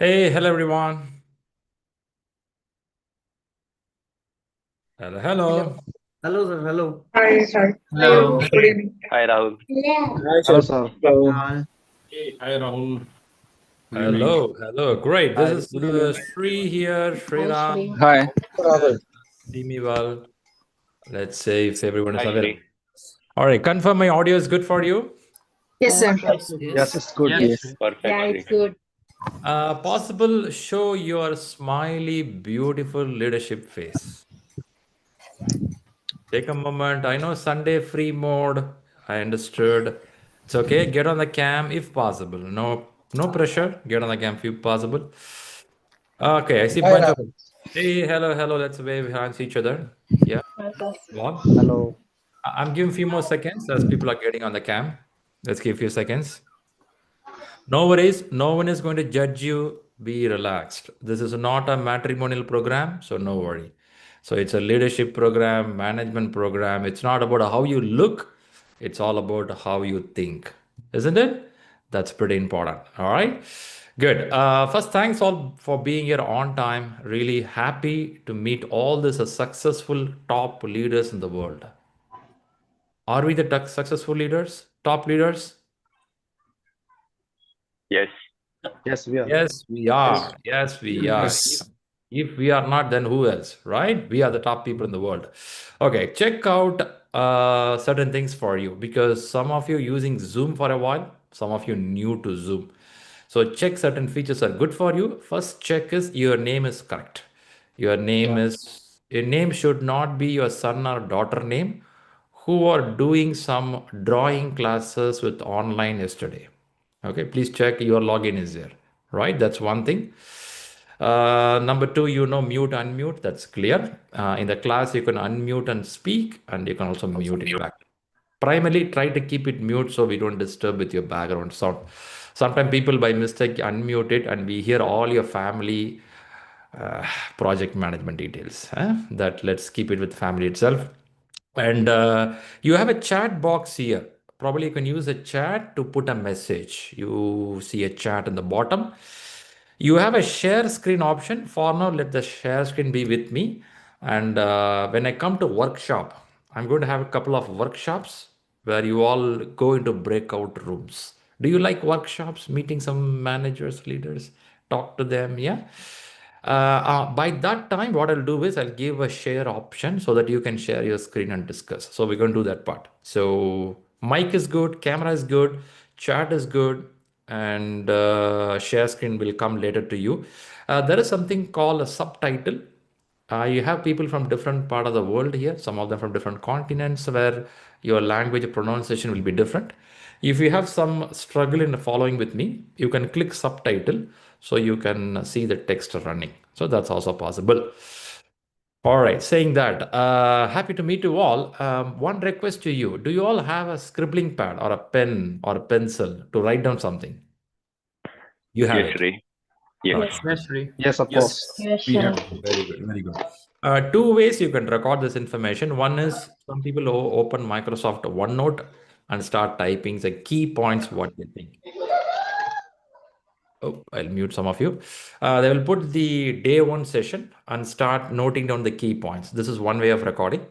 Hey, hello everyone. Hello, Hello. hello. Hello, sir. Hello. Hi, hi. Hello. Good evening. Hi Rahul. Hi, Hello, sir. sir. Hello. All Hey, hi Rahul. Good evening. Hello. Great. This Hi, is good evening. Shri here, Hi, Shri. Shriram. Hi. Yes, see me well. Let's say if everyone is Hi available. Shri. All right, confirm my audio is good for you. Yes, sir. Yes. Yes, yes. it's good. Yes. Yes. Perfect Yeah, Shri. it's good. Possible, show your smiley, beautiful leadership face. Take a moment. I know Sunday free mode. I understood. It's okay. Get on the cam if possible. No pressure. Get on the cam if possible. Okay, I see a Hi, bunch of. Rahul. Hey, hello. Let's wave hands each other. Yeah, Okay. one. Hello. I'm giving a few more seconds as people are getting on the cam. Let's give a few seconds. No worries. No one is going to judge you. Be relaxed. This is not a matrimonial program, so no worry. So it's a leadership program, management program. It's not about how you look. It's all about how you think, isn't it? That's pretty important. All right. Good. First, thanks all for being here on time. Really happy to meet all these successful top leaders in the world. Are we the successful leaders? Top leaders? Yes. Yes, we are. Yes, we are. Yes, we are. If we are not, then who else, right? We are the top people in the world. Okay, check out certain things for you because some of you using Zoom for a while, some of you new to Zoom. So check certain features are good for you. First check is your name is correct. Yeah. Your name should not be your son or daughter name who are doing some drawing classes with online yesterday. Okay, please check your login is there, right? That's one thing. Number two, mute, unmute. That's clear. In the class, you can unmute and speak, and you can also mute it back. Primarily, try to keep it mute so we don't disturb with your background sound. Sometimes people by mistake unmute it, and we hear all your family uh, project management details. That let's keep it with family itself. And you have a chat box here. Probably you can use a chat to put a message. You see a chat in the bottom. You have a share screen option. For now, let the share screen be with me. And when I come to workshop, I'm going to have a couple of workshops where you all go into breakout rooms. Do you like workshops, meeting some managers, leaders, talk to them? Yeah. By that time, what I'll do is I'll give a share option so that you can share your screen and discuss. So we're going to do that part. So mic is good, camera is good, chat is good, and share screen will come later to you. There is something called a subtitle. You have people from different part of the world here, some of them from different continents where your language pronunciation will be different. If you have some struggle in following with me, you can click subtitle so you can see the text running. So that's also possible. All right, saying that, happy to meet you all. One request to you. Do you all have a scribbling pad or a pen or a pencil to write down something? You have Yes it. Shri. Yes. Okay. Yes. Yes, Shri. Yes, of course. Yes, We sure. have very good, very good. Two ways you can record this information. One is some people open Microsoft OneNote and start typing the key points what they think. Oh, I'll mute some of you. They will put the day one session and start noting down the key points. This is one way of recording.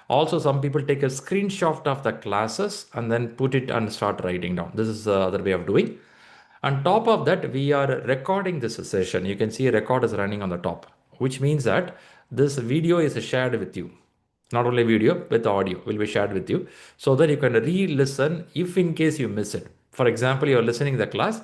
Also, some people take a screenshot of the classes and then put it and start writing down. This is the other way of doing. On top of that, we are recording this session. You can see a record is running on the top, which means that this video is shared with you. Not only video, with audio will be shared with you so that you can re-listen if in case you miss it. For example, you're listening to the class,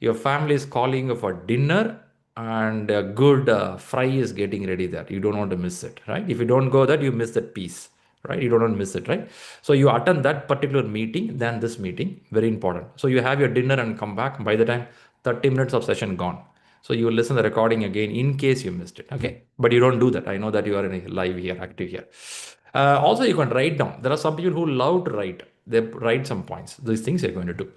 your family is calling you for dinner and a good fry is getting ready there. You don't want to miss it, right? If you don't go there, you miss that piece, right? You don't want to miss it, right? So you attend that particular meeting than this meeting, very important. So you have your dinner and come back. By the time 30 minutes of session gone. So you will listen to the recording again in case you missed it, okay? But you don't do that. I know that you are in a live here, active here. Also, you can write down. There are some people who love to write. They write some points. These things you're going to do.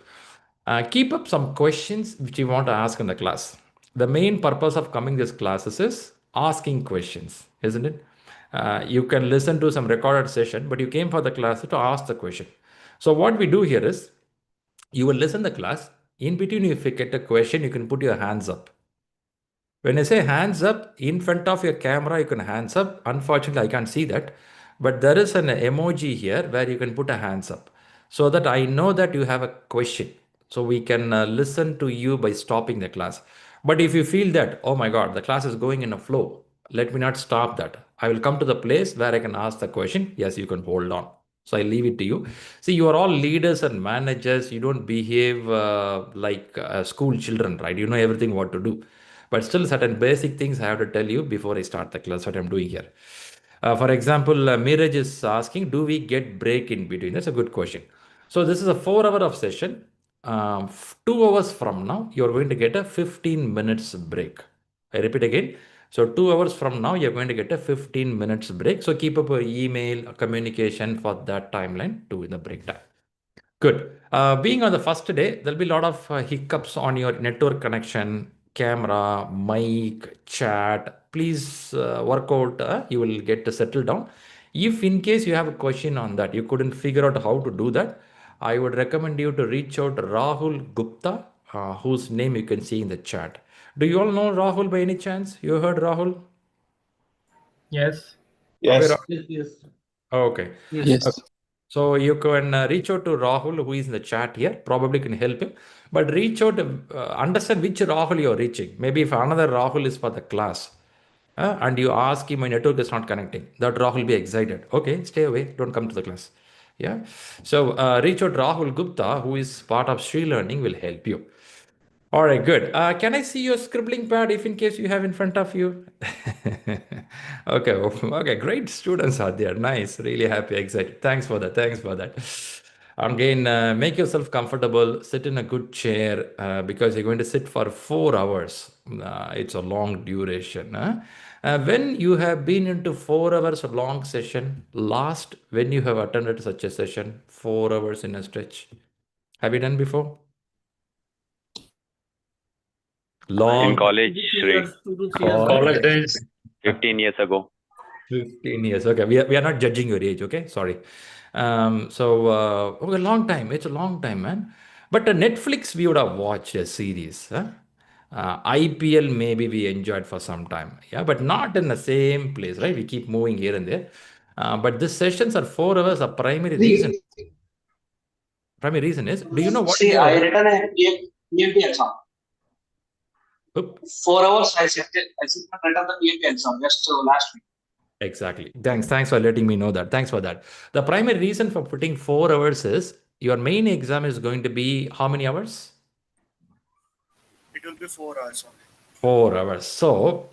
Keep up some questions which you want to ask in the class. The main purpose of coming this classes is asking questions, isn't it? You can listen to some recorded session, but you came for the class to ask the question. So what we do here is you will listen the class. In between, if you get a question, you can put your hands up. When I say hands up, in front of your camera, you can hands up. Unfortunately, I can't see that. But there is an emoji here where you can put a hands up so that I know that you have a question. So we can listen to you by stopping the class. But if you feel that, oh my God, the class is going in a flow, let me not stop that. I will come to the place where I can ask the question. Yes, you can hold on. So I leave it to you. See, you are all leaders and managers. You don't behave like school children, right? You know everything what to do. But still, certain basic things I have to tell you before I start the class, what I'm doing here. For example, Miraj is asking, do we get break in between? That's a good question. So this is a 4 hour of session. 2 hours from now, you're going to get a 15 minutes break. I repeat again. So 2 hours from now, you're going to get a 15 minutes break. So keep up your email communication for that timeline too in the break time. Good. Being on the first day, there'll be a lot of hiccups on your network connection, camera, mic, chat. Please work out. You will get to settle down. If in case you have a question on that, you couldn't figure out how to do that, I would recommend you to reach out to Rahul Gupta, whose name you can see in the chat. Do you all know Rahul by any chance? You heard Rahul? Yes. Aware Yes. of? Okay. Yes. Okay. So you can reach out to Rahul, who is in the chat here, probably can help him. But reach out, understand which Rahul you're reaching. Maybe if another Rahul is for the class, and you ask him, my network is not connecting, that Rahul will be excited. Okay, stay away, don't come to the class. Yeah. So reach out Rahul Gupta, who is part of ShriLearning, will help you. All right, good. Can I see your scribbling pad if in case you have in front of you? Okay, okay, great students are there. Nice, really happy, excited. Thanks for that. Thanks for that. Again, make yourself comfortable. Sit in a good chair because you're going to sit for 4 hours. It's a long duration. When you have been into 4 hours long session, last when you have attended such a session, 4 hours in a stretch, have you done before? In Long college, Shri, 2 to 3 years back. college College days. days. 15 years ago. 15 years. Okay. We are not judging your age. Okay. Sorry. Okay, long time. It's a long time, man. But Netflix, we would have watched a series. Huh? IPL, maybe we enjoyed for some time. Yeah. But not in the same place, right? We keep moving here and there. But these sessions are 4 hours. A primary reason. See, Primary reason is, do you know what is see, I your. written a PMP exam. Oop, 4 hours I sit and written the PMP exam just last week. Exactly. Thanks for letting me know that. Thanks for that. The primary reason for putting 4 hours is your main exam is going to be how many hours? It will be 4 hours only. 4 hours. So,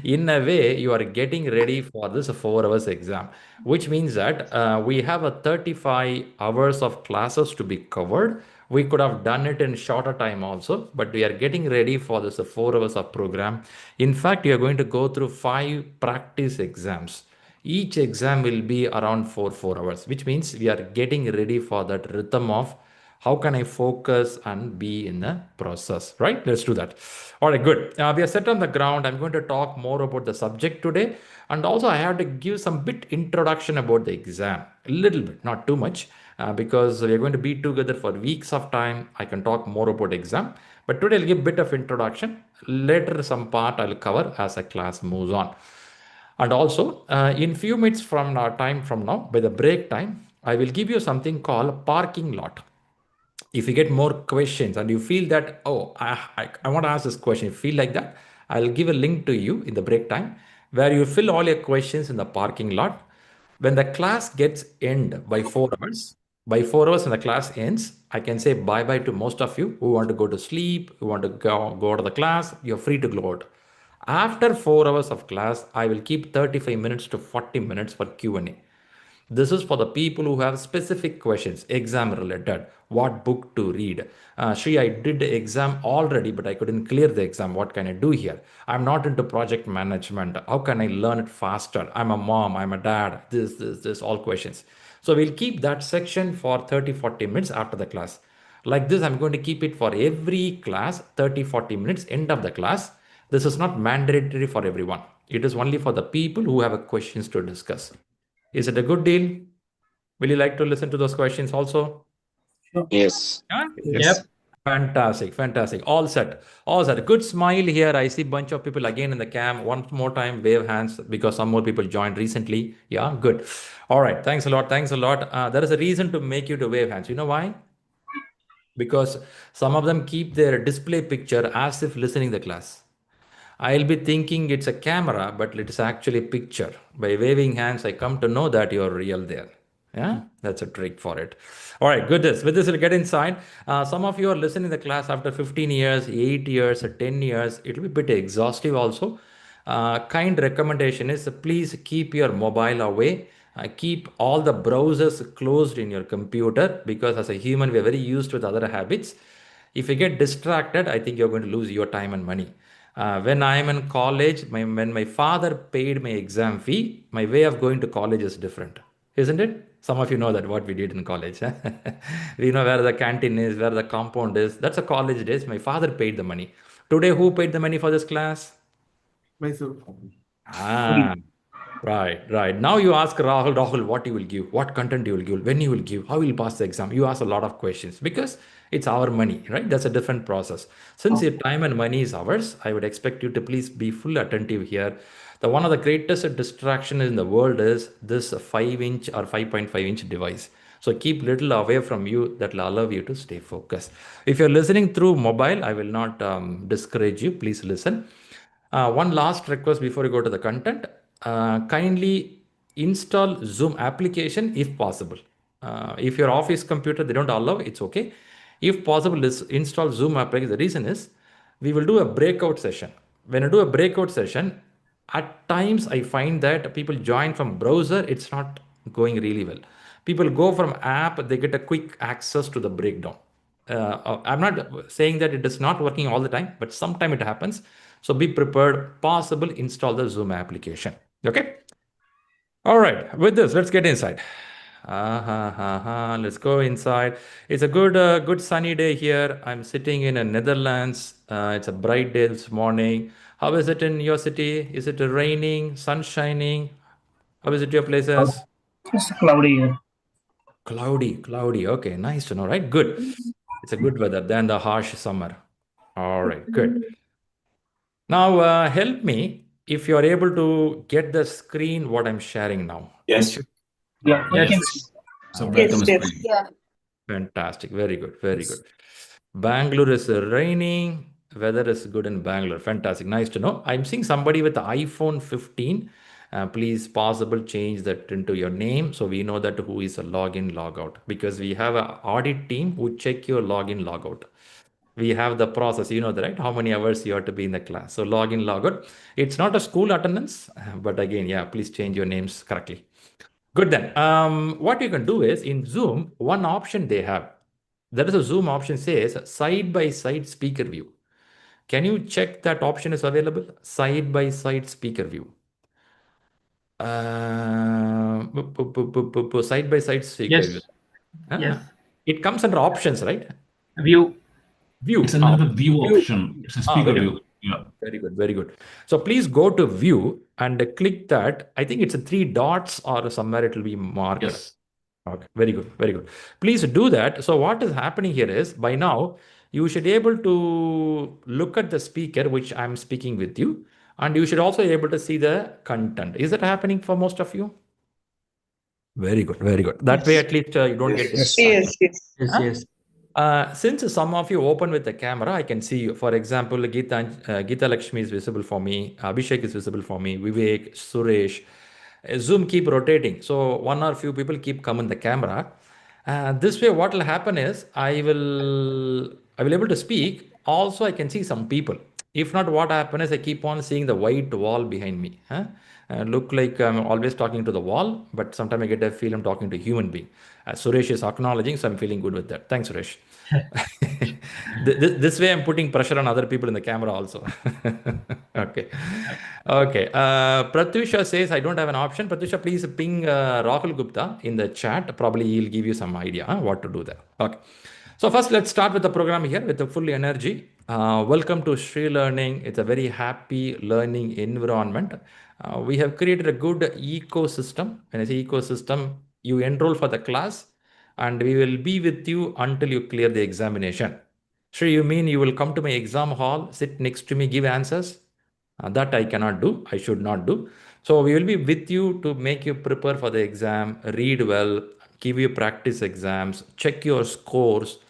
in a way, you are getting ready for this 4 hours exam, which means that we have a 35 hours of classes to be covered. We could have done it in shorter time also, but we are getting ready for this 4 hours of program. In fact, you are going to go through 5 practice exams. Each exam will be around 4 hours, which means we are getting ready for that rhythm of how can I focus and be in the process, right? Let's do that. All right, good. We are set on the ground. I'm going to talk more about the subject today. And also I have to give some bit introduction about the exam, a little bit, not too much, because we are going to be together for weeks of time. I can talk more about exam, but today I'll give a bit of introduction. Later, some part I'll cover as the class moves on. And also, in few minutes from our time from now, by the break time, I will give you something called parking lot. If you get more questions and you feel that, oh, I want to ask this question, if you feel like that, I'll give a link to you in the break time where you fill all your questions in the parking lot. When the class gets end by 4 hours, by 4 hours when the class ends, I can say bye-bye to most of you who want to go to sleep, who want to go out of the class, you're free to go out. After 4 hours of class, I will keep 35 minutes to 40 minutes for Q&A. This is for the people who have specific questions, exam related, what book to read. Shri, I did the exam already, but I couldn't clear the exam. What can I do here? I'm not into project management. How can I learn it faster? I'm a mom, I'm a dad, this, all questions. So we'll keep that section for 30, 40 minutes after the class. Like this, I'm going to keep it for every class, 30, 40 minutes, end of the class. This is not mandatory for everyone. It is only for the people who have a questions to discuss. Is it a good deal? Will you like to listen to those questions also? Yes. Yeah? Yep. Fantastic, fantastic. All set. All set. Good smile here. I see bunch of people again in the cam. One more time, wave hands because some more people joined recently. Yeah, good. All right. Thanks a lot. Thanks a lot. There is a reason to make you to wave hands. You know why? Because some of them keep their display picture as if listening the class. I'll be thinking it's a camera, but it's actually a picture. By waving hands, I come to know that you're real there. Yeah, that's a trick for it. All right, good. With this, we'll get inside. Some of you are listening to the class after 15 years, 8 years, or 10 years. It'll be a bit exhaustive also. Kind recommendation is please keep your mobile away. Keep all the browsers closed in your computer because as a human, we are very used with other habits. If you get distracted, I think you're going to lose your time and money. When I am in college, when my father paid my exam fee, my way of going to college is different, isn't it? Some of you know that what we did in college. We know where the canteen is, where the compound is. That's a college days. My father paid the money. Today, who paid the money for this class? Myself. Ah, right. Now you ask Rahul, what you will give, what content you will give, when you will give, how you will pass the exam. You ask a lot of questions because it's our money, right? That's a different process. Since your time and money is ours, I would expect you to please be full attentive here. The one of the greatest distraction in the world is this 5-inch or 5.5-inch device. So keep little away from you. That will allow you to stay focused. If you're listening through mobile, I will not discourage you. Please listen. One last request before we go to the content. Kindly install Zoom application if possible. If your office computer, they don't allow, it's okay. If possible, install Zoom application. The reason is we will do a breakout session. When I do a breakout session, at times I find that people join from browser, it's not going really well. People go from app, they get a quick access to the breakdown. I'm not saying that it is not working all the time, but sometime it happens. So be prepared, possible, install the Zoom application. Okay. All right. With this, let's get inside. Let's go inside. It's a good sunny day here. I'm sitting in Netherlands. It's a bright day this morning. How is it in your city? Is it raining, sun shining? How is it your places? It's cloudy here. Cloudy. Okay, nice to know, right? Good. It's a good weather than the harsh summer. All right, good. Now, help me if you are able to get the screen what I'm sharing now. Yes. Yeah. Yes. Yeah. Fantastic. Very good. Very good. Bangalore is raining. Weather is good in Bangalore. Fantastic. Nice to know. I'm seeing somebody with the iPhone 15. Please possible change that into your name so we know that who is a login, log out. Because we have an audit team who check your login, log out. We have the process, you know that, right? How many hours you have to be in the class. So login, log out. It's not a school attendance, but again, yeah, please change your names correctly. Good then. What you can do is in Zoom, one option they have. There is a Zoom option says side-by-side speaker view. Can you check that option is available? Side-by-side speaker view. Side-by-side speaker view. Yes. It comes under options, right? View. It's under the view option. It's a speaker view. Yeah. Very good. So please go to view and click that. I think it's a 3 dots or somewhere it will be marked. Yes. Okay, very good. Please do that. So what is happening here is by now you should be able to look at the speaker which I'm speaking with you, and you should also be able to see the content. Is that happening for most of you? Very good. That way at least you don't get distracted. Yes. Since some of you open with the camera, I can see you. For example, Geeta Lakshmi is visible for me. Abhishek is visible for me. Vivek, Suresh. Zoom keep rotating. So one or few people keep coming the camera. This way, what will happen is I will able to speak. Also, I can see some people. If not, what happens is I keep on seeing the white wall behind me. Look like I'm always talking to the wall, but sometimes I get a feel I'm talking to a human being. Suresh is acknowledging, so I'm feeling good with that. Thanks, Suresh. This way, I'm putting pressure on other people in the camera also. Okay. Pratyusha says, I don't have an option. Pratyusha, please ping Rahul Gupta in the chat. Probably he'll give you some idea what to do there. Okay. So first, let's start with the program here with the full energy. Welcome to ShriLearning. It's a very happy learning environment. We have created a good ecosystem. When I say ecosystem, you enroll for the class and we will be with you until you clear the examination. Shri, you mean you will come to my exam hall, sit next to me, give answers? That I cannot do. I should not do. So we will be with you to make you prepare for the exam, read well, give you practice exams, check your scores.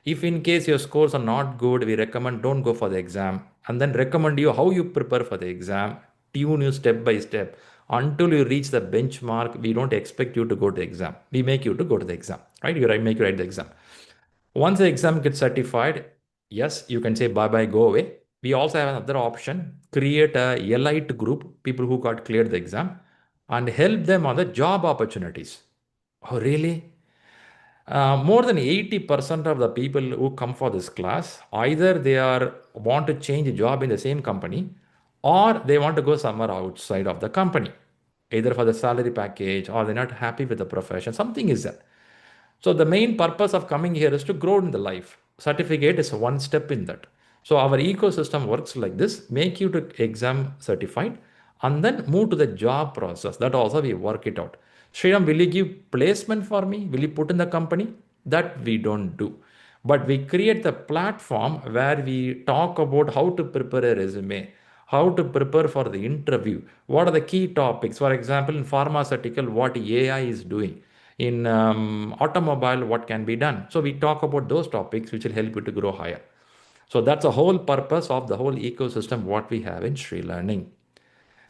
If in case your scores are not good, we recommend don't go for the exam, and then recommend you how you prepare for the exam, tune you step by step. Until you reach the benchmark, we don't expect you to go to the exam. We make you to go to the exam, right? Make you write the exam. Once the exam gets certified, yes, you can say bye bye, go away. We also have another option: create a elite group, people who got cleared the exam, and help them on the job opportunities. Oh, really? More than 80% of the people who come for this class, either they are want to change a job in the same company, or they want to go somewhere outside of the company, either for the salary package or they're not happy with the profession. Something is there. So the main purpose of coming here is to grow in the life. Certificate is one step in that. So our ecosystem works like this: make you to exam certified and then move to the job process. That also we work it out. Sriram, will you give placement for me? Will you put in the company? That we don't do. But we create the platform where we talk about how to prepare a resume, how to prepare for the interview, what are the key topics. For example, in pharmaceutical, what AI is doing. In automobile, what can be done. So we talk about those topics which will help you to grow higher. So that's the whole purpose of the whole ecosystem what we have in ShriLearning.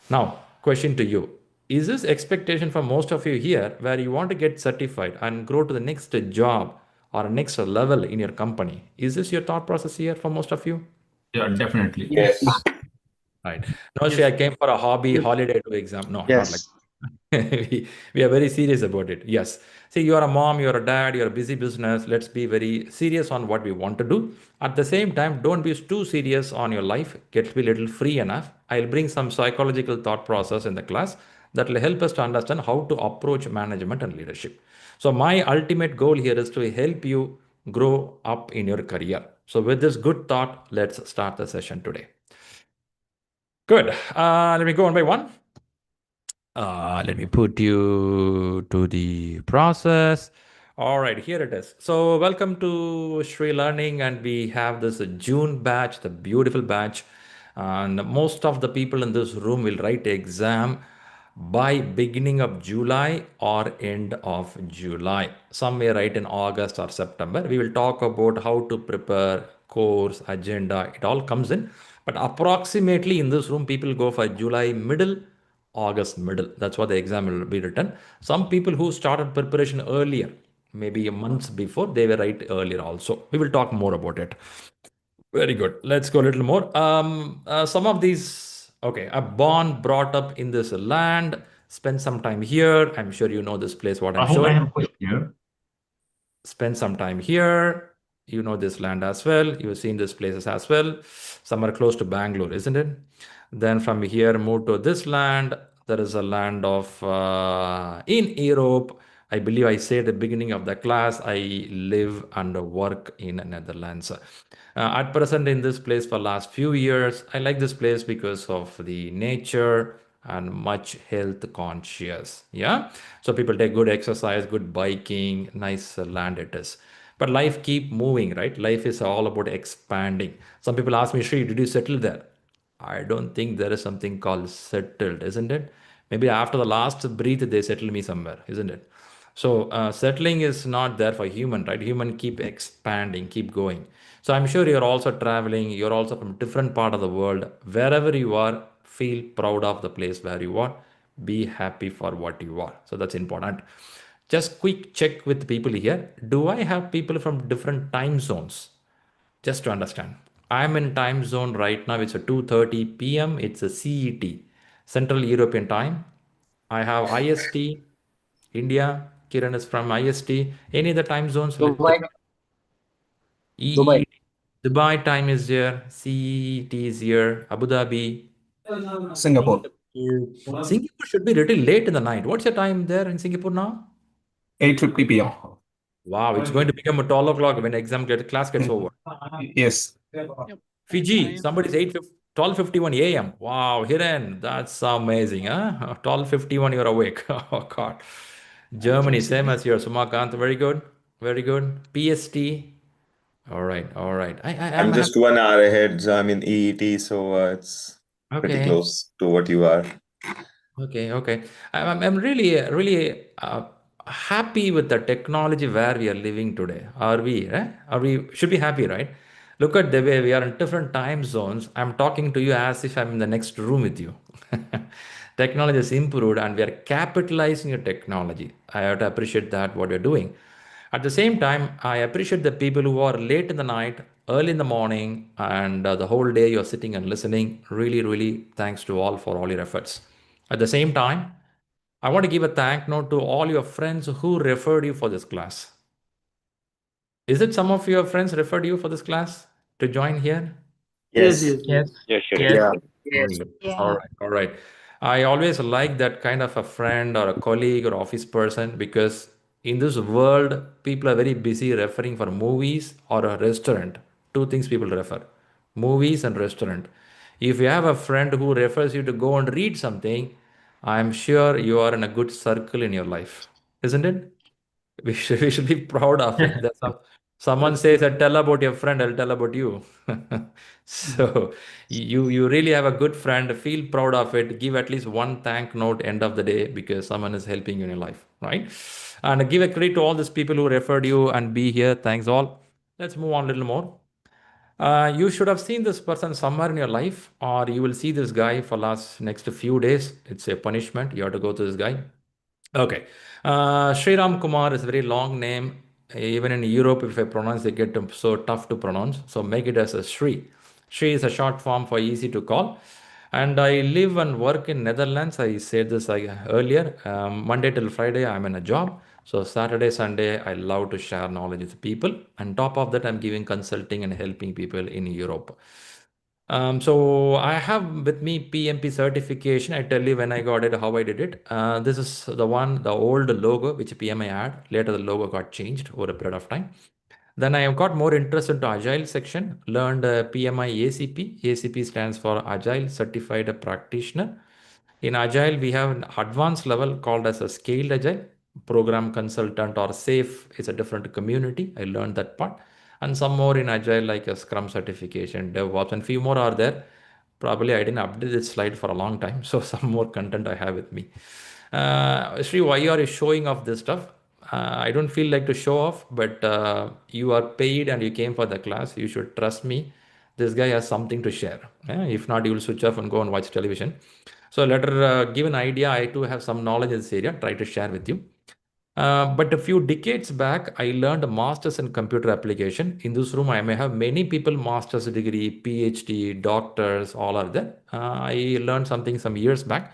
Now, question to you. Is this expectation for most of you here where you want to get certified and grow to the next job or next level in your company? Is this your thought process here for most of you? Yeah, definitely. Yes. Right. No, Shri, I came for a hobby, holiday to exam. No, not like Yes. we are very serious about it. Yes. See, you are a mom, you're a dad, you're a busy business. Let's be very serious on what we want to do. At the same time, don't be too serious on your life. Get to be a little free enough. I'll bring some psychological thought process in the class that will help us to understand how to approach management and leadership. So my ultimate goal here is to help you grow up in your career. So with this good thought, let's start the session today. Good. Let me go one by one. Let me put you to the process. All right, here it is. So welcome to ShriLearning, and we have this June batch, the beautiful batch. And most of the people in this room will write exam by beginning of July or end of July. Some may write in August or September. We will talk about how to prepare, course, agenda. It all comes in. But approximately in this room, people go for July middle, August middle. That's what the exam will be written. Some people who started preparation earlier, maybe a month before, they will write earlier also. We will talk more about it. Very good. Let's go a little more. Some of these, okay, a born, brought up in this land, spend some time here. I'm sure you know this place, what I'm I hope I showing. have a question here. Spend some time here. You know this land as well. You've seen these places as well. Some are close to Bangalore, isn't it? Then from here, move to this land. There is a land of in Europe. I believe I said at the beginning of the class, I live and work in Netherlands. At present in this place for last few years, I like this place because of the nature and much health conscious. Yeah. So people take good exercise, good biking, nice land it is. But life keep moving, right? Life is all about expanding. Some people ask me, Shri, did you settle there? I don't think there is something called settled, isn't it? Maybe after the last breath, they settle me somewhere, isn't it? So settling is not there for human, right? Human keep expanding, keep going. So I'm sure you're also traveling. You're also from different part of the world. Wherever you are, feel proud of the place where you are. Be happy for what you are. So that's important. Just quick check with people here. Do I have people from different time zones? Just to understand. I'm in time zone right now. It's a 2:30 p.m. It's a CET, Central European Time. I have IST, India. Kiran is from IST. Any other time zones? Dubai. Dubai. EE, Dubai time is here. CET is here. Abu Dhabi. Singapore. Singapore should be little late in the night. What's your time there in Singapore now? 8:50 p.m. Wow, it's going to become a 12 o'clock when class gets over. Yes. Fiji, somebody's 12:51 a.m. Wow, Hiren, that's amazing, huh? 12:51, you're awake. Oh God. Germany, same as here. Sumakant, very good, very good. PST, All right, all right. I'm I'm just 1 hour ahead. So I'm in EET, so it's pretty okay. close to what you are. Okay, okay. I'm really, really happy with the technology where we are living today. Are we, right? Are we, should be happy, right? Look at the way we are in different time zones. I'm talking to you as if I'm in the next room with you. Technology has improved and we are capitalizing your technology. I have to appreciate that, what you're doing. At the same time, I appreciate the people who are late in the night, early in the morning, and the whole day you're sitting and listening. Really, really thanks to all for all your efforts. At the same time, I want to give a thank note to all your friends who referred you for this class. Is it some of your friends referred you for this class to join here? Yes. Yes. Yes, Shri. Yes. Yes. All right, all right. I always like that kind of a friend or a colleague or office person because in this world, people are very busy referring for movies or a restaurant. Two things people refer, movies and restaurant. If you have a friend who refers you to go and read something, I'm sure you are in a good circle in your life, isn't it? We should be proud of it. Someone says, "I tell about your friend, I'll tell about you." So you really have a good friend. Feel proud of it. Give at least one thank note end of the day because someone is helping you in your life, right? And give a credit to all these people who referred you and be here. Thanks all. Let's move on a little more. You should have seen this person somewhere in your life, or you will see this guy for last next few days. It's a punishment. You have to go to this guy. Okay. Sri Ram Kumar is a very long name. Even in Europe, if I pronounce, they get so tough to pronounce. So make it as a Shri. Shri is a short form for easy to call. And I live and work in Netherlands. I said this earlier. Monday till Friday, I'm in a job. So Saturday, Sunday, I love to share knowledge with people. And top of that, I'm giving consulting and helping people in Europe. So I have with me PMP certification. I tell you when I got it, how I did it. This is the old logo which PMI had. Later the logo got changed over a period of time. Then I got more interest into Agile section, learned PMI-ACP. ACP stands for Agile Certified Practitioner. In Agile, we have an advanced level called as a scaled Agile. Program consultant or SAFE is a different community. I learned that part. And some more in Agile like a Scrum certification, DevOps, and few more are there. Probably I didn't update this slide for a long time, so some more content I have with me. Shri, why are you showing off this stuff? I don't feel like to show off, but you are paid and you came for the class. You should trust me. This guy has something to share. If not, you will switch off and go and watch television. So let her give an idea. I too have some knowledge in this area. Try to share with you. But a few decades back, I learned a master's in computer application. In this room, I may have many people master's degree, PhD, doctors, all are there. I learned something some years back.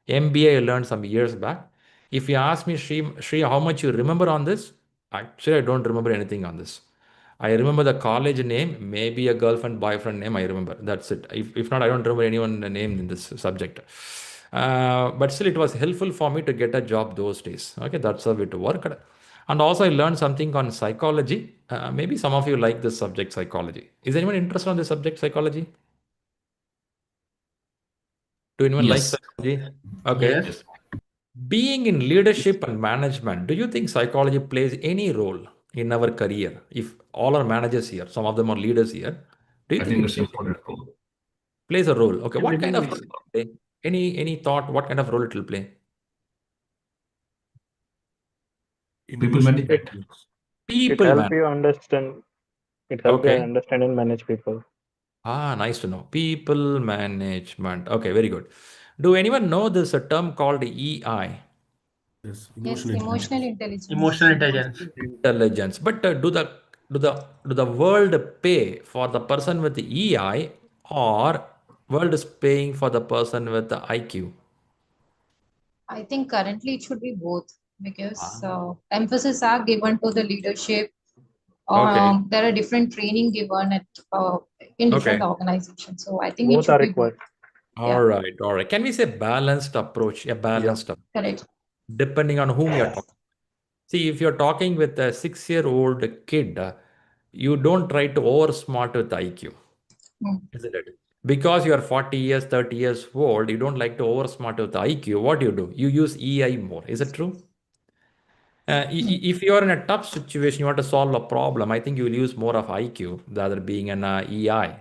MBA, I learned some years back. If you ask me, Shri, how much you remember on this? Actually, I don't remember anything on this. I remember the college name, maybe a girlfriend, boyfriend name, I remember. That's it. If not, I don't remember anyone name in this subject. But still, it was helpful for me to get a job those days. Okay, that's how it worked. And also, I learned something on psychology. Maybe some of you like this subject, psychology. Is anyone interested on this subject, psychology? Do anyone like Yes. psychology? Okay. Yes. Being in leadership and management, do you think psychology plays any role in our career? If all are managers here, some of them are leaders here, do you I think think it it's important role. plays a role? Okay, what kind of Everything role it will play? Any thought? What kind of role it will play? People management. It it People help man. you understand. It help you Okay. understand and manage people. Nice to know. People management. Okay, very good. Do anyone know this a term called EI? Yes. Yes, Emotional intelligence. emotional intelligence. emotional intelligence. Intelligence. But do the world pay for the person with the EI or world is paying for the person with the IQ? I think currently it should be both because Ah, emphasis are given to the leadership. okay. There are different training given at in different Okay. organizations. So I think it Both should are be both. required. All Yeah, right. All right. Can we say balanced approach? A Yeah. balanced approach, correct. depending on whom you're talking. See, if you're talking with a 6-year-old kid, you don't try to oversmart with IQ, Mm. isn't it? Because you are 40 years, 30 years old, you don't like to oversmart with IQ. What do? You use EI more. Is it true? If you are in a tough situation, you want to solve a problem, I think you will use more of IQ rather being an EI.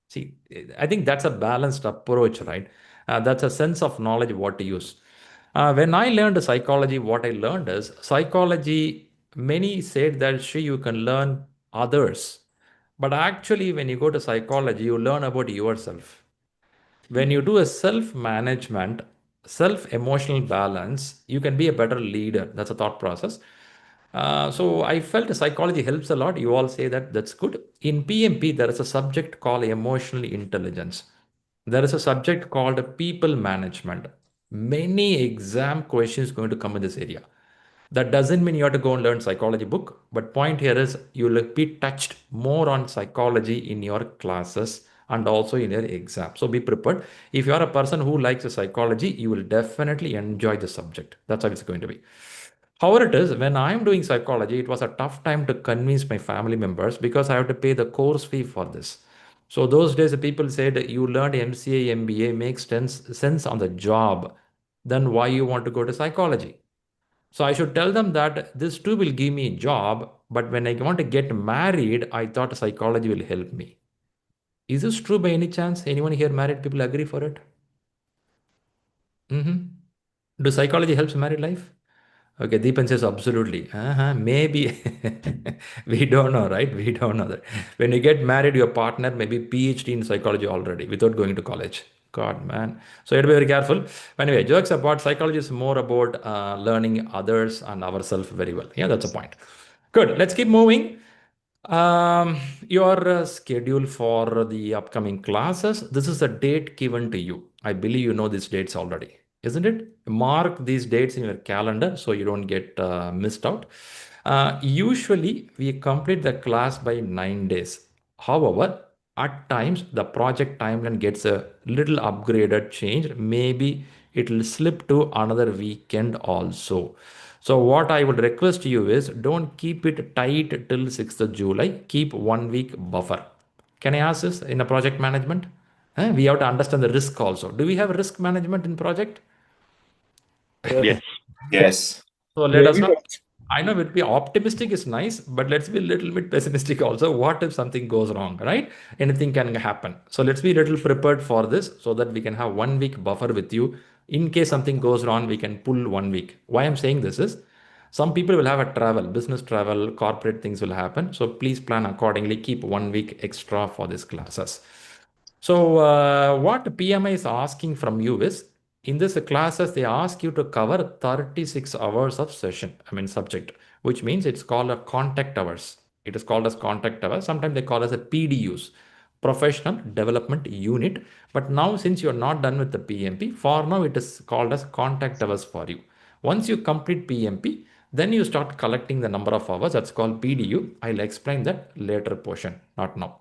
See, I think that's a balanced approach, right? That's a sense of knowledge what to use. When I learned psychology, what I learned is psychology, many said that Shri, you can learn others. But actually, when you go to psychology, you learn about yourself. When you do a self management, self emotional balance, you can be a better leader. That's a thought process. So I felt psychology helps a lot. You all say that, that's good. In PMP, there is a subject called emotional intelligence. There is a subject called people management. Many exam questions going to come in this area. That doesn't mean you have to go and learn psychology book, but point here is you will be touched more on psychology in your classes and also in your exam. So be prepared. If you are a person who likes the psychology, you will definitely enjoy the subject. That's how it's going to be. However, it is when I'm doing psychology, it was a tough time to convince my family members because I have to pay the course fee for this. So those days, the people said, you learned MCA, MBA, makes sense on the job. Then why you want to go to psychology? So I should tell them that this too will give me a job, but when I want to get married, I thought psychology will help me. Is this true by any chance? Anyone here married people agree for it? Do psychology helps married life? Okay, Deepan says absolutely. Maybe. We don't know, right? We don't know that. When you get married, your partner may be PhD in psychology already without going to college. God, man. So you have to be very careful. Anyway, jokes apart, psychology is more about learning others and ourselves very well. Yeah, that's a point. Good. Let's keep moving. Your schedule for the upcoming classes. This is a date given to you. I believe you know these dates already, isn't it? Mark these dates in your calendar so you don't get missed out. Usually, we complete the class by 9 days. However, at times the project timeline gets a little upgraded, changed. Maybe it will slip to another weekend also. So what I would request you is don't keep it tight till 6th of July. Keep 1 week buffer. Can I ask this in a project management? We have to understand the risk also. Do we have risk management in project? Yes. Yes. So let us not. I know it be optimistic is nice, but let's be a little bit pessimistic also. What if something goes wrong, right? Anything can happen. So let's be a little prepared for this so that we can have 1 week buffer with you. In case something goes wrong, we can pull 1 week. Why I'm saying this is some people will have a travel, business travel, corporate things will happen. So please plan accordingly. Keep 1 week extra for these classes. So what PMI is asking from you is in this classes, they ask you to cover 36 hours of session, subject, which means it's called a contact hours. It is called as contact hours. Sometimes they call as a PDUs, professional development unit. But now, since you're not done with the PMP, for now it is called as contact hours for you. Once you complete PMP, then you start collecting the number of hours. That's called PDU. I'll explain that later portion, not now.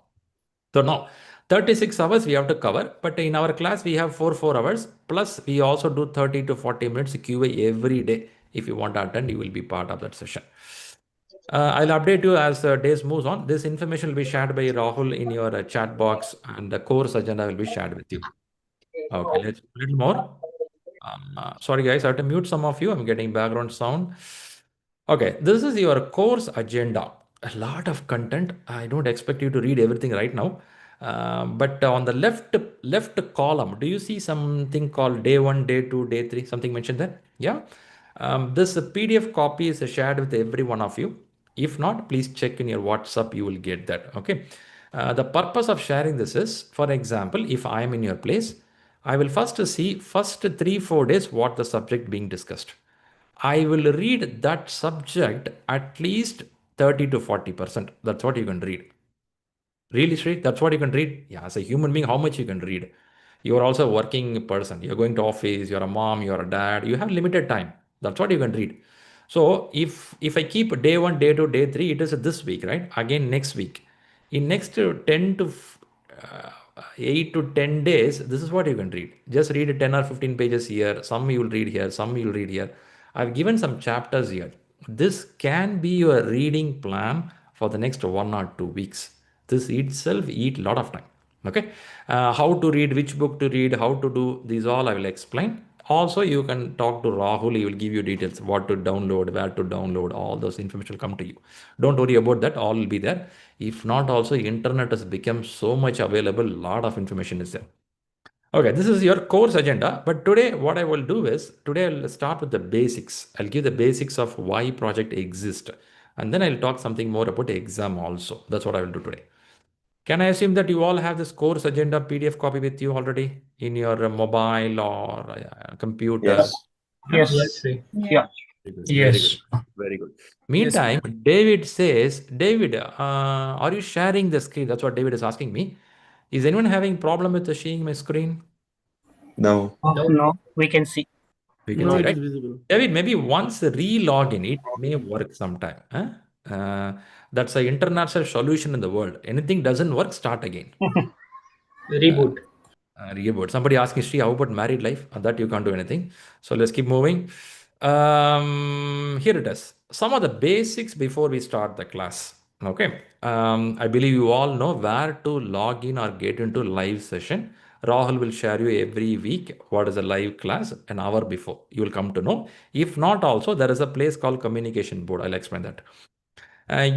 So now 36 hours we have to cover, but in our class we have 4 hours, plus we also do 30 to 40 minutes QA every day. If you want to attend, you will be part of that session. I'll update you as days moves on. This information will be shared by Rahul in your chat box, and the course agenda will be shared with you. Okay, let's a little more. Sorry guys, I have to mute some of you. I'm getting background sound. Okay, this is your course agenda. A lot of content. I don't expect you to read everything right now. But on the left column, do you see something called day 1, day 2, day 3? Something mentioned there? Yeah. This PDF copy is shared with every one of you. If not, please check in your WhatsApp. You will get that. Okay. The purpose of sharing this is, for example, if I am in your place, I will first see first 3-4 days what the subject being discussed. I will read that subject at least 30 to 40%. That's what you can read. Really, Shri? That's what you can read? Yeah, as a human being, how much you can read? You are also a working person. You're going to office, you're a mom, you're a dad. You have limited time. That's what you can read. So if I keep day 1, day 2, day 3, it is this week, right? Again, next week. In next 10 to 8 to 10 days, this is what you can read. Just read 10 or 15 pages here. Some you will read here, some you will read here. I've given some chapters here. This can be your reading plan for the next 1 or 2 weeks. This itself eat a lot of time. Okay, how to read, which book to read, how to do these all I will explain. Also, you can talk to Rahul. He will give you details, what to download, where to download, all those information will come to you. Don't worry about that. All will be there. If not, also internet has become so much available. Lot of information is there. Okay, this is your course agenda. But today, what I will do is, today I'll start with the basics. I'll give the basics of why project exists. And then I'll talk something more about the exam also. That's what I will do today. Can I assume that you all have this course agenda PDF copy with you already in your mobile or computer? Yes. Yes. Yeah. Very good. Yes. Very good. Very good. Meantime, David says, David, are you sharing the screen? That's what David is asking me. Is anyone having problem with seeing my screen? No. No, we can see. We can see, right? David, maybe once re-log in, it may work sometime. That's an international solution in the world. Anything doesn't work, start again. Reboot. Reboot. Somebody asking, Shri, how about married life? That you can't do anything. So let's keep moving. Here it is. Some of the basics before we start the class. Okay. I believe you all know where to log in or get into live session. Rahul will share you every week what is a live class an hour before. You will come to know. If not, also there is a place called communication board. I'll explain that.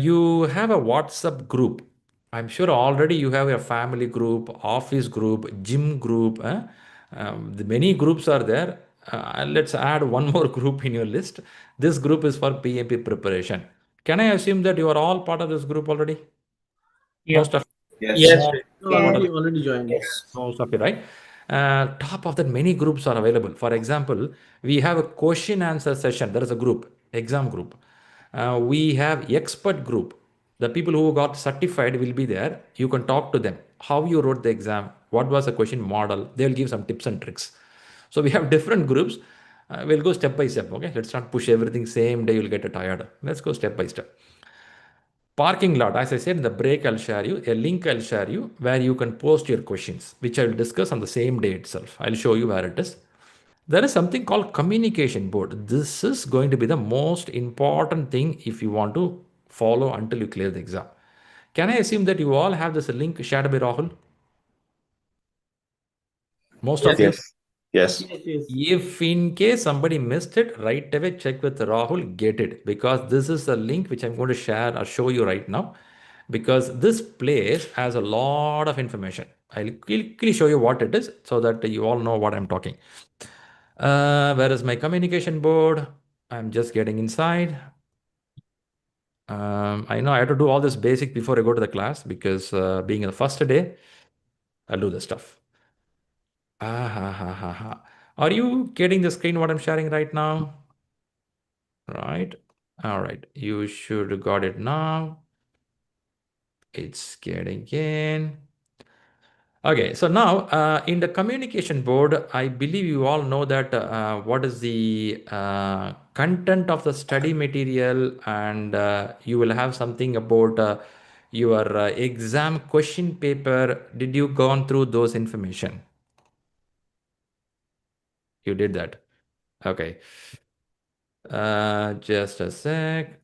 You have a WhatsApp group. I'm sure already you have a family group, office group, gym group. The many groups are there. Let's add one more group in your list. This group is for PMP preparation. Can I assume that you are all part of this group already? Yeah. Most of Yes. Yes. Already joined. Yes. most of you, right? Top of that, many groups are available. For example, we have a question answer session. There is a group, exam group. We have expert group. The people who got certified will be there. You can talk to them. How you wrote the exam? What was the question model? They will give some tips and tricks. So we have different groups. We'll go step by step. Okay, let's not push everything same day. You'll get tired. Let's go step by step. Parking lot, as I said, in the break, I'll share you a link. I'll share you where you can post your questions, which I will discuss on the same day itself. I'll show you where it is. There is something called communication board. This is going to be the most important thing if you want to follow until you clear the exam. Can I assume that you all have this link shared by Rahul? Most of you? Yes. If in case somebody missed it, right away check with Rahul, get it, because this is the link which I'm going to share or show you right now, because this place has a lot of information. I'll quickly show you what it is so that you all know what I'm talking. Where is my communication board? I'm just getting inside. I know I have to do all this basic before I go to the class because being the first day, I'll do this stuff. Are you getting the screen what I'm sharing right now? Right. All right. You should got it now. It's getting in. Okay. So now in the communication board, I believe you all know that what is the content of the study material, and you will have something about your exam question paper. Did you gone through those information? You did that. Okay. Just a sec.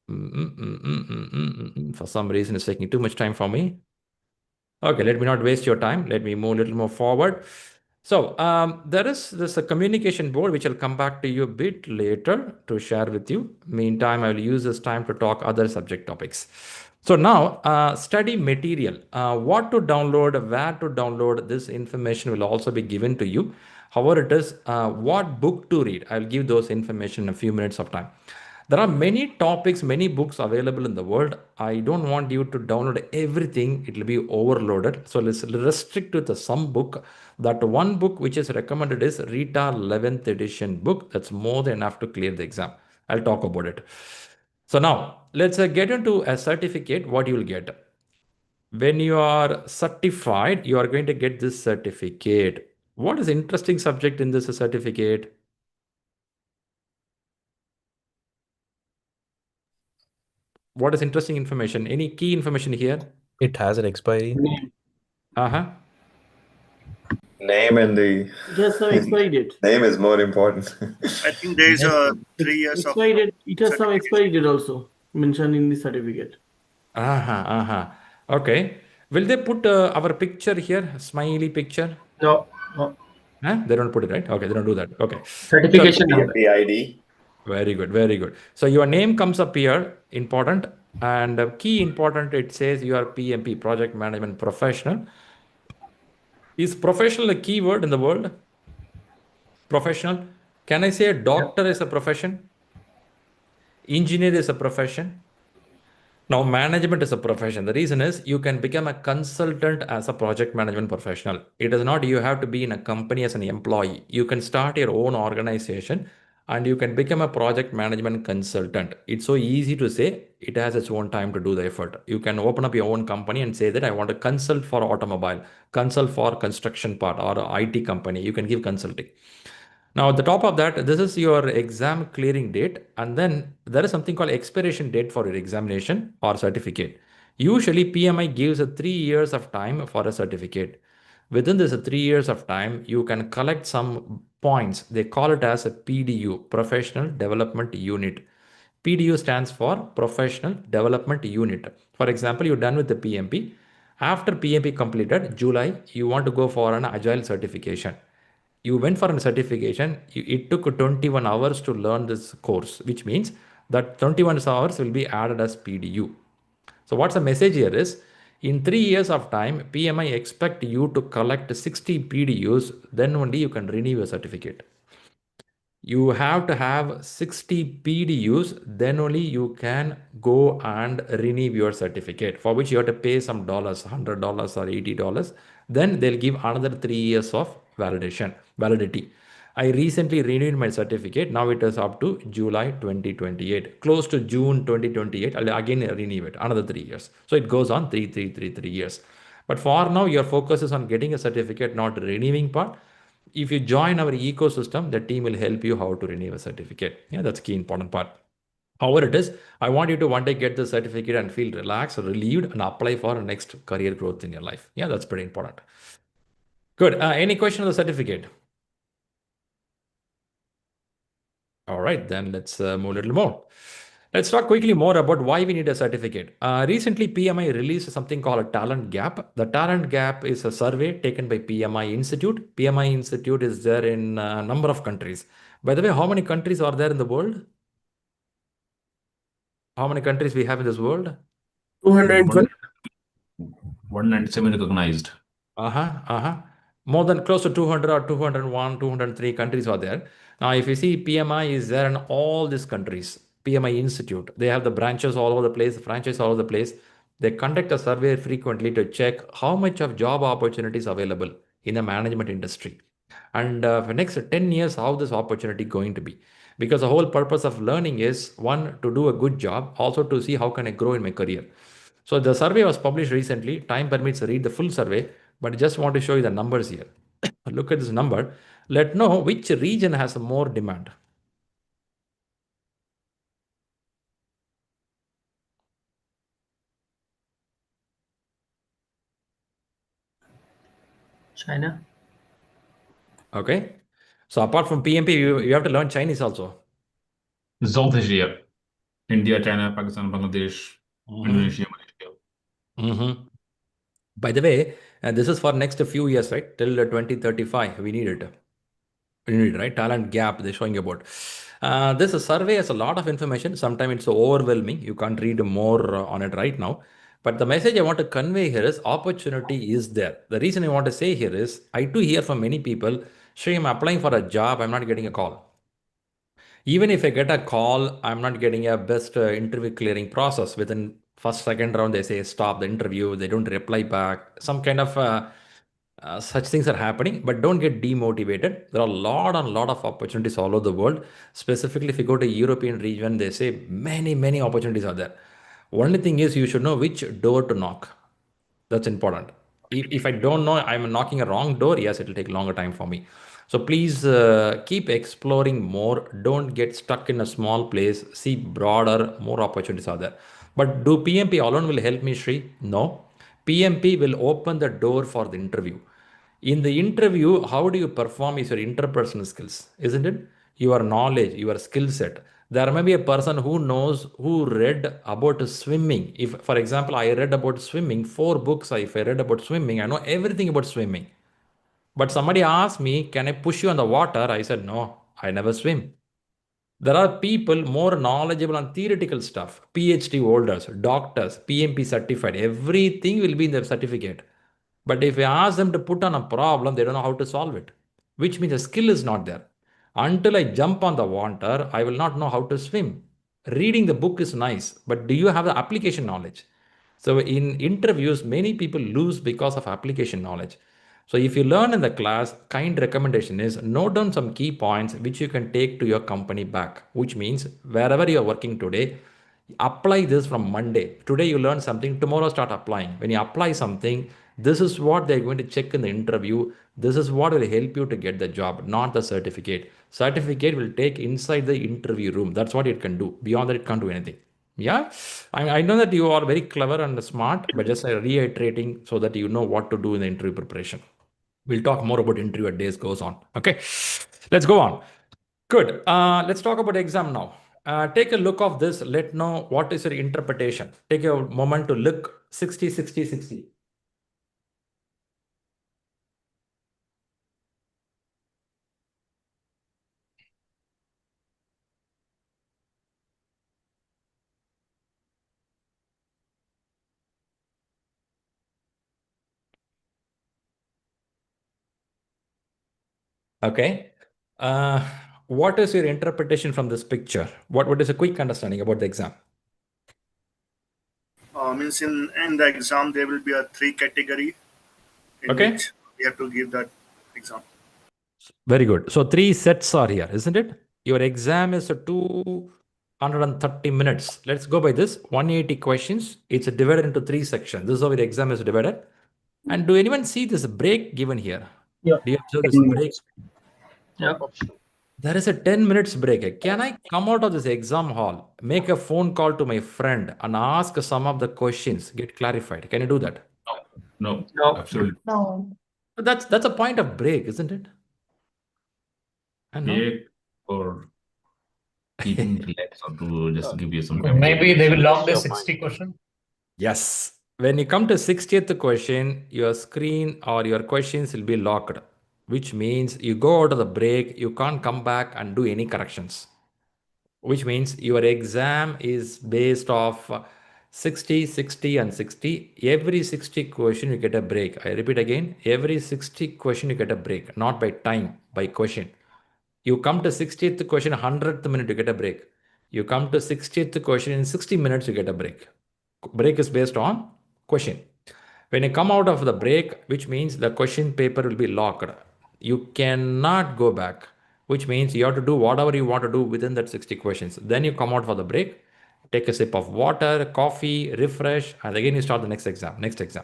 For some reason, it's taking too much time for me. Okay, let me not waste your time. Let me move a little more forward. So there is this communication board, which I'll come back to you a bit later to share with you. Meantime, I will use this time to talk other subject topics. So now, study material, what to download, where to download, this information will also be given to you. However, it is what book to read. I'll give those information in a few minutes of time. There are many topics, many books available in the world. I don't want you to download everything. It will be overloaded. So let's restrict to the some book. That one book which is recommended is Rita 11th edition book. That's more than enough to clear the exam. I'll talk about it. So now let's get into a certificate. What you will get. When you are certified, you are going to get this certificate. What is interesting subject in this certificate? What is interesting information? Any key information here? It has an expiry. Name and the It has some expiry date. name is more important. I think there is a 3 years of Expiry date. It has some expiry date also mentioned in the certificate. Okay. Will they put our picture here? Smiley picture? No, no. Huh? They don't put it, right? Okay, they don't do that. Okay. Certification number. PMP ID. Very good, very good. So your name comes up here, important, and key important, it says you are PMP, Project Management Professional. Is professional a key word in the world? Professional. Can I say a doctor is a profession? Engineer is a profession? Now, management is a profession. The reason is you can become a consultant as a project management professional. It is not you have to be in a company as an employee. You can start your own organization and you can become a project management consultant. It's so easy to say, it has its own time to do the effort. You can open up your own company and say that I want to consult for automobile, consult for construction part or IT company. You can give consulting. Now, at the top of that, this is your exam clearing date, and then there is something called expiration date for your examination or certificate. Usually, PMI gives a 3 years of time for a certificate. Within this 3 years of time, you can collect some points. They call it as a PDU, Professional Development Unit. PDU stands for Professional Development Unit. For example, you're done with the PMP. After PMP completed, July, you want to go for an Agile certification. You went for a certification, it took 21 hours to learn this course, which means that 21 hours will be added as PDU. So what's the message here is, in 3 years of time, PMI expect you to collect 60 PDUs, then only you can renew your certificate. You have to have 60 PDUs, then only you can go and renew your certificate, for which you have to pay some dollars, $100 or $80. Then they'll give another 3 years of validity. I recently renewed my certificate. Now it is up to July 2028. Close to June 2028, I'll again renew it, another 3 years. So it goes on 3 years. But for now, your focus is on getting a certificate, not renewing part. If you join our ecosystem, the team will help you how to renew a certificate. Yeah, that's key important part. However it is, I want you to one day get the certificate and feel relaxed, relieved, and apply for next career growth in your life. Yeah, that's pretty important. Good. Any question on the certificate? All right, then let's move a little more. Let's talk quickly more about why we need a certificate. Recently, PMI released something called a talent gap. The talent gap is a survey taken by PMI Institute. PMI Institute is there in a number of countries. By the way, how many countries are there in the world? How many countries we have in this world? 212. 197 recognized. More than close to 200 or 201, 203 countries are there. Now, if you see, PMI is there in all these countries. PMI Institute, they have the branches all over the place, franchise all over the place. They conduct a survey frequently to check how much of job opportunities available in the management industry. And for next 10 years, how this opportunity going to be? Because the whole purpose of learning is, one, to do a good job, also to see how can I grow in my career. So the survey was published recently. Time permits, read the full survey, but I just want to show you the numbers here. Look at this number. Let know which region has more demand. China. Okay. So apart from PMP, you have to learn Chinese also. South Asia, India, China, Pakistan, Bangladesh, Indonesia, Malaysia. By the way, this is for next few years, right? Till 2035, we need it. We need it, right? Talent gap, they're showing about. This survey has a lot of information. Sometimes it's overwhelming. You can't read more on it right now. But the message I want to convey here is opportunity is there. The reason I want to say here is, I do hear from many people, Shri, I'm applying for a job, I'm not getting a call. Even if I get a call, I'm not getting a best interview clearing process. Within first, second round, they say stop the interview. They don't reply back. Some kind of such things are happening, but don't get demotivated. There are a lot of opportunities all over the world. Specifically, if you go to European region, they say many opportunities are there. Only thing is you should know which door to knock. That's important. If I don't know, I'm knocking a wrong door, yes, it'll take longer time for me. So please keep exploring more. Don't get stuck in a small place. See broader, more opportunities are there. But do PMP alone will help me, Shri? No. PMP will open the door for the interview. In the interview, how do you perform is your interpersonal skills, isn't it? Your knowledge, your skill set. There may be a person who read about swimming. If, for example, I read about swimming, 4 books, if I read about swimming, I know everything about swimming. But somebody asked me, can I push you on the water? I said, no, I never swim. There are people more knowledgeable on theoretical stuff, PhD holders, doctors, PMP certified, everything will be in their certificate. But if I ask them to put on a problem, they don't know how to solve it, which means the skill is not there. Until I jump on the water, I will not know how to swim. Reading the book is nice, but do you have the application knowledge? So in interviews, many people lose because of application knowledge. So if you learn in the class, kind recommendation is note down some key points which you can take to your company back, which means wherever you are working today, apply this from Monday. Today you learn something, tomorrow start applying. When you apply something, this is what they're going to check in the interview. This is what will help you to get the job, not the certificate. Certificate will take inside the interview room. That's what it can do. Beyond that, it can't do anything. Yeah, I know that you are very clever and smart, but just reiterating so that you know what to do in the interview preparation. We'll talk more about interview as days goes on. Okay, let's go on. Good. Let's talk about exam now. Take a look of this. Let know what is your interpretation. Take a moment to look 60, 60, 60. Okay. What is your interpretation from this picture? What is a quick understanding about the exam? Means in the exam there will be a 3 category in which we have to give that exam. Very good. So 3 sets are here, isn't it? Your exam is 230 minutes. Let's go by this. 180 questions. It's divided into 3 sections. This is how the exam is divided. And do anyone see this break given here? Yeah. Do you observe this break? Yeah. There is a 10 minutes break. Can I come out of this exam hall, make a phone call to my friend and ask some of the questions, get clarified? Can you do that? No, No. absolutely. No. That's a point of break, isn't it? I know. Break or keeping relaxed or to just give you some. Maybe they will log the 60 question. Yes. When you come to 60th question, your screen or your questions will be locked, which means you go out of the break, you can't come back and do any corrections, which means your exam is based off 60, 60 and 60. Every 60 question you get a break. I repeat again, every 60 question you get a break, not by time, by question. You come to 60th question, 100th minute, you get a break. You come to 60th question in 60 minutes, you get a break. Break is based on question. When you come out of the break, which means the question paper will be locked. You cannot go back, which means you have to do whatever you want to do within that 60 questions. Then you come out for the break, take a sip of water, coffee, refresh, and again you start the next exam.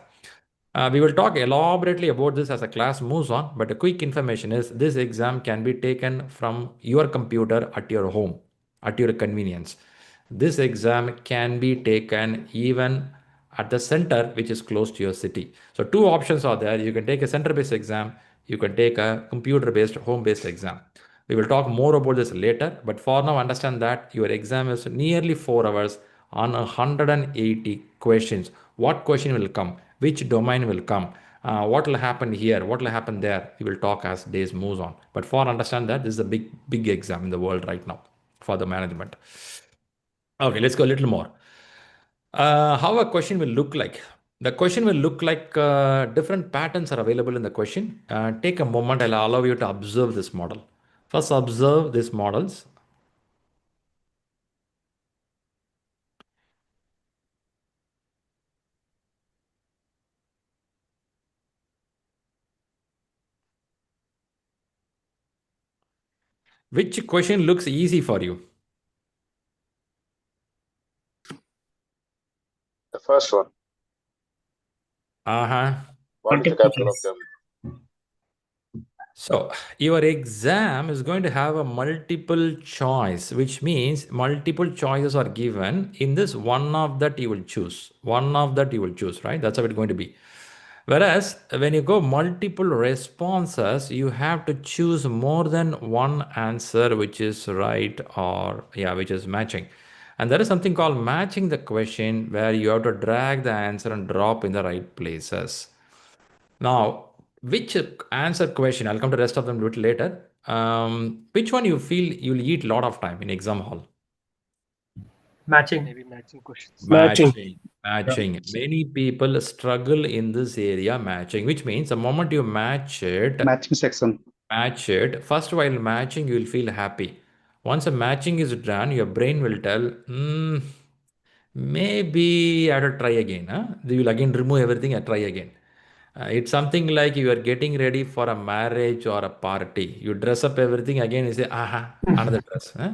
We will talk elaborately about this as the class moves on, but a quick information is this exam can be taken from your computer at your home, at your convenience. This exam can be taken even at the center which is close to your city. So 2 options are there. You can take a center-based exam, you can take a computer-based, home-based exam. We will talk more about this later, but for now understand that your exam is nearly 4 hours on 180 questions. What question will come? Which domain will come? What will happen here? What will happen there? We will talk as days moves on. But for understand that this is a big exam in the world right now for the management. Okay, let's go a little more. How a question will look like. The question will look like different patterns are available in the question. Take a moment. I'll allow you to observe this model. First, observe these models. Which question looks easy for you? The first one. What is the capital of Germany? So your exam is going to have a multiple choice, which means multiple choices are given. In this, one of that you will choose. One of that you will choose, right? That's how it's going to be. Whereas when you go multiple responses, you have to choose more than one answer, which is right or which is matching. And there is something called matching the question where you have to drag the answer and drop in the right places. Now, which answer question, I'll come to the rest of them a little later. Which one you feel you'll eat a lot of time in exam hall? Matching. Maybe matching questions. Matching. Many people struggle in this area, matching, which means the moment you match it, first while matching, you will feel happy. Once a matching is done, your brain will tell, maybe I have to try again. Huh? You will again remove everything and try again. It's something like you are getting ready for a marriage or a party. You dress up everything again, you say, aha, another dress. Huh?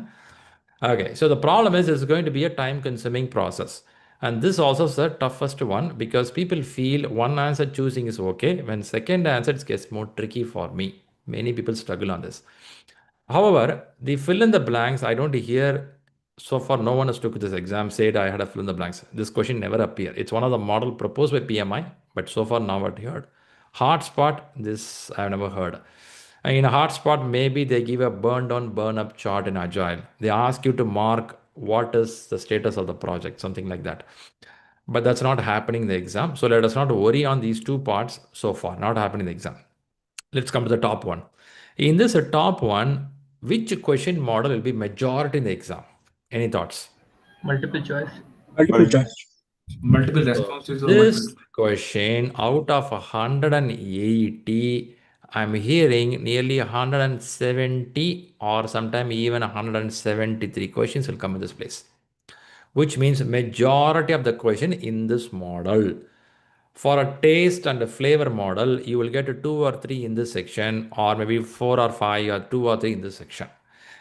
Okay, so the problem is it's going to be a time consuming process. And this also is the toughest one because people feel one answer choosing is okay. When second answer it gets more tricky for me. Many people struggle on this. However, the fill in the blanks, I don't hear so far no one has took this exam said I had a fill in the blanks. This question never appear. It's one of the model proposed by PMI, but so far now what heard. Hotspot, this I've never heard. In a hotspot, maybe they give a burn down, burn up chart in Agile. They ask you to mark what is the status of the project, something like that. But that's not happening in the exam. So let us not worry on these two parts so far, not happening in the exam. Let's come to the top one. In this top one, which question model will be majority in the exam? Any thoughts? Multiple choice. Multiple responses. This question out of 180, I'm hearing nearly 170 or sometime even 173 questions will come in this place, which means majority of the question in this model. For a taste and a flavor model, you will get 2 or 3 in this section, or maybe 4 or 5 or 2 or 3 in this section.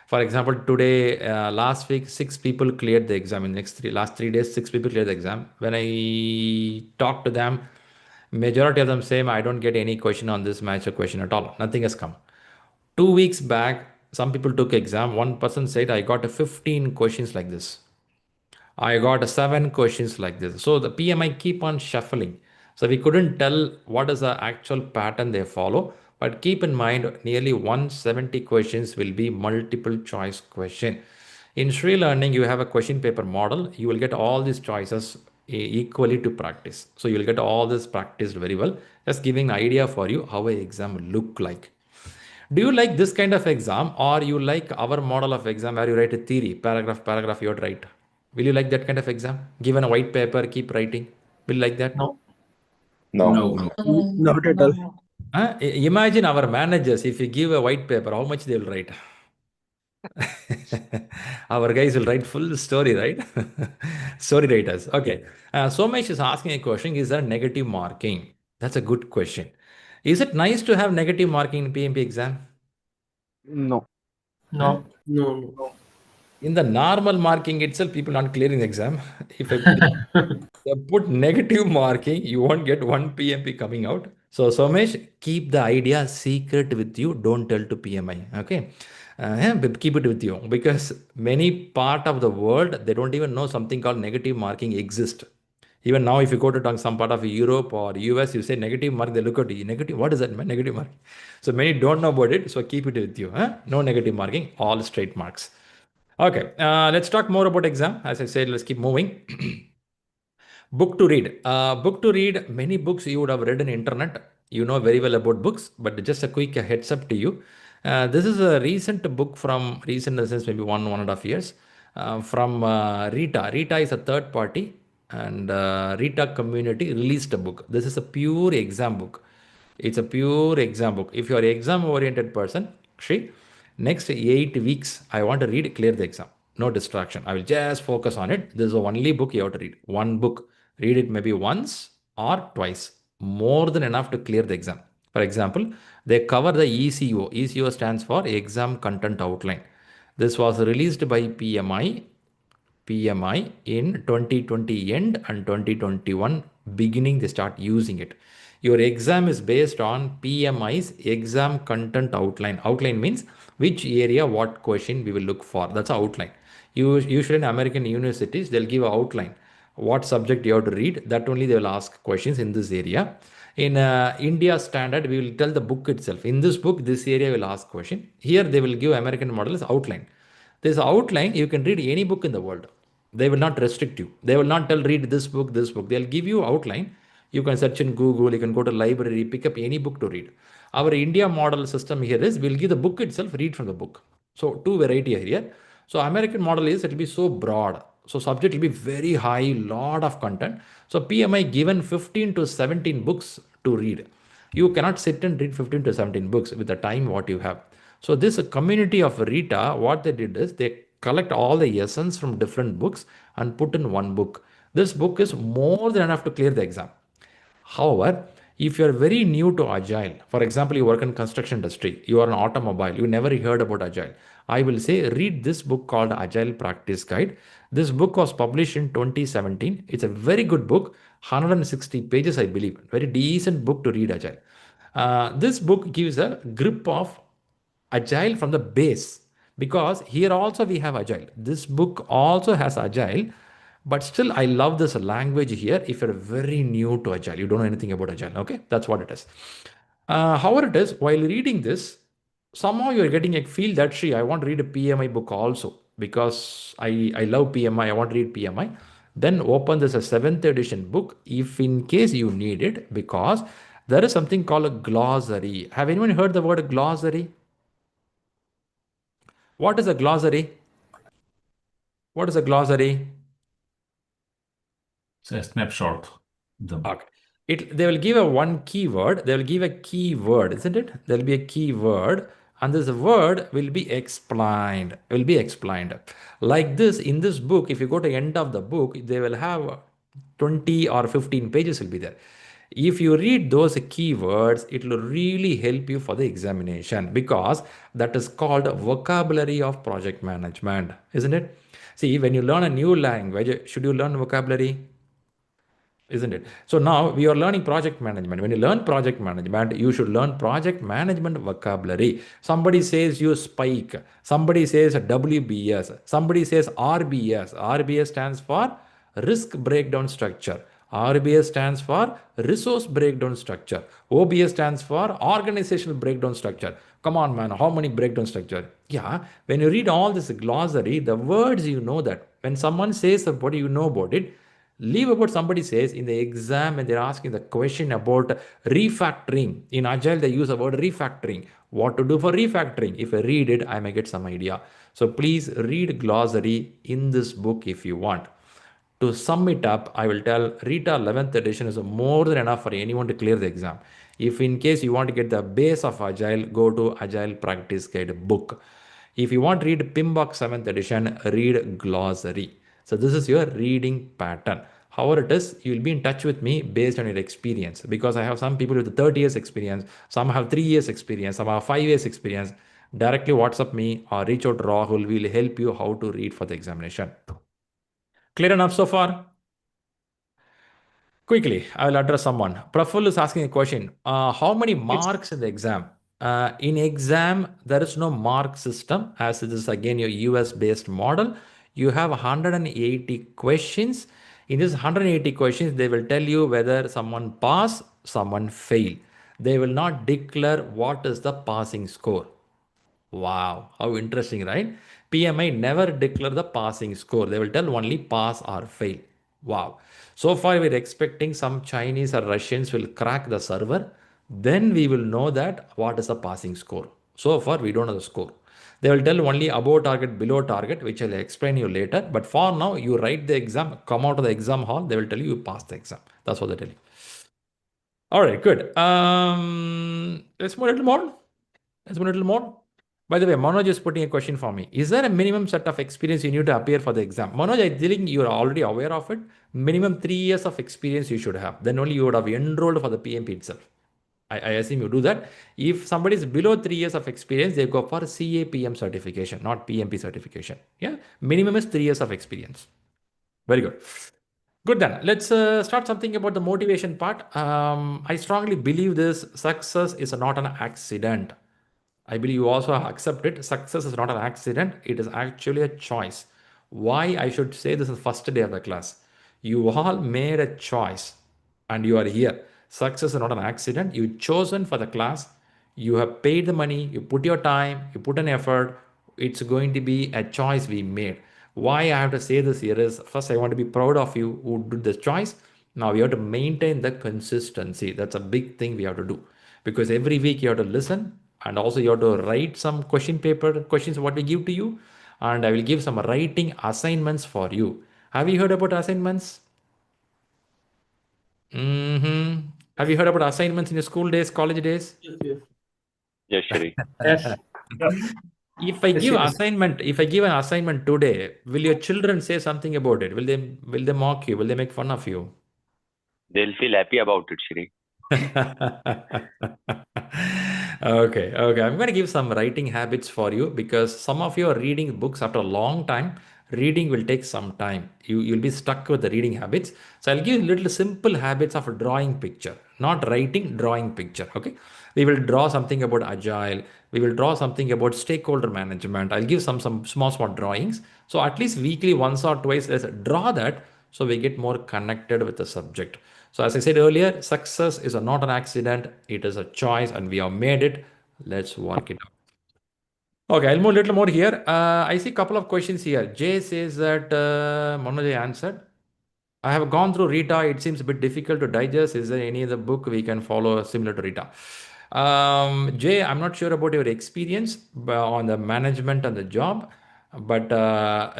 For example, today, last week, 6 people cleared the exam. In last 3 days, 6 people cleared the exam. When I talked to them, majority of them say, I don't get any question on this match or question at all. Nothing has come. 2 weeks back, some people took exam. One person said, I got 15 questions like this. I got 7 questions like this. So the PMI keep on shuffling. So we couldn't tell what is the actual pattern they follow. But keep in mind, nearly 170 questions will be multiple choice question. In ShriLearning, you have a question paper model. You will get all these choices equally to practice. So you will get all this practiced very well. Just giving an idea for you how an exam will look like. Do you like this kind of exam, or you like our model of exam where you write a theory, paragraph, you have to write? Will you like that kind of exam? Given a white paper, keep writing. Will you like that? No. Not at all. Imagine our managers, if you give a white paper, how much they will write? Our guys will write full story, right? Story writers. Okay. Somesh is asking a question, is there negative marking? That's a good question. Is it nice to have negative marking in PMP exam? No. No. No. In the normal marking itself, people aren't clearing the exam. If I put negative marking, you won't get one PMP coming out. So Somesh, keep the idea secret with you. Don't tell to PMI. Okay. Keep it with you, because many part of the world, they don't even know something called negative marking exists. Even now, if you go to some part of Europe or US, you say negative mark, they look at you. Negative, what is that, man? Negative mark. So many don't know about it. So keep it with you. No negative marking, all straight marks. Okay, let's talk more about exam. As I said, let's keep moving. Book to read. Book to read, many books you would have read on internet. You know very well about books, but just a quick heads up to you. This is a recent book from recent, in the sense maybe 1.5 years, from Rita. Rita is a third party, and Rita community released a book. This is a pure exam book. It's a pure exam book. If you are an exam oriented person, Shri, next 8 weeks, I want to read, clear the exam. No distraction. I will just focus on it. This is the only book you have to read. One book. Read it maybe once or twice. More than enough to clear the exam. For example, they cover the ECO. ECO stands for Exam Content Outline. This was released by PMI in 2020 end and 2021 beginning. They start using it. Your exam is based on PMI's exam content outline. Outline means which area, what question we will look for. That's an outline. Usually in American universities, they'll give an outline. What subject you have to read, that only they will ask questions in this area. In India standard, we will tell the book itself. In this book, this area will ask question. Here they will give American model as outline. This outline, you can read any book in the world. They will not restrict you. They will not tell read this book, this book. They'll give you outline. You can search in Google, you can go to library, pick up any book to read. Our India model system here is we'll give the book itself, read from the book. So two variety here. So American model is it will be so broad. So subject will be very high, lot of content. So PMI given 15 to 17 books to read. You cannot sit and read 15 to 17 books with the time what you have. So this community of Rita, what they did is they collect all the essence from different books and put in one book. This book is more than enough to clear the exam. However, if you're very new to Agile, for example, you work in construction industry, you are an automobile, you never heard about Agile, I will say read this book called Agile Practice Guide. This book was published in 2017. It's a very good book, 160 pages, I believe. Very decent book to read Agile. This book gives a grip of Agile from the base, because here also we have Agile. This book also has Agile, but still I love this language here. If you're very new to Agile, you don't know anything about Agile, okay? That's what it is. However it is, while reading this, somehow you're getting a feel that, Shri, I want to read a PMI book also, because I love PMI, I want to read PMI. Then open this a 7th edition book, if in case you need it, because there is something called a glossary. Have anyone heard the word glossary? What is a glossary? What is a glossary? It's a snapshot. Okay. They will give a one keyword. They will give a keyword, isn't it? There will be a keyword, and this word will be explained. Will be explained. Like this, in this book, if you go to end of the book, they will have 20 or 15 pages will be there. If you read those keywords, it will really help you for the examination, because that is called vocabulary of project management, isn't it? See, when you learn a new language, should you learn vocabulary? Isn't it? So now we are learning project management. When you learn project management, you should learn project management vocabulary. Somebody says you spike, somebody says WBS, somebody says RBS. RBS stands for risk breakdown structure. RBS stands for resource breakdown structure. OBS stands for organizational breakdown structure. Come on, man, how many breakdown structure? Yeah, when you read all this glossary, the words you know that. When someone says what do you know about it, leave about somebody says in the exam and they're asking the question about refactoring. In Agile, they use the word refactoring. What to do for refactoring? If I read it, I may get some idea. So please read glossary in this book if you want. To sum it up, I will tell Rita 11th edition is more than enough for anyone to clear the exam. If in case you want to get the base of Agile, go to Agile Practice Guide book. If you want to read PMBOK 7th edition, read glossary. So this is your reading pattern. However it is, you will be in touch with me based on your experience, because I have some people with 30 years experience, some have 3 years experience, some have 5 years experience. Directly WhatsApp me or reach out to Rahul. We will help you how to read for the examination. Clear enough so far? Quickly, I will address someone. Praful is asking a question. How many marks in the exam? In exam, there is no mark system, as it is again your US-based model. You have 180 questions. In these 180 questions, they will tell you whether someone pass, someone fail. They will not declare what is the passing score. Wow, how interesting, right? PMI never declare the passing score. They will tell only pass or fail. Wow. So far, we're expecting some Chinese or Russians will crack the server. Then we will know that what is the passing score. So far, we don't know the score. They will tell only above target, below target, which I'll explain you later. But for now, you write the exam, come out of the exam hall. They will tell you pass the exam. That's what they tell you. All right, good. Let's move a little more. Let's move a little more. By the way, Manoj is putting a question for me. Is there a minimum set of experience you need to appear for the exam? Manoj, I think you are already aware of it. Minimum 3 years of experience you should have. Then only you would have enrolled for the PMP itself. I assume you do that. If somebody is below 3 years of experience, they go for CAPM certification, not PMP certification. Yeah, minimum is 3 years of experience. Very good. Good then. Let's start something about the motivation part. I strongly believe this success is not an accident. I believe you also accept it. Success is not an accident. It is actually a choice. Why I should say this is the first day of the class. You all made a choice and you are here. Success is not an accident. You chosen for the class. You have paid the money. You put your time. You put an effort. It's going to be a choice we made. Why I have to say this here is, first I want to be proud of you who did this choice. Now we have to maintain the consistency. That's a big thing we have to do, because every week you have to listen, and also you have to write some question paper questions what we give to you, and I will give some writing assignments for you. Have you heard about assignments? Have you heard about assignments in your school days, college days? Yes, yes. Yes, Shri. Yes. If I give yes. assignment, if I give an assignment today, will your children say something about it? Will they mock you? Will they make fun of you? They'll feel happy about it, Shri. Okay. I'm going to give some writing habits for you, because some of you are reading books after a long time. Reading will take some time. You'll be stuck with the reading habits. So I'll give little simple habits of drawing picture, not writing, drawing picture. Okay. We will draw something about agile. We will draw something about stakeholder management. I'll give some small drawings. So at least weekly, once or twice, let's draw that, so we get more connected with the subject. So as I said earlier, success is not an accident. It is a choice, and we have made it. Let's work it out. Okay, I'll move a little more here. I see a couple of questions here. Jay says that Manoj answered. I have gone through Rita. It seems a bit difficult to digest. Is there any other book we can follow similar to Rita? Jay, I'm not sure about your experience on the management and the job, but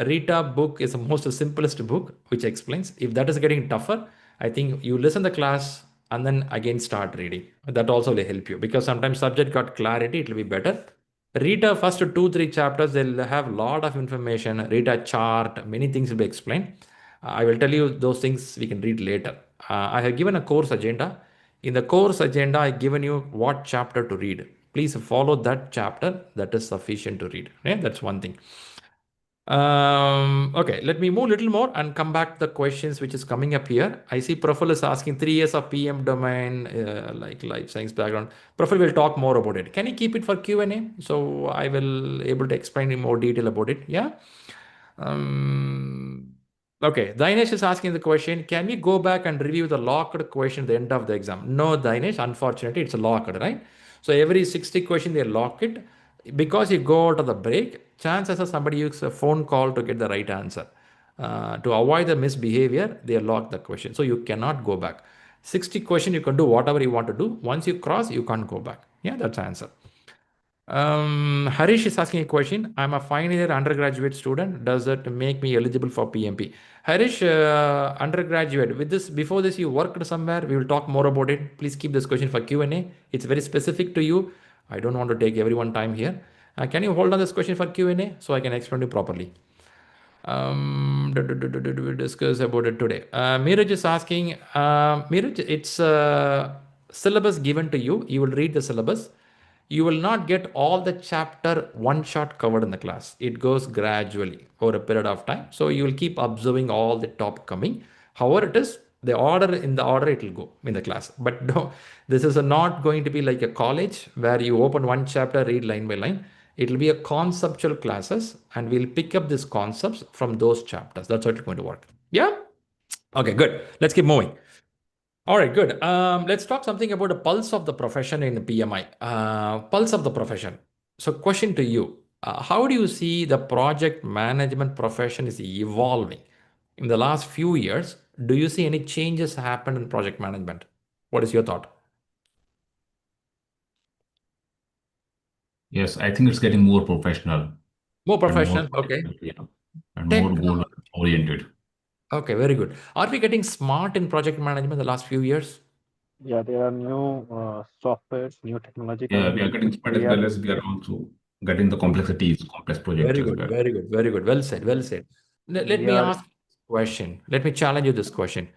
Rita book is the most simplest book, which explains. If that is getting tougher, I think you listen the class and then again start reading. That also will help you, because sometimes subject got clarity, it will be better. Rita first 2-3 chapters, they'll have a lot of information. Rita chart, many things will be explained. I will tell you those things we can read later. I have given a course agenda. In the course agenda, I given you what chapter to read. Please follow that chapter. That is sufficient to read. Yeah, that's one thing. Okay, let me move a little more and come back to the questions which is coming up here. I see Praful is asking 3 years of PM domain, like life science background. Praful will talk more about it. Can you keep it for Q&A? So I will able to explain in more detail about it. Yeah. Okay, Dinesh is asking the question, can we go back and review the locked question at the end of the exam? No, Dinesh, unfortunately, it's locked, right? So every 60 question, they lock it. Because you go out of the break, chances are somebody uses a phone call to get the right answer. To avoid the misbehavior, they lock the question. So you cannot go back. 60 question, you can do whatever you want to do. Once you cross, you can't go back. Yeah, that's the answer. Harish is asking a question. I'm a final year undergraduate student. Does that make me eligible for PMP? Harish, undergraduate. With this, before this, you worked somewhere. We will talk more about it. Please keep this question for Q&A. It's very specific to you. I don't want to take everyone time here. Can you hold on this question for Q&A so I can explain it properly? We discuss about it today. Miraj is asking. Miraj, it's syllabus given to you. You will read the syllabus. You will not get all the chapter one shot covered in the class. It goes gradually over a period of time. So you will keep observing all the top coming. However, it is the order, in the order it will go in the class. But no, this is not going to be like a college where you open one chapter, read line by line. It will be a conceptual classes, and we'll pick up these concepts from those chapters. That's how it's going to work. Yeah. Okay, good. Let's keep moving. All right, good. Let's talk something about the pulse of the profession in the PMI. Pulse of the profession. So question to you, how do you see the project management profession is evolving in the last few years? Do you see any changes happen in project management? What is your thought? Yes, I think it's getting more professional. More professional, and more, okay. yeah, and more goal oriented. Okay, very good. Are we getting smart in project management the last few years? Yeah, there are new softwares, new technology. Yeah, we are getting smart as well as we are also getting the complexities, complex projects Very as good, well. very good, very good. Well said, well said. Let me ask this question. Let me challenge you this question.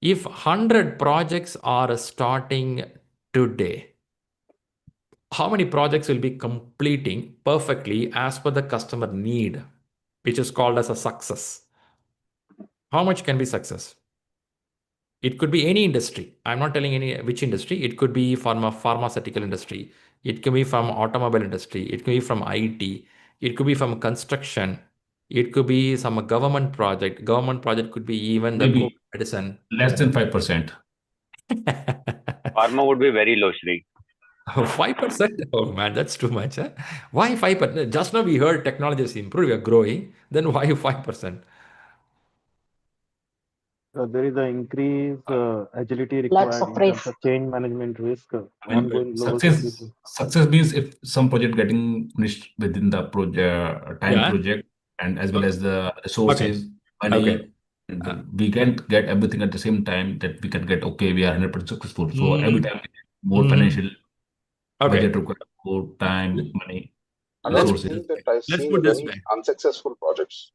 If 100 projects are starting today, how many projects will be completing perfectly as per the customer need, which is called as a success? How much can be success? It could be any industry. I'm not telling any which industry. It could be from a pharmaceutical industry. It could be from automobile industry. It could be from IT. It could be from construction. It could be some government project. Government project could be even the Maybe medicine. less than 5%. Pharma would be very low, Shri. 5%? Oh man, that's too much. Huh? Why 5%? Just now we heard technology is improved, we are growing. Then why 5%? There is an increased agility Lots required of in terms praise. of change management risk, I mean, ongoing global success competition. success means if some project getting finished within the project time Yeah. project, and as well as the Okay. resources, money, Okay. and we can't get everything at the same time that we can get. Okay, we are 100% successful. So every time more financial Okay. budget required, more time, money, Let's Another resources. thing that I let's see put in this many way. unsuccessful projects,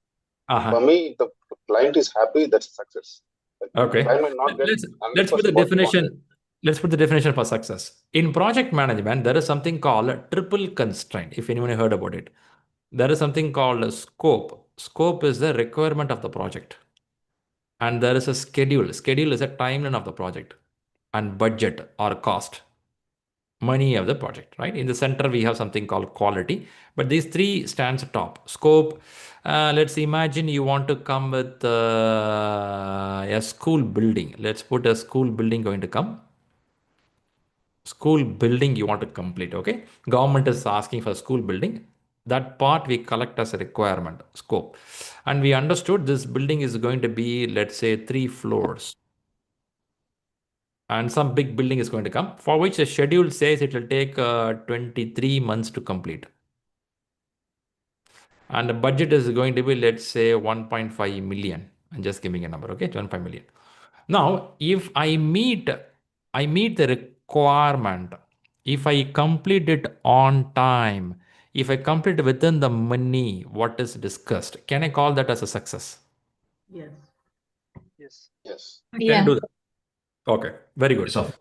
Uh-huh. for me, the client is happy, that's a success. The Okay. client might not get Let's put the 100% what he wanted. definition. Let's put the definition for success. In project management, there is something called a triple constraint. If anyone heard about it, there is something called a scope. Scope is the requirement of the project, and there is a schedule. Schedule is a timeline of the project, and budget or cost, money of the project. Right in the center, we have something called quality. But these three stands top. Scope. Let's imagine you want to come with a school building. Let's put a school building going to come. School building you want to complete. Okay, government is asking for school building. That part we collect as a requirement scope, and we understood this building is going to be, let's say, 3 floors, and some big building is going to come, for which the schedule says it will take 23 months to complete. And the budget is going to be, let's say, 1.5 million. I'm just giving a number, okay? 1.5 million. Now, if I meet the requirement, if I complete it on time, if I complete within the money, what is discussed, can I call that as a success? Yes. Yes. Yes. Can I Yeah. do that? Okay, very good. So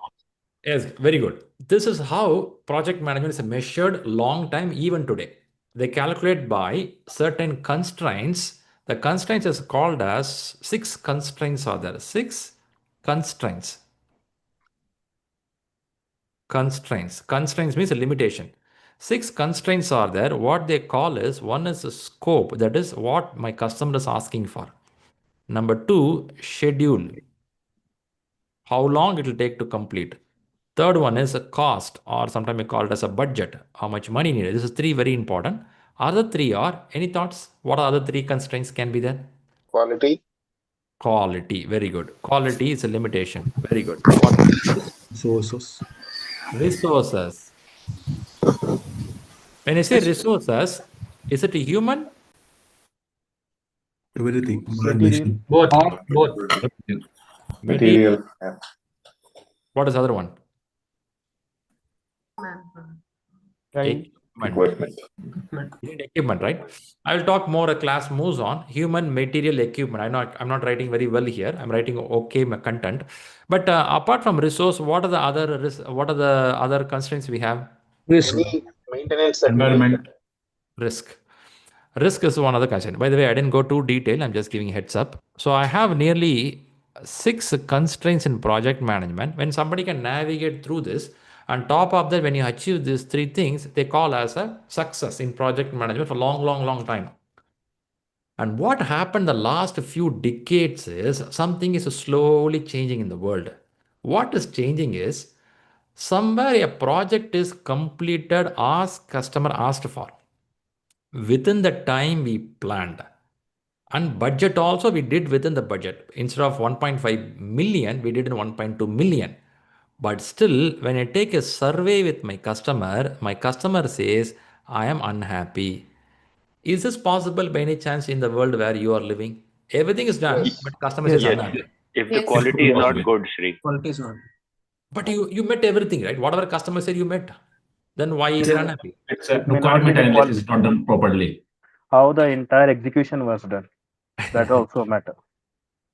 Yes, very good. This is how project management is measured long time, even today. They calculate by certain constraints. The constraints is called as 6 constraints are there. 6 constraints. Constraints means a limitation. 6 constraints are there. What they call is, one is a scope, that is what my customer is asking for. Number 2, schedule, how long it will take to complete. Third one is a cost, or sometimes we call it as a budget, how much money needed. This is 3 very important. Other 3 are, any thoughts? What are other 3 constraints can be there? Quality. Quality, very good. Quality is a limitation. Very good. What? Resources. Resources. When I say resources, is it a human? Everything. Material. Both. Both. Material. Yeah. What is the other one? Time. Equipment. You need equipment, right? I will talk more as class moves on. Human, material, equipment. I'm not writing very well here. I'm writing okay content. But apart from resource, what are the other constraints we have? Any maintenance that we need. environment. Risk. Risk is one other constraint. By the way, I didn't go too detail. I'm just giving heads up. So I have nearly 6 constraints in project management. When somebody can navigate through this, on top of that, when you achieve these 3 things, they call as a success in project management for long time. And what happened the last few decades is something is slowly changing in the world. What is changing is somewhere a project is completed as customer asked for, within the time we planned. And budget also we did within the budget. Instead of 1.5 million, we did in 1.2 million. But still, when I take a survey with my customer says, I am unhappy. Is this possible by any chance in the world where you are living? Everything is done, Yes. but customer is Yes. unhappy. If the Yes. quality is not good, Shri. Quality is not. But you met everything, right? Whatever customer said you met. Then why is it unhappy? It's a It may not be requirement the analysis is not done properly. how the entire execution was done. That also matter.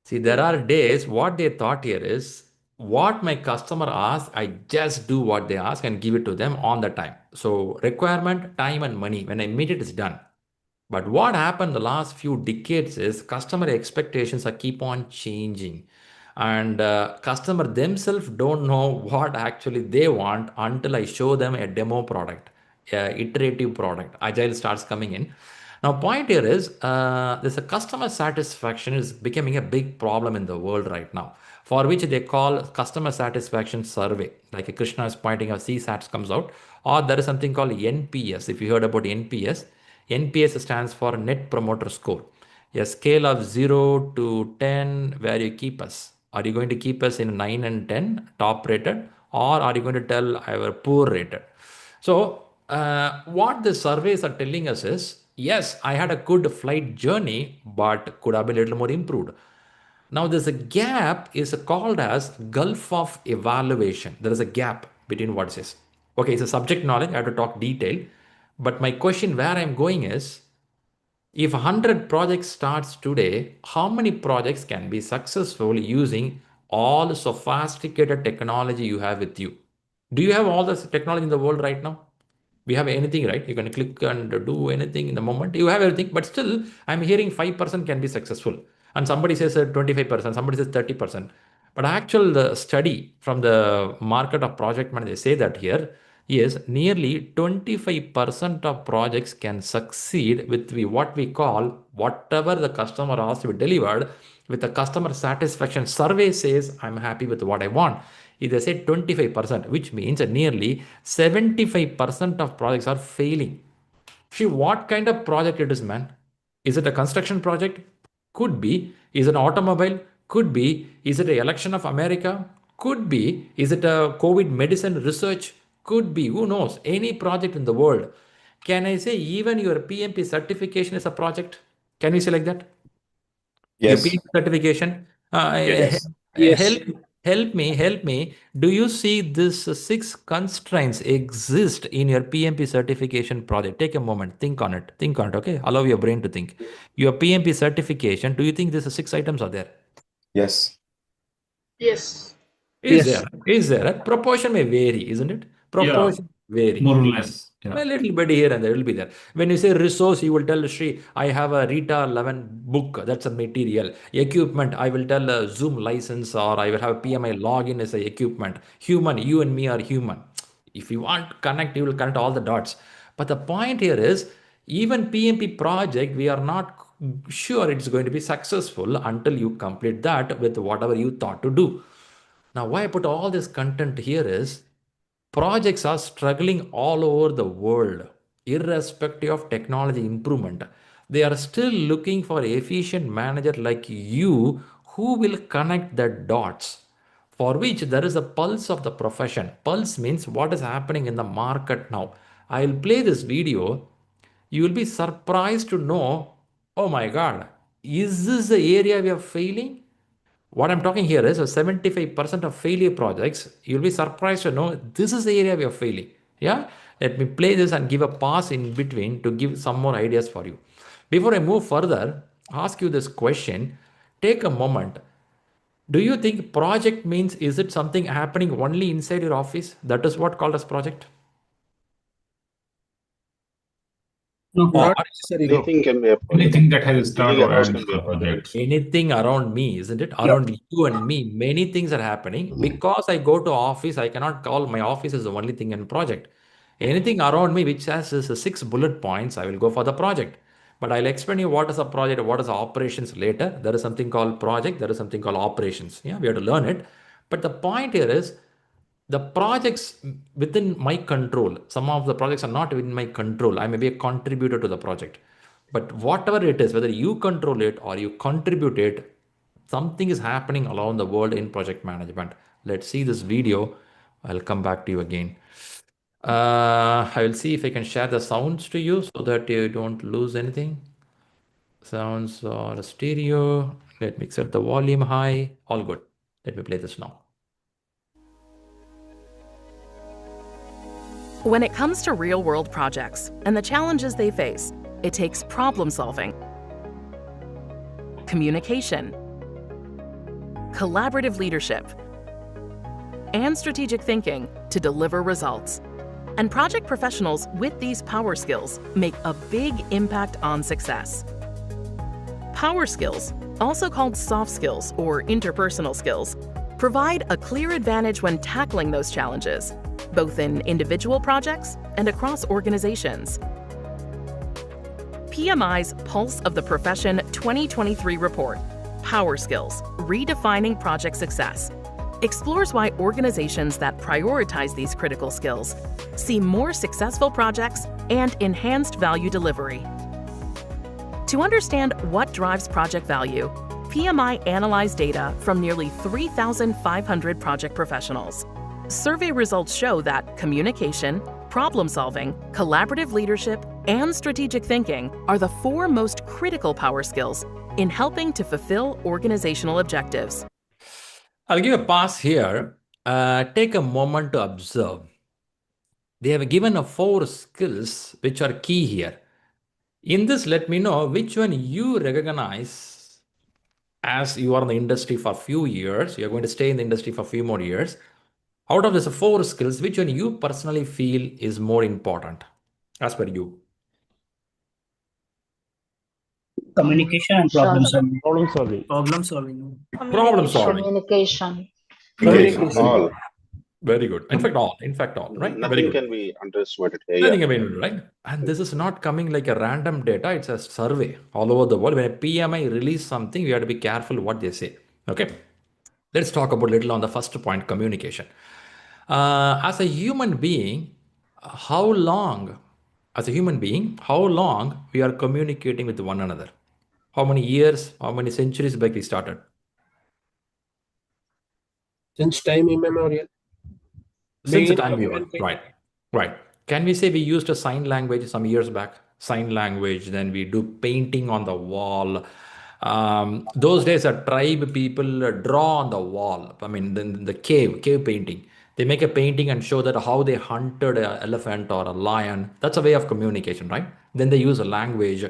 See, there are days what they thought here is what my customer asks, I just do what they ask and give it to them on the time. So requirement, time and money. When I meet it, it's done. But what happened the last few decades is customer expectations are keep on changing. And customer themselves don't know what actually they want until I show them a demo product, iterative product. Agile starts coming in. Now, point here is there's a customer satisfaction is becoming a big problem in the world right now, for which they call customer satisfaction survey. Like Krishna is pointing out, CSAT comes out, or there is something called NPS. If you heard about NPS, NPS stands for Net Promoter Score. A scale of 0 to 10, where you keep us? Are you going to keep us in 9 and 10, top rated, or are you going to tell our poor rated? So what the surveys are telling us is, yes, I had a good flight journey, but could have been a little more improved. Now there's a gap is called as gulf of evaluation. There is a gap between what it says. Okay, it's a subject knowledge. I have to talk detail. But my question where I'm going is, if 100 projects starts today, how many projects can be successful using all the sophisticated technology you have with you? Do you have all this technology in the world right now? We have anything, right? You can click and do anything in the moment. You have everything, but still I'm hearing 5% can be successful. And somebody says 25%, somebody says 30%. But actual study from the market of project managers, they say that here is nearly 25% of projects can succeed with what we call whatever the customer asks to be delivered with the customer satisfaction survey says, I'm happy with what I want. If they say 25%, which means nearly 75% of projects are failing. See, what kind of project it is, man? Is it a construction project? Could be. Is it an automobile? Could be. Is it an election of America? Could be. Is it a COVID medicine research? Could be. Who knows? Any project in the world. Can I say even your PMP certification is a project? Can we say like that? Your Yes. PMP certification? Yes. Help me. Do you see this 6 constraints exist in your PMP certification project? Take a moment. Think on it. Okay? Allow your brain to think. Your PMP certification, do you think these 6 items are there? Yes. Yes. Is there? A proportion may vary, isn't it? Proportion vary. More or less. A little bit here and there will be there. When you say resource, you will tell Shri, I have a Rita 11 book. That's a material. Equipment, I will tell a Zoom license, or I will have a PMI login as a equipment. Human, you and me are human. If you want to connect, you will connect all the dots. But the point here is, even PMP project, we are not sure it's going to be successful until you complete that with whatever you thought to do. Now, why I put all this content here is, projects are struggling all over the world, irrespective of technology improvement. They are still looking for efficient manager like you who will connect the dots, for which there is a pulse of the profession. Pulse means what is happening in the market now. I will play this video. You will be surprised to know, oh my God, is this the area we are failing? What I'm talking here is 75% of failure projects, you'll be surprised to know this is the area we are failing. Yeah, let me play this and give a pause in between to give some more ideas for you. Before I move further, ask you this question. Take a moment. Do you think project means, is it something happening only inside your office? That is what called as project? No, not necessarily. Anything can be a project. Anything that has a start Anything or else end can be a for projects. Anything around me, isn't it? Around you and me, many things are happening. Because I go to office, I cannot call my office as the only thing in project. Anything around me which has 6 bullet points, I will go for the project. But I'll explain you what is a project, what is the operations later. There is something called project, there is something called operations. Yeah, we have to learn it. But the point here is, the projects within my control, some of the projects are not within my control. I may be a contributor to the project. But whatever it is, whether you control it or you contribute it, something is happening around the world in project management. Let's see this video. I'll come back to you again. I will see if I can share the sounds to you so that you don't lose anything. Sounds or stereo. Let me set the volume high. All good. Let me play this now. When it comes to real-world projects and the challenges they face, it takes problem solving, communication, collaborative leadership, and strategic thinking to deliver results. And project professionals with these power skills make a big impact on success. Power skills, also called soft skills or interpersonal skills, provide a clear advantage when tackling those challenges, both in individual projects and across organizations. PMI's Pulse of the Profession 2023 report, Power Skills, Redefining Project Success, explores why organizations that prioritize these critical skills see more successful projects and enhanced value delivery. To understand what drives project value, PMI analyzed data from nearly 3,500 project professionals. Survey results show that communication, problem solving, collaborative leadership, and strategic thinking are the 4 most critical power skills in helping to fulfill organizational objectives. I'll give a pause here. Take a moment to observe. They have given 4 skills which are key here. In this, let me know which one you recognize as you are in the industry for a few years. You're going to stay in the industry for a few more years. Out of these 4 skills, which one you personally feel is more important as per you? Communication and problem solving. Problem solving. Problem solving. Problem solving. Communication. All. Very good. In fact, all, right? Very Nothing good. can be underestimated here. Nothing can be underestimated, right? And this is not coming like a random data. It's a survey all over the world. When a PMI release something, we have to be careful what they say. Okay. Let's talk about a little on the first point, communication. As a human being, how long we are communicating with one another? How many years, how many centuries back we started? Since time immemorial. Since the time we were, right. Can we say we used a sign language some years back? Sign language, then we do painting on the wall. Those days, a tribe people draw on the wall. I mean, the cave painting. They make a painting and show that how they hunted an elephant or a lion. That's a way of communication, right? Then they use a language.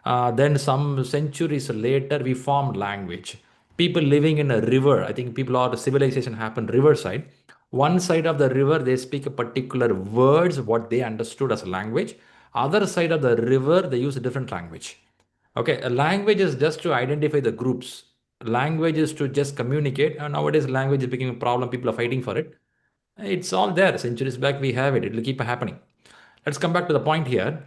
Then some centuries later, we formed language. People living in a river, I think civilization happened riverside. One side of the river, they speak a particular words, what they understood as a language. Other side of the river, they use a different language. Okay, a language is just to identify the groups. Language is to just communicate. And nowadays, language is becoming a problem. People are fighting for it. It's all there. Centuries back, we have it. It will keep happening. Let's come back to the point here.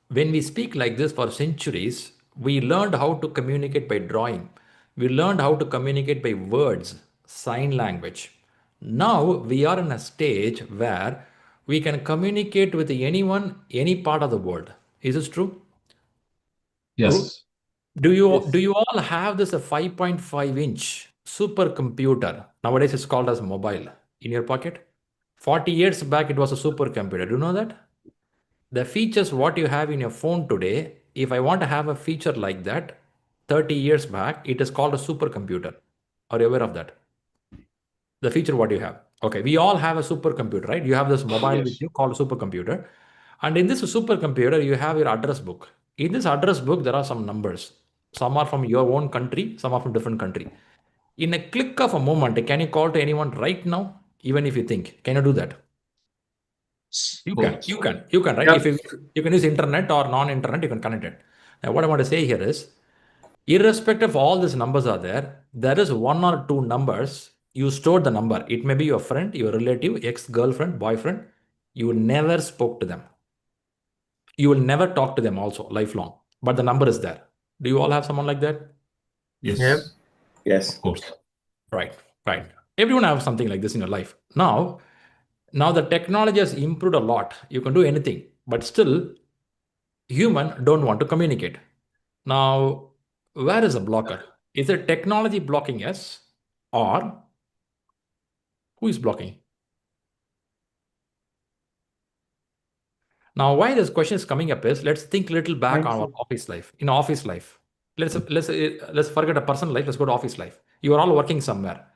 When we speak like this for centuries, we learned how to communicate by drawing. We learned how to communicate by words, sign language. Now we are in a stage where we can communicate with anyone, any part of the world. Is this true? Yes. Do you all have this 5.5-inch supercomputer? Nowadays it's called as mobile in your pocket. 40 years back it was a supercomputer. Do you know that? The features what you have in your phone today, if I want to have a feature like that, 30 years back, it is called a supercomputer. Are you aware of that? The feature what you have. Okay, we all have a supercomputer, right? You have this mobile with you called a supercomputer. And in this supercomputer, you have your address book. In this address book, there are some numbers. Some are from your own country, some are from different country. In a click of a moment, can you call to anyone right now? Even if you think, can you do that? You can, right? Yep. If you can use internet or non-internet, you can connect it. Now, what I want to say here is, irrespective of all these numbers are there is 1 or 2 numbers. You stored the number. It may be your friend, your relative, ex-girlfriend, boyfriend. You never spoke to them. You will never talk to them also lifelong. But the number is there. Do you all have someone like that? Yes. Yep. Yes. Of course. Right. Everyone has something like this in your life. Now the technology has improved a lot. You can do anything, but still human don't want to communicate. Now, where is the blocker? Is it technology blocking us or who is blocking? Now, why this question is coming up is, let's think a little back on our office life. In office life, let's forget a personal life. Let's go to office life. You are all working somewhere.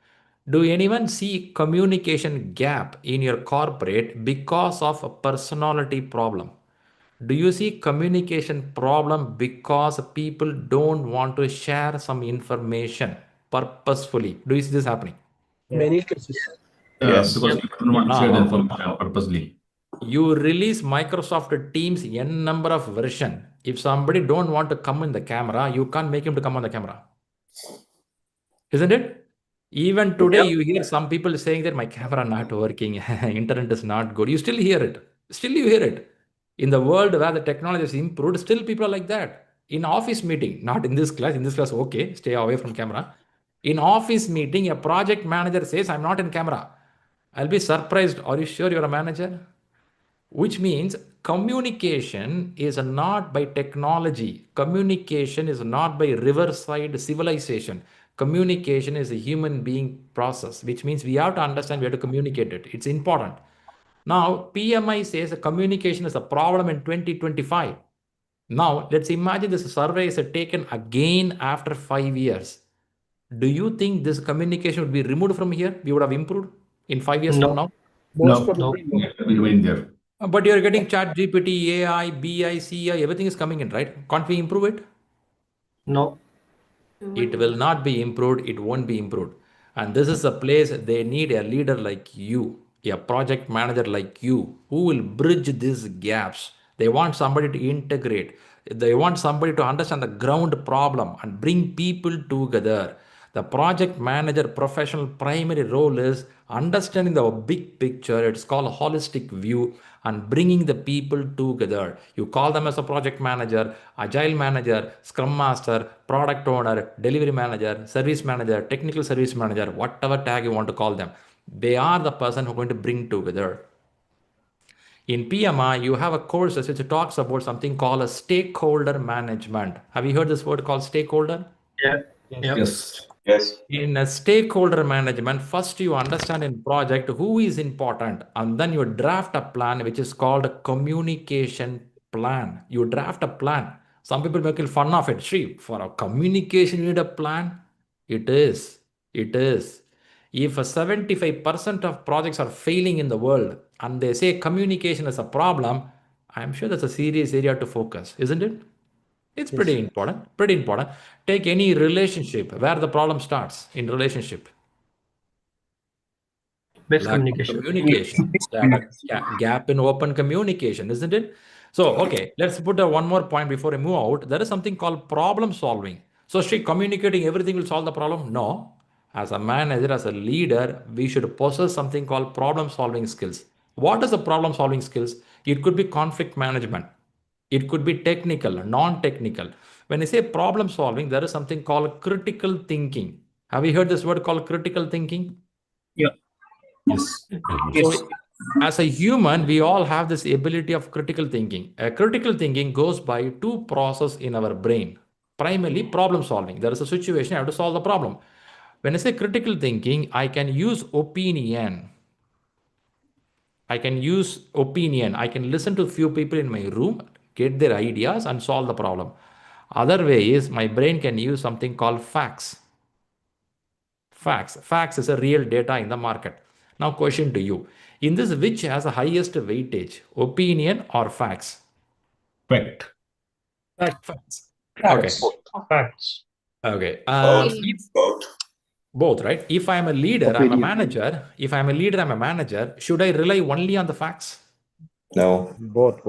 Do anyone see communication gap in your corporate because of a personality problem? Do you see communication problem because people don't want to share some information purposefully? Do you see this happening? Many cases. Because we don't want to share the Now, information purposely. you release Microsoft Teams n number of version. If somebody don't want to come in the camera, you can't make him to come on the camera. Isn't it? Even today, you hear some people saying that my camera not working, internet is not good. You still hear it. Still you hear it. In the world where the technology has improved, still people are like that. In office meeting, not in this class. In this class, okay, stay away from camera. In office meeting, a project manager says, I'm not in camera. I'll be surprised. Are you sure you're a manager? which means communication is not by technology. Communication is not by riverside civilization. Communication is a human being process, which means we have to understand, we have to communicate it. It's important. Now, PMI says communication is a problem in 2025. Now, let's imagine this survey is taken again after 5 years. Do you think this communication would be removed from here? We would have improved in 5 years from now? Most probably no. We remain there. But you're getting chat GPT, AI, BI, CI, everything is coming in, right? Can't we improve it? No. It will not be improved. It won't be improved. And this is a place they need a leader like you, a project manager like you, who will bridge these gaps. They want somebody to integrate. They want somebody to understand the ground problem and bring people together. The project manager professional primary role is understanding the big picture. It's called a holistic view and bringing the people together. You call them as a project manager, agile manager, scrum master, product owner, delivery manager, service manager, technical service manager, whatever tag you want to call them. They are the person who are going to bring together. In PMI, you have a course which talks about something called a stakeholder management. Have you heard this word called stakeholder? Yeah. Yes. Yes. In a stakeholder management, first you understand in project who is important, and then you draft a plan which is called a communication plan. You draft a plan. Some people make fun of it. Shri, for a communication you need a plan. It is. It is. If 75% of projects are failing in the world and they say communication is a problem, I'm sure that's a serious area to focus, isn't it? It's pretty important. Pretty important. Take any relationship where the problem starts in relationship. Miscommunication. Communication. Gap in open communication, isn't it? So, okay, let's put one more point before I move out. There is something called problem solving. So, Shri, communicating everything will solve the problem? No. As a manager, as a leader, we should possess something called problem solving skills. What is the problem solving skills? It could be conflict management. It could be technical, non-technical. When I say problem solving, there is something called critical thinking. Have you heard this word called critical thinking? Yeah. Yes. So, as a human, we all have this ability of critical thinking. Critical thinking goes by two processes in our brain. Primarily, problem solving. There is a situation, I have to solve the problem. When I say critical thinking, I can use opinion. I can use opinion. I can listen to a few people in my room, get their ideas and solve the problem. Other way is my brain can use something called facts. Facts is a real data in the market. Now question to you. In this, which has the highest weightage? Opinion or facts? Fact. Facts. Facts. Okay. Facts. Okay. Both. Both, right? If I'm a leader, I'm a manager. If I'm a leader, I'm a manager. Should I rely only on the facts? No. Both.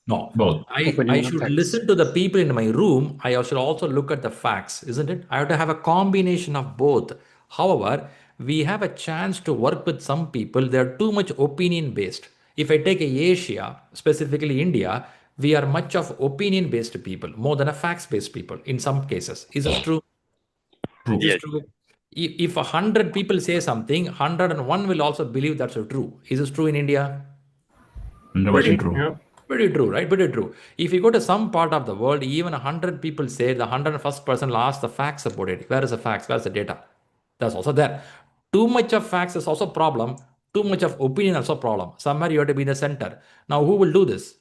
No. Both. I should listen to the people in my room. I should also look at the facts, isn't it? I have to have a combination of both. However, we have a chance to work with some people. They're too much opinion based. If I take Asia, specifically India, we are much of opinion based people more than a facts based people in some cases. Is this true? True. Is true. If 100 people say something, 101 will also believe that's true. Is this true in India? 100% true. Pretty true, right? Pretty true. If you go to some part of the world, even 100 people say the 101st person will ask the facts about it. Where is the facts? Where's the data? That's also there. Too much of facts is also a problem. Too much of opinion is also a problem. Somewhere you have to be in the center. Now, who will do this?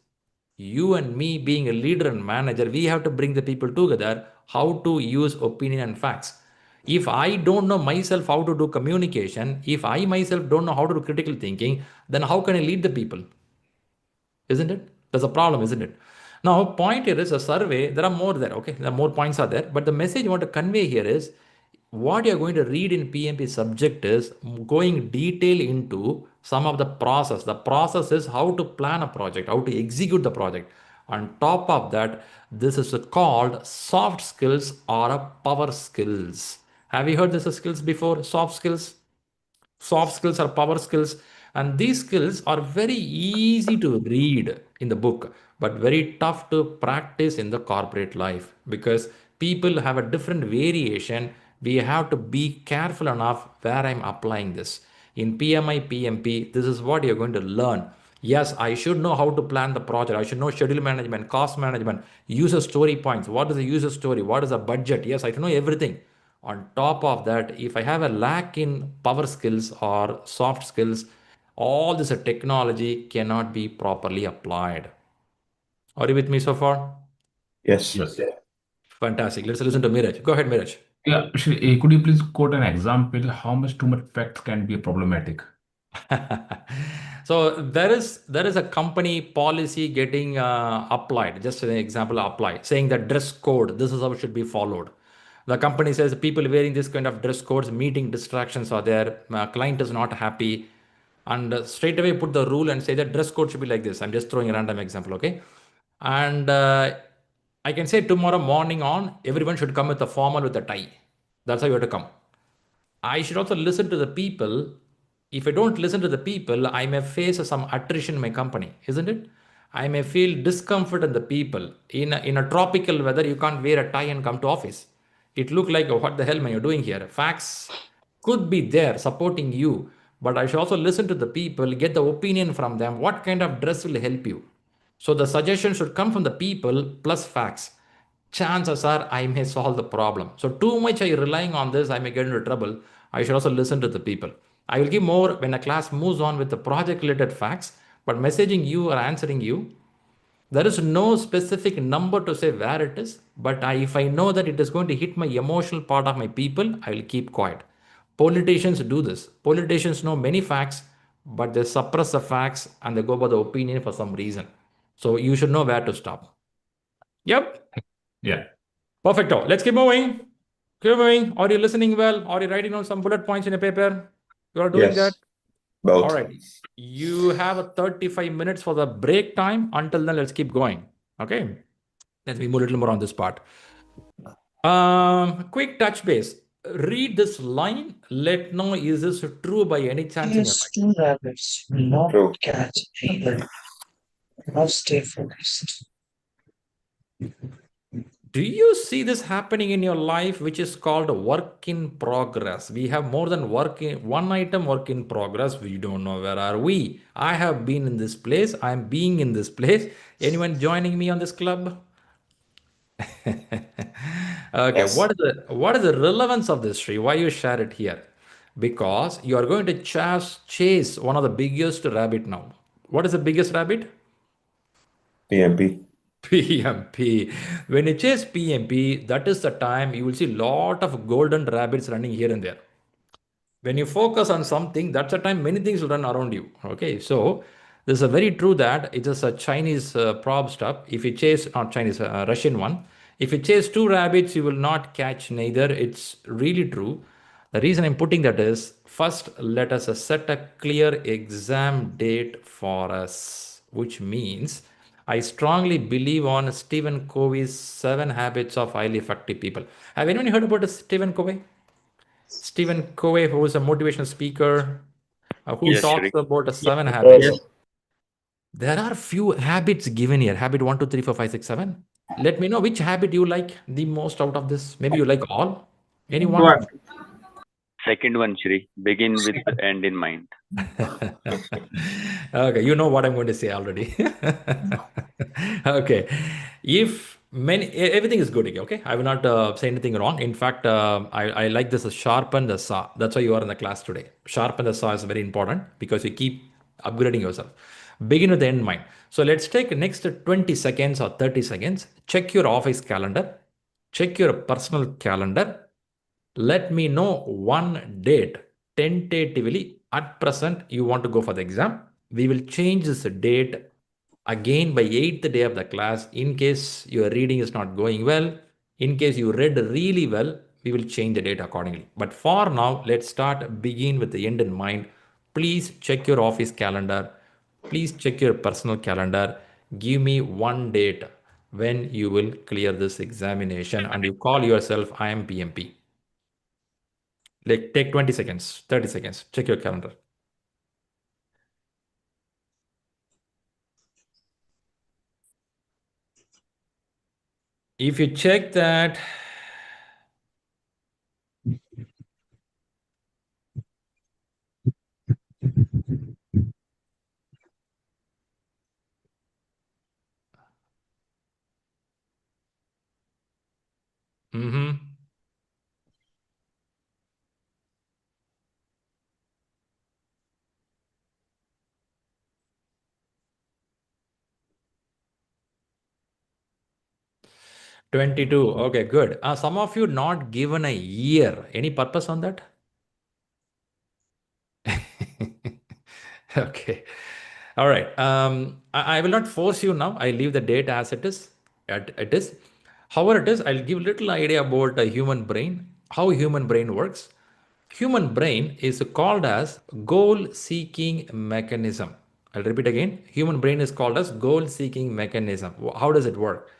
You and me being a leader and manager, we have to bring the people together how to use opinion and facts. If I don't know myself how to do communication, if I myself don't know how to do critical thinking, then how can I lead the people? Isn't it? That's a problem, isn't it? Now, point here is a survey. There are more there, okay? There are more points are there. But the message I want to convey here is what you're going to read in PMP subject is going detail into some of the process. The process is how to plan a project, how to execute the project. On top of that, this is called soft skills or power skills. Have you heard this skills before? Soft skills? Soft skills are power skills. And these skills are very easy to read in the book, but very tough to practice in the corporate life because people have a different variation. We have to be careful enough where I'm applying this. In PMI, PMP, this is what you're going to learn. Yes, I should know how to plan the project. I should know schedule management, cost management, user story points. What is the user story? What is the budget? Yes, I should know everything. On top of that, if I have a lack in power skills or soft skills, all this technology cannot be properly applied. Are you with me so far? Yes. Yes. Fantastic. Let's listen to Miraj. Go ahead, Miraj. Yeah, Shri, could you please quote an example how much too much facts can be problematic? So there is a company policy getting applied. Just an example, apply saying that dress code. This is how it should be followed. The company says people wearing this kind of dress codes, meeting distractions are there. Client is not happy, and straight away put the rule and say that dress code should be like this. I'm just throwing a random example, okay? And I can say tomorrow morning on, everyone should come with a formal with a tie. That's how you have to come. I should also listen to the people. If I don't listen to the people, I may face some attrition in my company, isn't it? I may feel discomfort in the people. In a tropical weather, you can't wear a tie and come to office. It look like, oh, what the hell am I doing here? Facts could be there supporting you, but I should also listen to the people, get the opinion from them. What kind of dress will help you? So the suggestion should come from the people plus facts. Chances are I may solve the problem. So too much I relying on this, I may get into trouble. I should also listen to the people. I will give more when a class moves on with the project related facts, but messaging you or answering you, there is no specific number to say where it is, but if I know that it is going to hit my emotional part of my people, I will keep quiet. Politicians do this. Politicians know many facts, but they suppress the facts and they go by the opinion for some reason. So you should know where to stop. Yep. Yeah. Perfecto. Let's keep moving. Keep moving. Are you listening well? Are you writing down some bullet points in a paper? You are doing that? Both. All right. You have a 35 minutes for the break time. Until then, let's keep going. Okay. Let me move a little more on this part. Quick touch base. Read this line. Let know is this true by any chance in your life? Two rabbits will not catch either. Must stay focused. Do you see this happening in your life, which is called work in progress? We have more than one item work in progress. We don't know where are we. I have been in this place. I'm being in this place. Anyone joining me on this club? Okay, Yes. what is the relevance of this, Shri? Why you share it here? Because you are going to chase one of the biggest rabbit now. What is the biggest rabbit? PMP. PMP. When you chase PMP, that is the time you will see lot of golden rabbits running here and there. When you focus on something, that's the time many things will run around you. Okay, so this is a very true that it is a Chinese prob stuff. If you chase, not Chinese, Russian one, if you chase two rabbits, you will not catch neither. It's really true. The reason I'm putting that is, first, let us set a clear exam date for us, which means I strongly believe on Stephen Covey's 7 Habits of Highly Effective People. Have anyone heard about Stephen Covey? Stephen Covey, who is a motivational speaker, who Yes, talks Shri. about 7 habits. Yes. There are few habits given here. Habit 1, 2, 3, 4, 5, 6, 7. Let me know which habit you like the most out of this. Maybe you like all. Anyone? What? Second one, Shri. Begin with the end in mind. Okay, you know what I'm going to say already. Okay, if everything is good, okay, I will not say anything wrong. In fact, I like this sharpen the saw. That's why you are in the class today. Sharpen the saw is very important because you keep upgrading yourself. Begin with the end mind. So let's take next 20 seconds or 30 seconds. Check your office calendar. Check your personal calendar. Let me know one date tentatively at present you want to go for the exam. We will change this date again by 8th day of the class. In case your reading is not going well, in case you read really well, we will change the date accordingly. But for now, let's begin with the end in mind. Please check your office calendar. Please check your personal calendar. Give me one date when you will clear this examination and you call yourself I am PMP. Like take 20 seconds, 30 seconds, check your calendar. If you check that, Mm-hmm. '22. Okay, good. Some of you not given a year. Any purpose on that? Okay. All right. I will not force you now. I leave the date as it is. It is. However it is, I'll give little idea about a human brain, how human brain works. Human brain is called as goal-seeking mechanism. I'll repeat again. Human brain is called as goal-seeking mechanism. How does it work?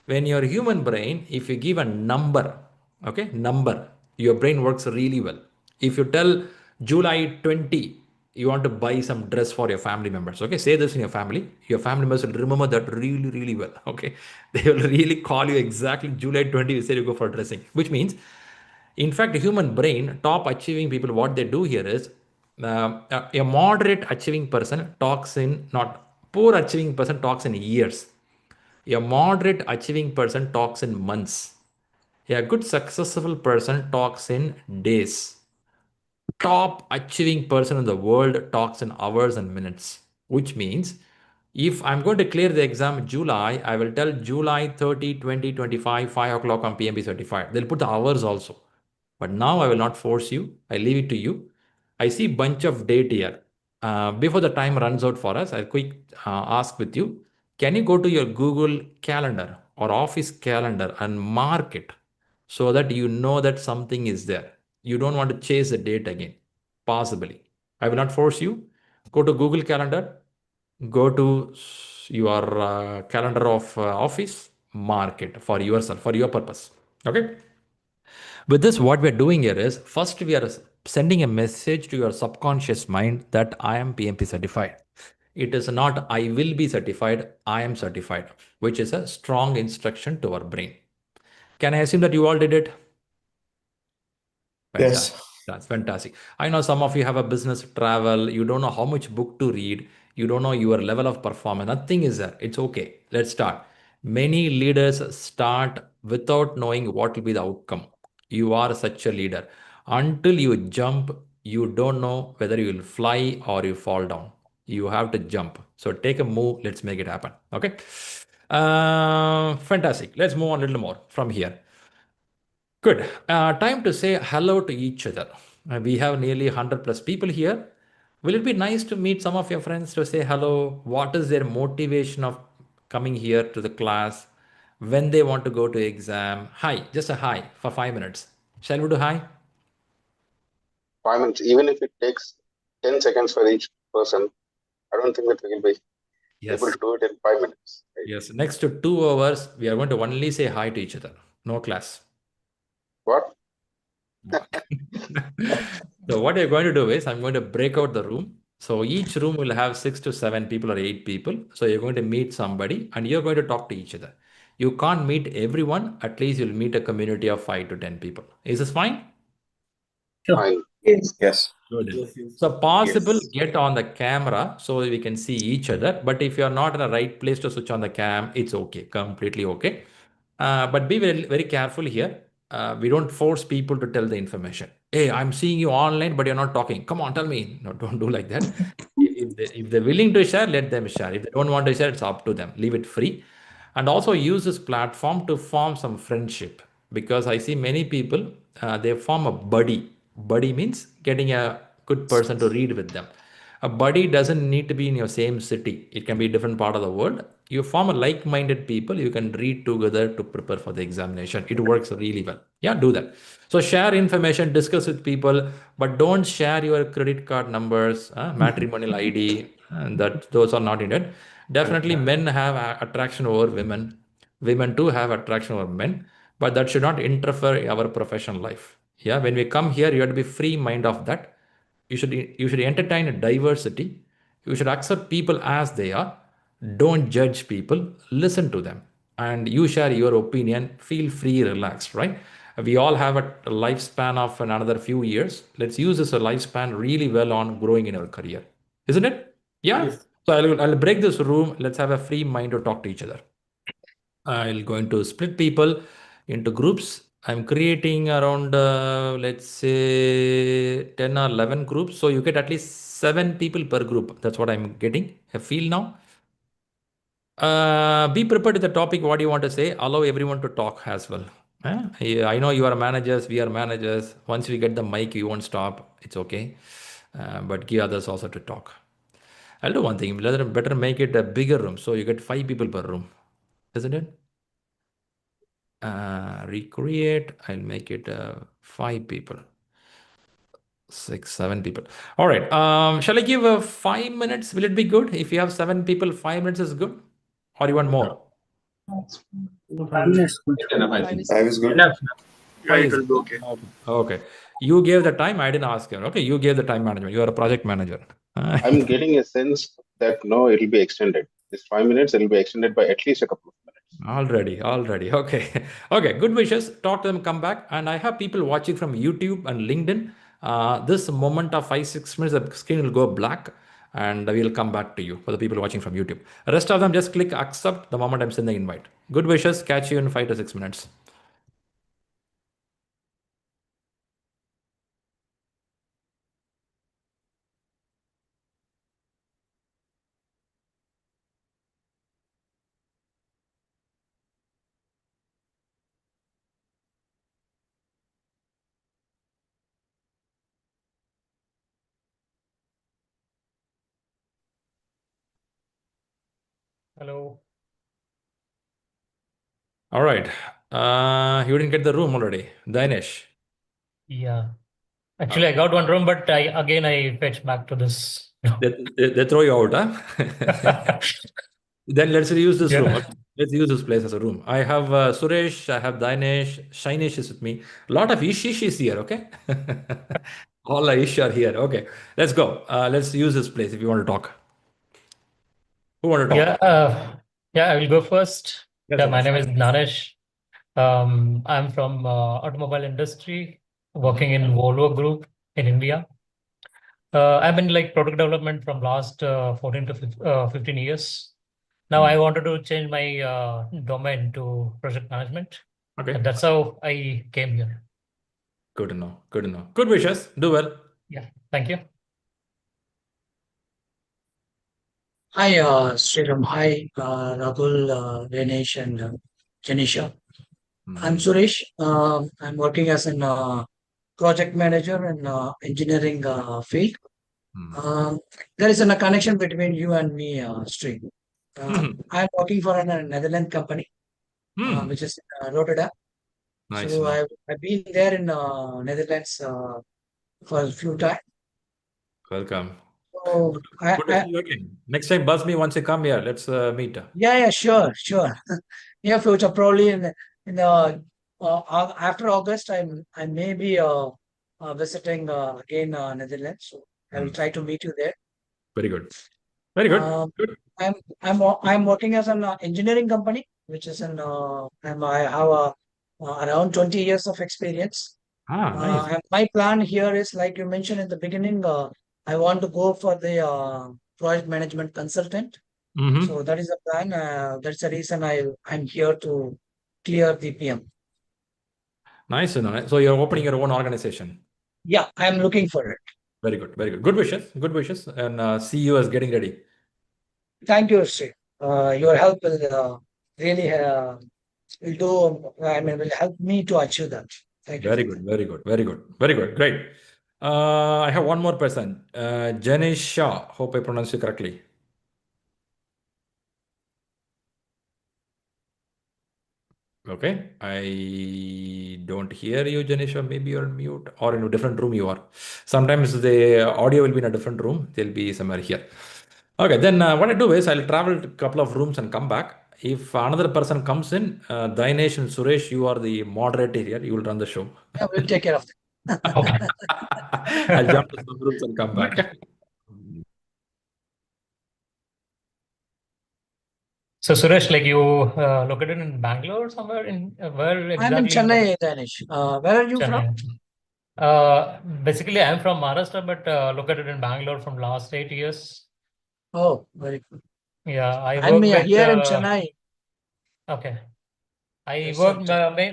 When your human brain, if you give a number, okay, number, your brain works really well. If you tell July 20, you want to buy some dress for your family members, okay, say this in your family members will remember that really, really well, okay. They will really call you exactly July 20, you say you go for dressing, which means, in fact, the human brain, top achieving people, what they do here is a moderate achieving person talks in, not poor achieving person talks in years. A moderate achieving person talks in months. A good successful person talks in days. Top achieving person in the world talks in hours and minutes, which means if I'm going to clear the exam July, I will tell July 30, 2025, 5 o'clock on PMP certified. They'll put the hours also. But now I will not force you. I leave it to you. I see bunch of date here. Before the time runs out for us, I'll quick ask with you. Can you go to your Google Calendar or Office Calendar and mark it so that you know that something is there? You don't want to chase the date again, possibly. I will not force you. Go to Google Calendar, go to your calendar of office, mark it for yourself, for your purpose. Okay. With this, what we're doing here is first we are sending a message to your subconscious mind that I am PMP certified. It is not I will be certified, I am certified, which is a strong instruction to our brain. Can I assume that you all did it? Fantastic. Yes. That's fantastic. I know some of you have a business travel. You don't know how much book to read. You don't know your level of performance. Nothing is there. It's okay. Let's start. Many leaders start without knowing what will be the outcome. You are such a leader. Until you jump, you don't know whether you will fly or you fall down. You have to jump. So take a move. Let's make it happen. Okay. Fantastic. Let's move on a little more from here. Good. Time to say hello to each other. We have nearly 100 plus people here. Will it be nice to meet some of your friends to say hello? What is their motivation of coming here to the class? When they want to go to exam? Hi, just a hi for 5 minutes. Shall we do hi? 5 minutes, even if it takes 10 seconds for each person, I don't think that we will be able to do it in 5 minutes. Right? Yes. Next to 2 hours, we are going to only say hi to each other. No class. What? So what you're going to do is I'm going to break out the room. So each room will have 6 to 7 people or 8 people. So you're going to meet somebody and you're going to talk to each other. You can't meet everyone. At least you'll meet a community of 5 to 10 people. Is this fine? Fine. Yes. Good. Yes, yes. So possible get on the camera so we can see each other. But if you're not in the right place to switch on the cam, it's okay. Completely okay. But be very, very careful here. We don't force people to tell the information. Hey, I'm seeing you online, but you're not talking. Come on, tell me. No, don't do like that. If they're willing to share, let them share. If they don't want to share, it's up to them. Leave it free. And also use this platform to form some friendship. Because I see many people, they form a buddy. Buddy means getting a good person to read with them. A buddy doesn't need to be in your same city. It can be a different part of the world. You form a like-minded people. You can read together to prepare for the examination. It works really well. Yeah, do that. So share information, discuss with people, but don't share your credit card numbers, matrimonial ID, and that those are not needed. Definitely men have attraction over women. Women too have attraction over men, but that should not interfere in our professional life. Yeah, when we come here, you have to be free mind of that. You should entertain diversity. You should accept people as they are. Don't judge people. Listen to them, and you share your opinion. Feel free, relaxed. Right? We all have a lifespan of another few years. Let's use this a lifespan really well on growing in our career, isn't it? Yeah. Yes. So I'll break this room. Let's have a free mind to talk to each other. I'm going to split people into groups. I'm creating around, let's say 10 or 11 groups. So you get at least 7 people per group. That's what I'm getting. I feel now. Be prepared to the topic, what you want to say. Allow everyone to talk as well. I know you are managers, we are managers. Once we get the mic, we won't stop. It's okay. But give others also to talk. I'll do one thing. Better make it a bigger room. So you get 5 people per room. Isn't it? Recreate. I'll make it 5 people. 6, 7 people. All right. Shall I give 5 minutes? Will it be good? If you have 7 people, 5 minutes is good? Or you want more? 5 minutes. Five is good. Yeah, Five it is will be okay. Okay. You gave the time. I didn't ask you. Okay. You gave the time management. You are a project manager. I'm getting a sense that no, it'll be extended. This 5 minutes, it'll be extended by at least a couple of minutes. Already. Okay. Okay. Good wishes. Talk to them, come back. And I have people watching from YouTube and LinkedIn. This moment of 5-6 minutes, the screen will go black and we'll come back to you for the people watching from YouTube. The rest of them, just click accept the moment I'm sending the invite. Good wishes. Catch you in 5 to 6 minutes. Hello. All right. You didn't get the room already. Dinesh. Yeah. Actually, I got one room, but I fetched back to this. They throw you out, huh? Then let's use this room. Okay? Let's use this place as a room. I have Suresh, I have Dinesh, Shainesh is with me. A lot of Ishish is here, okay? All Ish are here. Okay, let's go. Let's use this place if you want to talk. Who want to talk? I will go first. Yes, My name is Nanesh. I'm from automobile industry, working in Volvo Group in India. I've been like product development from last 14 to 15 years. Now I wanted to change my domain to project management. Okay. And that's how I came here. Good to know. Good to know. Good wishes. Do well. Yeah. Thank you. Hi, Sriram. Hi, Rahul, Dinesh, and Janisha. I'm Suresh. I'm working as a project manager in engineering field. There is a connection between you and me, Shri. I'm working for a Netherlands company, which is Rotterdam. Nice. So I've been there in Netherlands for a few times. Welcome. So Next time, buzz me once you come here. Let's meet. Yeah, sure. Near future, probably in the after August, I may be visiting again Netherlands. So I will try to meet you there. Very good. Very good. Good. I'm working as an engineering company, which is I have around 20 years of experience. Nice. And my plan here is, like you mentioned in the beginning, I want to go for the project management consultant. So that is the plan. That's the reason I'm here to clear the PM. Nice. So you're opening your own organization. Yeah, I'm looking for it. Very good. Very good. Good wishes. Good wishes. And see you as getting ready. Thank you, Shri. Your help will really will help me to achieve that. Thank you. Very good. Very good. Very good. Very good. Great. I have one more person. Janisha. Hope I pronounced it correctly. Okay. I don't hear you, Janisha. Maybe you're on mute or in a different room you are. Sometimes the audio will be in a different room. They'll be somewhere here. Okay. Then what I do is I'll travel to a couple of rooms and come back. If another person comes in, Dinesh and Suresh, you are the moderator here. You will run the show. Yeah, we'll take care of it. Okay. I'll jump to some rooms and come back. So Suresh, like you located in Bangalore somewhere where exactly? I'm in Chennai, Dinesh. Where are you Chennai. from? Basically, I'm from Maharashtra, but located in Bangalore from last 8 years. Oh, very good. Yeah, I'm here in Chennai. Okay. I work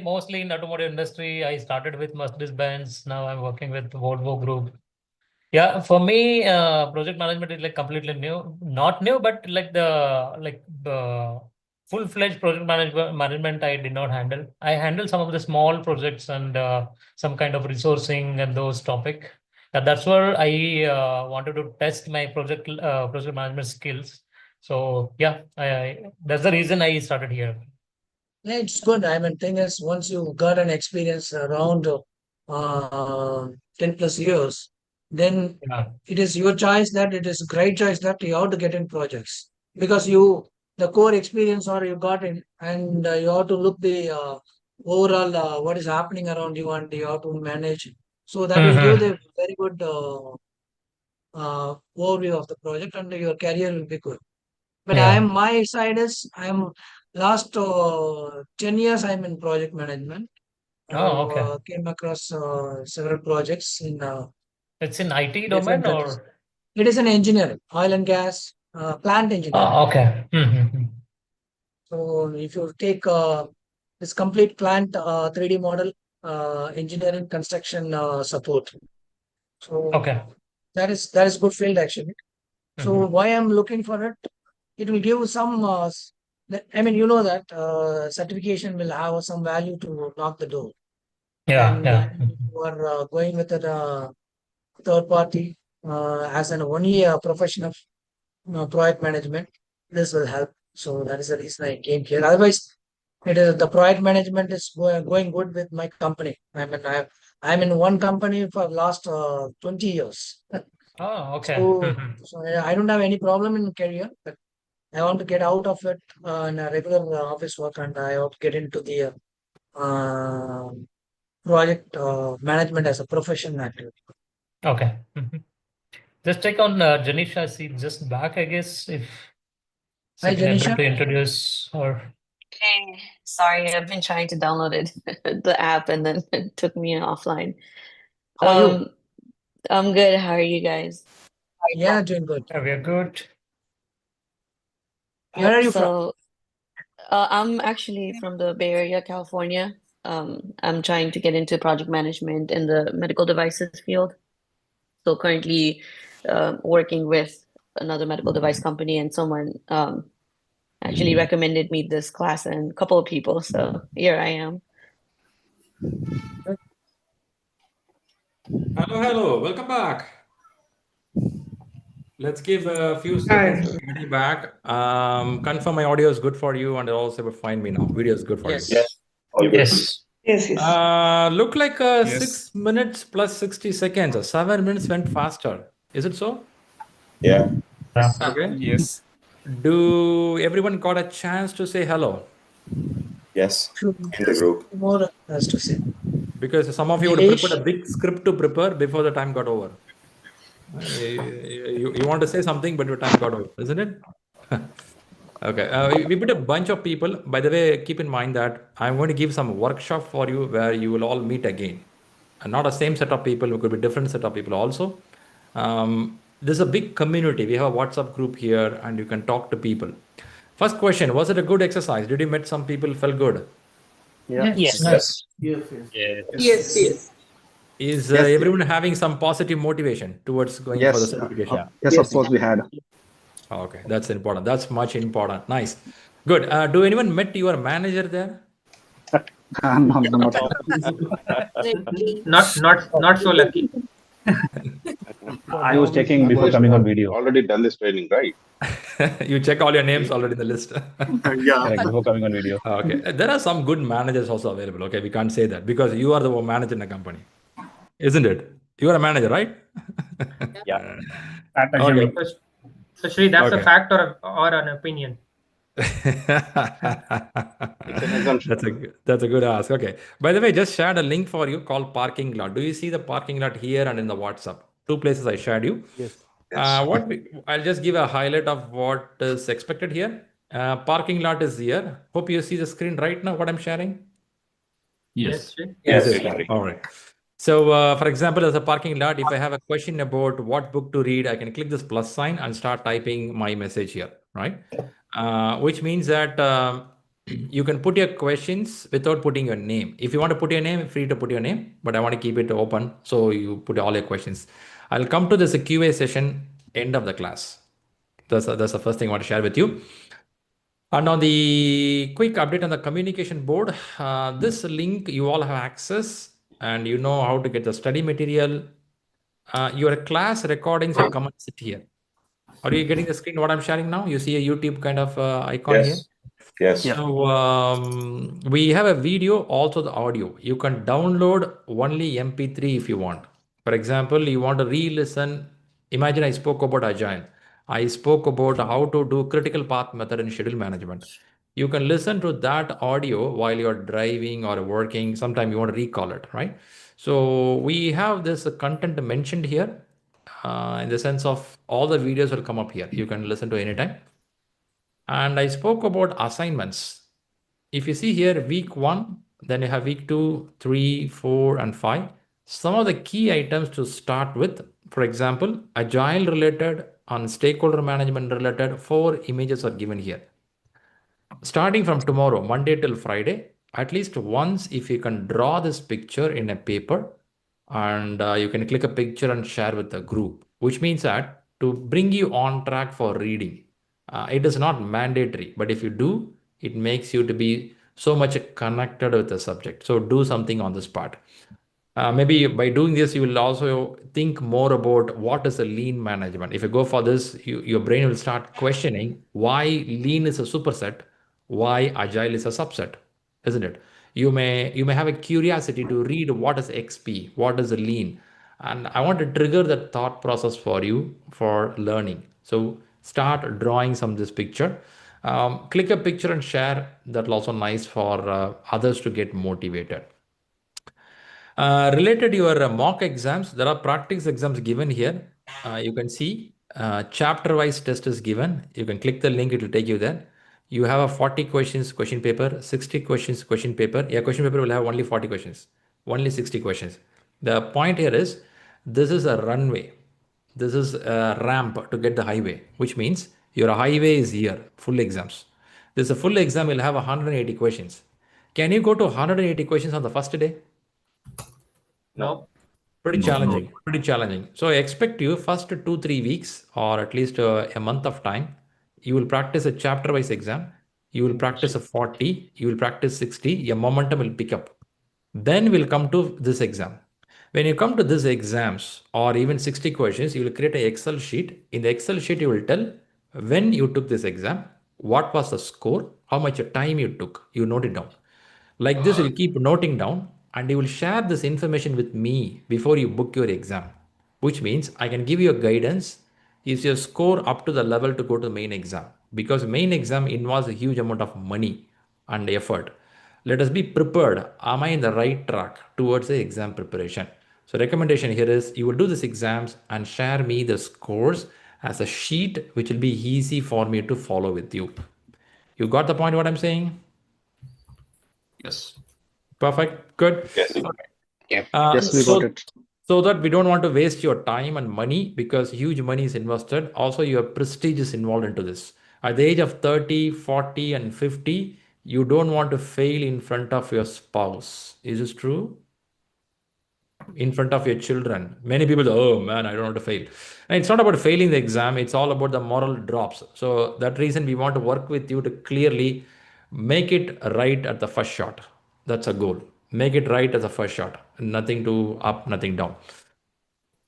mostly in automotive industry. I started with Mercedes-Benz. Now I'm working with Volvo Group. Yeah, for me, project management is like completely new. Not new, but like the full-fledged project management I did not handle. I handled some of the small projects and some kind of resourcing and those topic. That's where I wanted to test my project management skills. So yeah, that's the reason I started here. Yeah, it's good. I mean, thing is, once you got an experience around 10 plus years, then it is your choice that it is a great choice that you have to get in projects because the core experience or you got in and you have to look the overall what is happening around you and you have to manage. So that will give the very good overview of the project and your career will be good. But my side is I'm last 10 years I'm in project management. Oh, okay. Came across several projects in It's in IT different domain countries. or? It is in engineering, oil and gas, plant engineering. Oh, okay. So if you take this complete plant 3D model, engineering, construction support. So that is good field actually. So why I'm looking for it? It will give some. I mean, you know that certification will have some value to knock the door. And you are going with a third party as an only profession of project management. This will help. So that is the reason I came here. Otherwise, it is the project management is going good with my company. I mean, I'm in one company for last 20 years. Oh, okay. So I don't have any problem in career, but I want to get out of it in a regular office work, and I want to get into the project management as a profession activity. Okay. Just take on Janisha. She's just back, I guess. If Hi, she can able Janisha. to introduce her. Hey, sorry, I've been trying to download it, the app, and then it took me offline. How are you? I'm good. How are you guys? Yeah, doing good. We are good. Where are you from? So, I'm actually from the Bay Area, California. I'm trying to get into project management in the medical devices field. So currently, working with another medical device company, and someone actually recommended me this class and a couple of people. So here I am. Hello. Welcome back. Let's give a few seconds to getting back. Confirm my audio is good for you, and also find me now. Video is good for you. Yes. Look like 6 minutes plus 60 seconds. 7 minutes went faster. Is it so? Yeah. Okay. Yes. Do everyone got a chance to say hello? Yes. In the group. More has to say. Because some of you would have prepared a big script to prepare before the time got over. You want to say something, but your time got over, isn't it? Okay. We put a bunch of people. By the way, keep in mind that I'm going to give some workshop for you where you will all meet again. And not the same set of people, it could be different set of people also. There's a big community. We have a WhatsApp group here and you can talk to people. First question, was it a good exercise? Did you meet some people felt good? Yeah. Yes. Yes. Is everyone having some positive motivation towards going for the certification? Yes, of course we had. Okay, that's important. That's much important. Nice. Good. Do anyone met your manager there? Not Not so lucky. I was checking before coming on video. Already done this training, right? You check all your names already in the list. Correct, before coming on video. Okay. There are some good managers also available. Okay, we can't say that because you are the manager in the company, isn't it? You are a manager, right? Yeah. Okay. So Shri, that's a Okay. fact or an opinion? That's a good ask. Okay. By the way, just shared a link for you called parking lot. Do you see the parking lot here and in the WhatsApp? 2 places I shared you. Yes. I'll just give a highlight of what is expected here. Parking lot is here. Hope you see the screen right now, what I'm sharing. Yes. Yes. All right. So, for example, as a parking lot, if I have a question about what book to read, I can click this plus sign and start typing my message here, right? Which means that you can put your questions without putting your name. If you want to put your name, free to put your name, but I want to keep it open. So you put all your questions. I'll come to this QA session end of the class. That's the first thing I want to share with you. And on the quick update on the communication board, this link you all have access and you know how to get the study material. Your class recordings will come and sit here. Are you getting the screen what I'm sharing now? You see a YouTube kind of icon here? Yes. So we have a video, also the audio. You can download only MP3 if you want. For example, you want to re-listen. Imagine I spoke about Agile. I spoke about how to do critical path method in schedule management. You can listen to that audio while you're driving or working. Sometime you want to recall it, right? So we have this content mentioned here in the sense of all the videos will come up here. You can listen to anytime. And I spoke about assignments. If you see here, week 1, then you have week 2, 3, 4, and 5. Some of the key items to start with, for example, Agile related and stakeholder management related, 4 images are given here. Starting from tomorrow, Monday till Friday, at least once, if you can draw this picture in a paper, and you can click a picture and share with the group, which means that to bring you on track for reading, it is not mandatory, but if you do, it makes you to be so much connected with the subject. So do something on this part. Maybe by doing this, you will also think more about what is a lean management. If you go for this, your brain will start questioning why lean is a superset, why agile is a subset, isn't it? You may have a curiosity to read what is XP, what is a lean, and I want to trigger that thought process for you for learning. So start drawing some this picture. Click a picture and share. That'll also nice for others to get motivated. Related to your mock exams, there are practice exams given here. You can see chapter-wise test is given. You can click the link, it will take you there. You have a 40 questions question paper, 60 questions question paper. Yeah, question paper will have only 40 questions, only 60 questions. The point here is, this is a runway. This is a ramp to get the highway, which means your highway is here, full exams. This is a full exam, will have 180 questions. Can you go to 180 questions on the first day? No. Pretty challenging, pretty challenging. So I expect you first 2-3 weeks or at least a month of time, you will practice a chapter wise exam. You will practice a 40, you will practice 60, your momentum will pick up. Then we'll come to this exam. When you come to this exams or even 60 questions, you will create an Excel sheet. In the Excel sheet, you will tell when you took this exam, what was the score, how much time you took, you note it down. Like this, you'll keep noting down and you will share this information with me before you book your exam, which means I can give you a guidance. Is your score up to the level to go to the main exam? Because main exam involves a huge amount of money and effort. Let us be prepared. Am I in the right track towards the exam preparation? So recommendation here is you will do these exams and share me the scores as a sheet, which will be easy for me to follow with you. You got the point what I'm saying? Yes. Perfect. Good. Yes. Yes, we got it. So that we don't want to waste your time and money, because huge money is invested. Also, your prestige is involved into this. At the age of 30, 40, and 50, you don't want to fail in front of your spouse. Is this true? In front of your children. Many people, oh man, I don't want to fail. And it's not about failing the exam. It's all about the moral drops. So that reason we want to work with you to clearly make it right at the first shot. That's a goal. Make it right as a first shot. Nothing to up, nothing down.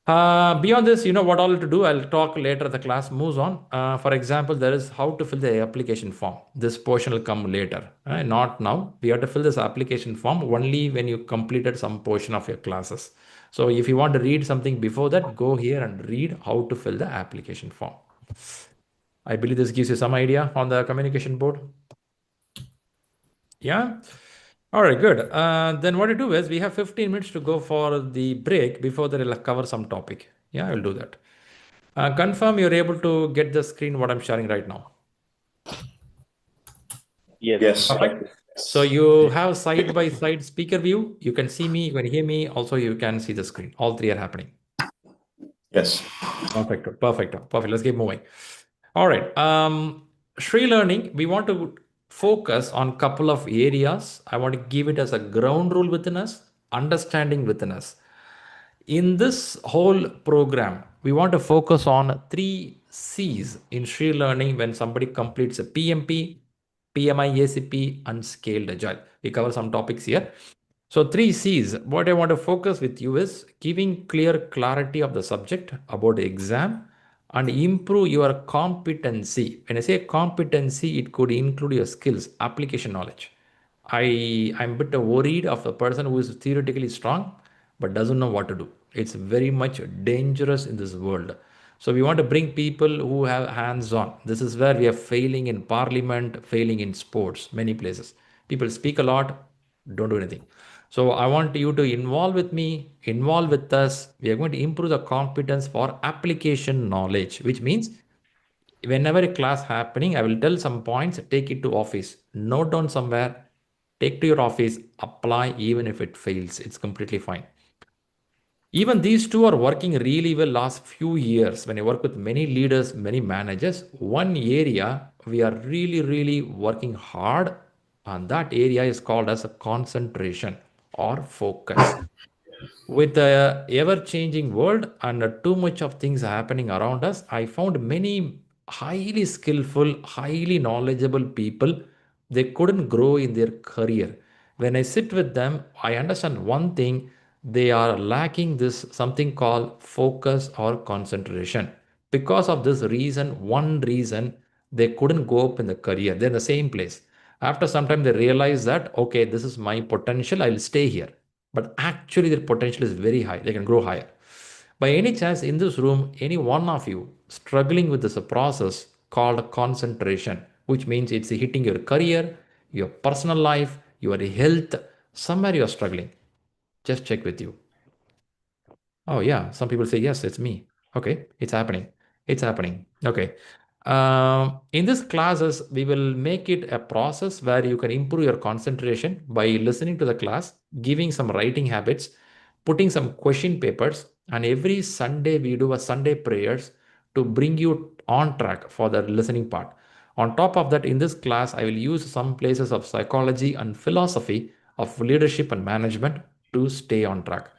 Beyond this, you know what all to do. I'll talk later. The class moves on. For example, there is how to fill the application form. This portion will come later. Not now. We have to fill this application form only when you completed some portion of your classes. So if you want to read something before that, go here and read how to fill the application form. I believe this gives you some idea on the communication board. Yeah. All right, good. Then what you do is we have 15 minutes to go for the break before they will cover some topic. Yeah, I will do that. Confirm you're able to get the screen what I'm sharing right now. Yes. Perfect. So you have side by side speaker view. You can see me, you can hear me. Also, you can see the screen. All three are happening. Yes. Perfect. Let's keep moving. All right. ShriLearning, we want to focus on a couple of areas. I want to give it as a ground rule within us, understanding within us. In this whole program, we want to focus on 3 C's in ShriLearning when somebody completes a PMP, PMI-ACP, and Scaled Agile. We cover some topics here. So 3 C's, what I want to focus with you is giving clear clarity of the subject about the exam and improve your competency. When I say competency, it could include your skills, application knowledge. I'm a bit worried of the person who is theoretically strong but doesn't know what to do. It's very much dangerous in this world. So we want to bring people who have hands-on. This is where we are failing in parliament, failing in sports, many places. People speak a lot, don't do anything. So I want you to involve with me, involve with us. We are going to improve the competence for application knowledge, which means whenever a class happening, I will tell some points, take it to office, note down somewhere, take to your office, apply even if it fails. It's completely fine. Even these two are working really well last few years. When I work with many leaders, many managers, one area we are really working hard on, that area is called as a concentration or focus. With the ever-changing world and too much of things happening around us, I found many highly skillful, highly knowledgeable people, they couldn't grow in their career. When I sit with them, I understand one thing, they are lacking this something called focus or concentration. Because of this reason, one reason, they couldn't go up in the career. They're in the same place. After some time, they realize that, okay, this is my potential, I'll stay here. But actually their potential is very high. They can grow higher. By any chance in this room, any one of you struggling with this process called concentration, which means it's hitting your career, your personal life, your health, somewhere you're struggling. Just check with you. Oh yeah, some people say, yes, it's me. Okay, it's happening. It's happening. Okay. In these classes, we will make it a process where you can improve your concentration by listening to the class, giving some writing habits, putting some question papers, and every Sunday we do a Sunday prayers to bring you on track for the listening part. On top of that, in this class, I will use some places of psychology and philosophy of leadership and management to stay on track.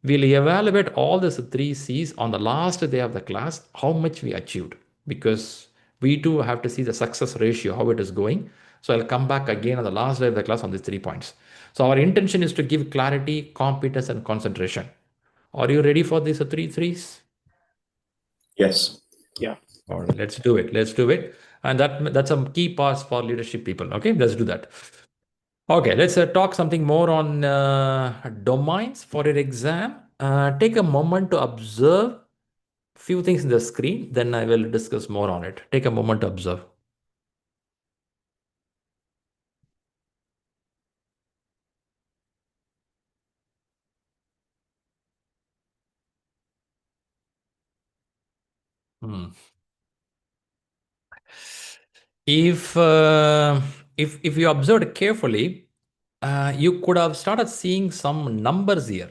We'll evaluate all these 3 C's on the last day of the class, how much we achieved, because we too have to see the success ratio, how it is going. So I'll come back again on the last day of the class on these 3 points. So our intention is to give clarity, competence, and concentration. Are you ready for these 3 threes? Yes. Yeah. All right, let's do it. Let's do it. And that's a key part for leadership people. Okay, let's do that. Okay, let's talk something more on domains for your exam. Take a moment to observe few things in the screen, then I will discuss more on it. Take a moment to observe. If you observed carefully, you could have started seeing some numbers here.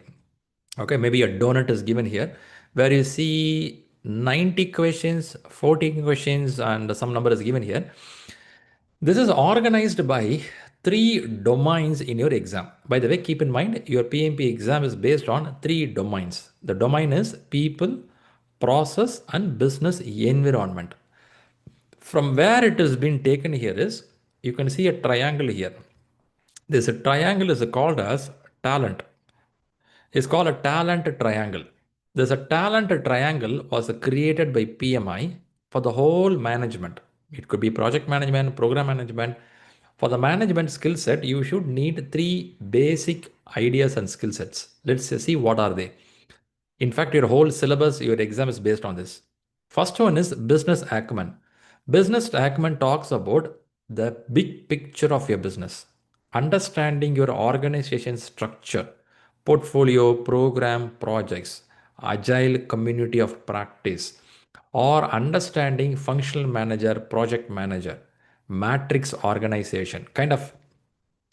Okay, maybe a donut is given here, where you see 90 questions, 40 questions, and some number is given here. This is organized by 3 domains in your exam. By the way, keep in mind, your PMP exam is based on 3 domains. The domain is people, process, and business environment. From where it has been taken here is, you can see a triangle here. This triangle is called as talent. It's called a talent triangle. There's a talent triangle was created by PMI for the whole management. It could be project management, program management. For the management skill set, you should need 3 basic ideas and skill sets. Let's see what are they. In fact, your whole syllabus, your exam is based on this. First one is business acumen. Business acumen talks about the big picture of your business, understanding your organization structure, portfolio, program, projects, agile community of practice, or understanding functional manager, project manager, matrix organization, kind of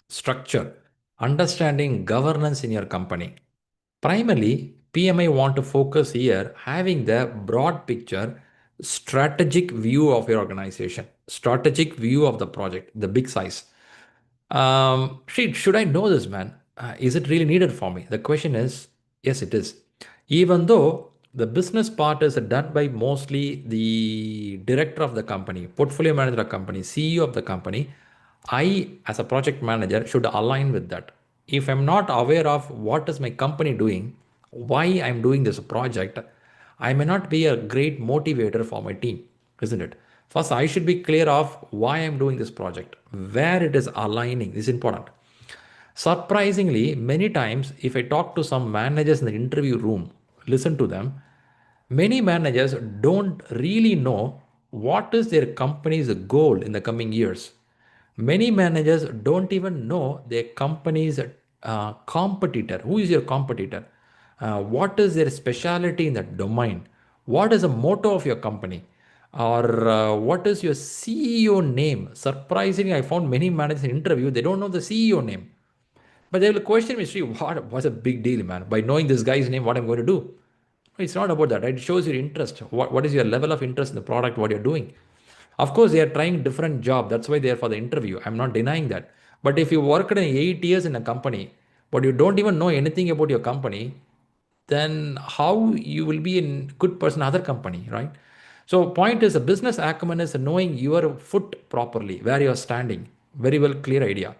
structure, understanding governance in your company. Primarily, PMI want to focus here having the broad picture, strategic view of your organization. strategic view of the project, the big size. Should I know this, man? Is it really needed for me? The question is, yes, it is. Even though the business part is done by mostly the director of the company, portfolio manager of the company, CEO of the company, I, as a project manager, should align with that. If I'm not aware of what is my company doing, why I'm doing this project, I may not be a great motivator for my team, isn't it? First, I should be clear of why I'm doing this project, where it is aligning. This is important. Surprisingly, many times, if I talk to some managers in the interview room, listen to them, many managers don't really know what is their company's goal in the coming years. Many managers don't even know their company's competitor. Who is your competitor? What is their specialty in that domain? What is the motto of your company? Or what is your CEO name? Surprisingly, I found many managers in interview, they don't know the CEO name. But they will question me, Shri, what's a big deal, man? By knowing this guy's name, what I'm going to do? It's not about that, right? It shows your interest. What is your level of interest in the product, what you're doing? Of course, they are trying different job. That's why they are for the interview. I'm not denying that. But if you worked in 8 years in a company, but you don't even know anything about your company, then how you will be a good person in other company, right? So point is, a business acumen is knowing your foot properly, where you are standing. Very well clear idea.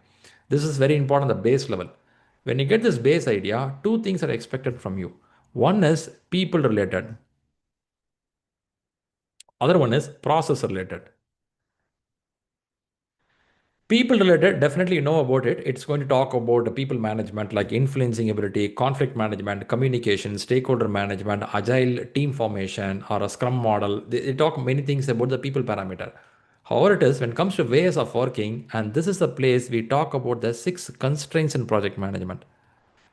This is very important at the base level. When you get this base idea, two things are expected from you. One is people related. Other one is process related. People related, definitely you know about it. It's going to talk about the people management like influencing ability, conflict management, communication, stakeholder management, agile team formation, or a scrum model. They talk many things about the people parameter. However, it is when it comes to ways of working, and this is the place we talk about the 6 constraints in project management.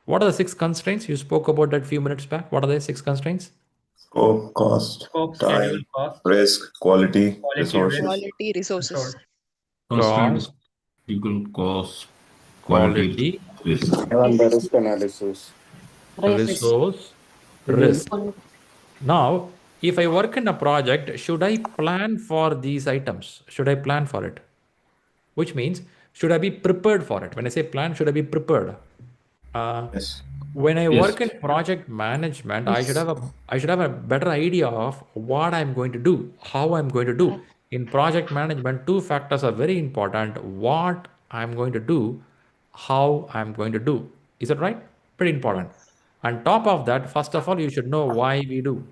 What are the 6 constraints? You spoke about that few minutes back. What are the 6 constraints? Scope, cost, Scope, time, schedule, cost, risk, quality, quality, resources. risk, Quality resources. resource. Constraints Cost, equal cost, quality, risk. And the risk analysis. resource, risk. Now, if I work in a project, should I plan for these items? Should I plan for it? Which means, should I be prepared for it? When I say plan, should I be prepared? Yes. When I Yes. work in project management, I should have a better idea of what I'm going to do, how I'm going to do. In project management, 2 factors are very important: what I'm going to do, how I'm going to do. Is that right? Pretty important. On top of that, first of all, you should know why we do.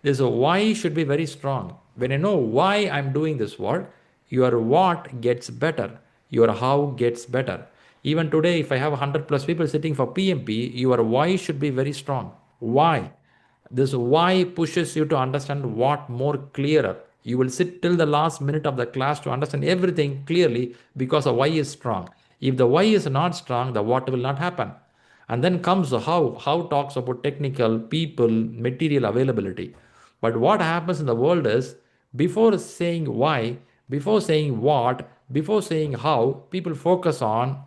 This why should be very strong. When I know why I'm doing this work, your what gets better, your how gets better. Even today, if I have 100 plus people sitting for PMP, your why should be very strong. Why? This why pushes you to understand what more clearer. You will sit till the last minute of the class to understand everything clearly because the why is strong. If the why is not strong, the what will not happen. And then comes the how. How talks about technical, people, material availability. But what happens in the world is, before saying why, before saying what, before saying how, people focus on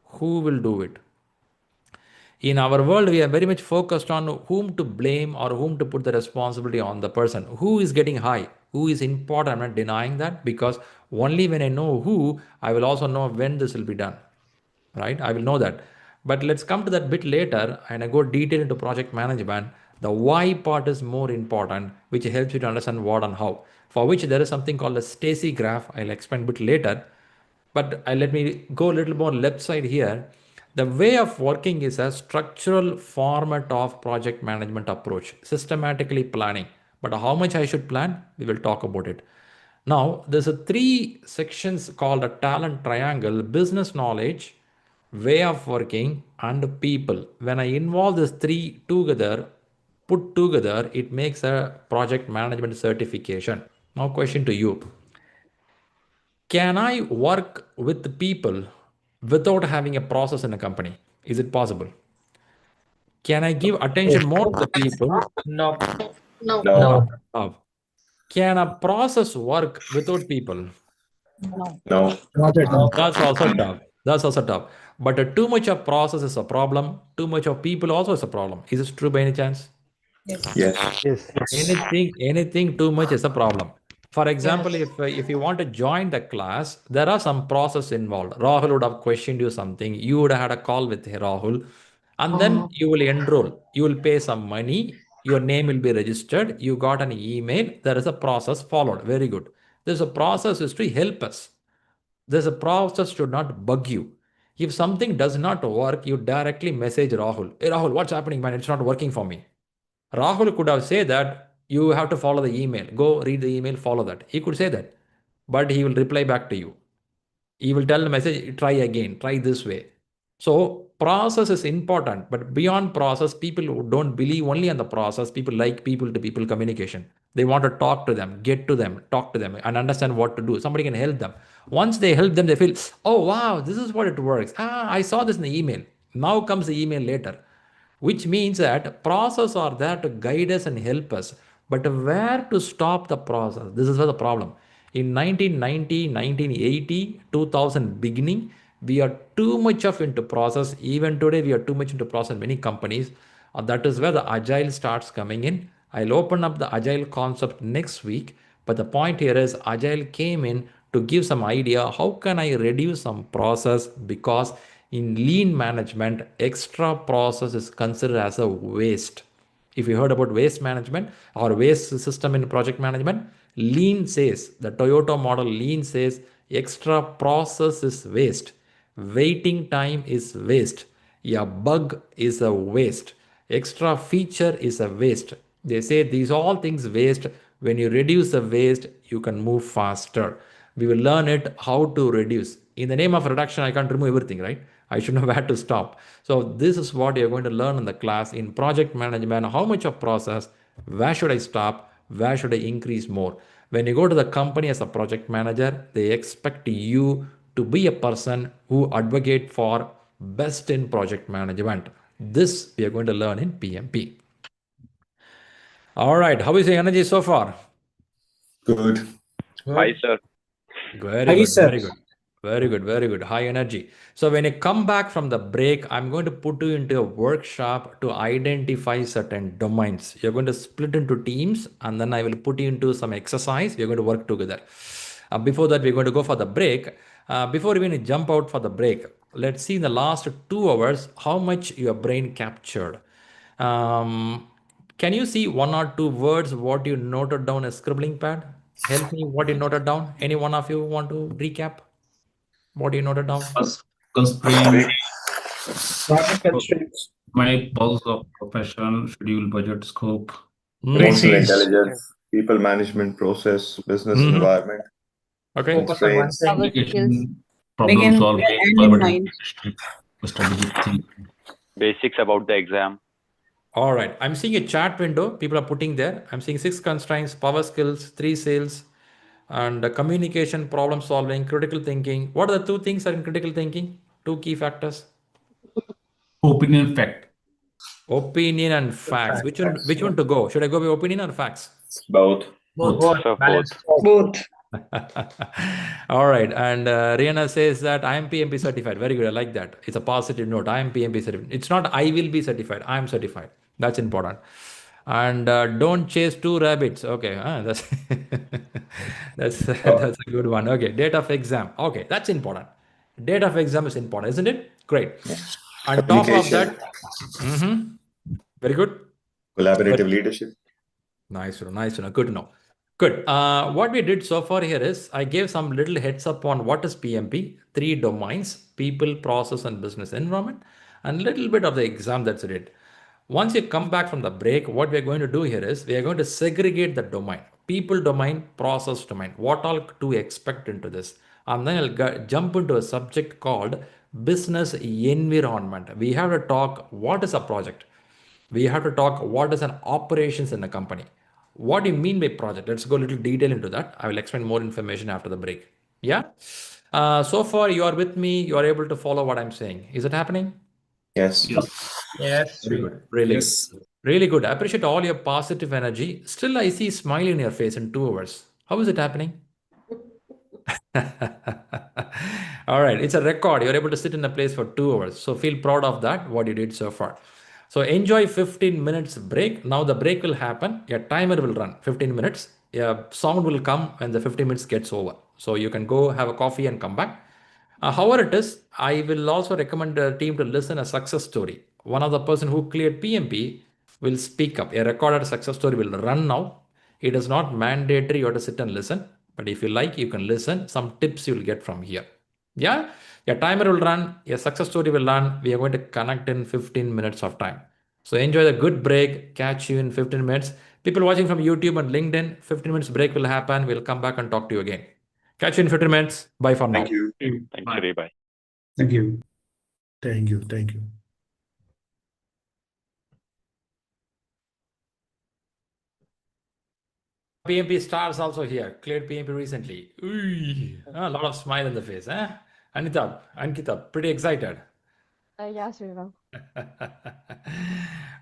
who will do it. In our world, we are very much focused on whom to blame or whom to put the responsibility on the person. Who is getting high? Who is important? I'm not denying that, because only when I know who, I will also know when this will be done. Right? I will know that. But let's come to that bit later and I go detail into project management. The why part is more important, which helps you to understand what and how. For which there is something called a Stacy graph. I'll explain a bit later. But let me go a little more left side here. The way of working is a structural format of project management approach, systematically planning. But how much I should plan, we will talk about it. Now, there's a 3 sections called a talent triangle: business knowledge, way of working, and people. When I involve these 3 together, put together, it makes a project management certification. Now, question to you. Can I work with people without having a process in a company? Is it possible? Can I give attention more to the people? No. No. No. No. Can a process work without people? No. No. Not at all. That's also tough. That's also tough. But too much of process is a problem. Too much of people also is a problem. Is it true by any chance? Yes. Yes. Yes. Anything too much is a problem. For example, Yes. if you want to join the class, there are some process involved. Rahul would have questioned you something. You would have had a call with Rahul, and then you will enroll. You will pay some money. Your name will be registered. You got an email. There is a process followed. Very good. There's a process is to help us. There's a process to not bug you. If something does not work, you directly message Rahul. Hey Rahul, what's happening, man? It's not working for me. Rahul could have said that you have to follow the email. Go read the email, follow that. He could say that, but he will reply back to you. He will tell the message, try again, try this way. So process is important, but beyond process, people who don't believe only on the process, people like people to people communication. They want to talk to them, get to them, talk to them, and understand what to do. Somebody can help them. Once they help them, they feel, oh wow, this is what it works. I saw this in the email. Now comes the email later, which means that process are there to guide us and help us. But where to stop the process? This is where the problem. In 1990, 1980, 2000 beginning, we are too much of into process. Even today, we are too much into process in many companies. That is where the agile starts coming in. I'll open up the agile concept next week. But the point here is agile came in to give some idea. How can I reduce some process? Because in lean management, extra process is considered as a waste. If you heard about waste management or waste system in project management, lean says, the Toyota model lean says extra process is waste. Waiting time is waste. A bug is a waste. Extra feature is a waste. They say these all things waste. When you reduce the waste, you can move faster. We will learn it how to reduce. In the name of reduction, I can't remove everything, right? I should know where to stop. So this is what you're going to learn in the class in project management. How much of process? Where should I stop? Where should I increase more? When you go to the company as a project manager, they expect you to be a person who advocate for best in project management. This we are going to learn in PMP. All right. How is your energy so far? Good. Hi, sir. Very Hi, good. sir. Very good. Very good. Very good. High energy. So when you come back from the break, I'm going to put you into a workshop to identify certain domains. You're going to split into teams, and then I will put you into some exercise. We're going to work together. Before that, we're going to go for the break. Before we jump out for the break, let's see in the last 2 hours how much your brain captured. Can you see 1 or 2 words what you noted down a scribbling pad? Help me what you noted down. Any one of you want to recap what you noted down? Constraint, Project constraints. my pulse of profession, schedule, budget, scope. Emotional Research. intelligence, people management process, business Mhm. environment, Okay. Focus on one constraints. thing. Our skills. Communication, problem Begin solving, and in collaborative mind. leadership, strategic thinking. Basics about the exam. All right. I'm seeing a chat window. People are putting there. I'm seeing 6 constraints, power skills, 3 sales, and communication, problem solving, critical thinking. What are the 2 things are in critical thinking? 2 key factors. Opinion, fact. Opinion and facts. Which one to go? Should I go with opinion or facts? Both. Both. Sir, Balance. Both. All right. And Rihanna says that I am PMP certified. Very good. I like that. It's a positive note. I am PMP certified. It's not I will be certified. I am certified. That's important. And don't chase 2 rabbits. Okay. That's that's a good one. Okay. Date of exam. Okay. That's important. Date of exam is important, isn't it? Great. On top of that, very good. Collaborative leadership. Nice, nice, good to know. Good. What we did so far here is I gave some little heads up on what is PMP, 3 domains, people, process, and business environment, and a little bit of the exam that's it. Once you come back from the break, what we're going to do here is we are going to segregate the domain, people domain, process domain, what all to expect into this. And then I'll jump into a subject called business environment. We have to talk what is a project. We have to talk what is an operations in a company. What do you mean by project? Let's go a little detail into that. I will explain more information after the break. Yeah. So far you are with me. You are able to follow what I'm saying. Is it happening? Yes. Yes. Very good. Really good. Really good. I appreciate all your positive energy. Still, I see smile in your face in 2 hours. How is it happening? All right. It's a record. You're able to sit in a place for 2 hours. So feel proud of that, what you did so far. So enjoy 15 minutes break. Now the break will happen. Your timer will run 15 minutes. sound will come when the 50 minutes gets over. So you can go have a coffee and come back. However it is, I will also recommend the team to listen a success story. One of the person who cleared PMP will speak up. A recorded success story will run now. It is not mandatory you have to sit and listen, but if you like, you can listen. Some tips you will get from here. Yeah, your timer will run, your success story will run. We are going to connect in 15 minutes of time. So enjoy the good break. Catch you in 15 minutes. People watching from YouTube and LinkedIn, 15 minutes break will happen. We'll come back and talk to you again. Catch you in 15 minutes. Bye for now. Thank you. Thanks, Shri. Bye. Thank you. Thank you. Thank you. PMP stars also here. Cleared PMP recently. A lot of smile in the face. Ankita, pretty excited. Yeah, Shriram.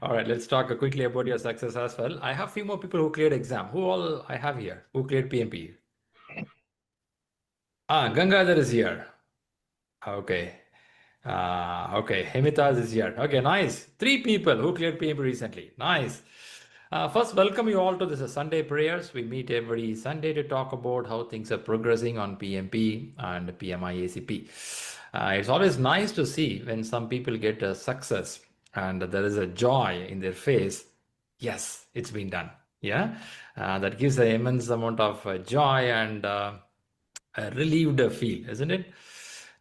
All right, let's talk quickly about your success as well. I have few more people who cleared exam. Who all I have here? Who cleared PMP? Gangadhar is here. Okay. Okay, Hemitaz is here. Okay, nice. 3 people who cleared PMP recently. Nice. First, welcome you all to this Sunday prayers. We meet every Sunday to talk about how things are progressing on PMP and PMI-ACP. It's always nice to see when some people get a success and there is a joy in their face. Yes, it's been done. Yeah, that gives an immense amount of joy and a relieved feel, isn't it?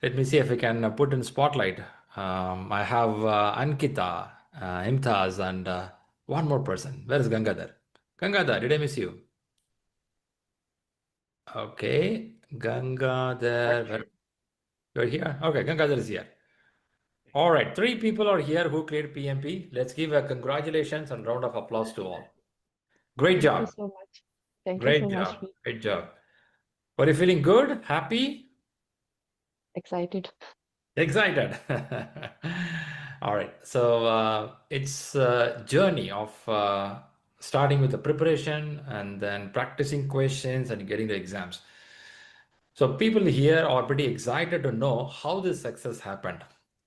Let me see if we can put in spotlight. I have Ankita, Imtaz, and one more person. Where is Gangadhar? Gangadhar, did I miss you? Okay, Gangadhar, you're here? Okay, Gangadhar is here. All right, 3 people are here who cleared PMP. Let's give a congratulations and round of applause to all. Great job. Thank you so much. Thank you Great so job. much. Great job. Are you feeling good? Happy? Excited. Excited. All right. So it's a journey of starting with the preparation and then practicing questions and getting the exams. So people here are pretty excited to know how this success happened.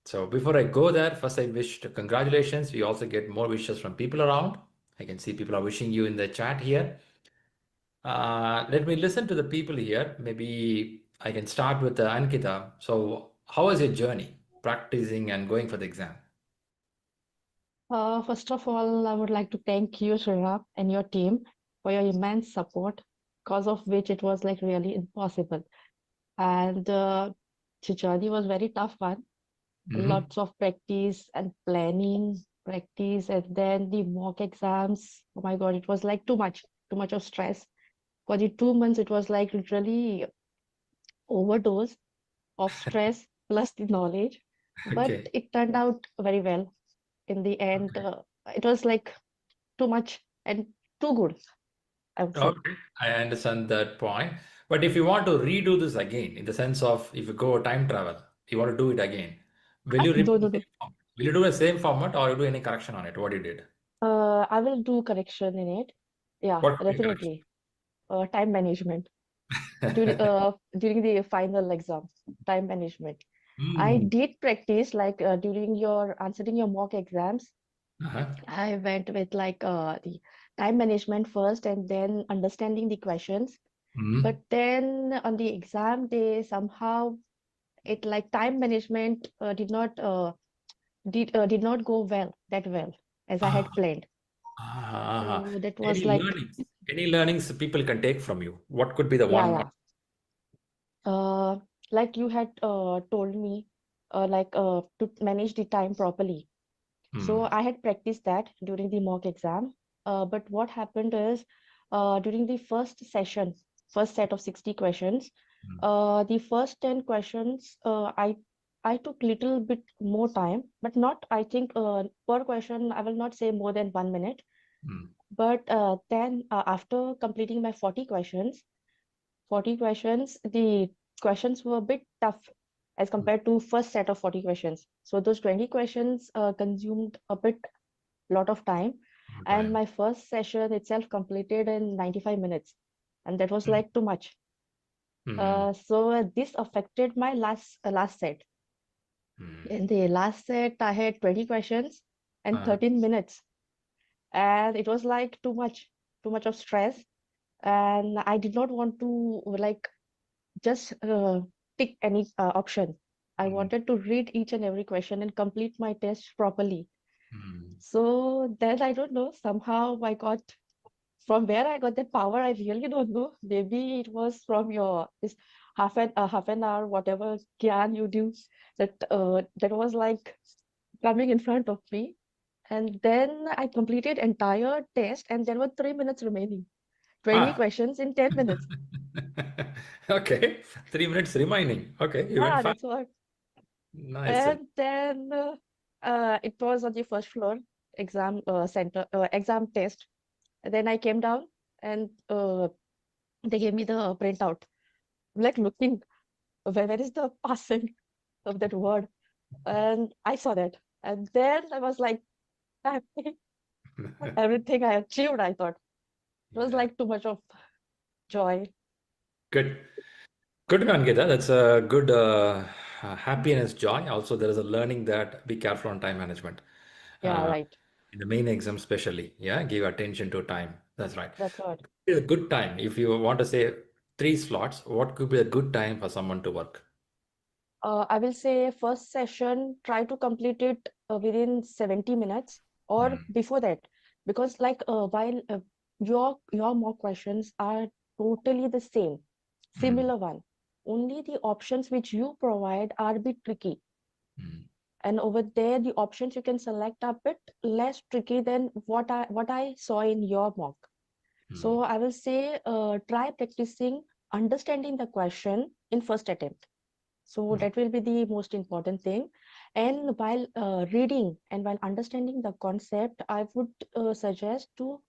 So before I go there, first I wish to congratulations. We also get more wishes from people around. I can see people are wishing you in the chat here. Let me listen to the people here. Maybe I can start with Ankita. So how was your journey practicing and going for the exam? First of all, I would like to thank you, Shriram, and your team for your immense support, because of which it was like really impossible. And the journey was very tough one. Lots of practice and planning, practice, and then the mock exams. Oh my God, it was like too much of stress. For the 2 months, it was like literally overdose of stress plus the knowledge. But Okay. it turned out very well. In the end, it was like too much and too good, I would say. Okay, I understand that point. But if you want to redo this again, in the sense of if you go time travel, you want to do it again, will you No, repeat no, the no. same format? Will you do the same format or you do any correction on it? What you did? I will do correction in it. Yeah, What could be correction? definitely. Time management during the final exam, time management. I did practice like during your answering your mock exams. I went with like the time management first and then understanding the questions. But then on the exam day, somehow it like time management did not go that well as I had planned. So that was Any like learnings? Any learnings people can take from you? What could be the one? Like you had told me to manage the time properly. So I had practiced that during the mock exam. But what happened is during the first set of 60 questions, the first 10 questions, I took little bit more time, but not, I think per question, I will not say more than 1 minute. But then after completing my 40 questions, the questions were a bit tough as compared to first set of 40 questions. So those 20 questions consumed a lot of time. And my first session itself completed in 95 minutes. And that was like too much. So this affected my last set. In the last set, I had 20 questions and 13 minutes. And it was like too much of stress. and I did not want to like just tick any option. I wanted to read each and every question and complete my test properly. So then I don't know, somehow I got, from where I got that power, I really don't know. Maybe it was from your this half an hour, whatever gyan you do, that was like coming in front of me. And then I completed entire test, and there were 3 minutes remaining. 20 questions in 10 minutes. Okay, 3 minutes remaining. Okay, you went Yeah, fast. that's what. Nice. And then it was on the first floor, exam center, exam test. And then I came down, and they gave me the printout. I'm like looking, where is the passing of that word? And I saw that. And then I was like happy. Everything I achieved, I thought. It was like too much of joy. Good. Good, Ankita. That's a good happiness, joy. Also, there is a learning that be careful on time management. Yeah, right. In the main exam, especially. Yeah, give attention to time. That's right. That's what. It's a good time. If you want to say 3 slots, what could be a good time for someone to work? I will say first session, try to complete it within 70 minutes or before that, because like while your mock questions are totally the same, similar one. Only the options which you provide are a bit tricky. And over there, the options you can select are a bit less tricky than what I saw in your mock. So I will say try practicing understanding the question in first attempt. So that will be the most important thing. And while reading and while understanding the concept, I would suggest to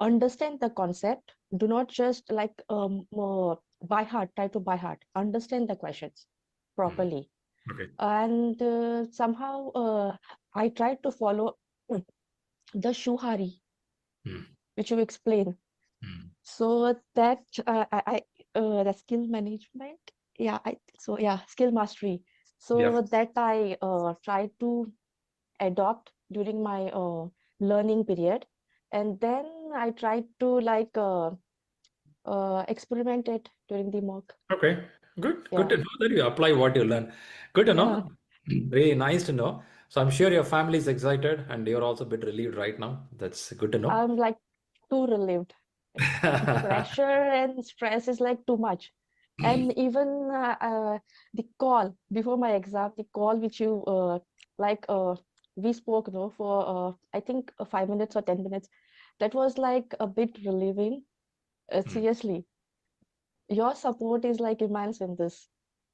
understand the concept. Do not just like by heart, try to by heart. Understand the questions properly. Okay. And somehow I tried to follow the Shuhari, which you explain. So that the skill management, yeah, I think so. Yeah, skill mastery. So that I tried to adopt during my learning period, and then I tried to like experiment it during the mock. Okay, good. Yeah. Good to know that you apply what you learn. Good to Yeah. know. Really nice to know. So I'm sure your family is excited and you're also a bit relieved right now. That's good to know. I'm like too relieved. The pressure and stress is like too much. And even the call before my exam, the call which you like we spoke no for I think 5 minutes or 10 minutes, that was like a bit relieving. Seriously, your support is like immense in this.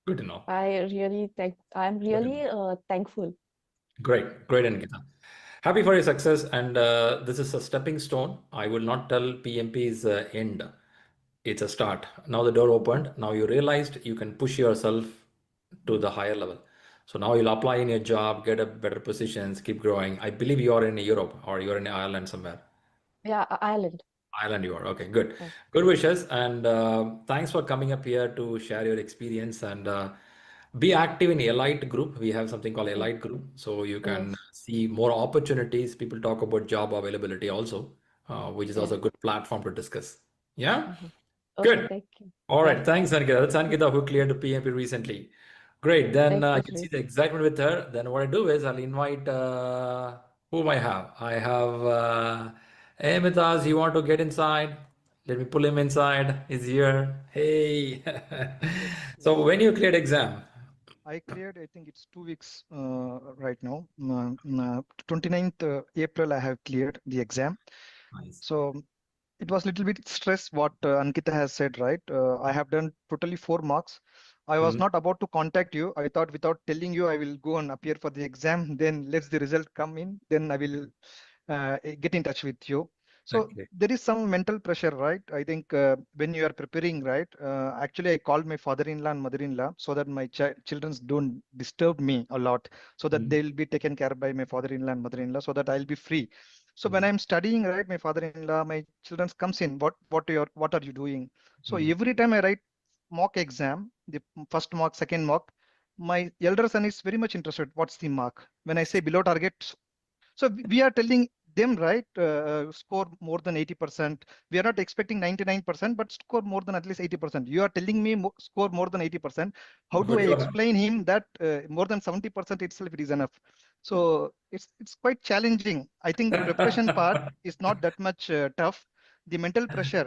Good to know. I'm really thankful. Great, great, Ankita. Happy for your success. And this is a stepping stone. I will not tell PMP is the end. It's a start. Now the door opened. Now you realized you can push yourself to the higher level. So now you'll apply in your job, get a better positions, keep growing. I believe you're in Europe or you're in Ireland somewhere. Yeah, Ireland. Ireland you are. Okay, good. Good wishes. And thanks for coming up here to share your experience and be active in Elite group. We have something called Elite group. So you can see more opportunities. People talk about job availability also, which is also a good platform to discuss. Yeah? Okay, Good. thank you. All right. Thanks, Ankita. That's Ankita who cleared the PMP recently. Great. Then Thank you, I can Shri. see the excitement with her. Then what I do is I'll invite whom I have. I have Amitas. You want to get inside? Let me pull him inside. He's here. Hey. So when you cleared exam? I cleared, I think it's 2 weeks right now. 29th April, I have cleared the exam. Nice. So it was a little bit stress what Ankita has said, right? I have done totally 4 marks. I was not about to contact you. I thought without telling you, I will go and appear for the exam. Then let's the result come in. Then I will get in touch with you. So there is some mental pressure, right? I think when you are preparing, right? Actually, I called my father-in-law and mother-in-law so that my children don't disturb me a lot, so that they will be taken care by my father-in-law and mother-in-law, so that I'll be free. So when I'm studying, right, my father-in-law, my children comes in. What are you doing? So every time I write mock exam, the first mock, second mock, my elder son is very much interested. What's the mark? When I say below target, so we are telling them, right, score more than 80%. We are not expecting 99%, but score more than at least 80%. You are telling me score more than 80%. How do But I you are- explain him that more than 70% itself it is enough? So it's quite challenging. I think the preparation part is not that much tough. The mental pressure,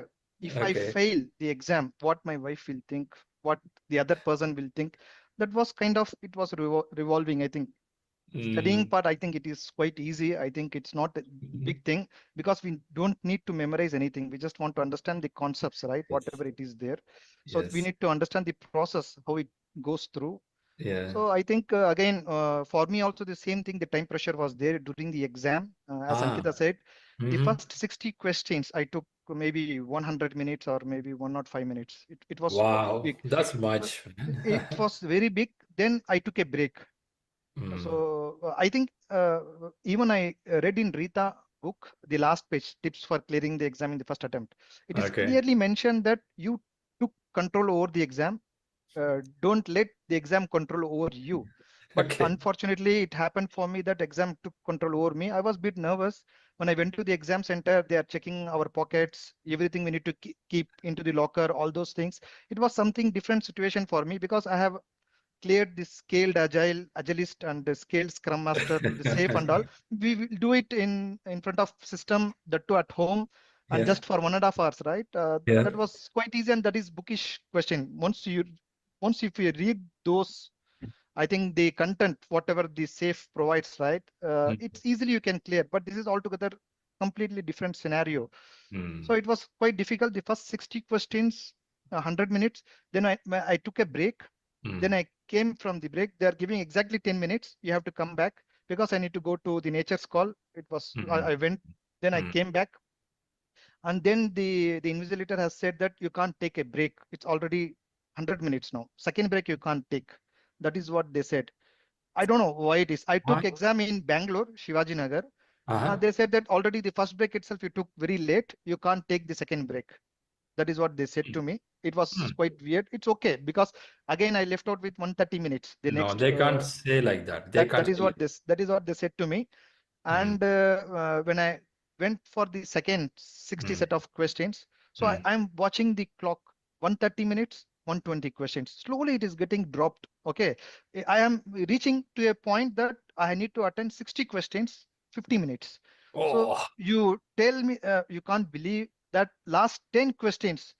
if I Okay. fail the exam, what my wife will think, what the other person will think, that was kind of, it was revolving, I think. Studying part, I think it is quite easy. I think it's not a big thing because we don't need to memorize anything. We just want to understand the concepts, right? Whatever it is there. So we Yes. need to understand the process, how it goes through. Yeah. So I think again, for me also the same thing, the time pressure was there during the exam. As Ankita said, the first 60 questions I took maybe 100 minutes or maybe 105 minutes. It was quite Wow, big. that's much, man. It was very big. Then I took a break. So I think even I read in Rita book, the last page, tips for clearing the exam in the first attempt. It is Okay. clearly mentioned that you took control over the exam. Don't let the exam control over you. But Okay. unfortunately, it happened for me that exam took control over me. I was a bit nervous when I went to the exam center. They are checking our pockets, everything we need to keep into the locker, all those things. It was something different situation for me because I have cleared the scaled agilist and the scaled scrum master, the safe and all. We will do it in front of system, that too at home, and Yeah. just for 1.5 hours, right? Yeah. That was quite easy, and that is bookish question. Once if you read those, I think the content, whatever the safe provides, right? It's easily you can clear, but this is altogether completely different scenario. So it was quite difficult. The first 60 questions, 100 minutes. Then I took a break. Then I came from the break. They are giving exactly 10 minutes. You have to come back because I need to go to the nature's call. It was, I went, then I came back. And then the invigilator has said that you can't take a break. It's already 100 minutes now. Second break you can't take. That is what they said. I don't know why it is. I took What? exam in Bangalore, Shivaji Nagar. Uh-huh. They said that already the first break itself you took very late. You can't take the second break. That is what they said to me. It was quite weird. It's okay because again I left out with 130 minutes. The No, next they can't say like that. They that can't is say what like that is what they said to me. And when I went for the second 60 set of questions, so I'm watching the clock, 130 minutes, 120 questions. Slowly it is getting dropped. Okay, I am reaching to a point that I need to attend 60 questions, 50 minutes. So Oh. you tell me, you can't believe that last 10 questions,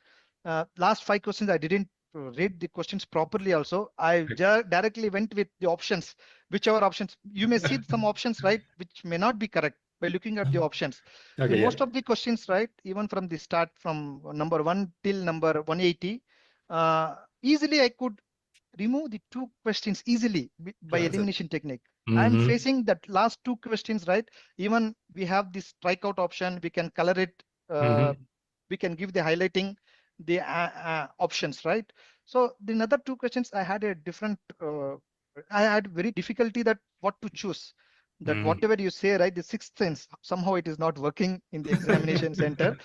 last 5 questions, I didn't read the questions properly also. I directly went with the options, whichever options. You may see some options, right, which may not be correct by looking at the options. Okay, yeah. Most of the questions, right, even from the start, from number 1 till number 180, easily I could remove the 2 questions easily by That's it. elimination technique. I'm facing that last 2 questions, right? Even we have this strikeout option, we can color it, we can give the highlighting, the options, right? So the another 2 questions I had a different, I had very difficulty that what to choose. That whatever you say, right, the sixth sense, somehow it is not working in the examination center.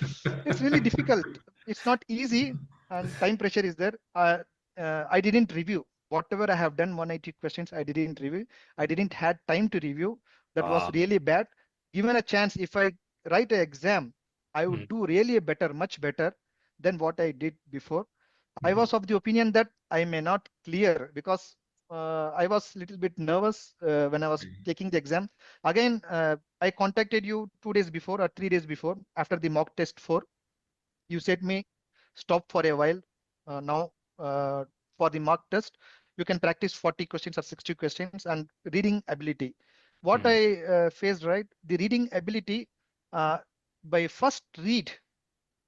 It's really difficult. It's not easy, and time pressure is there. I didn't review whatever I have done 180 questions. I didn't review. I didn't had time to review. That was really bad. Given a chance, if I write an exam, I would do really better, much better than what I did before. I was of the opinion that I may not clear because I was a little bit nervous when I was taking the exam. Again, I contacted you 2 days before or 3 days before after the mock test 4. You said me stop for a while. Now for the mock test, you can practice 40 questions or 60 questions and reading ability. What I faced, right, the reading ability, by first read,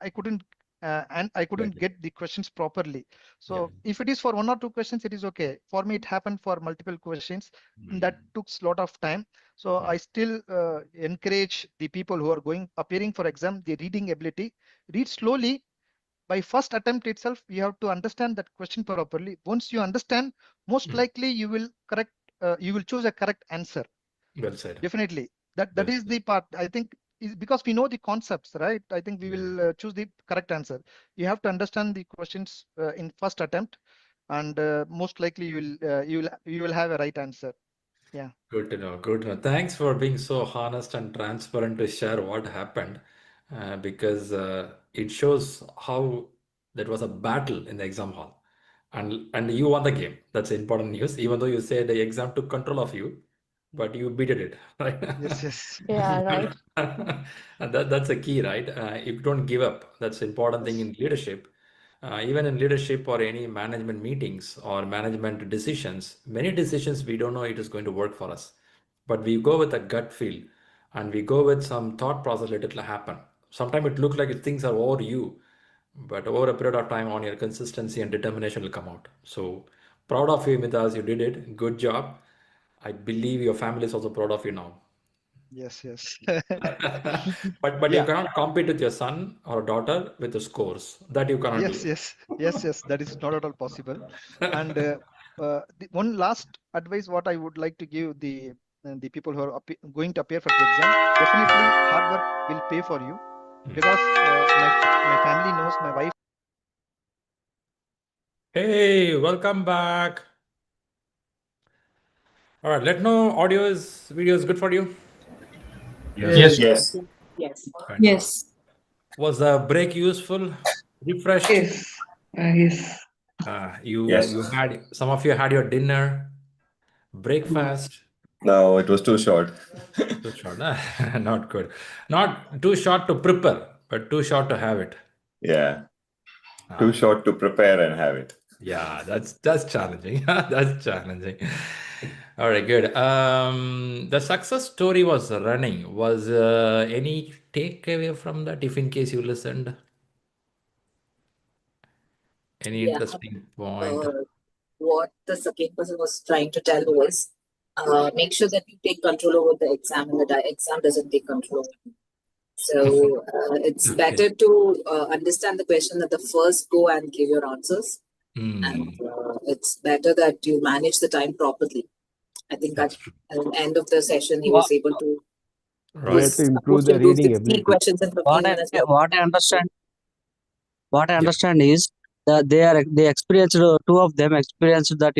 I couldn't and I couldn't get the questions properly. So if it is for 1 or 2 questions, it is okay. For me, it happened for multiple questions. That took a lot of time. So I still encourage the people who are appearing for exam, the reading ability, read slowly. By first attempt itself, you have to understand that question properly. Once you understand, most likely you will correct. You will choose a correct answer. Well said. Definitely. That is the part. I think is because we know the concepts, right? I think we will choose the correct answer. You have to understand the questions in first attempt, and most likely you will have a right answer. Yeah. Good to know. Good to know. Thanks for being so honest and transparent to share what happened, because it shows how that was a battle in the exam hall, and you won the game. That's important news. Even though you said the exam took control of you, but you beat it, right? Yes, yes. Yeah, right. And that's a key, right? If you don't give up, that's the important thing in leadership. Even in leadership or any management meetings or management decisions, many decisions we don't know it is going to work for us, but we go with a gut feel and we go with some thought process, let it happen. Sometimes it looks like things are over you, but over a period of time on your consistency and determination will come out. So proud of you, Mitas, you did it. Good job. I believe your family is also proud of you now. Yes, yes. But you Yeah. cannot compete with your son or daughter with the scores. That you cannot Yes, do. yes. That is not at all possible. And the one last advice, what I would like to give the people who are going to appear for the exam, definitely hard work will pay for you, because my family knows, my wife. Hey, welcome back. All right, let know video is good for you. Yes. Yes. Fantastic. Was the break useful? Refreshed? Yes. You Yes. you had some of you had your dinner, breakfast. No, it was too short. Too short, not good. Not too short to prepare, but too short to have it. Yeah. Too short to prepare and have it. Yeah, that's challenging. That's challenging. All right, good. The success story was running. Was any takeaway from that, if in case you listened? Any interesting point? What the second person was trying to tell was, make sure that you take control over the exam and the exam doesn't take control over you. So it's Okay. better to understand the question at the first go and give your answers. And it's better that you manage the time properly. I think at the end of the session, he was able to Right. was To improve supposed to the do reading 60 ability. questions in 15 minutes. What I understand is that they experienced, two of them experienced that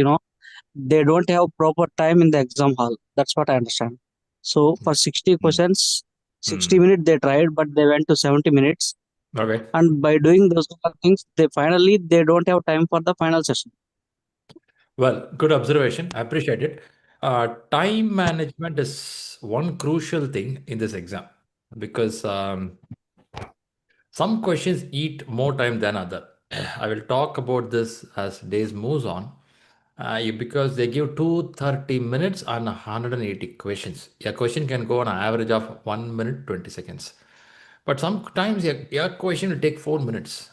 they don't have proper time in the exam hall. That's what I understand. So for 60 questions, 60 minutes they tried, but they went to 70 minutes. Okay. And by doing those things, they don't have time for the final session. Well, good observation. I appreciate it. Time management is one crucial thing in this exam because some questions eat more time than other. I will talk about this as days moves on. Because they give 230 minutes and 180 questions. A question can go on an average of 1 minute 20 seconds. But sometimes your question will take 4 minutes.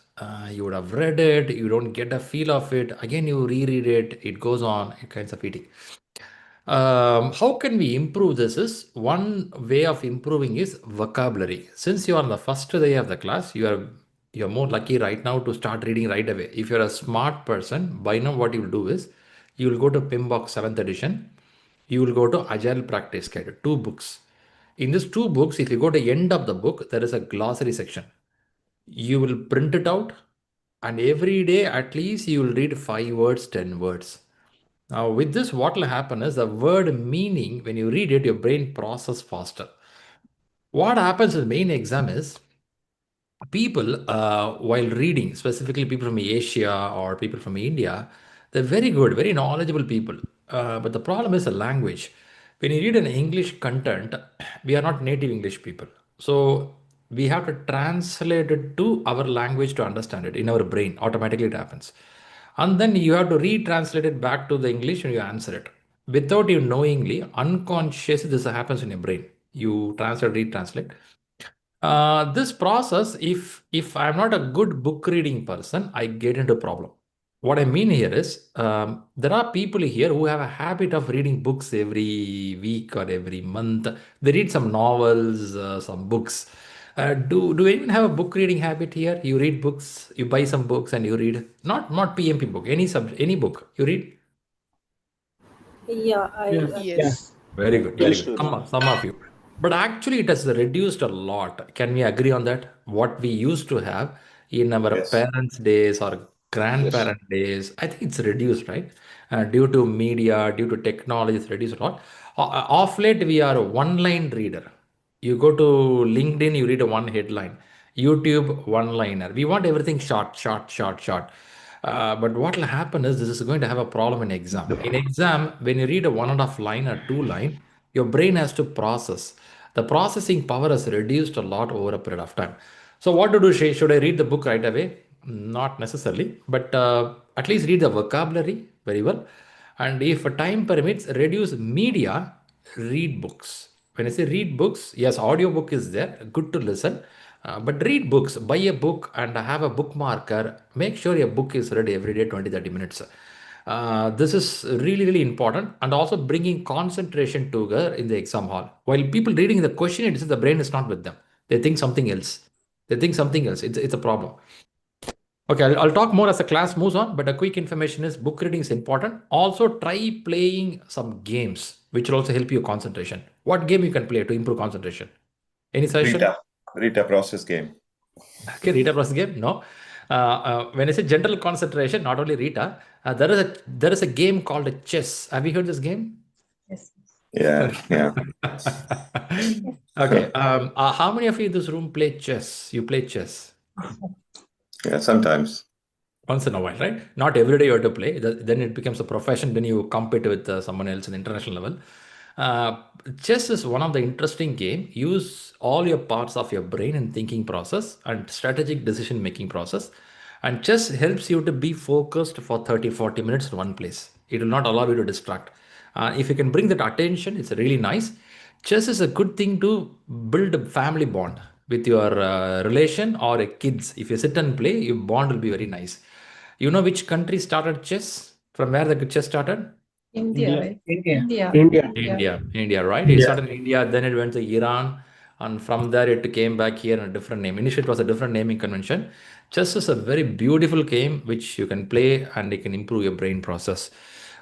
You would have read it, you don't get a feel of it. Again, you reread it, it goes on, it kinds of eating. How can we improve this? Is one way of improving is vocabulary. Since you are on the first day of the class, you're more lucky right now to start reading right away. If you're a smart person, by now what you will do is you will go to PMBOK 7th edition, you will go to Agile Practice Guide, 2 books. In these 2 books, if you go to the end of the book, there is a glossary section. You will print it out, and every day at least you will read 5 words, 10 words. Now, with this, what will happen is the word meaning, when you read it, your brain process faster. What happens in the main exam is people, while reading, specifically people from Asia or people from India, they're very good, very knowledgeable people. But the problem is the language. When you read an English content, we are not native English people. So we have to translate it to our language to understand it in our brain. Automatically it happens. And then you have to retranslate it back to the English and you answer it. Without you knowingly, unconsciously, this happens in your brain. You translate, retranslate. This process, if I'm not a good book reading person, I get into problem. What I mean here is, there are people here who have a habit of reading books every week or every month. They read some novels, some books. Do anyone have a book reading habit here? You read books, you buy some books and you read. Not PMP book, any book you read. Yeah, Yes. Very good, very Yes, good. Shri. Some of you. But actually, it has reduced a lot. Can we agree on that? What we used to have in our Yes. parents' days or Yes. grandparent days, I think it's reduced, right? Due to media, due to technology, it's reduced a lot. Off late, we are a one-line reader. You go to LinkedIn, you read a one headline. YouTube, one-liner. We want everything short, short, short, short. But what will happen is this is going to have a problem in exam. In exam, when you read a 1.5 line or 2 line, your brain has to process. The processing power has reduced a lot over a period of time. So what to do, Shri? Should I read the book right away? Not necessarily, but at least read the vocabulary very well. And if time permits, reduce media, read books. When I say read books, yes, audiobook is there, good to listen. But read books, buy a book and have a bookmarker. Make sure your book is read every day, 20-30 minutes. This is really, really important, and also bringing concentration together in the exam hall. While people reading the question, it is the brain is not with them. They think something else. They think something else. It's a problem. Okay, I'll talk more as the class moves on, but a quick information is book reading is important. Also try playing some games, which will also help you concentration. What game you can play to improve concentration? Any suggestion? Rita process game. Okay, Rita process game? No. When I say general concentration, not only Rita, there is a game called chess. Have you heard this game? Yes. Yeah. Okay. How many of you in this room play chess? You play chess? Yeah, sometimes. Once in a while, right? Not every day you have to play. Then it becomes a profession. Then you compete with someone else in international level. Chess is one of the interesting game. Use all your parts of your brain and thinking process and strategic decision making process. And chess helps you to be focused for 30-40 minutes in one place. It will not allow you to distract. If you can bring that attention, it's really nice. Chess is a good thing to build a family bond with your relation or a kids. If you sit and play, your bond will be very nice. You know which country started chess? From where the chess started? India, right? India. India, right? It started in India, then it went to Iran, and from there it came back here in a different name. Initially, it was a different naming convention. Chess is a very beautiful game which you can play and it can improve your brain process.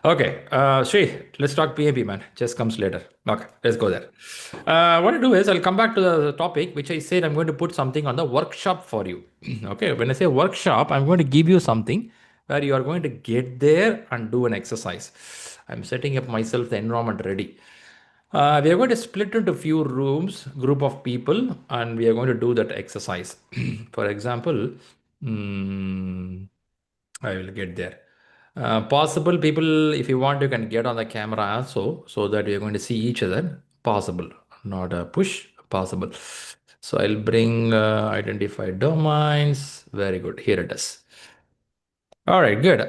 Okay, Shri, let's talk PMP, man. Chess comes later. Okay, let's go there. What I'll do is I'll come back to the topic, which I said I'm going to put something on the workshop for you. Okay, when I say workshop, I'm going to give you something where you are going to get there and do an exercise. I'm setting up myself the environment ready. We are going to split into few rooms, group of people, and we are going to do that exercise. For example, I will get there. Possible people, if you want, you can get on the camera also, so that we are going to see each other. Possible, not a push, possible. So I'll bring identify domains. Very good. Here it is. All right, good.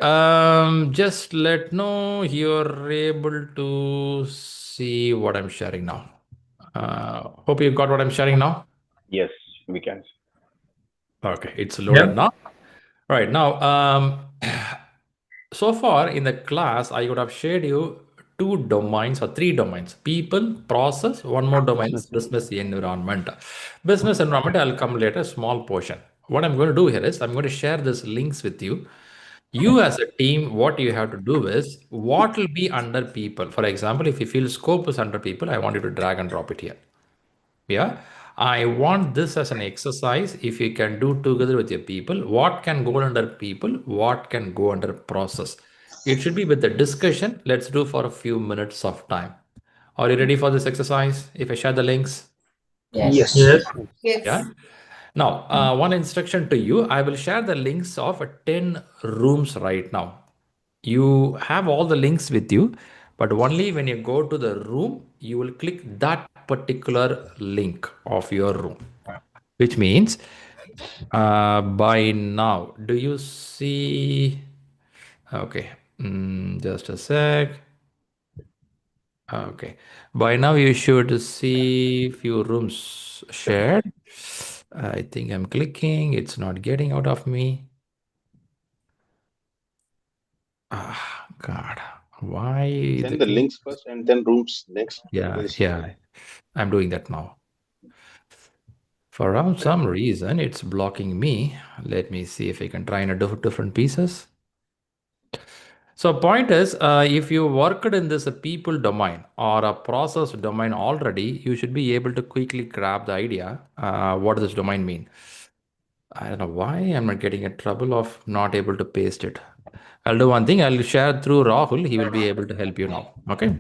Just let know you're able to see what I'm sharing now. Hope you got what I'm sharing now. Yes, we can. Okay, it's loaded now. All right, now, so far in the class, I would have shared you 2 domains or 3 domains: people, process, one more domain is business environment. Business environment, I'll come later, small portion. What I'm going to do here is I'm going to share these links with you. You as a team, what you have to do is, what will be under people? For example, if you feel scope is under people, I want you to drag and drop it here. Yeah, I want this as an exercise. If you can do together with your people, what can go under people, what can go under process. It should be with the discussion. Let's do for a few minutes of time. Are you ready for this exercise? If I share the links? Yes. Yeah. Now, one instruction to you, I will share the links of 10 rooms right now. You have all the links with you, but only when you go to the room, you will click that particular link of your room, which means by now, do you see? Okay, just a sec. Okay, by now you should see few rooms shared. I think I'm clicking, it's not getting out of me. God, why? Send the links first and then rooms next. Yeah, I'm doing that now. For some reason, it's blocking me. Let me see if I can try in a different pieces. So point is, if you worked in this people domain or a process domain already, you should be able to quickly grab the idea. What does this domain mean? I don't know why I'm not getting in trouble of not able to paste it. I'll do one thing. I'll share through Rahul. He will be able to help you now. Okay.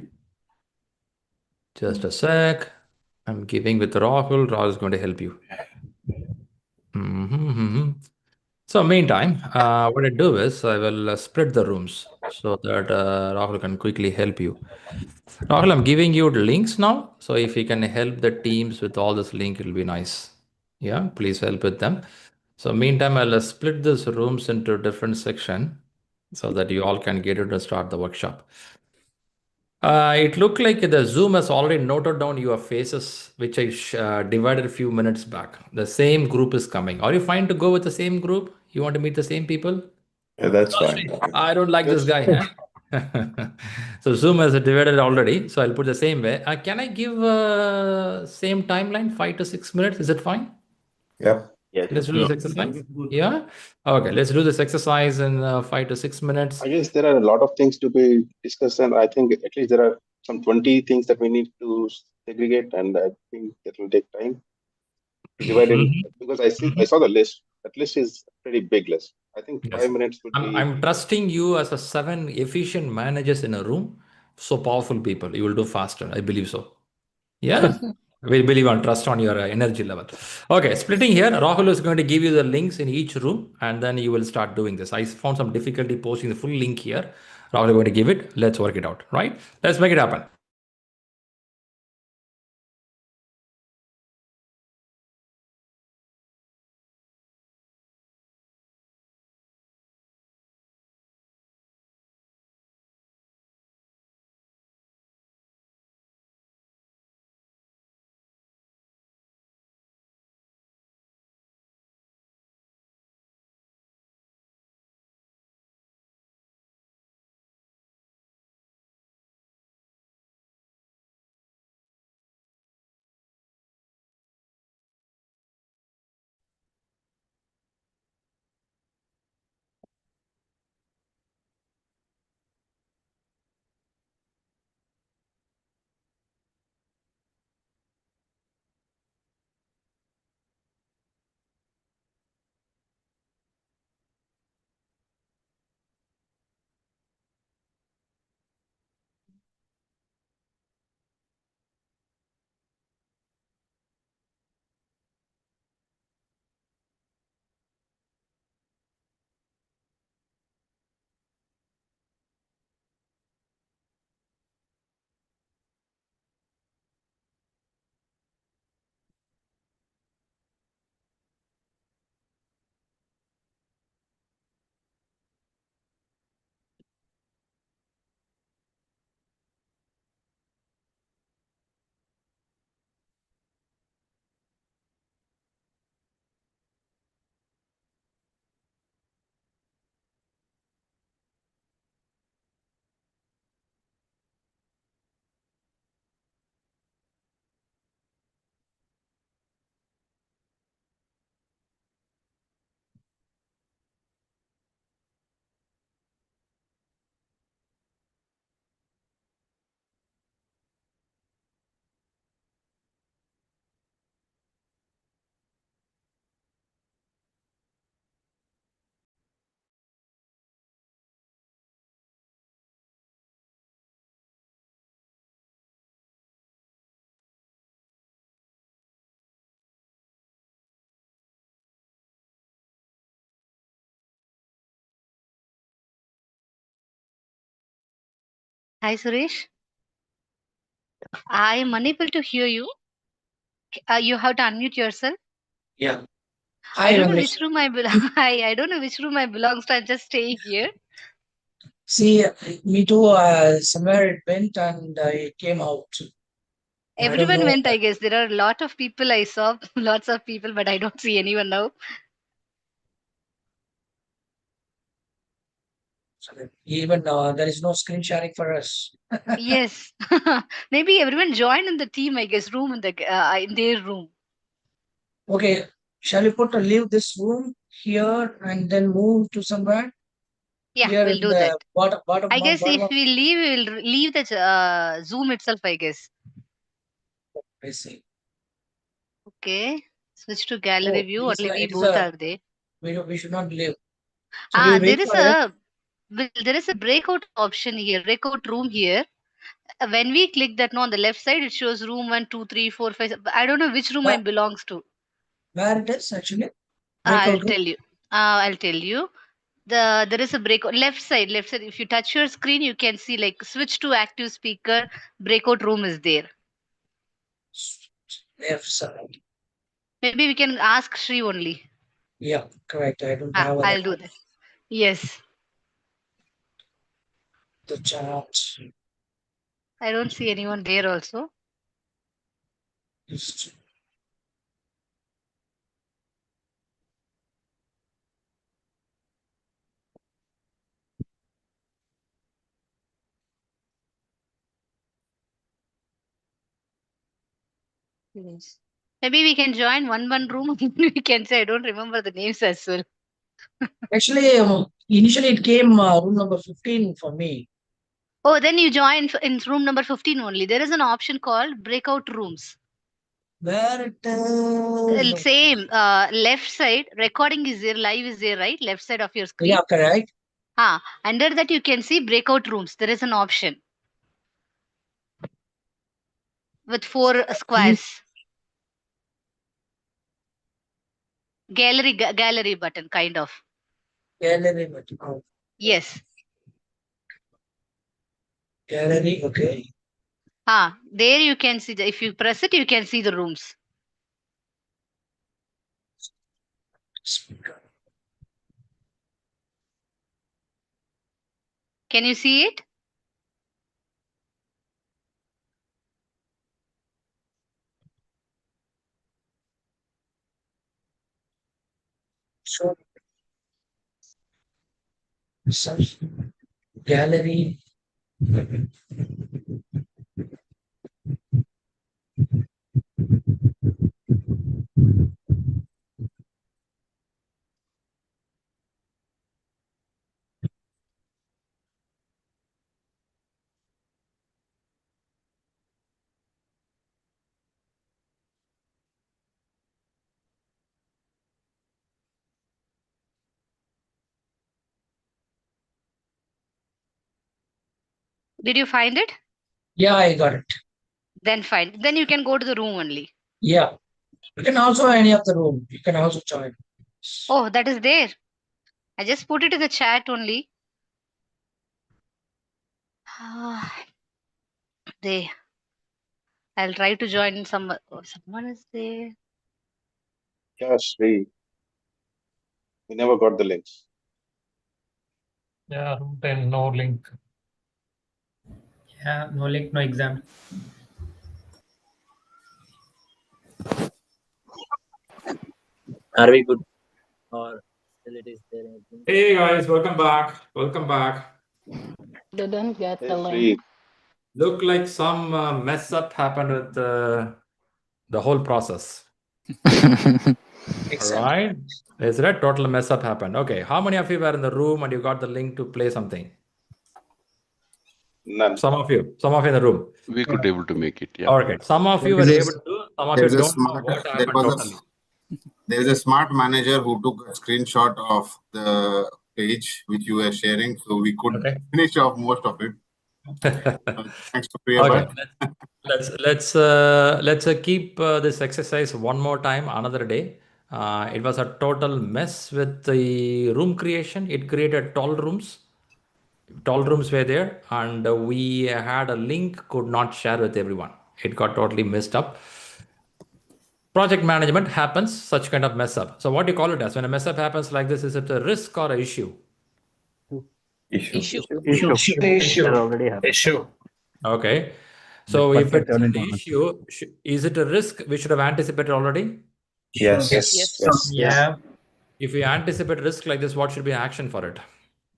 Just a sec. I'm giving with Rahul. Rahul is going to help you. So meantime, what I do is I will split the rooms so that Rahul can quickly help you. Rahul, I'm giving you the links now. So if you can help the teams with all this link, it'll be nice. Yeah, please help with them. So meantime, I'll split these rooms into different section so that you all can get it to start the workshop. It looked like the Zoom has already noted down your faces, which I divided a few minutes back. The same group is coming. Are you fine to go with the same group? You want to meet the same people? Yeah, that's fine. I don't like this guy, huh? So Zoom has divided already. So I'll put the same way. Can I give same timeline, 5 to 6 minutes? Is it fine? Yep. Yes. Let's do this exercise. Yeah. Okay. Let's do this exercise in 5 to 6 minutes. I guess there are a lot of things to be discussed, and I think at least there are some 20 things that we need to segregate, and I think that will take time to divide it because I saw the list. That list is a pretty big list. I think 5 minutes would be. I'm trusting you as a 7 efficient managers in a room. So powerful people. You will do faster. I believe so. Yeah. We believe on trust on your energy level. Okay, splitting here. Rahul is going to give you the links in each room and then you will start doing this. I found some difficulty posting the full link here. Rahul is going to give it. Let's work it out, right? Let's make it happen. Hi, Suresh. I am unable to hear you. You have to unmute yourself. Yeah. I don't know which room I belong. I don't know which room I belongs to. I'm just staying here. See, me too. Somewhere it went and it came out. Everyone went, I guess. There are a lot of people I saw, lots of people, but I don't see anyone now. Even there is no screen sharing for us. Yes. Maybe everyone joined in the team, I guess, room in their room. Okay, shall we leave this room here and then move to somewhere? Yeah, Here we'll in do the that. bottom I guess bottom if we leave, we'll leave the Zoom itself, I guess. I see. Okay. Switch to gallery view. Only we It is both are there. we should not leave. So we There wait is for it. there is a breakout option here, breakout room here. when we click that, no, on the left side, it shows room 1, 2, 3, 4, 5. I don't know which room it belongs to. Where it is actually? I'll tell you. I'll tell you. There is a breakout left side. If you touch your screen, you can see like switch to active speaker. Breakout room is there. Left side. Maybe we can ask Shri only. Yeah, correct. I don't have I'll do that. Yes. The chat. I don't see anyone there also. Yes. Maybe we can join one room. We can say I don't remember the names as well. Actually, initially it came room number 15 for me. Oh, then you join in room number 15 only. There is an option called breakout rooms. Where it is? Same. Left side, recording is there, live is there, right? Left side of your screen. Yeah, correct. Under that you can see breakout rooms. There is an option with 4 squares. Gallery button, kind of. Gallery button. Oh. Yes. Gallery, okay. There you can see, if you press it, you can see the rooms. Can you see it? Sure. Gallery. Did you find it? Yeah, I got it. Then fine. Then you can go to the room only. Yeah. You can also any of the room. You can also join. Oh, that is there. I just put it in the chat only. There. I'll try to join someone is there. Yeah, Shri. We never got the links. Yeah, then no link. Yeah, no link, no exam. Are we good? Or still it is there? Hey guys, welcome back. Welcome back. Didn't get Hey, the link. Shri. Look like some mess up happened with the whole process. Right? Is that total mess up happened? Okay. How many of you were in the room and you got the link to play something? None. Some of you in the room. We could able to make it. Yeah. Okay. Some of you were able to. Some of you don't know what happened totally. There's a smart manager who took a screenshot of the page which you were sharing, so we could finish off most of it. Thanks to Priya. Okay. Let's keep this exercise one more time another day. It was a total mess with the room creation. It created 12 rooms. 12 rooms were there, and we had a link could not share with everyone. It got totally messed up. Project management happens such kind of mess up. So what do you call it as? When a mess up happens like this, is it a risk or an issue? Issue. Issue. Okay. So if it's an issue, is it a risk we should have anticipated already? Yes. Yeah. If we anticipate risk like this, what should be action for it?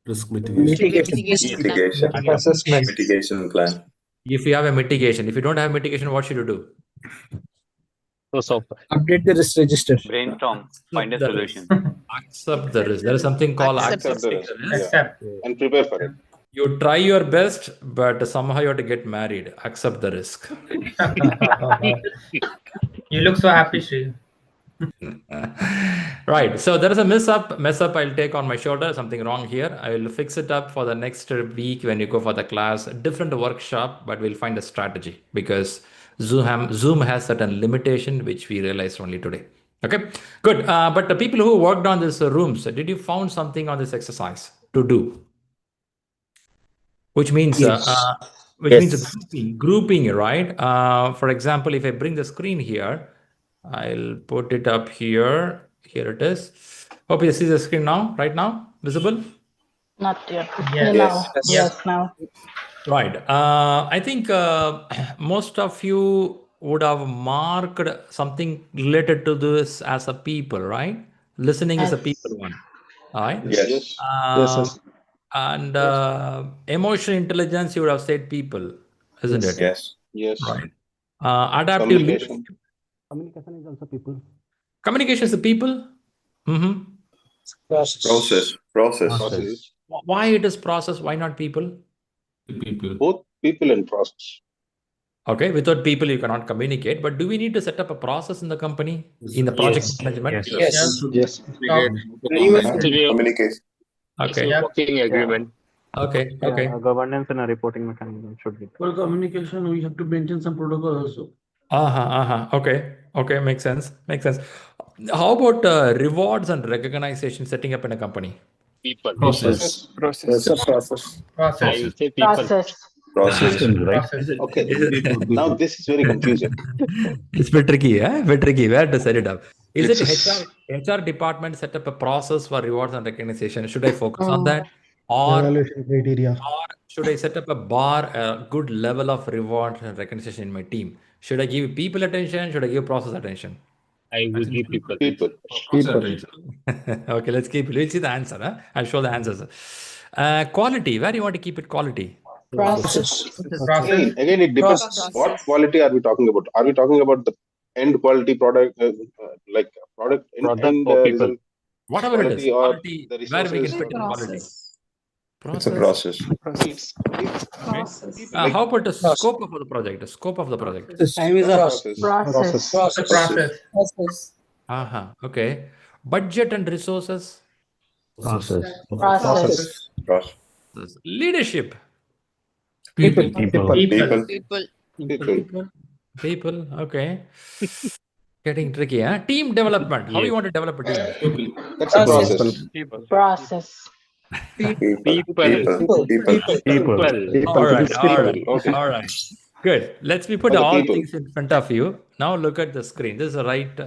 Risk mitigation. Mitigation plan. If you have a mitigation, if you don't have mitigation, what should you do? Update the risk register. Brainstorm. Find a solution. Accept the risk. There is something called Accept the risk. Accept. Yeah. And prepare for it. You try your best, but somehow you have to get married. Accept the risk. You look so happy, Shri. Right. So there is a mess up I'll take on my shoulder. Something wrong here. I will fix it up for the next week when you go for the class. A different workshop, but we'll find a strategy because Zoom has certain limitation which we realized only today. Okay, good. But the people who worked on this rooms, did you found something on this exercise to do? Which means grouping, right? For example, if I bring the screen here, I'll put it up here. Here it is. Hope you see the screen now, right now, visible? Not yet. Yes. Now. Yes. Yes, now. Right. I think most of you would have marked something related to this as a people, right? Listening is a people Yes. one. All right. Yes. And emotional intelligence, you would have said people, isn't it? Yes. Yes. Right. Adaptive leadership. Communication. Communication is also people. Communication is the people. Mm-hmm. Process. Process. Why it is process? Why not people? People. Both people and process. Okay, without people you cannot communicate. But do we need to set up a process in the company, in the project management? Yes. Yes. Communication. Okay. Working agreement. Okay. Yeah, Okay. a governance and a reporting mechanism should be. For communication, we have to maintain some protocol also. Okay. Okay. Makes sense. How about rewards and recognition setting up in a company? People. Process. Process. I will say people. Process. Systems, right? Okay. Now this is very confusing. It's a bit tricky, eh? Bit tricky. Where to set it up? Is it HR department set up a process for rewards and recognition? Should I focus on that? Or should I set up a good level of reward and recognition in my team? Should I give people attention? Should I give process attention? I will give people. People. Okay, let's keep it. We'll see the answer. Huh? I'll show the answers. Quality. Where do you want to keep it quality? Process. Again, it depends. What quality are we talking about? Are we talking about the end quality product, like product end result? Whatever it is, Quality or quality, the where we can resources? fit in quality. It's a process. How about the scope of the project? The scope of the project. Time is a Process. Okay. Budget and resources. Process. Leadership. People. Okay. Getting tricky, huh? Team development. How you want to develop a team? That's a process. Process. People. All right. Good. Let's put all things in front of you. Now look at the screen. This is the right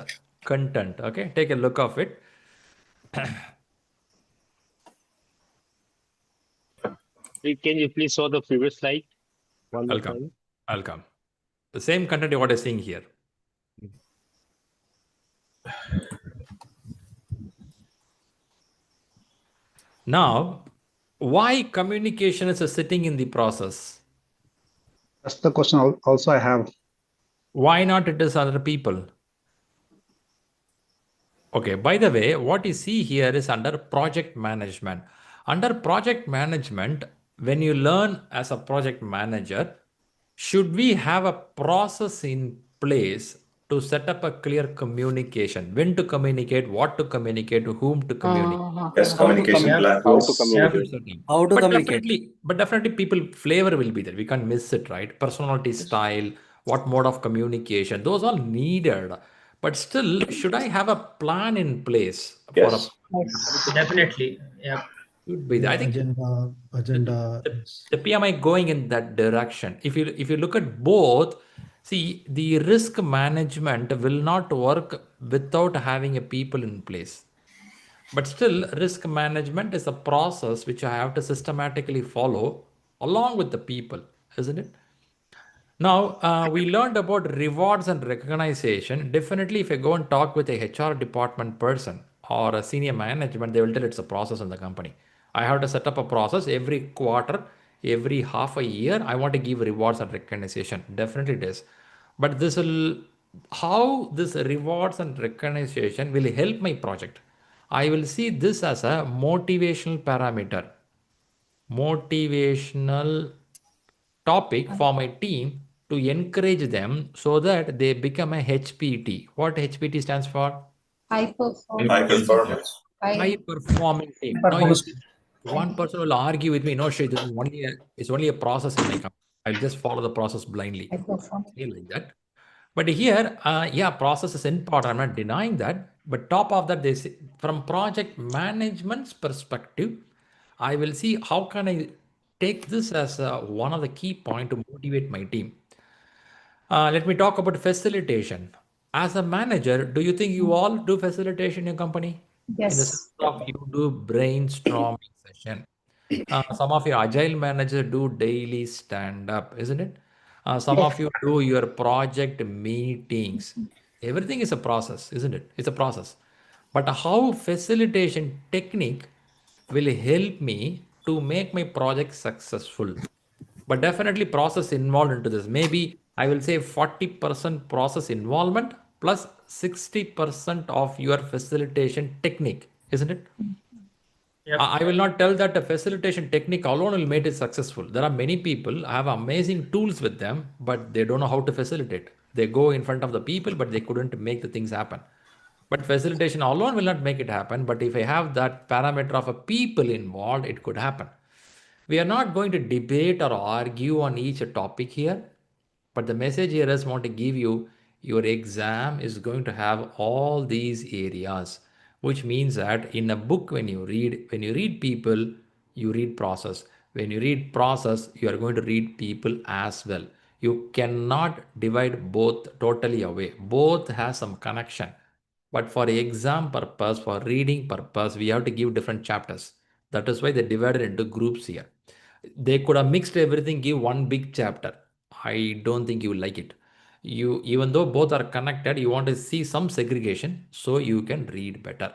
content. Okay. Take a look of it. Can you please show the previous slide? I'll come. The same content what I'm seeing here. Now, why communication is sitting in the process? That's the question also I have. Why not it is other people? Okay, by the way, what you see here is under project management. Under project management, when you learn as a project manager, should we have a process in place to set up a clear communication? When to communicate, what to communicate, to whom to communicate? Yes, communication plan. How to communicate. But definitely people flavor will be there. We can't miss it, right? Personality, style, what mode of communication, those all needed. But still, should I have a plan in place for a Definitely. Yeah. should be there. I think agenda. the PMI going in that direction. If you look at both, see, the risk management will not work without having a people in place. But still, risk management is a process which I have to systematically follow along with the people, isn't it? Now, we learned about rewards and recognition. Definitely, if I go and talk with a HR department person or a senior management, they will tell it's a process in the company. I have to set up a process every quarter, every half a year. I want to give rewards and recognition. Definitely it is. But how this rewards and recognition will help my project? I will see this as a motivational parameter. Motivational topic for my team to encourage them so that they become a HPT. What HPT stands for? High performance. High performance. High performing team. Now you see, one person will argue with me, no, Shri, this is it's only a process in my company. I'll just follow the process blindly. High performance. Like that. But here, yeah, process is important. I'm not denying that. But top of that, they say, from project management's perspective, I will see how can I take this as one of the key point to motivate my team. Let me talk about facilitation. As a manager, do you think you all do facilitation in your company? In the sense Yes. of you do brainstorming session. Some of your agile managers do daily stand-up, isn't it? Some Yes. of you do your project meetings. Everything is a process, isn't it? It's a process. But how facilitation technique will help me to make my project successful? But definitely process involved into this. Maybe I will say 40% process involvement plus 60% of your facilitation technique, isn't it? I will not tell that the facilitation technique alone will make it successful. There are many people have amazing tools with them, but they don't know how to facilitate. They go in front of the people, but they couldn't make the things happen. But facilitation alone will not make it happen. But if I have that parameter of a people involved, it could happen. We are not going to debate or argue on each topic here, but the message here is want to give you your exam is going to have all these areas, which means that in a book, when you read people, you read process. When you read process, you are going to read people as well. You cannot divide both totally away. Both has some connection. But for exam purpose, for reading purpose, we have to give different chapters. That is why they divided into groups here. They could have mixed everything, give one big chapter. I don't think you will like it. You, even though both are connected, you want to see some segregation so you can read better.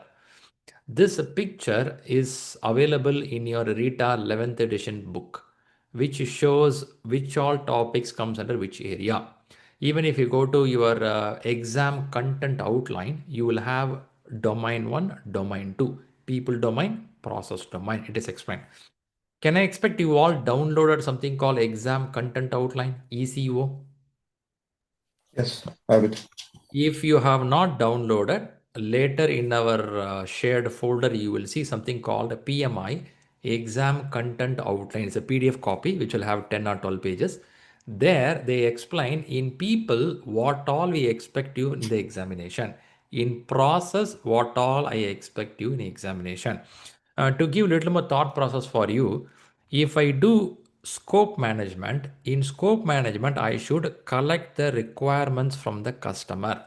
This picture is available in your Rita 11th edition book, which shows which all topics comes under which area. Even if you go to your exam content outline, you will have domain 1, domain 2, people domain, process domain. It is explained. Can I expect you all downloaded something called exam content outline, ECO? Yes, I will. If you have not downloaded, later in our shared folder, you will see something called a PMI exam content outline. It's a PDF copy which will have 10 or 12 pages. There they explain in people what all we expect you in the examination. In process, what all I expect you in examination. To give a little more thought process for you, if I do scope management, in scope management, I should collect the requirements from the customer.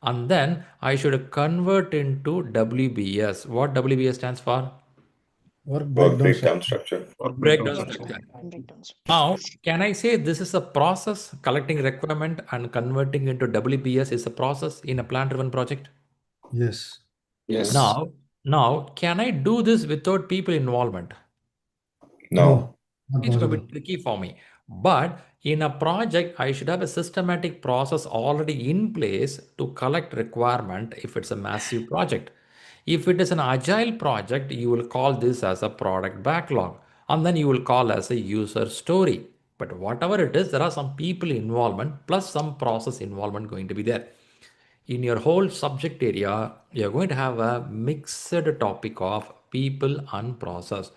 And then I should convert into WBS. What WBS stands for? Work breakdown structure. Breakdown structure. Now, can I say this is a process, collecting requirement and converting into WBS is a process in a plan-driven project? Yes. Yes. Now, can I do this without people involvement? No. It's going to be tricky for me. But in a project, I should have a systematic process already in place to collect requirement if it's a massive project. If it is an agile project, you will call this as a product backlog, and then you will call as a user story. But whatever it is, there are some people involvement plus some process involvement going to be there. In your whole subject area, you're going to have a mixed topic of people and process.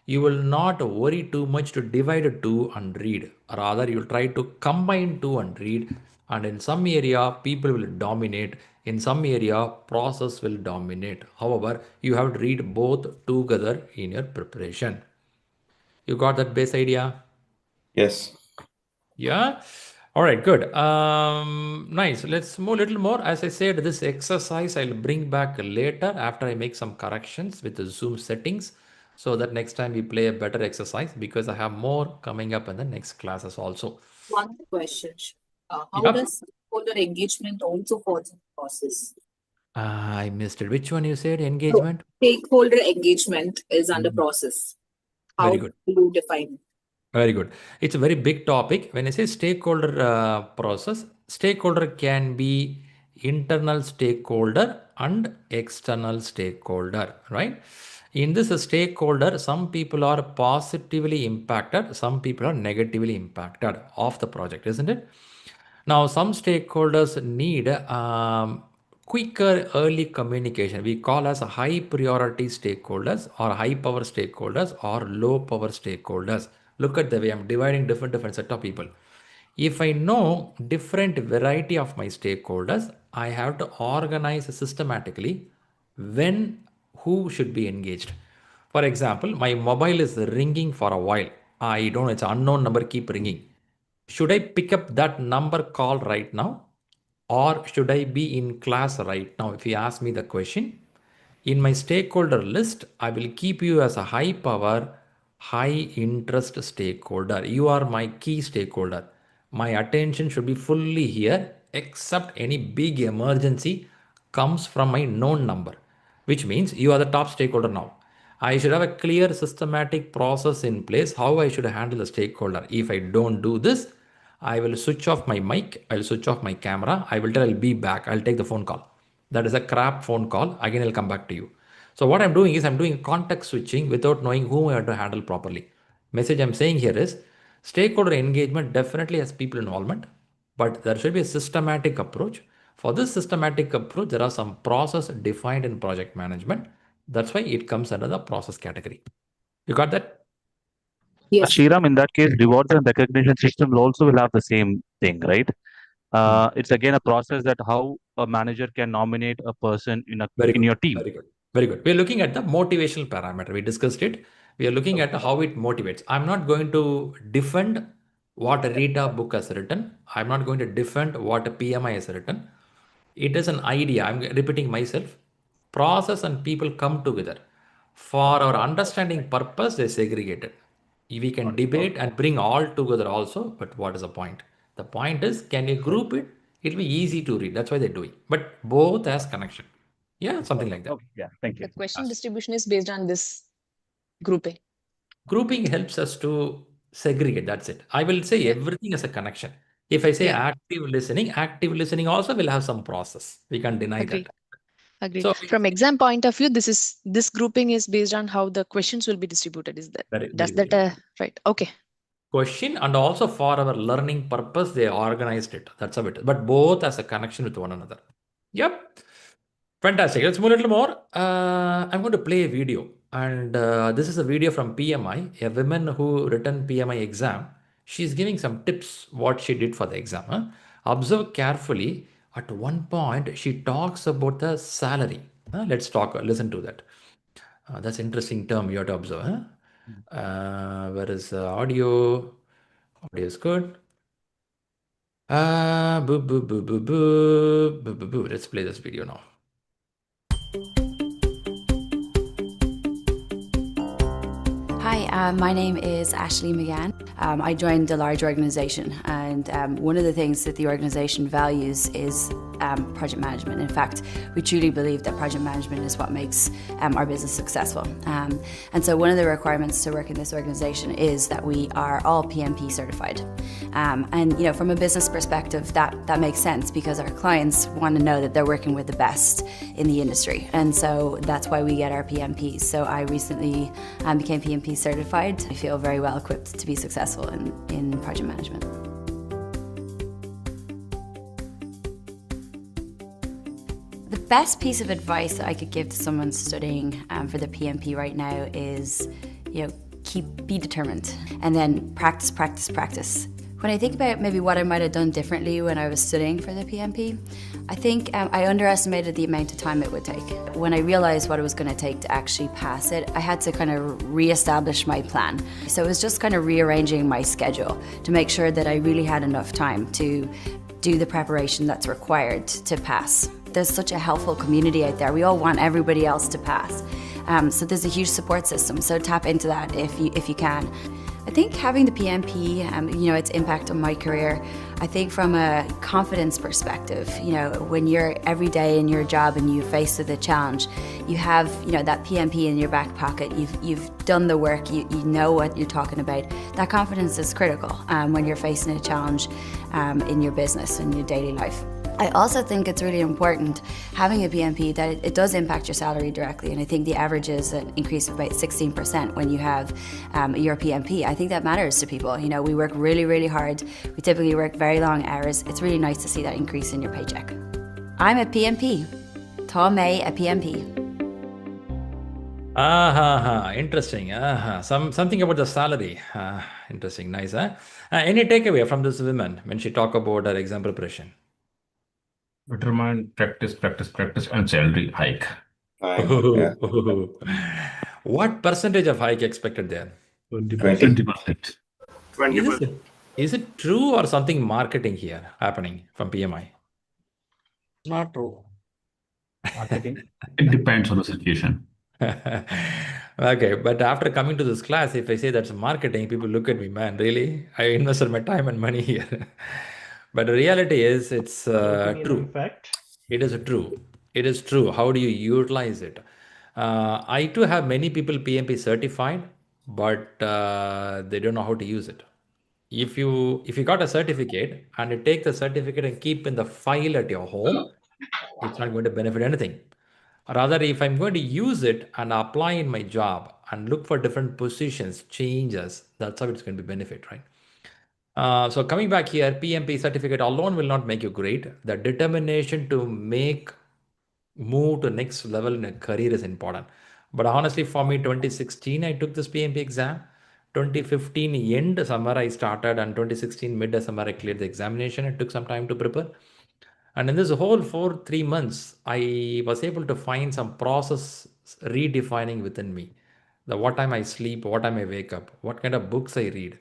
You will not worry too much to divide two and read. Rather, you'll try to combine two and read. And in some area, people will dominate. In some area, process will dominate. However, you have to read both together in your preparation. You got that base idea? Yes. Yeah. All right, good. Nice. Let's move a little more. As I said, this exercise I'll bring back later after I make some corrections with the Zoom settings so that next time we play a better exercise because I have more coming up in the next classes also. One question. How Yep. does stakeholder engagement also falls in the process? I missed it. Which one you said? Engagement? Stakeholder engagement is under process. How Very good. do you define it? Very good. It's a very big topic. When I say stakeholder process, stakeholder can be internal stakeholder and external stakeholder, right? In this stakeholder, some people are positively impacted, some people are negatively impacted of the project, isn't it? Now, some stakeholders need quicker early communication. We call as high priority stakeholders or high power stakeholders or low power stakeholders. Look at the way I'm dividing different set of people. If I know different variety of my stakeholders, I have to organize systematically when who should be engaged. For example, my mobile is ringing for a while. I don't know, it's an unknown number, keep ringing. Should I pick up that number call right now? Or should I be in class right now? If you ask me the question, in my stakeholder list, I will keep you as a high power, high interest stakeholder. You are my key stakeholder. My attention should be fully here, except any big emergency comes from my known number, which means you are the top stakeholder now. I should have a clear systematic process in place how I should handle the stakeholder. If I don't do this, I will switch off my mic, I'll switch off my camera, I will tell I'll be back, I'll take the phone call. That is a crap phone call, again I'll come back to you. So what I'm doing is I'm doing context switching without knowing whom I have to handle properly. Message I'm saying here is stakeholder engagement definitely has people involvement, but there should be a systematic approach. For this systematic approach, there are some process defined in project management. That's why it comes under the process category. You got that? Yes. Shriram, in that case, rewards and recognition system also will have the same thing, right? It's again a process that how a manager can nominate a person in your team. Very good. Very good. We're looking at the motivational parameter. We discussed it. We are looking at how it motivates. I'm not going to defend what a Rita book has written. I'm not going to defend what a PMI has written. It is an idea. I'm repeating myself. Process and people come together. For our understanding purpose, they segregated. We can debate and bring all together also, but what is the point? The point is, can you group it? It'll be easy to read. That's why they're doing. But both has connection. Yeah, something like that. Okay, yeah, thank you. The question distribution is based on this grouping. Grouping helps us to segregate. That's it. I will say everything is a connection. If I say active listening also will have some process. We can't deny Agreed. that. Agreed. So From exam point of view, this grouping is based on how the questions will be distributed. Is that right? Okay. Question, and also for our learning purpose, they organized it. That's how it is. But both as a connection with one another. Yep. Fantastic. Let's move a little more. I'm going to play a video. And this is a video from PMI, a woman who written PMI exam. She's giving some tips what she did for the exam. Huh? Observe carefully. At one point, she talks about the salary. Let's listen to that. That's an interesting term you have to observe. Huh? Where is audio? Audio is good. Let's play this video now. Hi, my name is Ashley McGann. I joined a large organization, and one of the things that the organization values is project management. In fact, we truly believe that project management is what makes our business successful. And so one of the requirements to work in this organization is that we are all PMP certified. And you know, from a business perspective, that makes sense because our clients want to know that they're working with the best in the industry. And so that's why we get our PMPs. So I recently became PMP certified. I feel very well equipped to be successful in project management. The best piece of advice that I could give to someone studying for the PMP right now is, you know, be determined, and then practice, practice, practice. When I think about maybe what I might have done differently when I was studying for the PMP, I think I underestimated the amount of time it would take. When I realized what it was going to take to actually pass it, I had to kind of re-establish my plan. So it was just kind of rearranging my schedule to make sure that I really had enough time to do the preparation that's required to pass. There's such a helpful community out there. We all want everybody else to pass. So there's a huge support system, so tap into that if you can. I think having the PMP, you know, its impact on my career, I think from a confidence perspective, you know, when you're every day in your job and you're faced with a challenge, you have, you know, that PMP in your back pocket, you've done the work, you know what you're talking about. That confidence is critical when you're facing a challenge in your business and your daily life. I also think it's really important having a PMP that it does impact your salary directly, and I think the average is an increase of about 16% when you have your PMP. I think that matters to people. You know, we work really, really hard. We typically work very long hours. It's really nice to see that increase in your paycheck. I'm a PMP. Tá mé a PMP. Interesting. Something about the salary. Interesting. Nice. Any takeaway from this woman when she talk about her exam preparation? Determine practice, and salary hike. Yeah. What percentage of hike expected there? 20%. 20%. Is it true or something marketing here happening from PMI? Not true. Marketing. It depends on the situation. Okay, but after coming to this class, if I say that's marketing, people look at me, man, really? I invested my time and money here. But the reality is, it's true. Fact. It is true. It is true. How do you utilize it? I too have many people PMP certified, but they don't know how to use it. If you got a certificate and you take the certificate and keep in the file at your home, it's not going to benefit anything. Rather, if I'm going to use it and apply in my job and look for different positions, changes, that's how it's going to be benefit, right? So coming back here, PMP certificate alone will not make you great. The determination to move to next level in a career is important. But honestly, for me, 2016, I took this PMP exam. 2015 end somewhere I started, and 2016 mid somewhere I cleared the examination. It took some time to prepare. And in this whole 3 months, I was able to find some process redefining within me. What time I sleep, what time I wake up, what kind of books I read,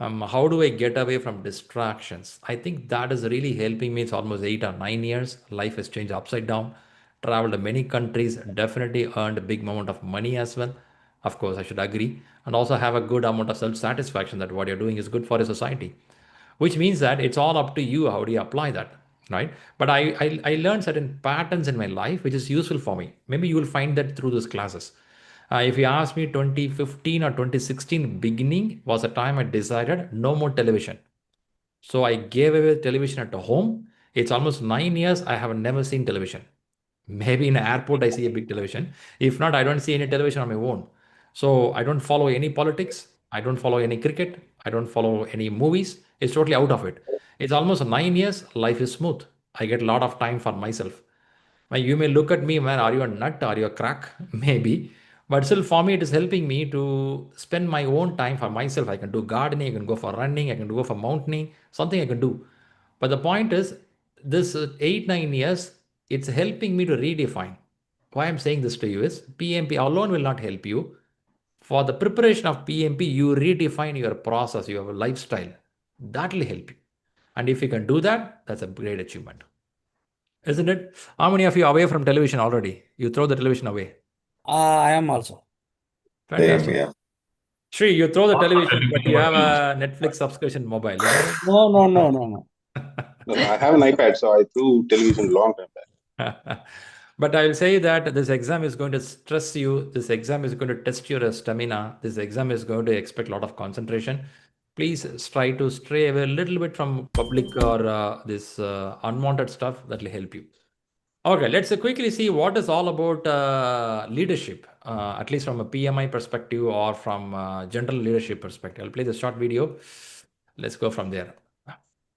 how do I get away from distractions. I think that is really helping me. It's almost 8 or 9 years. Life has changed upside down. Traveled to many countries, definitely earned a big amount of money as well. Of course, I should agree. And also have a good amount of self-satisfaction that what you're doing is good for a society, which means that it's all up to you. How do you apply that, right? But I learned certain patterns in my life which is useful for me. Maybe you will find that through these classes. If you ask me, 2015 or 2016 beginning was a time I decided no more television. So I gave away television at home. It's almost 9 years I have never seen television. Maybe in an airport I see a big television. If not, I don't see any television on my own. So I don't follow any politics. I don't follow any cricket. I don't follow any movies. It's totally out of it. It's almost 9 years. Life is smooth. I get a lot of time for myself. You may look at me, man, are you a nut? Are you a crack? Maybe. But still, for me, it is helping me to spend my own time for myself. I can do gardening, I can go for running, I can go for mountaineering, something I can do. But the point is, this 8-9 years, it's helping me to redefine. Why I'm saying this to you is PMP alone will not help you. For the preparation of PMP, you redefine your process, your lifestyle. That will help you. And if you can do that, that's a great achievement. Isn't it? How many of you are away from television already? You throw the television away. I am also. Fantastic. Same, yeah. Shri, you throw the television, but you have a Netflix subscription mobile. Is that it? No. No, I have an iPad, so I threw television long time back. But I will say that this exam is going to stress you. This exam is going to test your stamina. This exam is going to expect a lot of concentration. Please try to stray away a little bit from public or this unwanted stuff. That will help you. Okay, let's quickly see what is all about leadership, at least from a PMI perspective or from general leadership perspective. I'll play the short video. Let's go from there.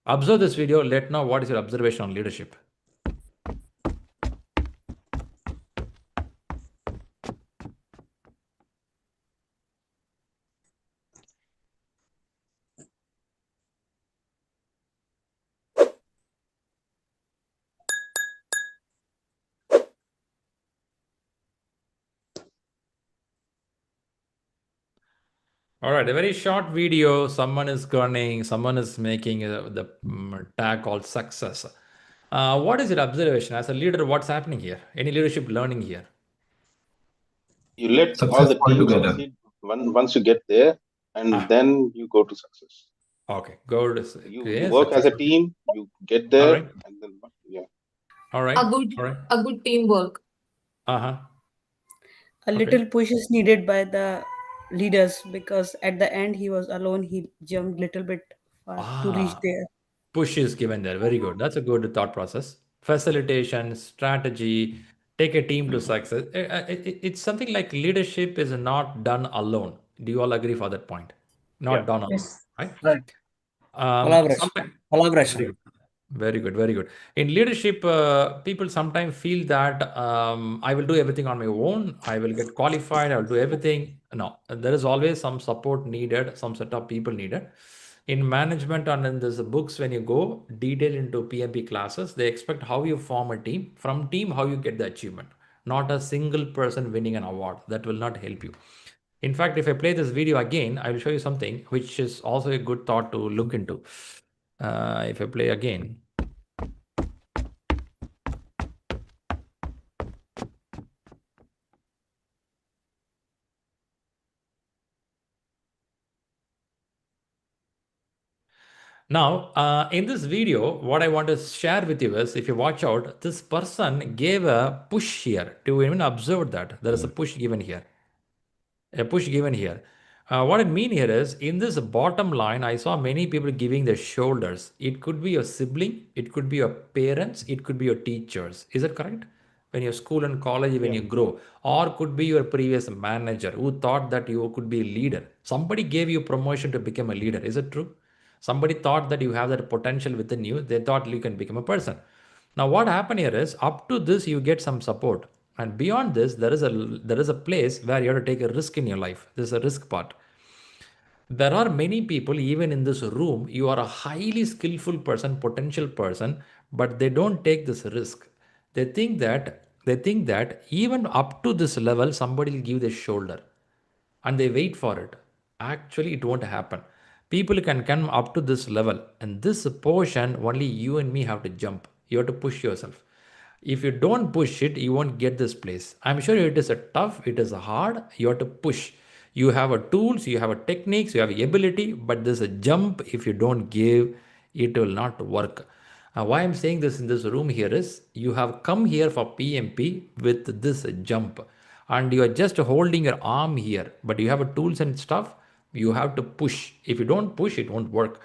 Observe this video. Let know what is your observation on leadership. All right, a very short video. Someone is making the tag called success. What is your observation as a leader? What's happening here? Any leadership learning here? You let all the team succeed once you get there, and then you go to success. Okay, go to you work as a team. You get there, and then yeah. All right. A good teamwork. A little push is needed by the leaders, because at the end he was alone. He jumped little bit far to reach there. Push is given there. Very good. That's a good thought process. Facilitation, strategy, take a team to success. It's something like leadership is not done alone. Do you all agree for that point? Not done alone, right? Right. Collaboration. Very Very good, very good. In leadership, people sometimes feel that I will do everything on my own. I will get qualified. I will do everything. No, there is always some support needed, some set of people needed. In management and in these books, when you go detail into PMP classes, they expect how you form a team. From team, how you get the achievement. Not a single person winning an award. That will not help you. In fact, if I play this video again, I will show you something which is also a good thought to look into. If I play again. Now, in this video, what I want to share with you is, if you watch out, this person gave a push here. To even observe that there is a push given here. A push given here. What I mean here is, in this bottom line, I saw many people giving their shoulders. It could be your sibling, it could be your parents, it could be your teachers. Is that correct? When you're school and college, when you grow, or could be your previous manager who thought that you could be a leader. Somebody gave you promotion to become a leader. Is it true? Somebody thought that you have that potential within you. They thought you can become a person. Now, what happened here is, up to this, you get some support. And beyond this, there is a place where you have to take a risk in your life. This is a risk part. There are many people, even in this room, you are a highly skillful person, potential person, but they don't take this risk. They think that even up to this level, somebody will give their shoulder and they wait for it. Actually, it won't happen. People can come up to this level, and this portion only you and me have to jump. You have to push yourself. If you don't push it, you won't get this place. I'm sure it is a tough, it is a hard. You have to push. You have a tools, you have a techniques, you have a ability, but there's a jump. If you don't give, it will not work. Why I'm saying this in this room here is, you have come here for PMP with this jump, and you are just holding your arm here, but you have a tools and stuff. You have to push. If you don't push, it won't work.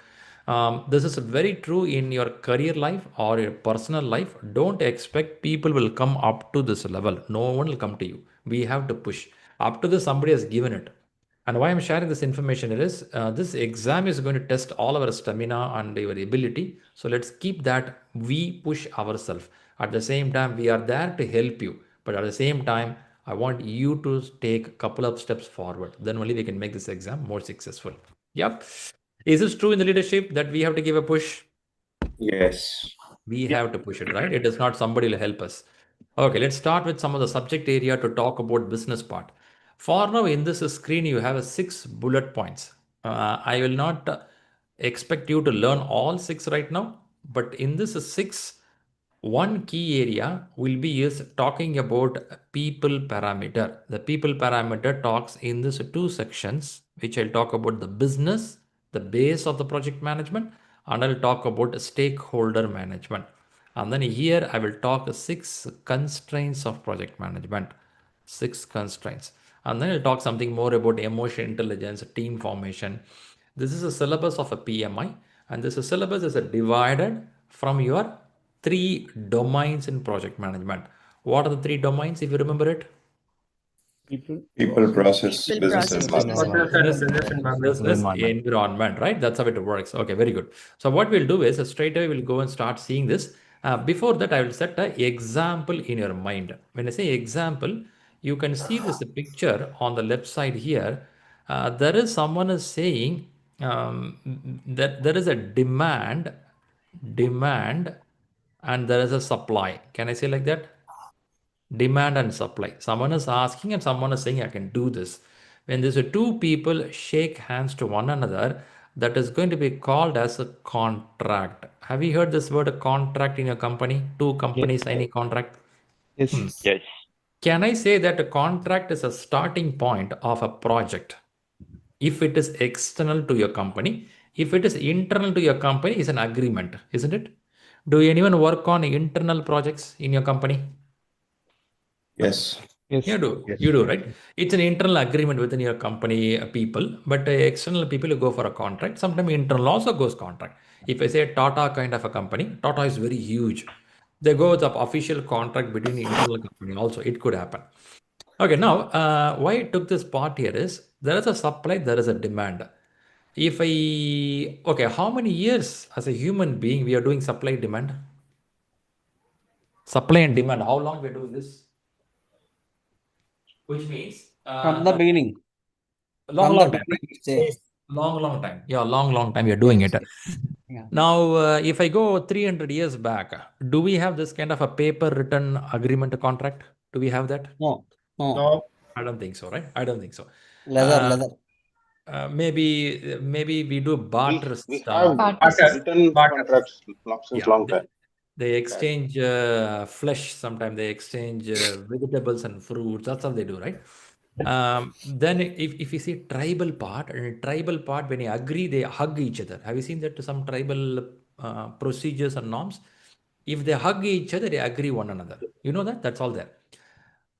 This is very true in your career life or your personal life. Don't expect people will come up to this level. No one will come to you. We have to push. Up to this, somebody has given it. And why I'm sharing this information is, this exam is going to test all our stamina and your ability. So let's keep that we push ourselves. At the same time, we are there to help you. But at the same time, I want you to take a couple of steps forward. Then only we can make this exam more successful. Yep. Is this true in the leadership that we have to give a push? Yes. We have to push it, right? It is not somebody will help us. Okay, let's start with some of the subject area to talk about business part. For now, in this screen, you have 6 bullet points. I will not expect you to learn all 6 right now, but in this 6, one key area will be is talking about people parameter. The people parameter talks in these 2 sections, which I'll talk about the business, the base of the project management, and I'll talk about stakeholder management. And then here I will talk 6 constraints of project management. 6 constraints. And then I'll talk something more about emotional intelligence, team formation. This is a syllabus of a PMI, and this syllabus is divided from your 3 domains in project management. What are the 3 domains, if you remember it? People, process, business environment. Business environment, right? That's how it works. Okay, very good. So what we'll do is, straight away we'll go and start seeing this. Before that, I will set an example in your mind. When I say example, you can see this picture on the left side here. There is someone is saying that there is a demand, and there is a supply. Can I say like that? Demand and supply. Someone is asking and someone is saying, I can do this. When these 2 people shake hands to one another, that is going to be called as a contract. Have you heard this word, a contract, in your company? 2 companies signing contract? Yes. Yes. Can I say that a contract is a starting point of a project? If it is external to your company, if it is internal to your company, it's an agreement, isn't it? Do anyone work on internal projects in your company? Yes. You do, right? It's an internal agreement within your company people, but external people, you go for a contract. Sometimes internal also goes contract. If I say Tata kind of a company, Tata is very huge. They go with the official contract between the internal company also. It could happen. Okay, now why I took this part here is, there is a supply, there is a demand. If okay, how many years as a human being we are doing supply demand? Supply and demand, how long we are doing this? Which means from the beginning. Long time. Say. Long time. Yeah, long time we are doing it. Yeah. Now, if I go 300 years back, do we have this kind of a paper written agreement contract? Do we have that? No. No. I don't think so, right? I don't think so. Leather. Maybe we do barter We stuff. have written contracts since long time. They exchange flesh sometimes. They exchange vegetables and fruits. That's how they do, right? Then if you see tribal part, when you agree, they hug each other. Have you seen that to some tribal procedures and norms? If they hug each other, they agree one another. You know that? That's all there.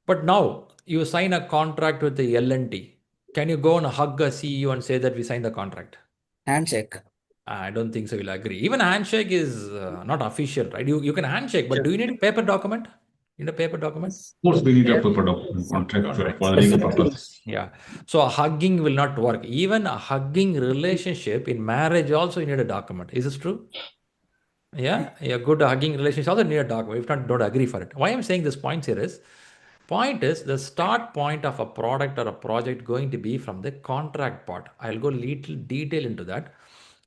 But now you sign a contract with the L&T. Can you go and hug a CEO and say that we signed the contract? Handshake. I don't think so. You'll agree. Even handshake is not official, right? You can handshake, but do you need a paper document? You need a paper document? Of course, we need a paper document contract for legal purpose. Yeah. So a hugging will not work. Even a hugging relationship in marriage also you need a document. Is this true? Yeah. A good hugging relationship also need a document. If not, don't agree for it. Why I'm saying this point here is, the start point of a product or a project going to be from the contract part. I'll go little detail into that.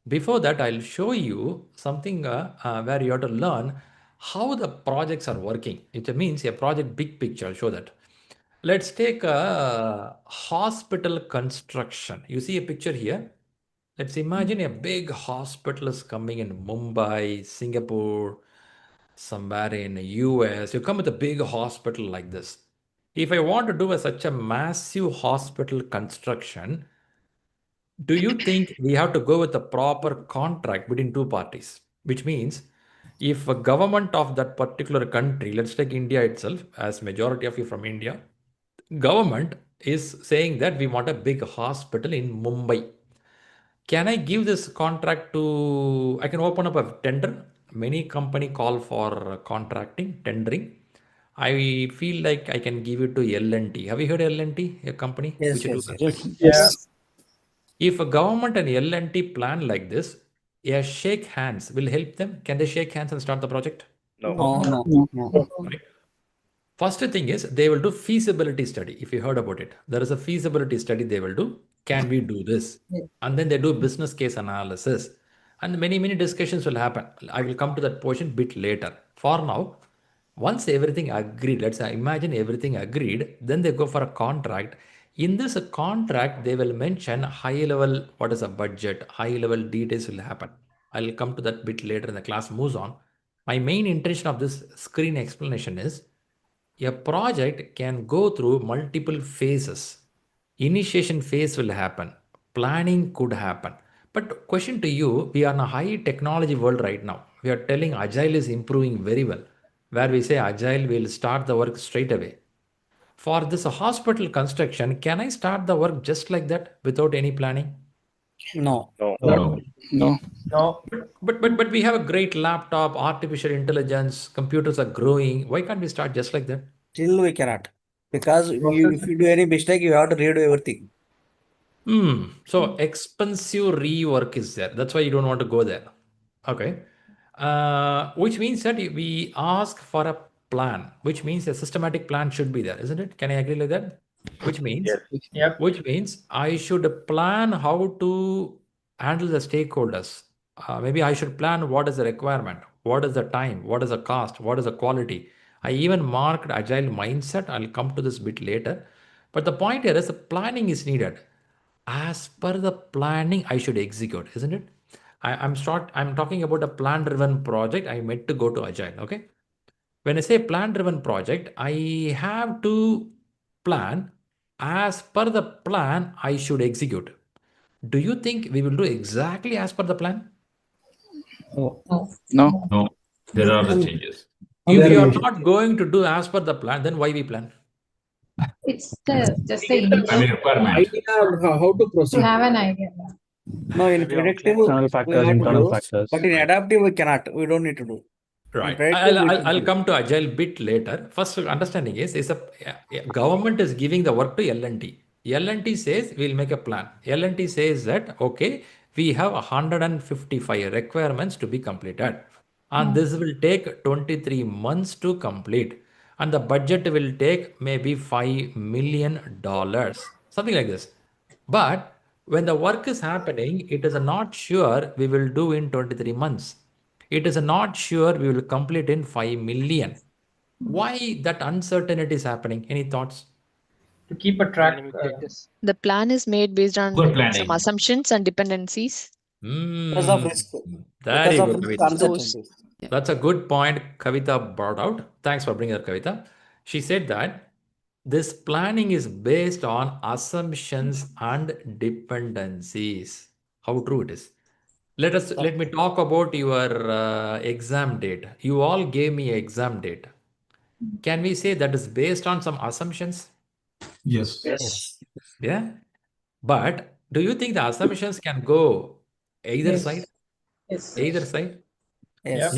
Before that, I'll show you something where you have to learn how the projects are working. It means a project big picture. I'll show that. Let's take a hospital construction. You see a picture here. Let's imagine a big hospital is coming in Mumbai, Singapore, somewhere in the US. You come with a big hospital like this. If I want to do such a massive hospital construction, do you think we have to go with a proper contract between two parties? Which means if a government of that particular country, let's take India itself, as majority of you from India, government is saying that we want a big hospital in Mumbai. Can I give this contract to, I can open up a tender. Many company call for contracting, tendering. I feel like I can give it to L&T. Have you heard L&T, a company? Yes, which do yes, construction? yes. If a government and L&T plan like this, a shake hands will help them. Can they shake hands and start the project? No. Right. First thing is they will do feasibility study. If you heard about it, there is a feasibility study they will do. Can we do this? And then they do business case analysis. And many discussions will happen. I will come to that portion bit later. For now, once everything agreed, let's imagine everything agreed, then they go for a contract. In this contract, they will mention high level, what is a budget, high level details will happen. I'll come to that bit later in the class moves on. My main intention of this screen explanation is a project can go through multiple phases. Initiation phase will happen. Planning could happen. But question to you, we are in a high technology world right now. We are telling Agile is improving very well. Where we say Agile will start the work straight away. For this hospital construction, can I start the work just like that without any planning? No. But we have a great laptop, artificial intelligence, computers are growing. Why can't we start just like that? Still we cannot. Because if you do any mistake, you have to redo everything. So expensive rework is there. That's why you don't want to go there. Okay. Which means that we ask for a plan, which means a systematic plan should be there, isn't it? Can I agree like that? Which means, which means I should plan how to handle the stakeholders. Maybe I should plan what is the requirement, what is the time, what is the cost, what is the quality. I even marked Agile mindset. I'll come to this bit later. But the point here is the planning is needed. As per the planning, I should execute, isn't it? I'm talking about a plan-driven project. I meant to go to Agile, okay? When I say plan-driven project, I have to plan. As per the plan, I should execute. Do you think we will do exactly as per the plan? No. There are the changes. If we are not going to do as per the plan, then why we plan? It's just the initial requirement. Idea how to proceed. to have an idea. No, in predictive, External factors, internal factors. but in adaptive, we cannot. We don't need to do. Right. I'll come to Agile bit later. First understanding is a government is giving the work to L&T. L&T says we'll make a plan. L&T says that, okay, we have 155 requirements to be completed. And this will take 23 months to complete. And the budget will take maybe $5 million, something like this. But when the work is happening, it is not sure we will do in 23 months. It is not sure we will complete in 5 million. Why that uncertainty is happening? Any thoughts? To keep a track. The plan is made based on Poor some planning. assumptions and dependencies. Because of risk. Very Because of good, risk Kavita. uncertainty. That's a good point Kavita brought out. Thanks for bringing that, Kavita. She said that this planning is based on assumptions and dependencies. How true it is. Let me talk about your exam date. You all gave me exam date. Can we say that is based on some assumptions? Yes. Yes. Yeah. But do you think the assumptions can go either Yes. side? Yes. Either side? Yes.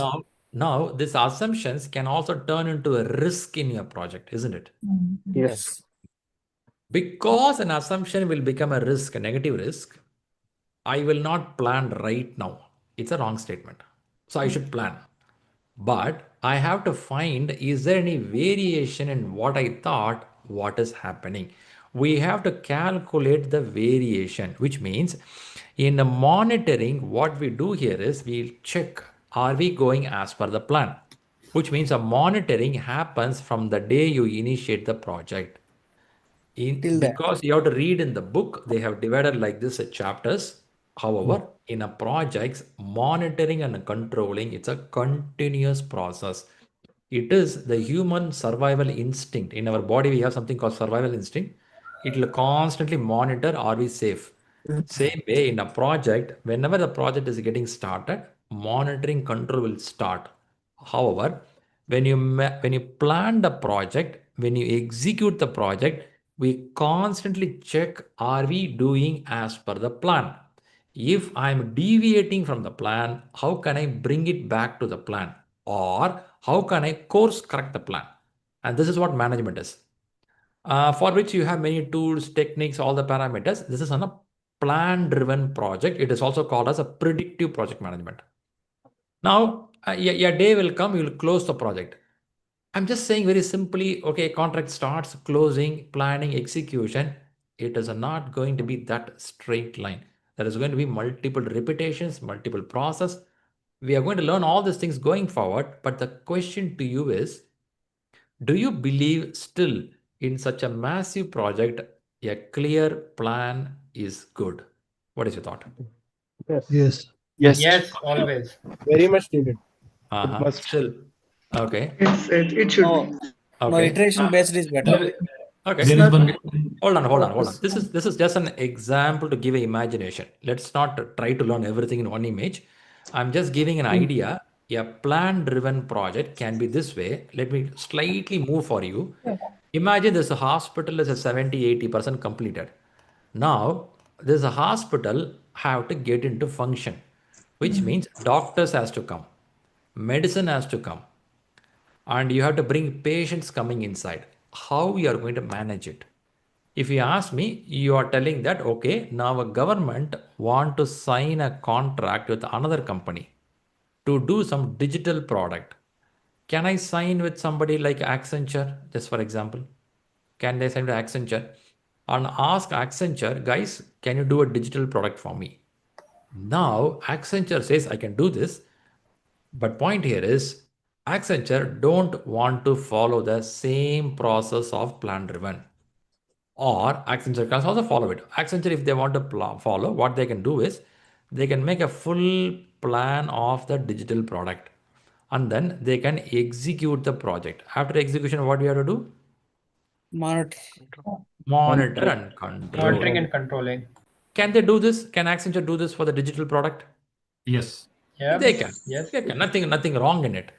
Now these assumptions can also turn into a risk in your project, isn't it? Yes. Because an assumption will become a risk, a negative risk, I will not plan right now. It's a wrong statement. So I should plan. But I have to find, is there any variation in what I thought, what is happening? We have to calculate the variation, which means in the monitoring, what we do here is we check, are we going as per the plan? Which means a monitoring happens from the day you initiate the project. Because you have to read in the book, they have divided like this chapters. However, in a projects, monitoring and controlling, it's a continuous process. It is the human survival instinct. In our body, we have something called survival instinct. It will constantly monitor, are we safe? Same way in a project, whenever the project is getting started, monitoring control will start. However, when you plan the project, when you execute the project, we constantly check, are we doing as per the plan? If I'm deviating from the plan, how can I bring it back to the plan? Or how can I course correct the plan? And this is what management is. For which you have many tools, techniques, all the parameters. This is on a plan-driven project. It is also called as a predictive project management. Now, your day will come, you will close the project. I'm just saying very simply, okay, contract starts, closing, planning, execution. It is not going to be that straight line. There is going to be multiple repetitions, multiple process. We are going to learn all these things going forward. But the question to you is, do you believe still in such a massive project, a clear plan is good? What is your thought? Yes. Yes, always. Very much needed. Still. Okay. It should be. No, Okay. iteration based is better. Okay. There is one. Hold on. This is just an example to give an imagination. Let's not try to learn everything in one image. I'm just giving an idea. A plan-driven project can be this way. Let me slightly move for you. Imagine this hospital is a 70-80% completed. Now, this hospital have to get into function, which means doctors has to come, medicine has to come, and you have to bring patients coming inside. How you are going to manage it? If you ask me, you are telling that, okay, now a government want to sign a contract with another company to do some digital product. Can I sign with somebody like Accenture, just for example? Can they sign with Accenture and ask Accenture, guys, can you do a digital product for me? Now, Accenture says, I can do this. But point here is, Accenture don't want to follow the same process of plan driven. Or Accenture can also follow it. Accenture, if they want to follow, what they can do is they can make a full plan of the digital product, and then they can execute the project. After execution, what we have to do? Monitor and control. Monitoring and controlling. Can they do this? Can Accenture do this for the digital product? Yes. Yeah. They can. Yes. They can. Nothing wrong in it.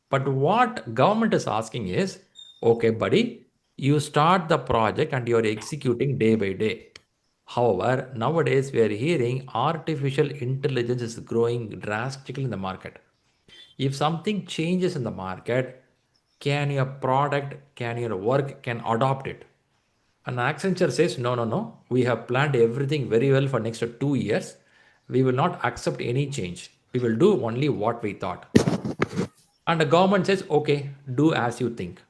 But what government is asking is, okay, buddy, you start the project and you're executing day by day. However, nowadays we are hearing artificial intelligence is growing drastically in the market. If something changes in the market, can your product, can your work, can adopt it? And Accenture says, no, no, no. We have planned everything very well for next 2 years. We will not accept any change. We will do only what we thought. And the government says, okay, do as you think.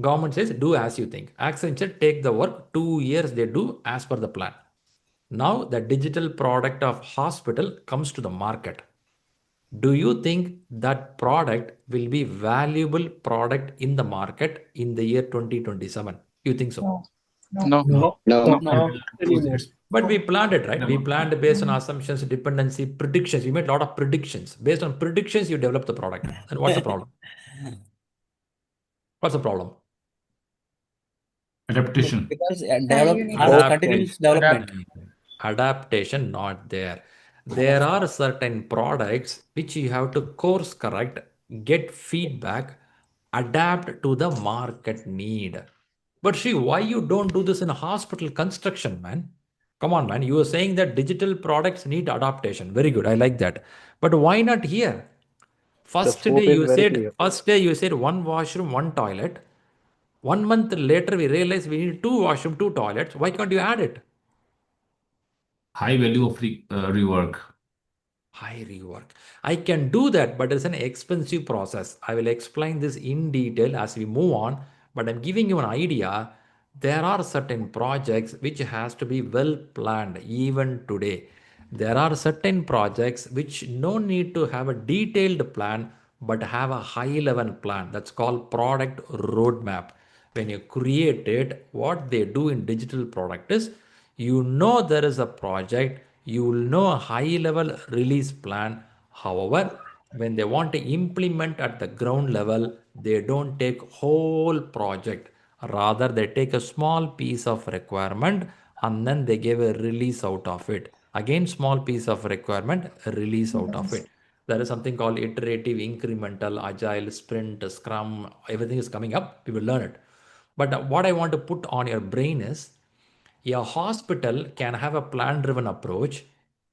Government says, do as you think. Accenture take the work, 2 years they do as per the plan. Now the digital product of hospital comes to the market. Do you think that product will be valuable product in the market in the year 2027? You think so? No. But we planned it, right? We planned based on assumptions, dependency, predictions. We made a lot of predictions. Based on predictions, you develop the product. And what's the problem? What's the problem? Adaptation. Because Adaptation. continuous development. Adaptation not there. There are certain products which you have to course correct, get feedback, adapt to the market need. But Shri, why you don't do this in a hospital construction, man? Come on, man. You were saying that digital products need adaptation. Very good. I like that. But why not here? First day you said one washroom, one toilet. 1 month later, we realized we need 2 washroom, 2 toilets. Why can't you add it? High value of rework. High rework. I can do that, but it's an expensive process. I will explain this in detail as we move on, but I'm giving you an idea. There are certain projects which has to be well planned even today. There are certain projects which no need to have a detailed plan, but have a high level plan. That's called product roadmap. When you create it, what they do in digital product is, you know there is a project, you will know a high level release plan. However, when they want to implement at the ground level, they don't take whole project. Rather, they take a small piece of requirement and then they give a release out of it. Again, small piece of requirement, a release out of it. There is something called iterative, incremental, agile, sprint, scrum, everything is coming up. We will learn it. But what I want to put on your brain is, a hospital can have a plan driven approach.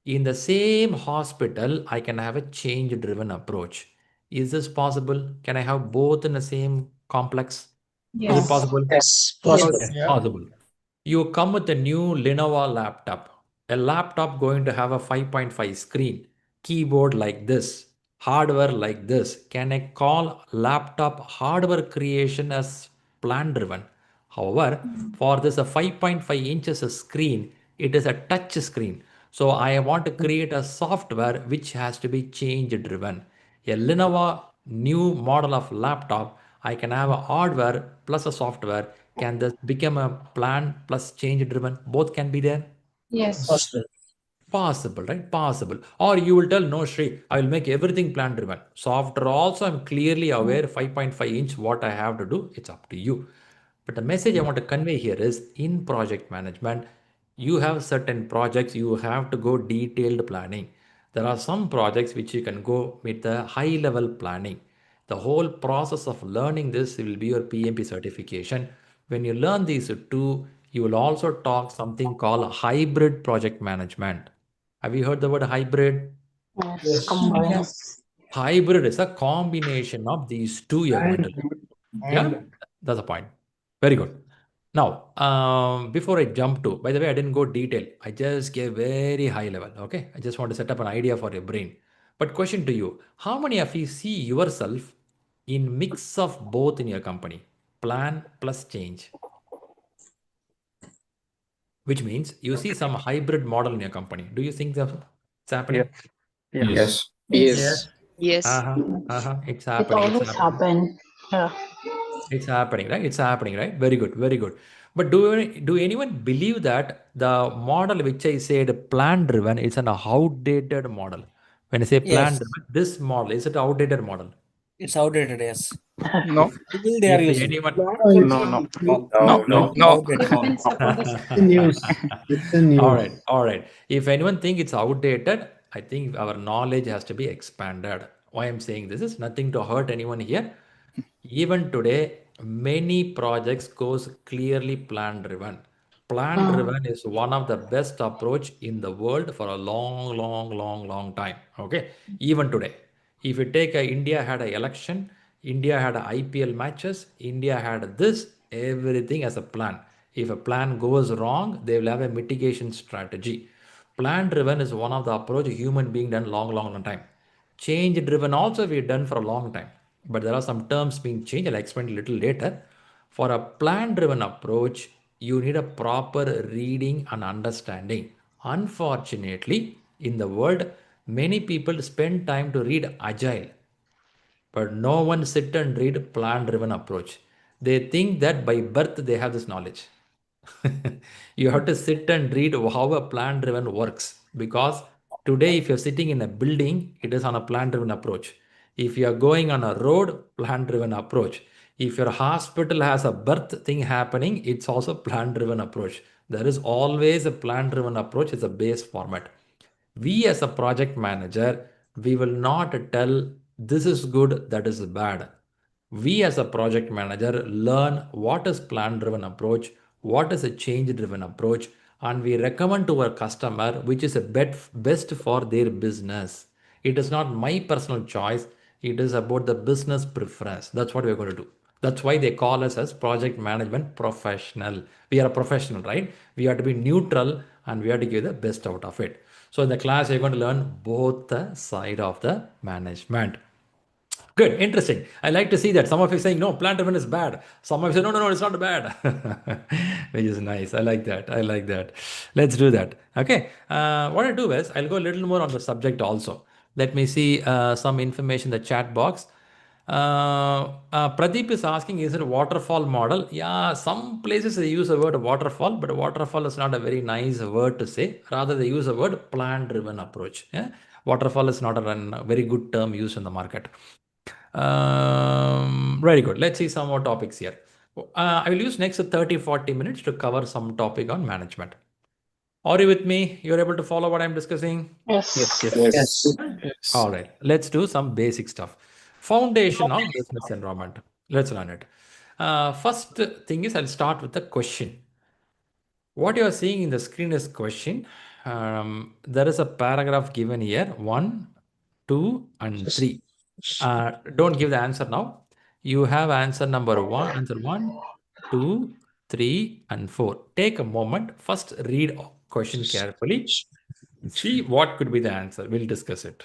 In the same hospital, I can have a change driven approach. Is this possible? Can I have both in the same complex? Is it possible? Yes, possible. Yes, possible. You come with a new Lenovo laptop, a laptop going to have a 5.5 screen, keyboard like this, hardware like this. Can I call laptop hardware creation as plan driven? However, for this a 5.5 inches screen, it is a touch screen. So I want to create a software which has to be change driven. A Lenovo new model of laptop, I can have a hardware plus a software. Can this become a plan plus change driven? Both can be there? Yes. Possible. Possible, right? Possible. Or you will tell, no, Shri, I will make everything plan driven. Software also, I'm clearly aware 5.5 inch what I have to do. It's up to you. But the message I want to convey here is, in project management, you have certain projects, you have to go detailed planning. There are some projects which you can go with the high level planning. The whole process of learning this will be your PMP certification. When you learn these two, you will also talk something called hybrid project management. Have you heard the word hybrid? Yes. Combine. Yes. Hybrid is a combination of these two you're going to learn. Yeah, that's the point. Very good. Now, before I jump to, by the way, I didn't go detail. I just gave very high level. Okay. I just want to set up an idea for your brain. But question to you, how many of you see yourself in mix of both in your company? Plan plus change. Which means you see some hybrid model in your company. Do you think that's happening? Yes. Yes. Yes. It's It happening. always happen. Yeah. It's happening, right? It's happening, right? Very good, very good. But do anyone believe that the model which I said plan driven is an outdated model? When I say plan Yes. driven, this model is it outdated model? It's outdated, yes. No. Still they are If using. anyone, No. It's outdated. It's a news. all right. If anyone think it's outdated, I think our knowledge has to be expanded. Why I'm saying this is nothing to hurt anyone here. Even today, many projects goes clearly plan driven. Plan driven is one of the best approach in the world for a long time. Okay. Even today, if you take India had an election, India had IPL matches, India had this, everything as a plan. If a plan goes wrong, they will have a mitigation strategy. Plan driven is one of the approach human being done long time. Change driven also we've done for a long time, but there are some terms being changed. I'll explain a little later. For a plan driven approach, you need a proper reading and understanding. Unfortunately, in the world, many people spend time to read Agile, but no one sit and read plan driven approach. They think that by birth they have this knowledge. You have to sit and read how a plan driven works, because today if you're sitting in a building, it is on a plan driven approach. If you are going on a road, plan driven approach. If your hospital has a birth thing happening, it's also plan driven approach. There is always a plan driven approach. It's a base format. We as a project manager, we will not tell this is good, that is bad. We as a project manager learn what is plan driven approach, what is a change driven approach, and we recommend to our customer which is a best for their business. It is not my personal choice. It is about the business preference. That's what we're going to do. That's why they call us as project management professional. We are a professional, right? We have to be neutral and we have to give the best out of it. So in the class, you're going to learn both the side of the management. Good, interesting. I like to see that. Some of you saying, no, plan driven is bad. Some of you say, no, it's not bad. Which is nice. I like that. I like that. Let's do that. Okay. What I'll do is I'll go a little more on the subject also. Let me see some information in the chat box. Pradeep is asking, is it a waterfall model? Yeah, some places they use the word waterfall, but waterfall is not a very nice word to say. Rather, they use the word plan-driven approach. Yeah? Waterfall is not a very good term used in the market. Very good. Let's see some more topics here. I will use next 30-40 minutes to cover some topic on management. Are you with me? You're able to follow what I'm discussing? Yes. All right. Let's do some basic stuff. Foundation of business environment. Let's learn it. First thing is I'll start with the question. What you are seeing in the screen is question. There is a paragraph given here, 1, 2, and 3. Don't give the answer now. You have answer number 1, answer 1, 2, 3, and 4. Take a moment. First read question carefully. See what could be the answer. We'll discuss it.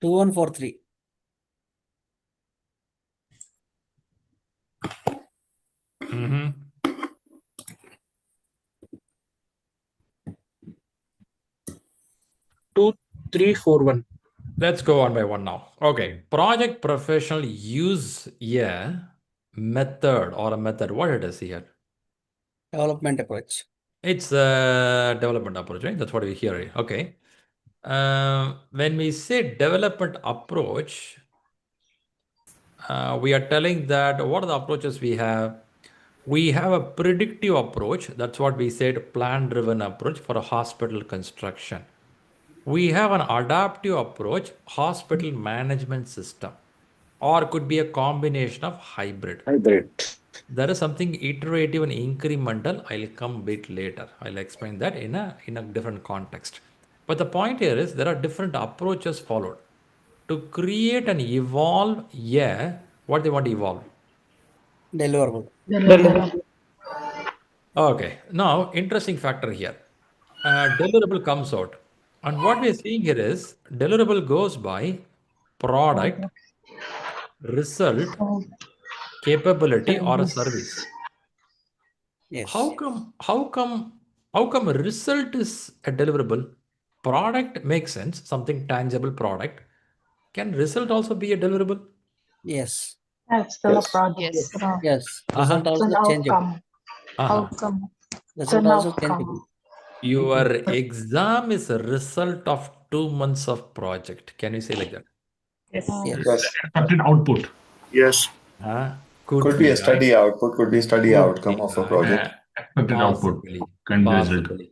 Two, 1, 4, 3. Mm-hmm. 2, 3, 4, 1. Let's go one by one now. Okay. Project professional use a method or a method. What it is here? Development approach. It's a development approach, right? That's what we hear. Okay. When we say development approach, we are telling that what are the approaches we have? We have a predictive approach. That's what we said, plan-driven approach for a hospital construction. We have an adaptive approach, hospital management system, or could be a combination of hybrid. There is something iterative and incremental. I'll come a bit later. I'll explain that in a different context. But the point here is there are different approaches followed to create and evolve. Yeah, what they want to evolve? Deliverable. Okay. Now, interesting factor here. Deliverable comes out. And what we're seeing here is deliverable goes by product, result, capability, or a service. Yes. How come a result is a deliverable? Product makes sense, something tangible product. Can result also be a deliverable? Yes. It's still a project. Yes. you know. Yes. Uh-huh. Result It's an also changeable. outcome. Outcome. It's Result an also outcome. changeable. Your exam is a result of 2 months of project. Can you say like that? Yes. Yes. Expected output. Yes. Could be a study right? output, could be study Could outcome be, of a right? project. Expected output Possibly, can be result. possibly.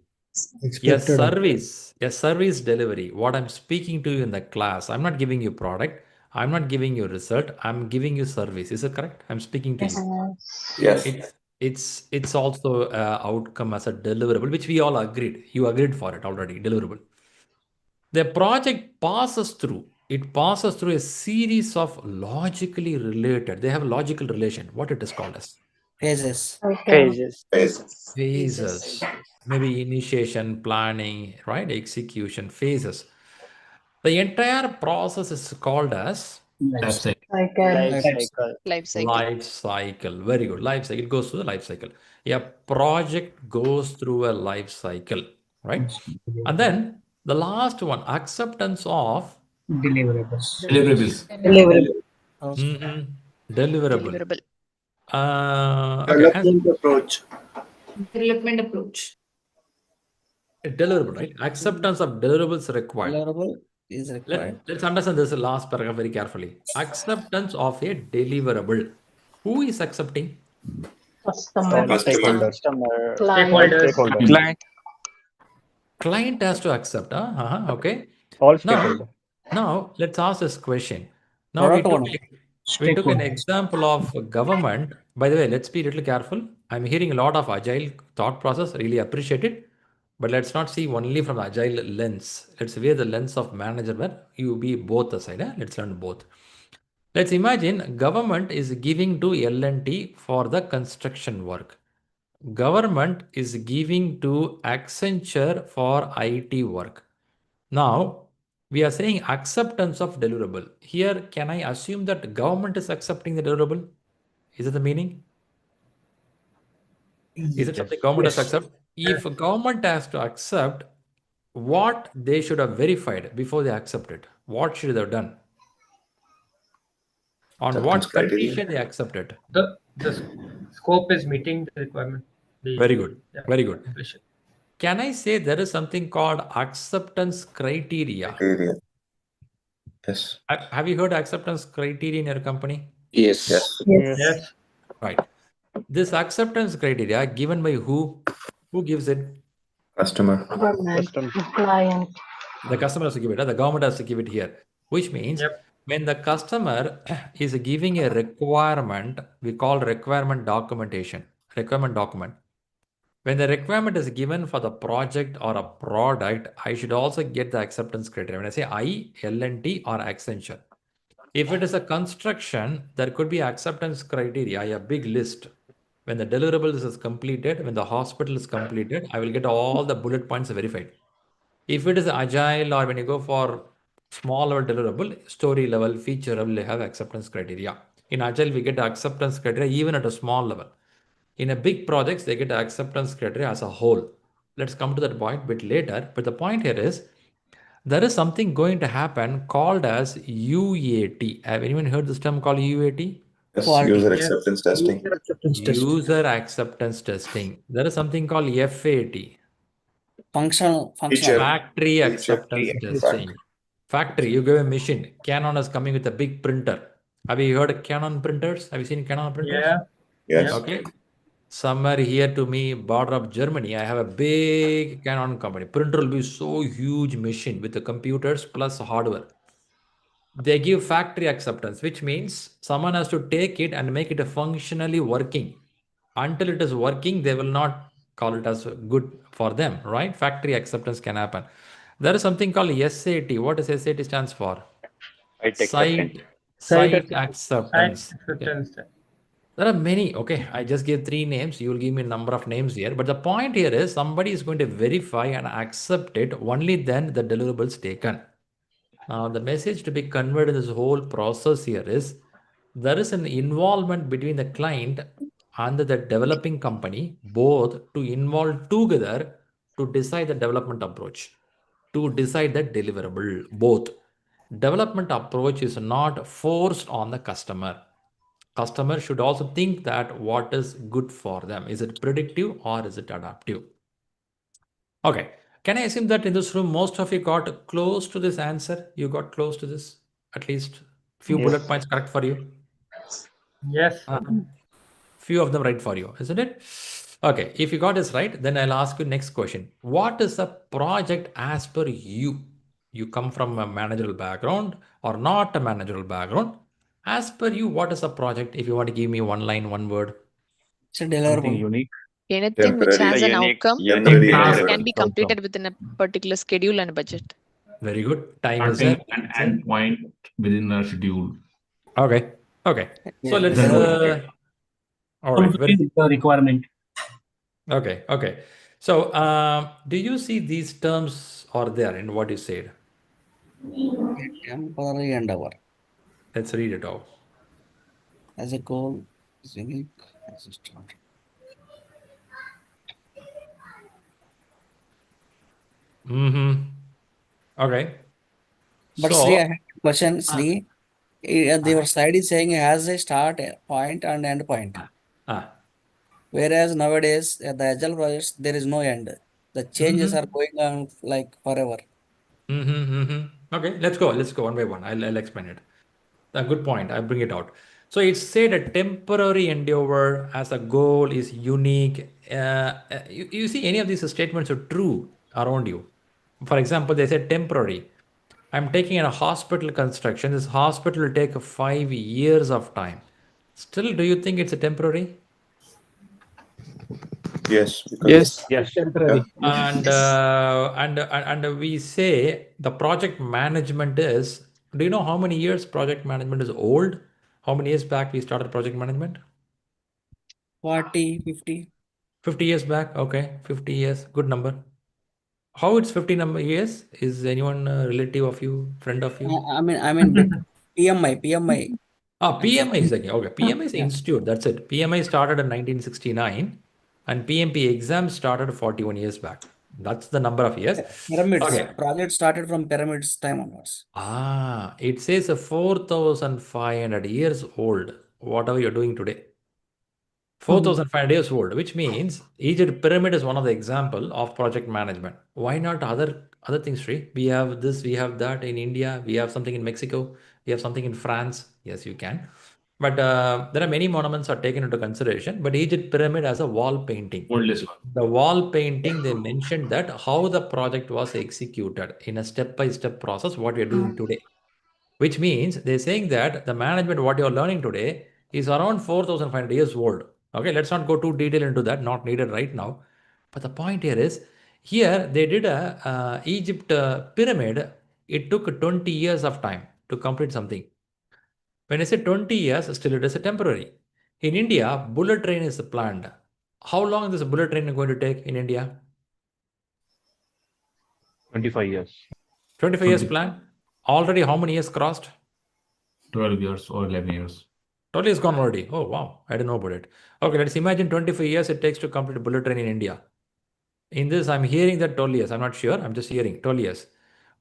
Expected out. A service delivery. What I'm speaking to you in the class, I'm not giving you product. I'm not giving you result. I'm giving you service. Is it correct? I'm speaking to you. Yes. It's also outcome as a deliverable, which we all agreed. You agreed for it already. Deliverable. The project passes through. It passes through a series of logically related. They have a logical relation. What it is called as Phases. phases. Maybe initiation, planning, right? Execution phases. The entire process is called as Life cycle. Life cycle. life cycle. Very good. Life cycle. It goes through the life cycle. A project goes through a life cycle, right? And then the last one, acceptance of Deliverables. Deliverables. deliverable. Deliverable. Okay. Development approach. Development approach. Deliverable, right? Acceptance of deliverables required. Deliverable is required. Let's understand this last paragraph very carefully. Acceptance of a deliverable. Who is accepting? Customer. Stakeholders. Client. Client has to accept. Okay. All Now, stakeholder. now let's ask this question. Now Product we took an Stakeholders. example of government. By the way, let's be a little careful. I'm hearing a lot of agile thought process. Really appreciate it. But let's not see only from the agile lens. Let's wear the lens of manager where you be both the side. Let's learn both. Let's imagine government is giving to L&T for the construction work. Government is giving to Accenture for IT work. Now, we are saying acceptance of deliverable. Here, can I assume that government is accepting the deliverable? Is it the meaning? Is it something government has to accept? If government has to accept, what they should have verified before they accept it? What should they have done? On what condition they accept it? The scope is meeting the requirement. Very good. Yeah, Very good. completion. Can I say there is something called acceptance criteria? Yes. Have you heard acceptance criteria in your company? Yes. Yes. Right. This acceptance criteria given by who? Who gives it? Customer. Government. Client. The customer has to give it. The government has to give it here. Which means when the customer is giving a requirement, we call requirement documentation. Requirement document. When the requirement is given for the project or a product, I should also get the acceptance criteria. When I say I, L&T or Accenture. If it is a construction, there could be acceptance criteria, a big list. When the deliverables is completed, when the hospital is completed, I will get all the bullet points verified. If it is agile or when you go for small level deliverable, story level, feature level, they have acceptance criteria. In agile, we get acceptance criteria even at a small level. In a big projects, they get acceptance criteria as a whole. Let's come to that point a bit later. But the point here is, there is something going to happen called as UAT. Have anyone heard this term called UAT? Yes, user acceptance testing. User acceptance testing. There is something called FAT. Functional. Factory acceptance testing. Factory, you give a machine. Canon is coming with a big printer. Have you heard of Canon printers? Have you seen Canon printers? Yeah. Yes. Okay. Somewhere here to me, border of Germany, I have a big Canon company. Printer will be so huge machine with the computers plus hardware. They give factory acceptance, which means someone has to take it and make it a functionally working. Until it is working, they will not call it as good for them, right? Factory acceptance can happen. There is something called SAT. What does SAT stands for? Site acceptance. There are many. Okay, I just gave 3 names. You will give me a number of names here. But the point here is somebody is going to verify and accept it. Only then the deliverable is taken. Now, the message to be conveyed in this whole process here is there is an involvement between the client and the developing company, both to involve together to decide the development approach, to decide the deliverable, both. Development approach is not forced on the customer. Customer should also think that what is good for them. Is it predictive or is it adaptive? Okay. Can I assume that in this room, most of you got close to this answer? You got close to this, at least Few bullet points correct for you? Yes. Few of them right for you, isn't it? Okay, if you got this right, then I'll ask you next question. What is a project as per you? You come from a managerial background or not a managerial background. As per you, what is a project? If you want to give me one line, one word. It's a deliverable. Something unique. Anything which has an outcome can be completed within a particular schedule and budget. Very good. Time is Starting there. and end point within a schedule. Okay. Okay. So Yeah, let's. All right. The requirement. Okay. Okay. So, do you see these terms are there in what you said? temporary endeavor. Let's read it out. As a goal is unique as a start. Okay. But So, Sri, I have a question, Sri. Your slide is saying it has a start point and end point. Whereas nowadays at the Agile projects there is no end. The changes are going on like forever. Okay, let's go. Let's go one by one. I'll explain it. A good point. I'll bring it out. So it's said a temporary endeavor as a goal is unique. You see, any of these statements are true around you. For example, they said temporary. I'm taking a hospital construction. This hospital will take 5 years of time. Still, do you think it's a temporary? Yes. Yes. Temporary. And we say the project management is. Do you know how many years project management is old? How many years back we started project management? 40, 50. 50 years back. Okay, 50 years. Good number. How it's 50 years? Is anyone a relative of you, friend of you? I mean, PMI. PMI is okay. PMI is institute. That's it. PMI started in 1969, and PMP exam started 41 years back. That's the number of years. Pyramids. Okay. Project started from pyramids time onwards. It says 4,500 years old. Whatever you're doing today. 4,500 years old, which means Egypt pyramid is one of the example of project management. Why not other things, Shri? We have this, we have that in India, we have something in Mexico, we have something in France. Yes, you can. But there are many monuments are taken into consideration. But Egypt pyramid has a wall painting. Oldest one. The wall painting, they mentioned that how the project was executed in a step-by-step process, what we are doing today. Which means they're saying that the management, what you're learning today, is around 4,500 years old. Okay, let's not go too detailed into that, not needed right now. But the point here is, here they did a Egypt pyramid. It took 20 years of time to complete something. When I say 20 years, still it is a temporary. In India, bullet train is planned. How long is this bullet train going to take in India? 25 years. 25 years plan. Already how many years crossed? 12 years or 11 years. 12 years gone already. Oh, wow. I didn't know about it. Okay, let's imagine 25 years it takes to complete a bullet train in India. In this, I'm hearing that 12 years. I'm not sure. I'm just hearing 12 years.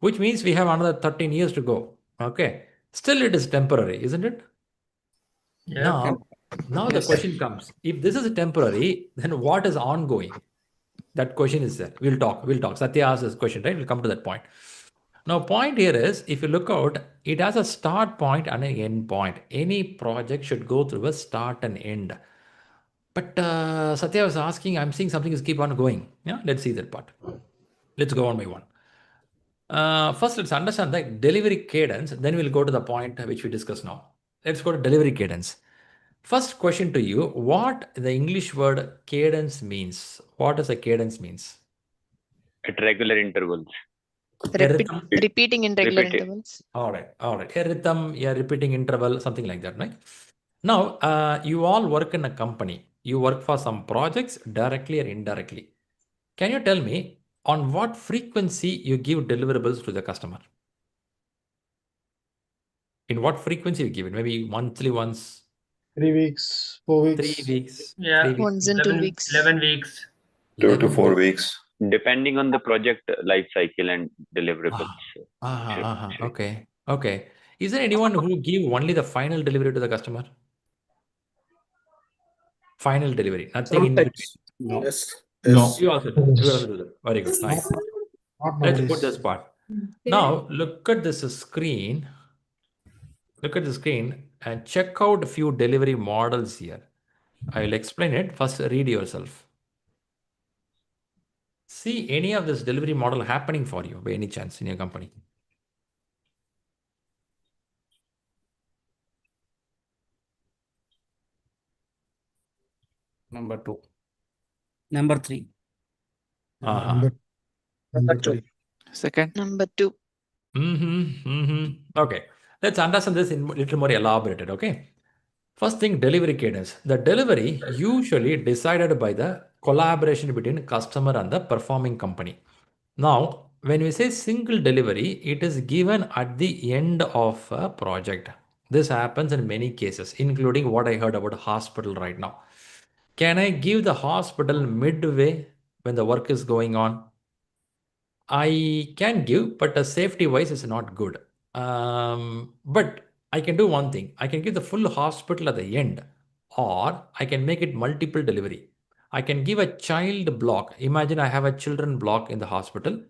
Which means we have another 13 years to go. Okay. Still, it is temporary, isn't it? Yeah. Now the question comes. If this is temporary, then what is ongoing? That question is there. We'll talk. Satya asked this question, right? We'll come to that point. Now, point here is, if you look out, it has a start point and an end point. Any project should go through a start and end. But Satya was asking, I'm seeing something is keep on going. Yeah, let's see that part. Let's go one by one. First, let's understand the delivery cadence. Then we'll go to the point which we discussed now. Let's go to delivery cadence. First question to you, what the English word cadence means? What does a cadence means? At regular intervals. Repeating in regular intervals. All right. A rhythm, repeating interval, something like that, right? Now, you all work in a company. You work for some projects directly or indirectly. Can you tell me on what frequency you give deliverables to the customer? In what frequency you give it? Maybe monthly once? 3 weeks, 4 weeks. 3 weeks. Yeah. 3 weeks. Once in 2 weeks. 11 weeks. 2 to 4 weeks. Depending on the project life cycle and deliverables. Okay. Is there anyone who give only the final delivery to the customer? Final delivery, nothing in between. No. Yes. No. You also do that. Very good. Nice. Let's put this part. Now, look at this screen. Look at the screen and check out a few delivery models here. I will explain it. First, read yourself. See any of this delivery model happening for you by any chance in your company? Number 2. Number 3. Number 2. Second. Number 2. Okay. Let's understand this in a little more elaborated. Okay. First thing, delivery cadence. The delivery usually decided by the collaboration between customer and the performing company. Now, when we say single delivery, it is given at the end of a project. This happens in many cases, including what I heard about hospital right now. Can I give the hospital midway when the work is going on? I can give, but safety wise is not good. But I can do one thing. I can give the full hospital at the end, or I can make it multiple delivery. I can give a child block. Imagine I have a children block in the hospital.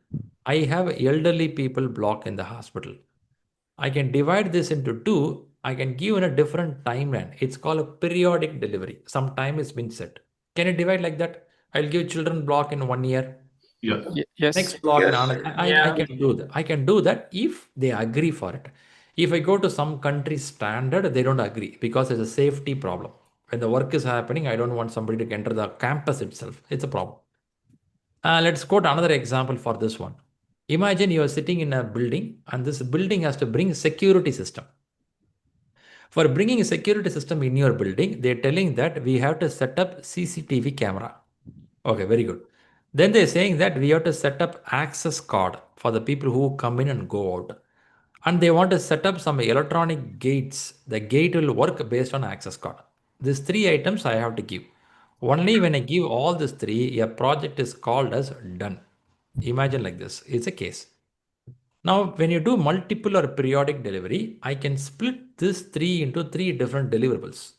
I have elderly people block in the hospital. I can divide this into two. I can give in a different timeline. It's called a periodic delivery. Some time has been set. Can you divide like that? I'll give children block in 1 year. Yeah. Yes. Next block in another. I can do that. I can do that if they agree for it. If I go to some country standard, they don't agree because there's a safety problem. When the work is happening, I don't want somebody to enter the campus itself. It's a problem. Let's quote another example for this one. Imagine you are sitting in a building and this building has to bring security system. For bringing a security system in your building, they're telling that we have to set up CCTV camera. Okay, very good. Then they're saying that we have to set up access card for the people who come in and go out. And they want to set up some electronic gates. The gate will work based on access card. These 3 items I have to give. Only when I give all these 3, a project is called as done. Imagine like this. It's a case. Now, when you do multiple or periodic delivery, I can split this 3 into 3 different deliverables.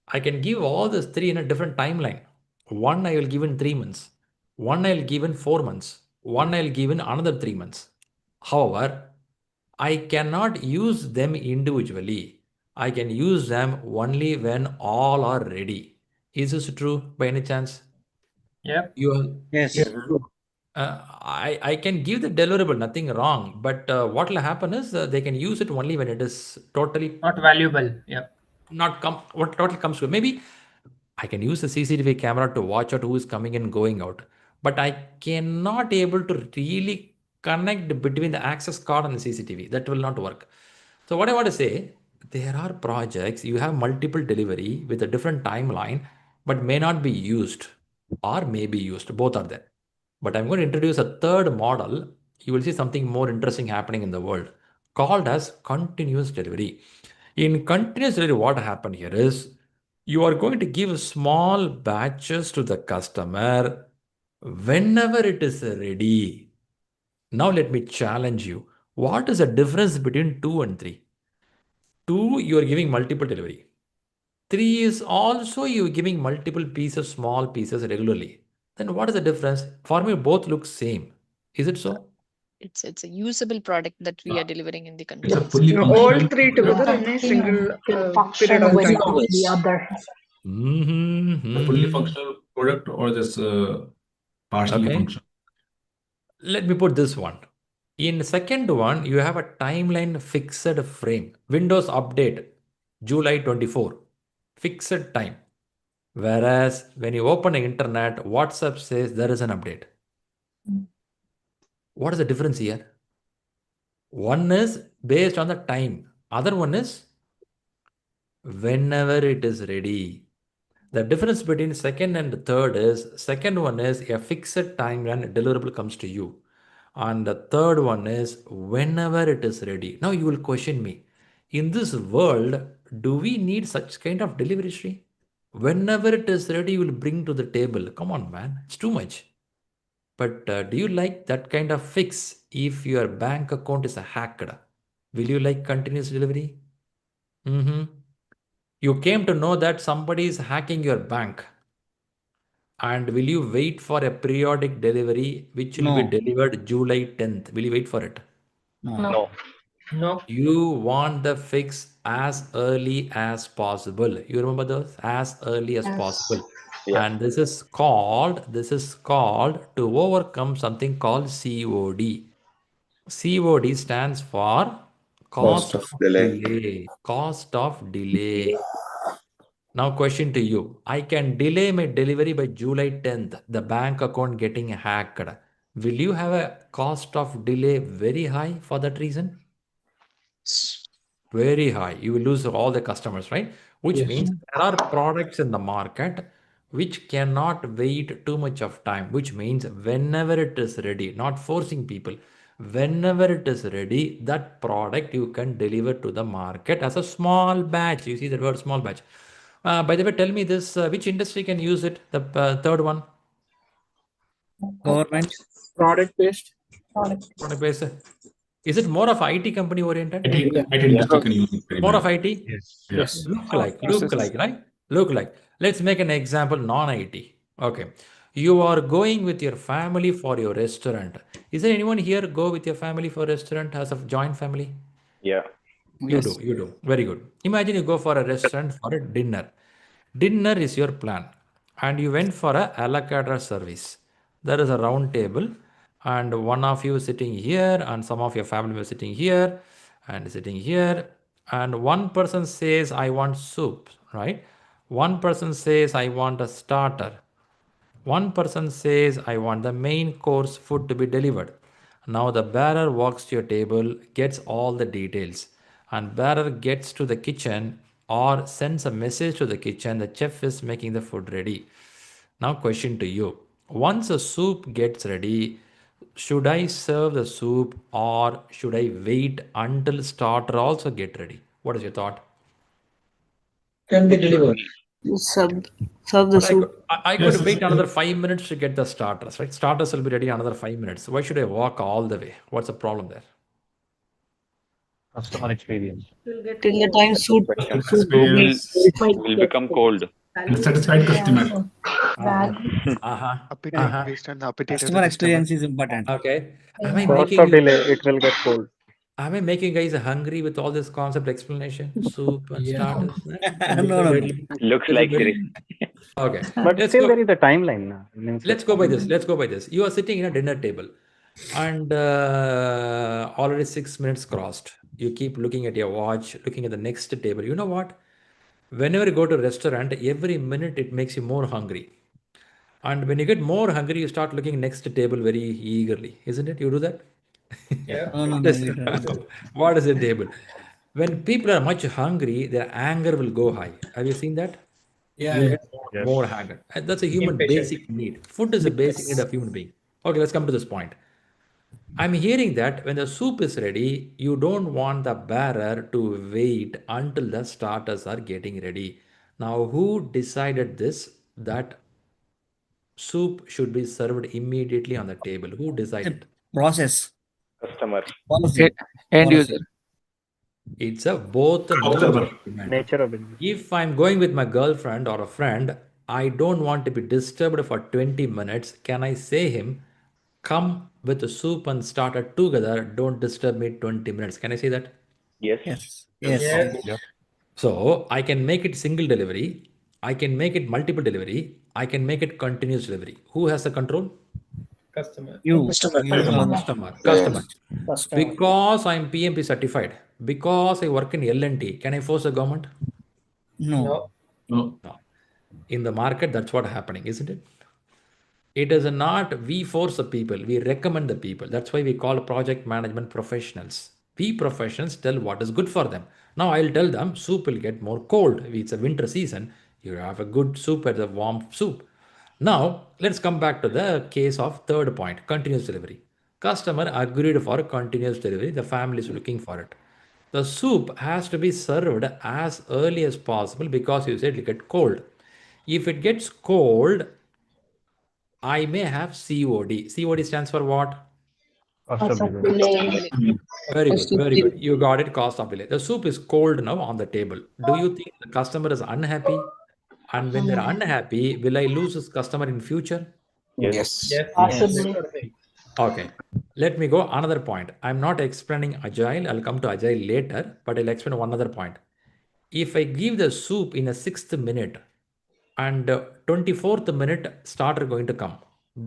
I can give all these 3 in a different timeline. One I will give in 3 months. One I will give in 4 months. One I will give in another 3 months. However, I cannot use them individually. I can use them only when all are ready. Is this true by any chance? Yep. Yes. I can give the deliverable, nothing wrong. But what will happen is they can use it only when it is totally Not valuable. Yep. not what total comes to. Maybe I can use the CCTV camera to watch out who is coming and going out, but I cannot able to really connect between the access card and the CCTV. That will not work. So what I want to say, there are projects you have multiple delivery with a different timeline, but may not be used or may be used. Both are there. But I'm going to introduce a third model. You will see something more interesting happening in the world called as continuous delivery. In continuous delivery, what happened here is you are going to give small batches to the customer whenever it is ready. Now let me challenge you. What is the difference between 2 and 3? 2, you are giving multiple delivery. 3 is also you giving multiple pieces, small pieces regularly. Then what is the difference? For me, both look same. Is it so? It's a usable product that we are delivering in the It's a continuous. fully All functional. 3 together in a single period of time. The other. A fully functional product or just partially Okay. functional. Let me put this one. In second one, you have a timeline fixed frame. Windows update, July 24. Fixed time. Whereas when you open the internet, WhatsApp says there is an update. What is the difference here? One is based on the time. Other one is whenever it is ready. The difference between second and third is second one is a fixed timeline deliverable comes to you. And the third one is whenever it is ready. Now you will question me. In this world, do we need such kind of delivery, Shri? Whenever it is ready, you will bring to the table. Come on, man. It's too much. But do you like that kind of fix if your bank account is hacked? Will you like continuous delivery? You came to know that somebody is hacking your bank. And will you wait for a periodic delivery which will be No. delivered July 10th? Will you wait for it? No. No. You want the fix as early as possible. You remember those? As early as possible. Yeah. And this is called to overcome something called COD. COD stands for cost of delay. Cost of delay. Now question to you. I can delay my delivery by July 10th, the bank account getting hacked. Will you have a cost of delay very high for that reason? Very high. You will lose all the customers, right? Which means there are products in the market which cannot wait too much of time, which means whenever it is ready, not forcing people, whenever it is ready, that product you can deliver to the market as a small batch. You see the word small batch. By the way, tell me this, which industry can use it? The third one. Government. Product based. Product based. Is it more of IT company oriented? IT industry can use it very More well. of IT? Yes. Look like, right? Look like. Let's make an example, non-IT. Okay. You are going with your family for your restaurant. Is there anyone here go with your family for a restaurant as a joint family? Yeah. You do. Very good. Imagine you go for a restaurant for a dinner. Dinner is your plan. And you went for a la carte service. There is a round table and one of you sitting here and some of your family members sitting here and sitting here. And one person says, I want soup, right? One person says, I want a starter. One person says, I want the main course food to be delivered. Now the bearer walks to your table, gets all the details, and bearer gets to the kitchen or sends a message to the kitchen, the chef is making the food ready. Now question to you. Once the soup gets ready, should I serve the soup or should I wait until starter also get ready? What is your thought? Can be delivered. Serve the soup. I could wait another 5 minutes to get the starters, right? Starters will be ready another 5 minutes. Why should I walk all the way? What's the problem there? Customer experience. Till the time soup Experience will become cold. Unsatisfied customer. Based on the customer experience is important. Okay. Am I Cost making of delay, it will get cold. Am I making guys hungry with all this concept explanation? Soup and starters? No. Looks like Shri. Okay. But Let's still go. there is a timeline. Means Let's go by this. You are sitting in a dinner table and already 6 minutes crossed. You keep looking at your watch, looking at the next table. You know what? Whenever you go to a restaurant, every minute it makes you more hungry. And when you get more hungry, you start looking next table very eagerly, isn't it? You do that? Yeah. No. What is the table? When people are much hungry, their anger will go high. Have you seen that? Yeah. More anger. And that's a human basic need. Food is a basic need of human being. Okay, let's come to this point. I'm hearing that when the soup is ready, you don't want the bearer to wait until the starters are getting ready. Now, who decided this? That soup should be served immediately on the table. Who decided? Process. Customer. Policy. End user. It's a both Nature of it. If I'm going with my girlfriend or a friend, I don't want to be disturbed for 20 minutes. Can I say him, come with the soup and starter together, don't disturb me 20 minutes. Can I say that? Yes. So I can make it single delivery. I can make it multiple delivery. I can make it continuous delivery. Who has the control? Customer. Customer. Because I'm PMP certified, because I work in L&T, can I force the government? No. In the market, that's what happening, isn't it? It is not we force the people, we recommend the people. That's why we call project management professionals. We professionals tell what is good for them. Now I'll tell them soup will get more cold. It's a winter season. You have a good soup as a warm soup. Now let's come back to the case of third point, continuous delivery. Customer agreed for continuous delivery. The family is looking for it. The soup has to be served as early as possible because you said it will get cold. If it gets cold, I may have COD. COD stands for what? Cost of delay. Very good. You got it, cost of delay. The soup is cold now on the table. Do you think the customer is unhappy? And when they're unhappy, will I lose this customer in future? Yes. Possibly. Okay. Let me go another point. I'm not explaining Agile. I'll come to Agile later, but I'll explain one other point. If I give the soup in a 6th minute and 24th minute starter going to come,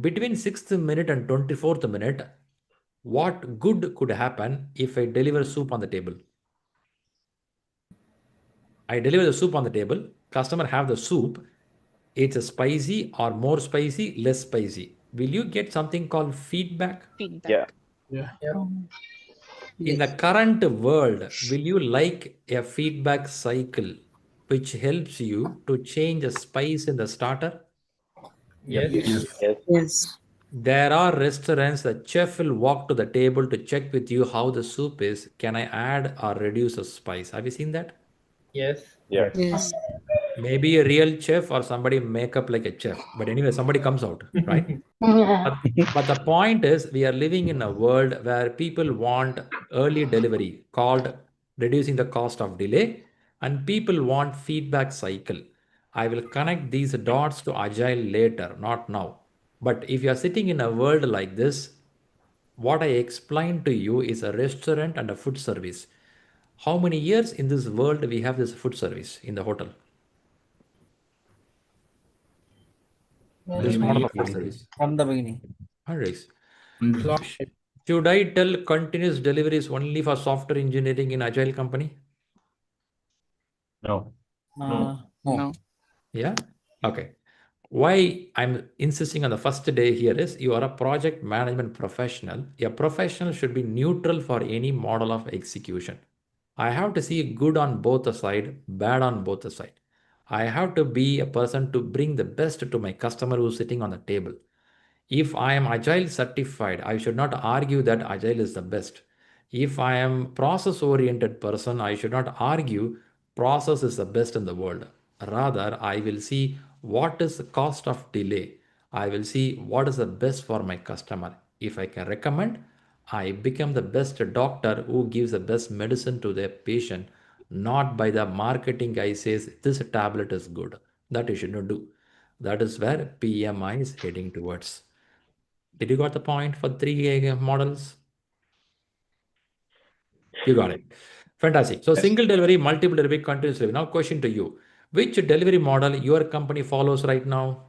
between 6th minute and 24th minute, what good could happen if I deliver soup on the table? I deliver the soup on the table, customer have the soup, it's a spicy or more spicy, less spicy. Will you get something called feedback? Feedback. Yeah. In the current world, will you like a feedback cycle which helps you to change the spice in the starter? Yes. Yes. There are restaurants, the chef will walk to the table to check with you how the soup is. Can I add or reduce the spice? Have you seen that? Yes. Yes. Maybe a real chef or somebody make up like a chef. But anyway, somebody comes out, right? But the point is, we are living in a world where people want early delivery called reducing the cost of delay, and people want feedback cycle. I will connect these dots to Agile later, not now. But if you are sitting in a world like this, what I explained to you is a restaurant and a food service. How many years in this world we have this food service in the hotel? This model of food service. From the beginning. Hundreds. Long Should I tell continuous delivery is only for software engineering in Agile company? No. No. Yeah? Okay. Why I'm insisting on the first day here is you are a project management professional. A professional should be neutral for any model of execution. I have to see good on both the side, bad on both the side. I have to be a person to bring the best to my customer who's sitting on the table. If I am Agile certified, I should not argue that Agile is the best. If I am process oriented person, I should not argue process is the best in the world. Rather, I will see what is the cost of delay. I will see what is the best for my customer. If I can recommend, I become the best doctor who gives the best medicine to their patient, not by the marketing guy says this tablet is good. That you should not do. That is where PMI is heading towards. Did you got the point for 3 models? You got it. Fantastic. So single delivery, multiple delivery, continuous delivery. Now question to you. Which delivery model your company follows right now?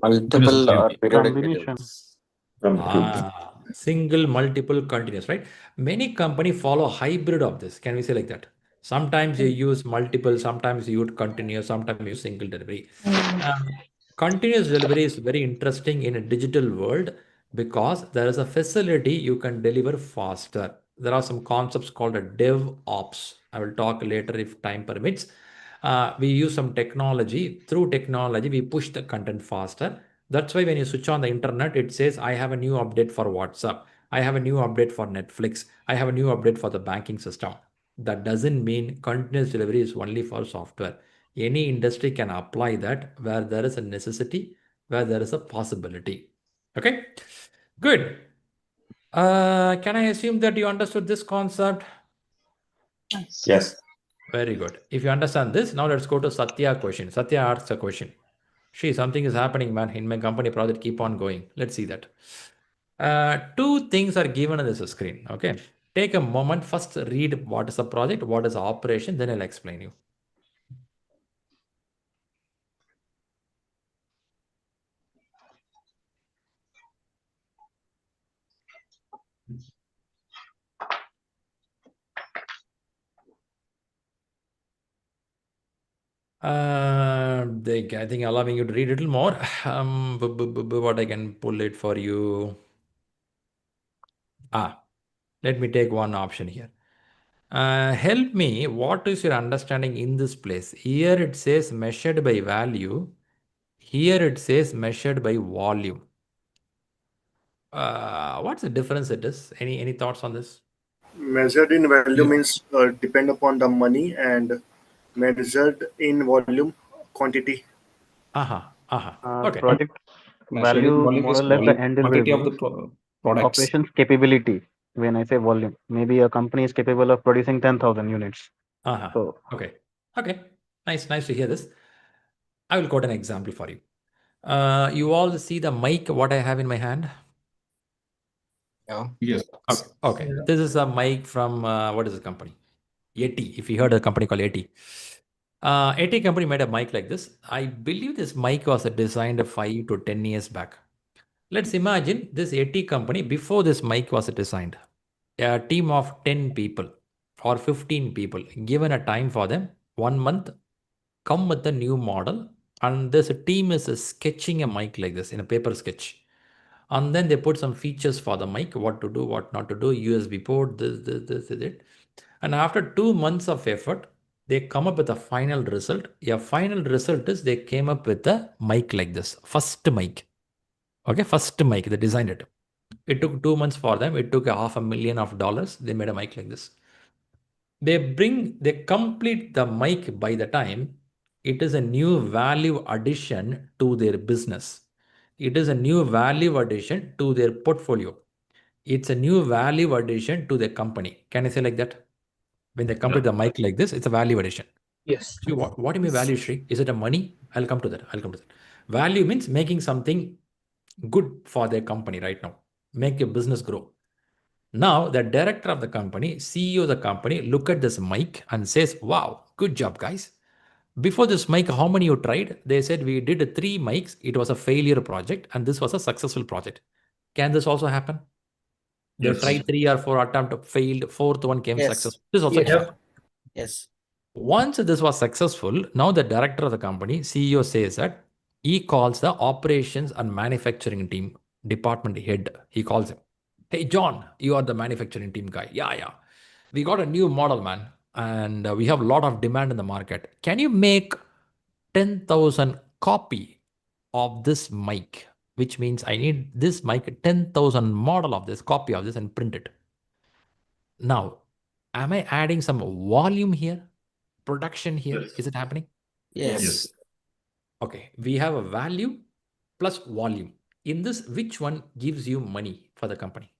Multiple or periodic Combination. Single, multiple, continuous, right? Many companies follow hybrid of this. Can we say like that? Sometimes you use multiple, sometimes you use continuous, sometimes you use single delivery. Continuous delivery is very interesting in a digital world because there is a facility you can deliver faster. There are some concepts called a DevOps. I will talk later if time permits. We use some technology. Through technology, we push the content faster. That's why when you switch on the internet, it says, I have a new update for WhatsApp. I have a new update for Netflix. I have a new update for the banking system. That doesn't mean continuous delivery is only for software. Any industry can apply that where there is a necessity, where there is a possibility. Okay, good. Can I assume that you understood this concept? Yes. Very good. If you understand this, now let's go to Satya question. Satya asks a question. Shri, something is happening, man. In my company project, keep on going. Let's see that. 2 things are given on this screen. Okay. Take a moment. First, read what is the project, what is the operation, then I'll explain you. I think allowing you to read a little more. What I can pull it for you. Let me take one option here. Help me. What is your understanding in this place? Here it says measured by value. Here it says measured by volume. What's the difference it is? Any thoughts on this? Measured in value means depend upon the money, and measured in volume, quantity. Okay. Project value more or less the end quantity of deliverable. the products. Operations capability. When I say volume, maybe a company is capable of producing 10,000 units. So okay. Nice to hear this. I will quote an example for you. You all see the mic, what I have in my hand? Yeah. Yes. Okay. This is a mic from, what is the company? AT, if you heard a company called AT. AT company made a mic like this. I believe this mic was designed 5 to 10 years back. Let's imagine this AT company, before this mic was designed, a team of 10 people or 15 people, given a time for them, 1 month, come with a new model, and this team is sketching a mic like this in a paper sketch. And then they put some features for the mic, what to do, what not to do, USB port, this, it. And after 2 months of effort, they come up with a final result. A final result is they came up with a mic like this, first mic. Okay, first mic, they designed it. It took 2 months for them. It took $500,000. They made a mic like this. They complete the mic by the time it is a new value addition to their business. It is a new value addition to their portfolio. It's a new value addition to the company. Can I say like that? When they complete the mic like this, it's a value addition. Yes. See, what do you mean value, Shri? Is it a money? I'll come to that. Value means making something good for their company right now. Make your business grow. Now, the director of the company, CEO of the company, look at this mic and says, wow, good job, guys. Before this mic, how many you tried? They said, we did 3 mics. It was a failure project, and this was a successful project. Can this also happen? They tried 3 or 4 attempts, failed, 4th one came successful. This also can happen. Yes. Once this was successful, now the director of the company, CEO, says that he calls the operations and manufacturing team department head. He calls him. Hey, John, you are the manufacturing team guy. Yeah. We got a new model, man. And we have a lot of demand in the market. Can you make 10,000 copy of this mic? Which means I need this mic, 10,000 model of this, copy of this, and print it. Now, am I adding some volume here? Production here? Yes. Is it happening? Yes. Okay. We have a value plus volume. In this, which one gives you money for the company?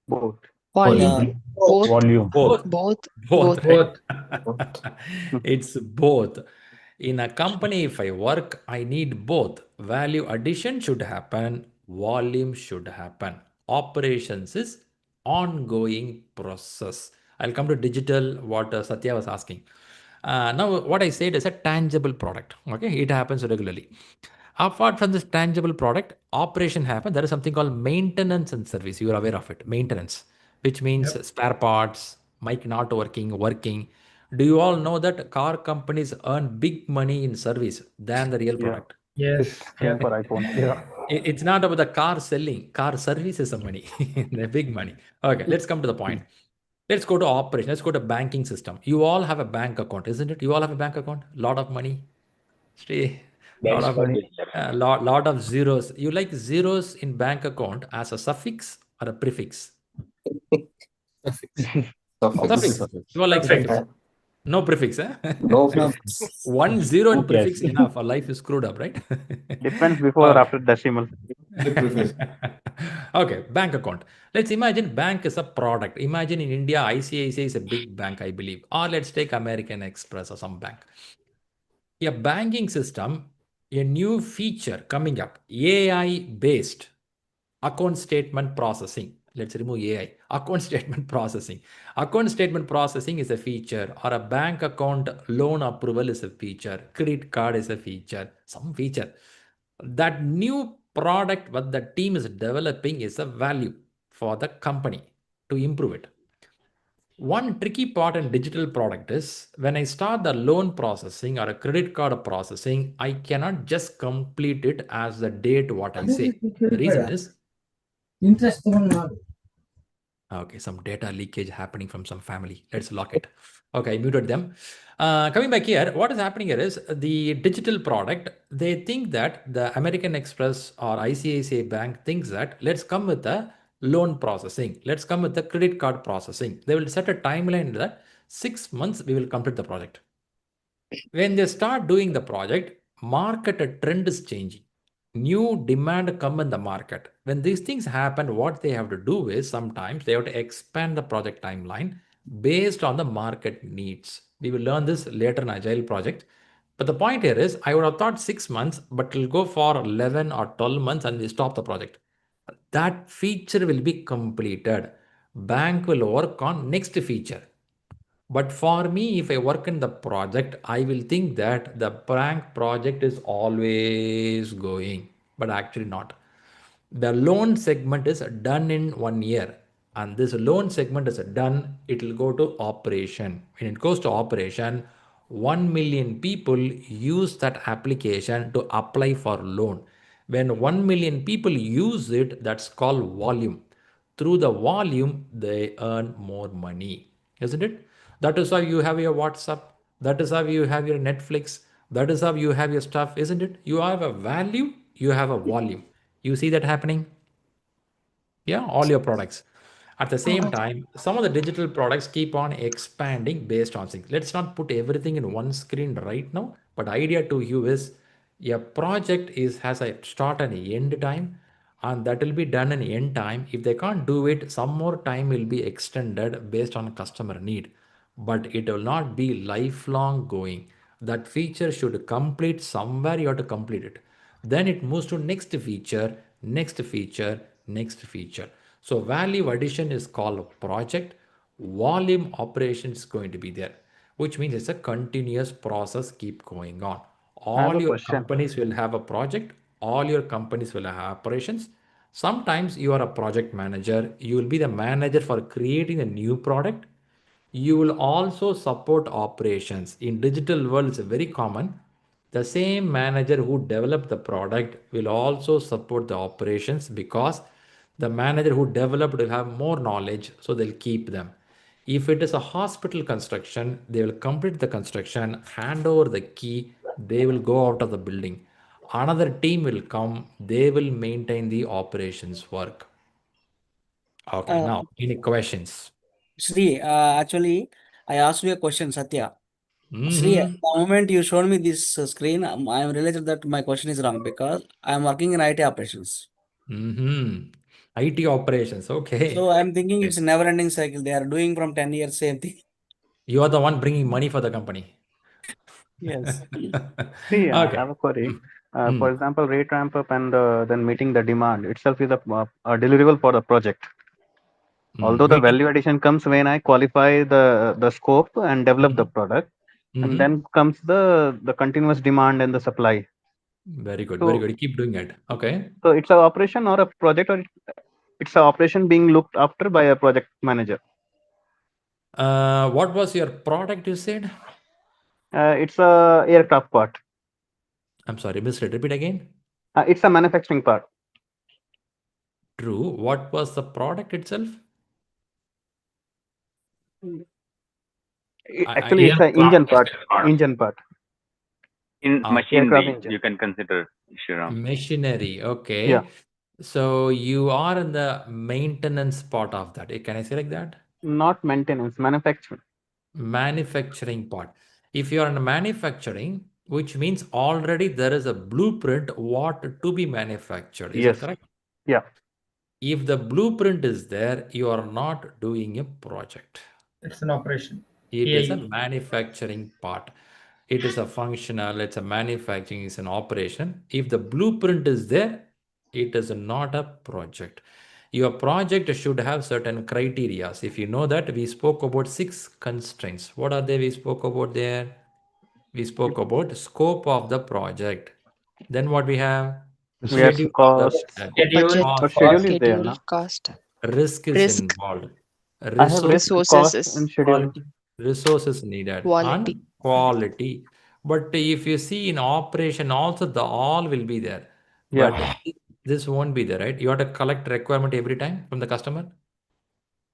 Both. Volume. Both. Volume. Both. Right? It's both. In a company, if I work, I need both. Value addition should happen. Volume should happen. Operations is ongoing process. I'll come to digital, what Satya was asking. Now, what I said is a tangible product. Okay, it happens regularly. Apart from this tangible product, operation happen. There is something called maintenance and service. You are aware of it. Maintenance, which means spare parts, mic not working. Do you all know that car companies earn big money in service than the real product? Yes. Same for iPhone. Yeah. It's not about the car selling. Car service is the money, the big money. Okay, let's come to the point. Let's go to operation. Let's go to banking system. You all have a bank account, isn't it? You all have a bank account. Lot of money. Stay. Lot of zeros. You like zeros in bank account as a suffix or a prefix? Suffix. You all like suffix. No prefix, eh? No prefix. 1 0 in prefix enough. Our life is screwed up, right? Depends before or after decimal. Okay, bank account. Let's imagine bank is a product. Imagine in India, ICICI is a big bank, I believe. Or let's take American Express or some bank. A banking system, a new feature coming up, AI-based account statement processing. Let's remove AI. Account statement processing. Account statement processing is a feature, or a bank account loan approval is a feature. Credit card is a feature. Some feature. That new product what the team is developing is a value for the company to improve it. One tricky part in digital product is when I start the loan processing or a credit card processing, I cannot just complete it as the date what I say. The reason is okay, some data leakage happening from some family. Let's lock it. Okay, I muted them. Coming back here, what is happening here is the digital product. They think that the American Express or ICICI Bank thinks that let's come with the loan processing. Let's come with the credit card processing. They will set a timeline that 6 months we will complete the project. When they start doing the project, market trend is changing. New demand come in the market. When these things happen, what they have to do is sometimes they have to expand the project timeline based on the market needs. We will learn this later in Agile project. But the point here is, I would have thought 6 months, but it'll go for 11 or 12 months and we stop the project. That feature will be completed. Bank will work on next feature. But for me, if I work in the project, I will think that the bank project is always going, but actually not. The loan segment is done in 1 year, and this loan segment is done, it will go to operation. When it goes to operation, 1 million people use that application to apply for loan. When 1 million people use it, that's called volume. Through the volume, they earn more money, isn't it? That is how you have your WhatsApp. That is how you have your Netflix. That is how you have your stuff, isn't it? You have a value, you have a volume. You see that happening? Yeah, all your products. At the same time, some of the digital products keep on expanding based on things. Let's not put everything in one screen right now, but idea to you is a project has a start and end time, and that will be done in end time. If they can't do it, some more time will be extended based on customer need, but it will not be lifelong going. That feature should complete somewhere, you have to complete it. Then it moves to next feature, next feature, next feature. So value addition is called a project. Volume operation is going to be there, which means it's a continuous process keep going on. I have All a your question. companies will have a project. All your companies will have operations. Sometimes you are a project manager. You will be the manager for creating a new product. You will also support operations. In digital world, it's very common. The same manager who developed the product will also support the operations, because the manager who developed will have more knowledge, so they'll keep them. If it is a hospital construction, they will complete the construction, hand over the key, they will go out of the building. Another team will come, they will maintain the operations work. Okay, now any questions? Shri, actually, I asked you a question, Satya. Shri, Mm-hmm. the moment you showed me this screen, I realized that my question is wrong because I am working in IT operations. Mm-hmm. IT operations, okay. So I'm thinking it's a never-ending cycle. They are doing from 10 years same thing. You are the one bringing money for the company. Yes. See, I Okay. have a query. Mm. For example, rate ramp up and then meeting the demand itself is a deliverable for the project. Although the value addition comes when I qualify the scope and develop the product, and then comes the continuous demand and the supply. Very good, So, very good. Keep doing it. Okay. So it's an operation or a project, or it's an operation being looked after by a project manager. What was your product you said? It's a aircraft part. I'm sorry, misread. Repeat again. It's a manufacturing part. True. What was the product itself? Actually, it's an engine part. Engine part. In machinery, you can consider, Shriram. Machinery. Okay. Yeah. So you are in the maintenance part of that. Can I say like that? Not maintenance, manufacturing. Manufacturing part. If you are in manufacturing, which means already there is a blueprint what to be manufactured. Is that correct? Yeah. If the blueprint is there, you are not doing a project. It's an operation. It is a manufacturing part. It is a functional, it's a manufacturing, it's an operation. If the blueprint is there, it is not a project. Your project should have certain criteria. If you know that, we spoke about 6 constraints. What are they we spoke about there? We spoke about scope of the project. Then what we have? We have Schedule of the cost. project. But schedule is there, no? Cost. Risk is involved. I have risk, cost, and schedule. Resources needed Quality. and quality. But if you see in operation also, the all will be there. Yeah. But this won't be there, right? You have to collect requirement every time from the customer.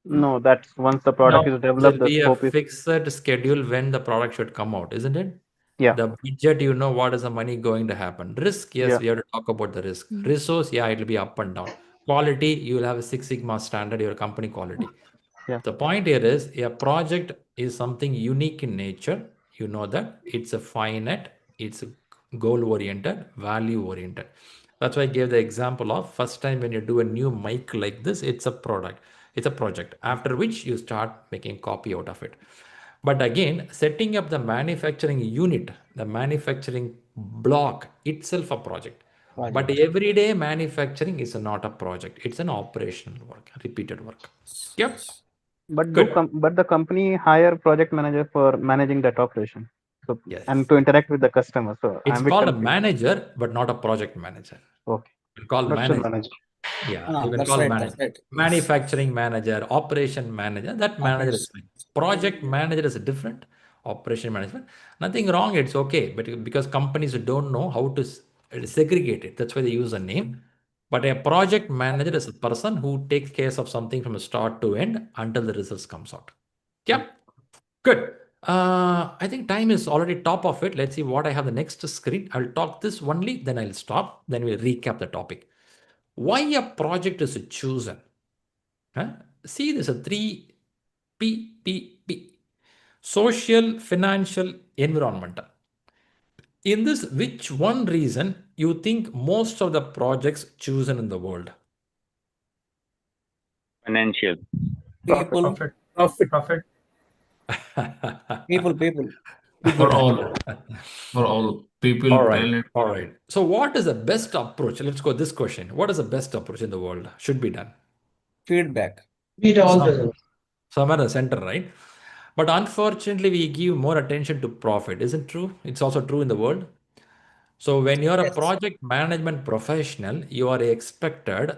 No, that's once the product is developed, There'll the be a scope is. fixed schedule when the product should come out, isn't it? Yeah. The budget, you know what is the money going to happen. Risk, yes, Yeah. we have to talk about the risk. Resource, yeah, it'll be up and down. Quality, you will have a 6 Sigma standard, your company quality. Yeah. The point here is a project is something unique in nature. You know that it's a finite, it's goal oriented, value oriented. That's why I gave the example of first time when you do a new mic like this, it's a product, it's a project, after which you start making copy out of it. But again, setting up the manufacturing unit, the manufacturing block itself a project. But everyday manufacturing is not a project. It's an operational work, repeated work. Yep. But Good. but the company hire project manager for managing that operation. So and to interact with the customer. So It's I'm called a confused. manager, but not a project manager. Okay. Called Production manager. manager. Yeah, Ah, you can that's call right, manager. that's right. Yes. Manufacturing manager, operation manager, that manager is fine. Project manager is different. Operation management, nothing wrong, it's okay. But because companies don't know how to segregate it, that's why they use a name. But a project manager is a person who takes care of something from start to end until the results comes out. Yeah, good. I think time is already top of it. Let's see what I have the next screen. I'll talk this only, then I'll stop. Then we'll recap the topic. Why a project is chosen? Huh? See, there's a 3PPP. Social, financial, environmental. In this, which one reason you think most of the projects chosen in the world? Financial. People. Profit. People. For all people, All right. talent. All right. So what is the best approach? Let's go this question. What is the best approach in the world should be done? Feedback. Meet all the Somewhere in the center, right? But unfortunately, we give more attention to profit. Isn't true? It's also true in the world. So when you're a project management professional, you are expected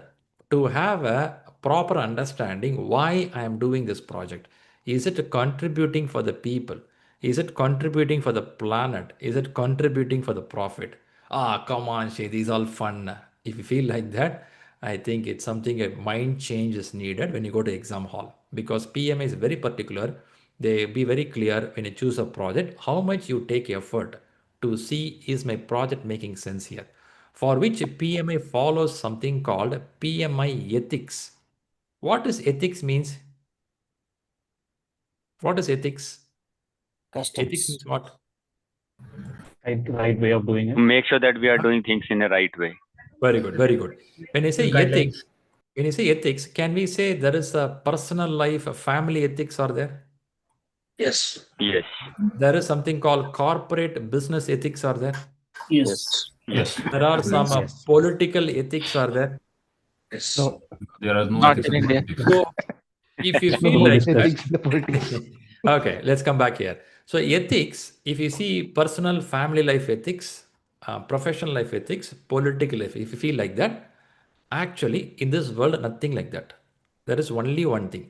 to have a proper understanding why I am doing this project. Is it contributing for the people? Is it contributing for the planet? Is it contributing for the profit? Ah, come on, Shri, these are all fun. If you feel like that, I think it's something a mind change is needed when you go to exam hall, because PMI is very particular. They be very clear when you choose a project, how much you take effort to see is my project making sense here, for which PMI follows something called PMI ethics. What is ethics means? What is ethics? Customs. Ethics means what? Right way of doing it. Make sure that we are doing things in a right way. Very good, very good. When you say Guidelines. ethics, when you say ethics, can we say there is a personal life, a family ethics are there? Yes. Yes. There is something called corporate business ethics are there? Yes. Yes. There are some political ethics are there? Yes. No, there are no Not ethics in in India. politics. So if you feel No like that, ethics in the politics. okay, let's come back here. So ethics, if you see personal family life ethics, professional life ethics, political life, if you feel like that, actually in this world, nothing like that. There is only one thing.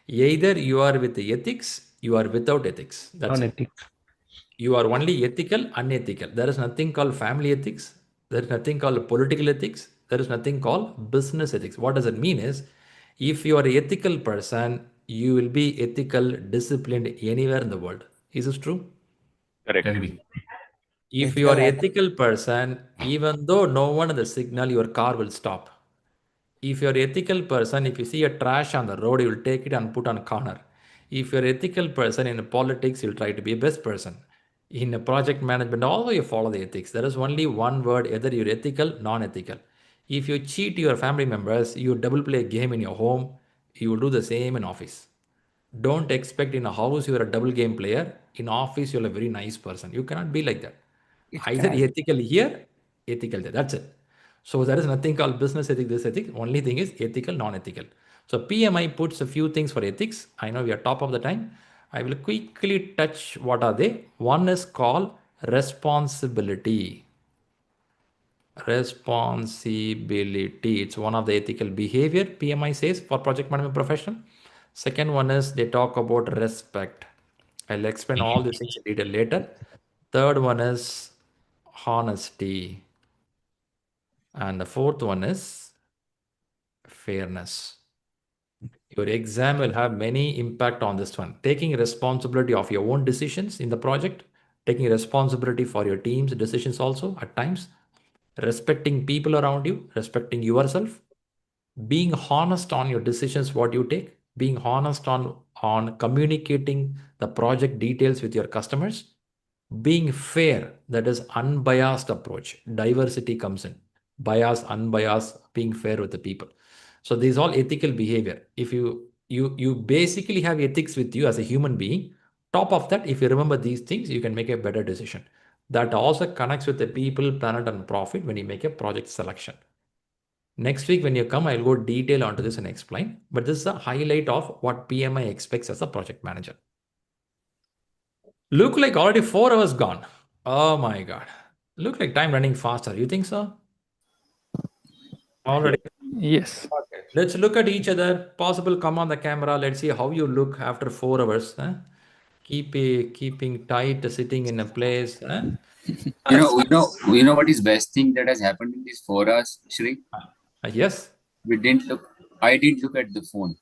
Either you are with the ethics, you are without ethics. That's it. Non-ethics. You are only ethical, unethical. There is nothing called family ethics. There is nothing called political ethics. There is nothing called business ethics. What does it mean is, if you are an ethical person, you will be ethical, disciplined anywhere in the world. Is this true? Correct. If you Ethical are an hacker. ethical person, even though no one in the signal, your car will stop. If you're an ethical person, if you see a trash on the road, you will take it and put on a corner. If you're an ethical person in politics, you'll try to be a best person. In a project management, although you follow the ethics, there is only one word, either you're ethical, non-ethical. If you cheat your family members, you double play a game in your home, you will do the same in office. Don't expect in a house you're a double game player. In office, you're a very nice person. You cannot be like that. Either ethical here, ethical there. That's it. So there is nothing called business ethics, this ethics. Only thing is ethical, non-ethical. So PMI puts a few things for ethics. I know we are top of the time. I will quickly touch what are they. One is called responsibility. Responsibility. It's one of the ethical behavior PMI says for project management professional. Second one is they talk about respect. I'll explain all these things in detail later. Third one is honesty. And the fourth one is fairness. Your exam will have many impact on this one. Taking responsibility of your own decisions in the project, taking responsibility for your team's decisions also at times, respecting people around you, respecting yourself, being honest on your decisions, what you take, being honest on communicating the project details with your customers, being fair, that is unbiased approach. Diversity comes in. Bias, unbiased, being fair with the people. So these all ethical behavior. If you basically have ethics with you as a human being, top of that, if you remember these things, you can make a better decision. That also connects with the people, planet, and profit when you make a project selection. Next week, when you come, I'll go detail onto this and explain. But this is a highlight of what PMI expects as a project manager. Look like already 4 hours gone. Oh my God. Look like time running faster. You think so? Already? Yes. Okay. Let's look at each other. Possible, come on the camera. Let's see how you look after 4 hours. Huh? Keeping tight, sitting in a place. Huh? You know what is best thing that has happened in these 4 hours, Shri? Yes. I didn't look at the phone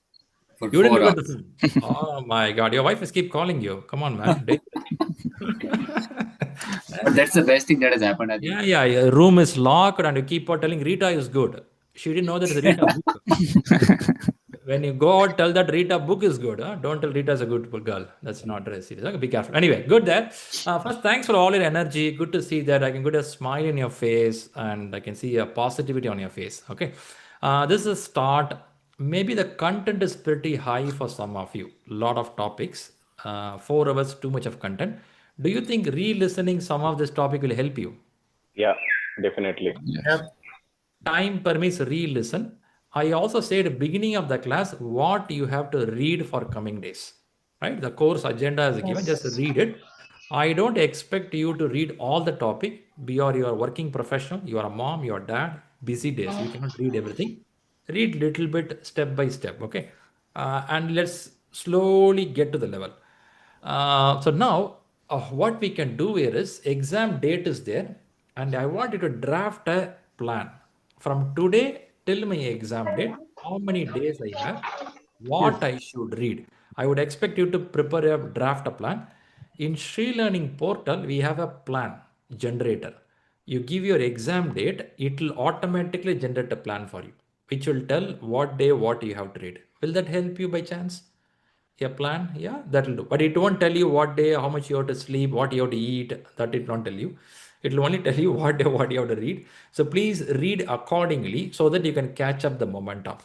for You 4 didn't look at hours. the phone. Oh my God. Your wife is keep calling you. Come on, man. But that's the best thing that has happened, I think. Yeah. Your room is locked and you keep on telling Rita is good. She didn't know that it's a Rita book. When you go out, tell that Rita book is good. Huh? Don't tell Rita is a good girl. That's not very serious. Okay, be careful. Anyway, good there. First, thanks for all your energy. Good to see that. I can get a smile in your face and I can see a positivity on your face. Okay. This is a start. Maybe the content is pretty high for some of you. Lot of topics. 4 hours, too much of content. Do you think re-listening some of this topic will help you? Yeah, definitely. Yes. Time permits re-listen. I also said at the beginning of the class what you have to read for coming days. Right? The course agenda is given. Just read it. I don't expect you to read all the topic. You are working professional. You are a mom. You are dad. Busy days. You cannot read everything. Read little bit step by step. Okay. And let's slowly get to the level. So now what we can do here is exam date is there and I want you to draft a plan from today till my exam date, how many days I have, what I should read. I would expect you to prepare a draft a plan. In ShriLearning portal, we have a plan generator. You give your exam date, it will automatically generate a plan for you, which will tell what day, what you have to read. Will that help you by chance? A plan, yeah, that'll do. But it won't tell you what day, how much you have to sleep, what you have to eat. That it won't tell you. It will only tell you what day, what you have to read. So please read accordingly so that you can catch up the momentum.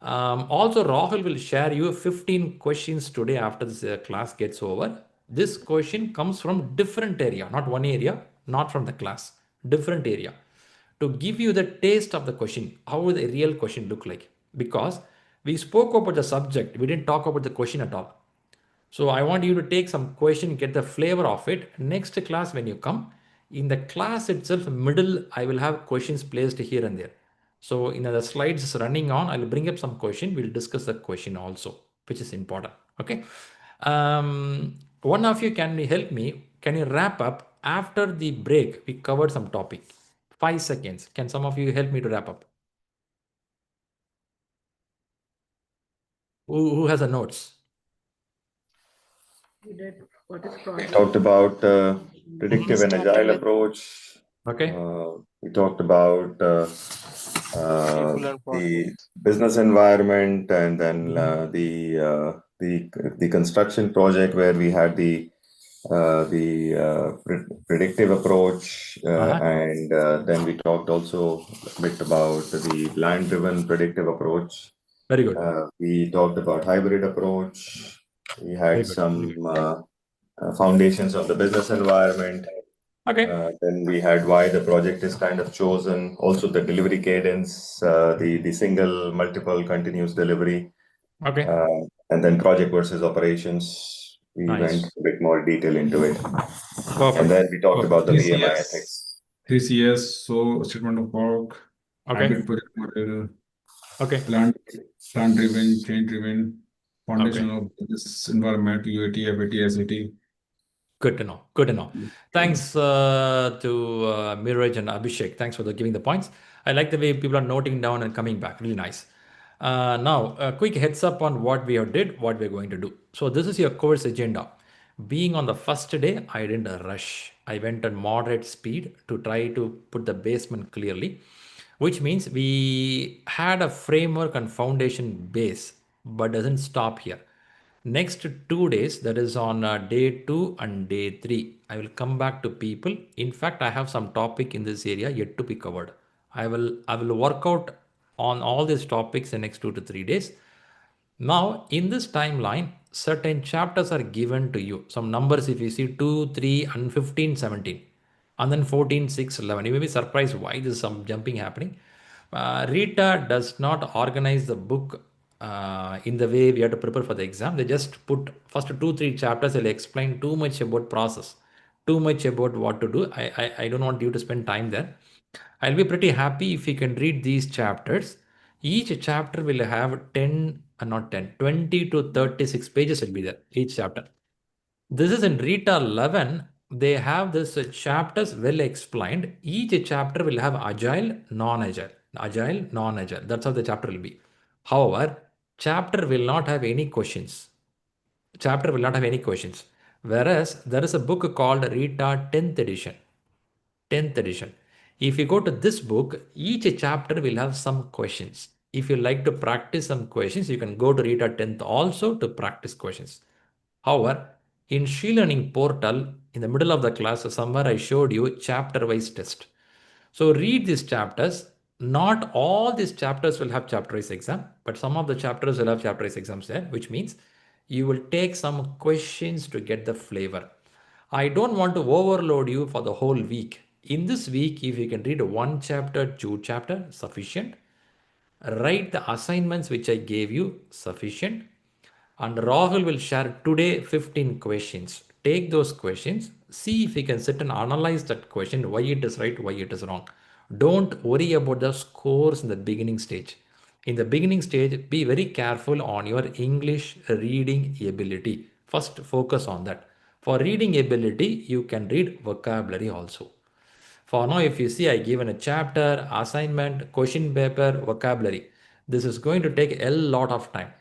Also, Rahul will share you 15 questions today after this class gets over. This question comes from different area, not one area, not from the class, different area. To give you the taste of the question, how will the real question look like? Because we spoke about the subject, we didn't talk about the question at all. So I want you to take some question, get the flavor of it. Next class when you come, in the class itself, middle, I will have questions placed here and there. So in the slides running on, I'll bring up some question. We'll discuss the question also, which is important. Okay. One of you can help me. Can you wrap up after the break? We covered some topic. 5 seconds. Can some of you help me to wrap up? Who has a notes? We did. What is We project? talked about predictive and agile approach. Okay. We talked about the business environment, and then the construction project where we had the predictive approach, and then we talked also a bit about the land-driven predictive approach. Very good. We talked about hybrid approach. We had some foundations of the business environment. Okay. Then we had why the project is kind of chosen. Also the delivery cadence, the single, multiple, continuous delivery. Okay. And then project versus operations. We went a bit more detail into it. Perfect. And then we talked about the PMI ethics. 3CS, so statement of work, hybrid project model, plan-driven, change-driven, foundation of this environment, UAT, FAT, SAT. Good to know. Good to know. Thanks to Miraj and Abhishek. Thanks for giving the points. I like the way people are noting down and coming back. Really nice. Now, a quick heads up on what we have did, what we're going to do. So this is your course agenda. Being on the first day, I didn't rush. I went at moderate speed to try to put the basement clearly, which means we had a framework and foundation base, but doesn't stop here. Next 2 days, that is on day 2 and day 3, I will come back to people. In fact, I have some topic in this area yet to be covered. I will work out on all these topics in next 2 to 3 days. Now, in this timeline, certain chapters are given to you. Some numbers, if you see 2, 3, and 15, 17, and then 14, 6, 11. You may be surprised why there's some jumping happening. Rita does not organize the book in the way we have to prepare for the exam. They just put first 2, 3 chapters. They'll explain too much about process, too much about what to do. I don't want you to spend time there. I'll be pretty happy if you can read these chapters. Each chapter will have 20 to 36 pages will be there, each chapter. This is in Rita 11. They have this chapters well explained. Each chapter will have agile, non-agile, agile, non-agile. That's how the chapter will be. However, chapter will not have any questions. Chapter will not have any questions. Whereas there is a book called Rita 10th edition. 10th edition. If you go to this book, each chapter will have some questions. If you like to practice some questions, you can go to Rita 10th also to practice questions. However, in ShriLearning portal, in the middle of the class, somewhere I showed you chapter-wise test. So read these chapters. Not all these chapters will have chapter-wise exam, but some of the chapters will have chapter-wise exams there, which means you will take some questions to get the flavor. I don't want to overload you for the whole week. In this week, if you can read 1 chapter, 2 chapter, sufficient. Write the assignments which I gave you, sufficient. And Rahul will share today 15 questions. Take those questions, see if you can sit and analyze that question, why it is right, why it is wrong. Don't worry about the scores in the beginning stage. In the beginning stage, be very careful on your English reading ability. First, focus on that. For reading ability, you can read vocabulary also. For now, if you see, I given a chapter, assignment, question paper, vocabulary. This is going to take a lot of time.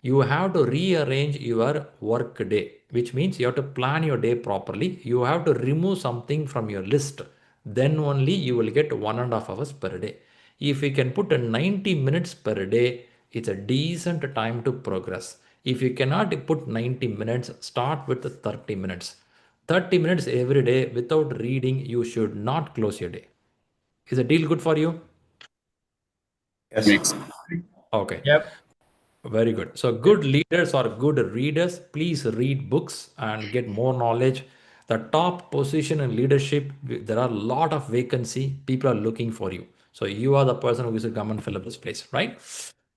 You have to rearrange your work day, which means you have to plan your day properly. You have to remove something from your list. Then only you will get 1.5 hours per day. If you can put 90 minutes per day, it's a decent time to progress. If you cannot put 90 minutes, start with 30 minutes. 30 minutes every day without reading, you should not close your day. Is the deal good for you? Yes. Okay. Yep. Very good. So good leaders or good readers, please read books and get more knowledge. The top position in leadership, there are a lot of vacancy. People are looking for you. So you are the person who is to come and fill up this place, right?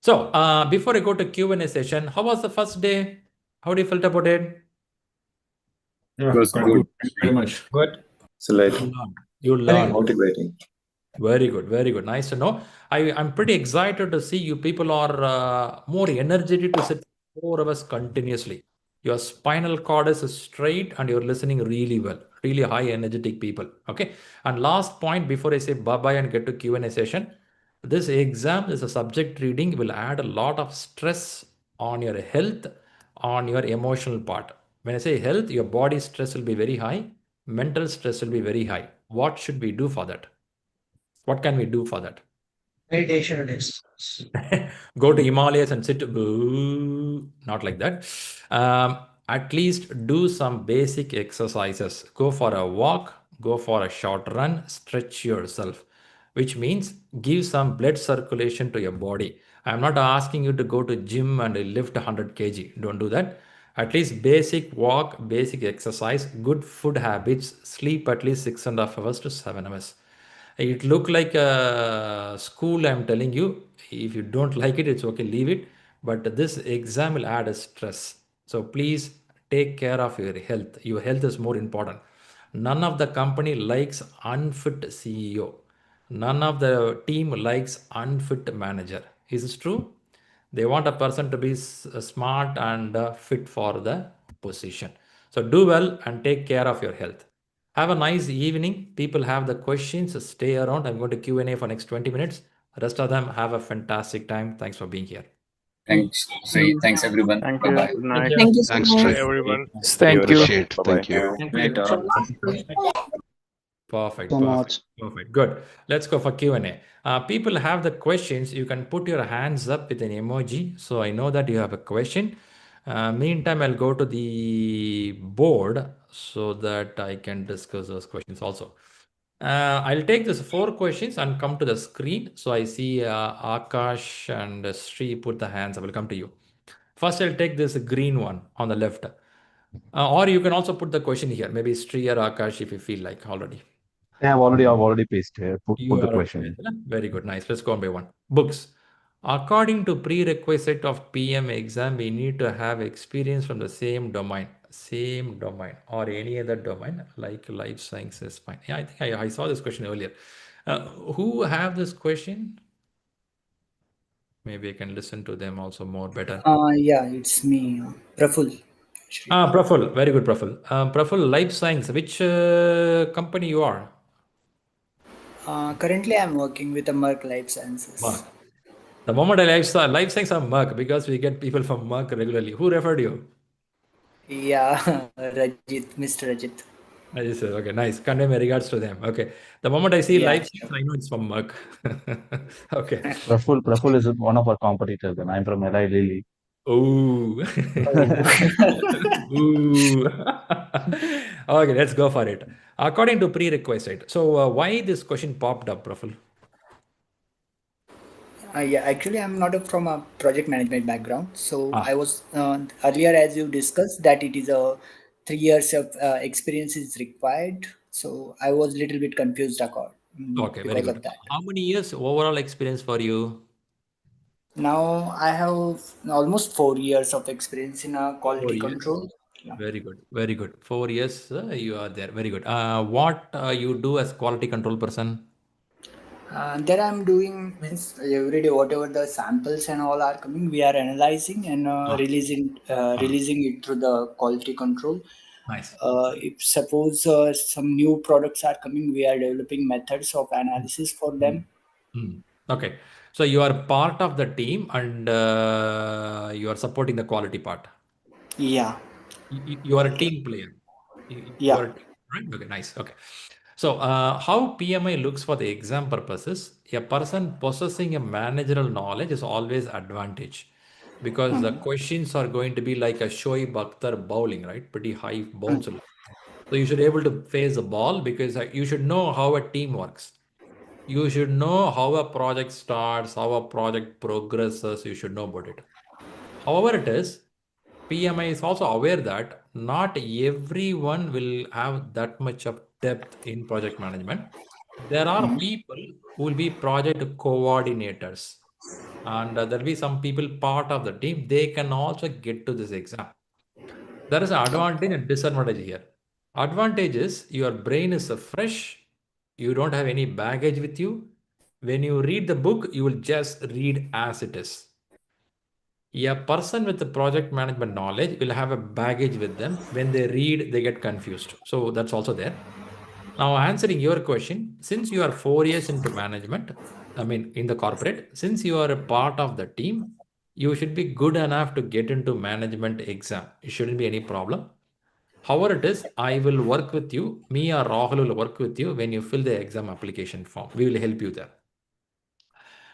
So before I go to Q&A session, how was the first day? How do you felt about it? Yeah, It was quite good. good. Thank you very much. Good. Exciting. You learned. Motivating. Very good, very good. Nice to know. I'm pretty excited to see you people are more energetic to sit 4 hours continuously. Your spinal cord is straight and you're listening really well. Really high energetic people. Okay. And last point before I say bye-bye and get to Q&A session. This exam is a subject reading will add a lot of stress on your health, on your emotional part. When I say health, your body stress will be very high. Mental stress will be very high. What should we do for that? What can we do for that? Meditation and exercise. Go to Himalayas and sit. Not like that. At least do some basic exercises. Go for a walk, go for a short run, stretch yourself, which means give some blood circulation to your body. I'm not asking you to go to gym and lift 100 kg. Don't do that. At least basic walk, basic exercise, good food habits, sleep at least 6.5 hours to 7 hours. It look like a school, I'm telling you. If you don't like it, it's okay, leave it. But this exam will add a stress. So please take care of your health. Your health is more important. None of the company likes unfit CEO. None of the team likes unfit manager. Is this true? They want a person to be smart and fit for the position. So do well and take care of your health. Have a nice evening. People have the questions. Stay around. I'm going to Q&A for next 20 minutes. Rest of them have a fantastic time. Thanks for being here. Thanks, Shri. Thanks, everyone. Thank you. Bye-bye. Good night. Thank you so Thanks, much. Shri. everyone. Thank you. Appreciate. Bye-bye. Thank you. Night all. Perfect. So much. Perfect. Good. Let's go for Q&A. People have the questions. You can put your hands up with an emoji. So I know that you have a question. Meantime, I'll go to the board so that I can discuss those questions also. I'll take these 4 questions and come to the screen. So I see Akash and Shri put the hands. I will come to you. First, I'll take this green one on the left. Or you can also put the question here. Maybe Shri or Akash if you feel like already. Yeah, I've already pasted here. Put the are question. very good. Nice. Let's go one by one. Books. According to prerequisite of PM exam, we need to have experience from the same domain or any other domain like life sciences. Fine. Yeah, I think I saw this question earlier. Who have this question? Maybe I can listen to them also more better. Yeah, it's me, Praful. Praful. Very good, Praful. Praful, life science. Which company you are? Currently, I'm working with the Merck Life Sciences. Merck. The moment I saw life science are Merck because we get people from Merck regularly. Who referred you? Yeah, Rajit, Mr. Rajit. Rajit said, okay, nice. Convey my regards to them. Okay. The moment I see life science, I know it's from Merck. Okay. Praful is one of our competitors, and I'm from Eli Lilly. Ooh. Ooh. Okay, let's go for it. According to prerequisite. So why this question popped up, Praful? Yeah, actually, I'm not from a project management background. So I was earlier, as you discussed, that it is a 3 years of experience is required. So I was a little bit confused Okay, very because good. of that. How many years overall experience for you? Now I have almost 4 years of experience in quality 4 years. control. Yeah. Very good. Very good. 4 years you are there. Very good. What you do as quality control person? There I'm doing means every day whatever the samples and all are coming, we are analyzing and releasing it through the quality control. Nice. If suppose some new products are coming, we are developing methods of analysis for them. Okay. So you are part of the team and you are supporting the quality part. Yeah. You are a team player. You Yeah. are a team, right? Okay, nice. Okay. So how PMI looks for the exam purposes, a person possessing a managerial knowledge is always advantage because the questions are going to be like a Shoaib Akhtar bowling, right? Pretty high bounce. So you should be able to face the ball because you should know how a team works. You should know how a project starts, how a project progresses. You should know about it. However it is, PMI is also aware that not everyone will have that much of depth in project management. There are people who will be project coordinators and there will be some people part of the team. They can also get to this exam. There is an advantage and disadvantage here. Advantage is your brain is fresh. You don't have any baggage with you. When you read the book, you will just read as it is. A person with the project management knowledge will have a baggage with them. When they read, they get confused. So that's also there. Now, answering your question, since you are 4 years into management, I mean, in the corporate, since you are a part of the team, you should be good enough to get into management exam. It shouldn't be any problem. However it is, I will work with you. Me or Rahul will work with you when you fill the exam application form. We will help you there.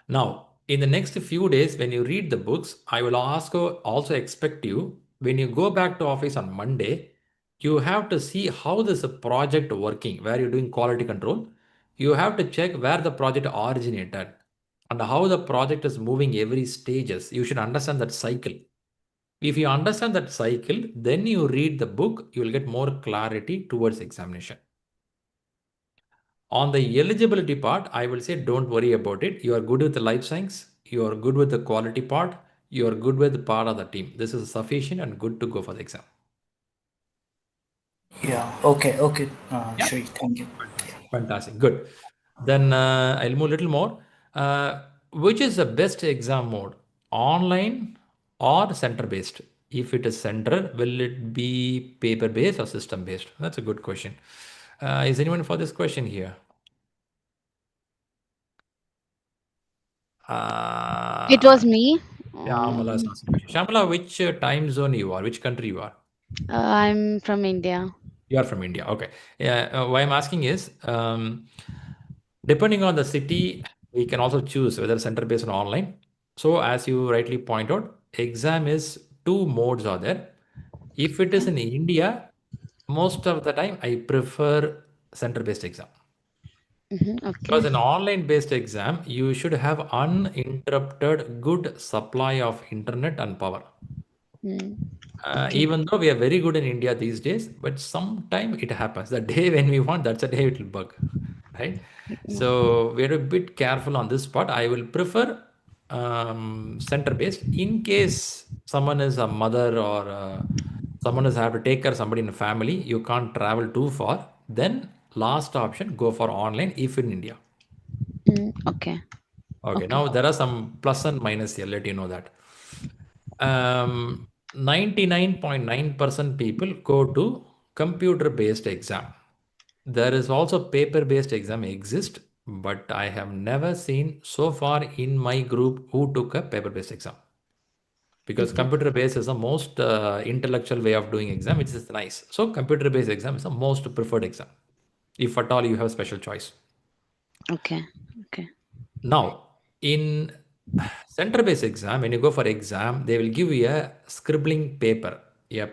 Now, in the next few days, when you read the books, I will also expect you, when you go back to office on Monday, you have to see how this project working, where you're doing quality control. You have to check where the project originated and how the project is moving every stages. You should understand that cycle. If you understand that cycle, then you read the book, you will get more clarity towards examination. On the eligibility part, I will say don't worry about it. You are good with the life science. You are good with the quality part. You are good with the part of the team. This is sufficient and good to go for the exam. Yeah. Okay. Okay. Shri, thank you. Fantastic. Good. Then I'll move a little more. Which is the best exam mode? Online or center-based? If it is center, will it be paper-based or system-based? That's a good question. Is anyone for this question here? It was me. Shamala is asking question. Shamala, which time zone you are? Which country you are? I'm from India. You are from India. Okay. Why I'm asking is, depending on the city, we can also choose whether center-based or online. So as you rightly point out, exam is 2 modes are there. If it is in India, most of the time I prefer center-based exam. Because an online-based exam, you should have uninterrupted good supply of internet and power. Okay. Even though we are very good in India these days, but sometime it happens. The day when we want, that's the day it will bug, right? So we're a bit careful on this part. I will prefer center-based. In case someone is a mother or someone has have to take care of somebody in the family, you can't travel too far, then last option, go for online if in India. Okay. Okay, now there are some plus and minus here, let you know that. 99.9% people go to computer-based exam. There is also paper-based exam exist, but I have never seen so far in my group who took a paper-based exam. Because computer-based is the most intellectual way of doing exam, which is nice. So computer-based exam is the most preferred exam, if at all you have special choice. Okay. Okay. Now, in center-based exam, when you go for exam, they will give you a scribbling paper. A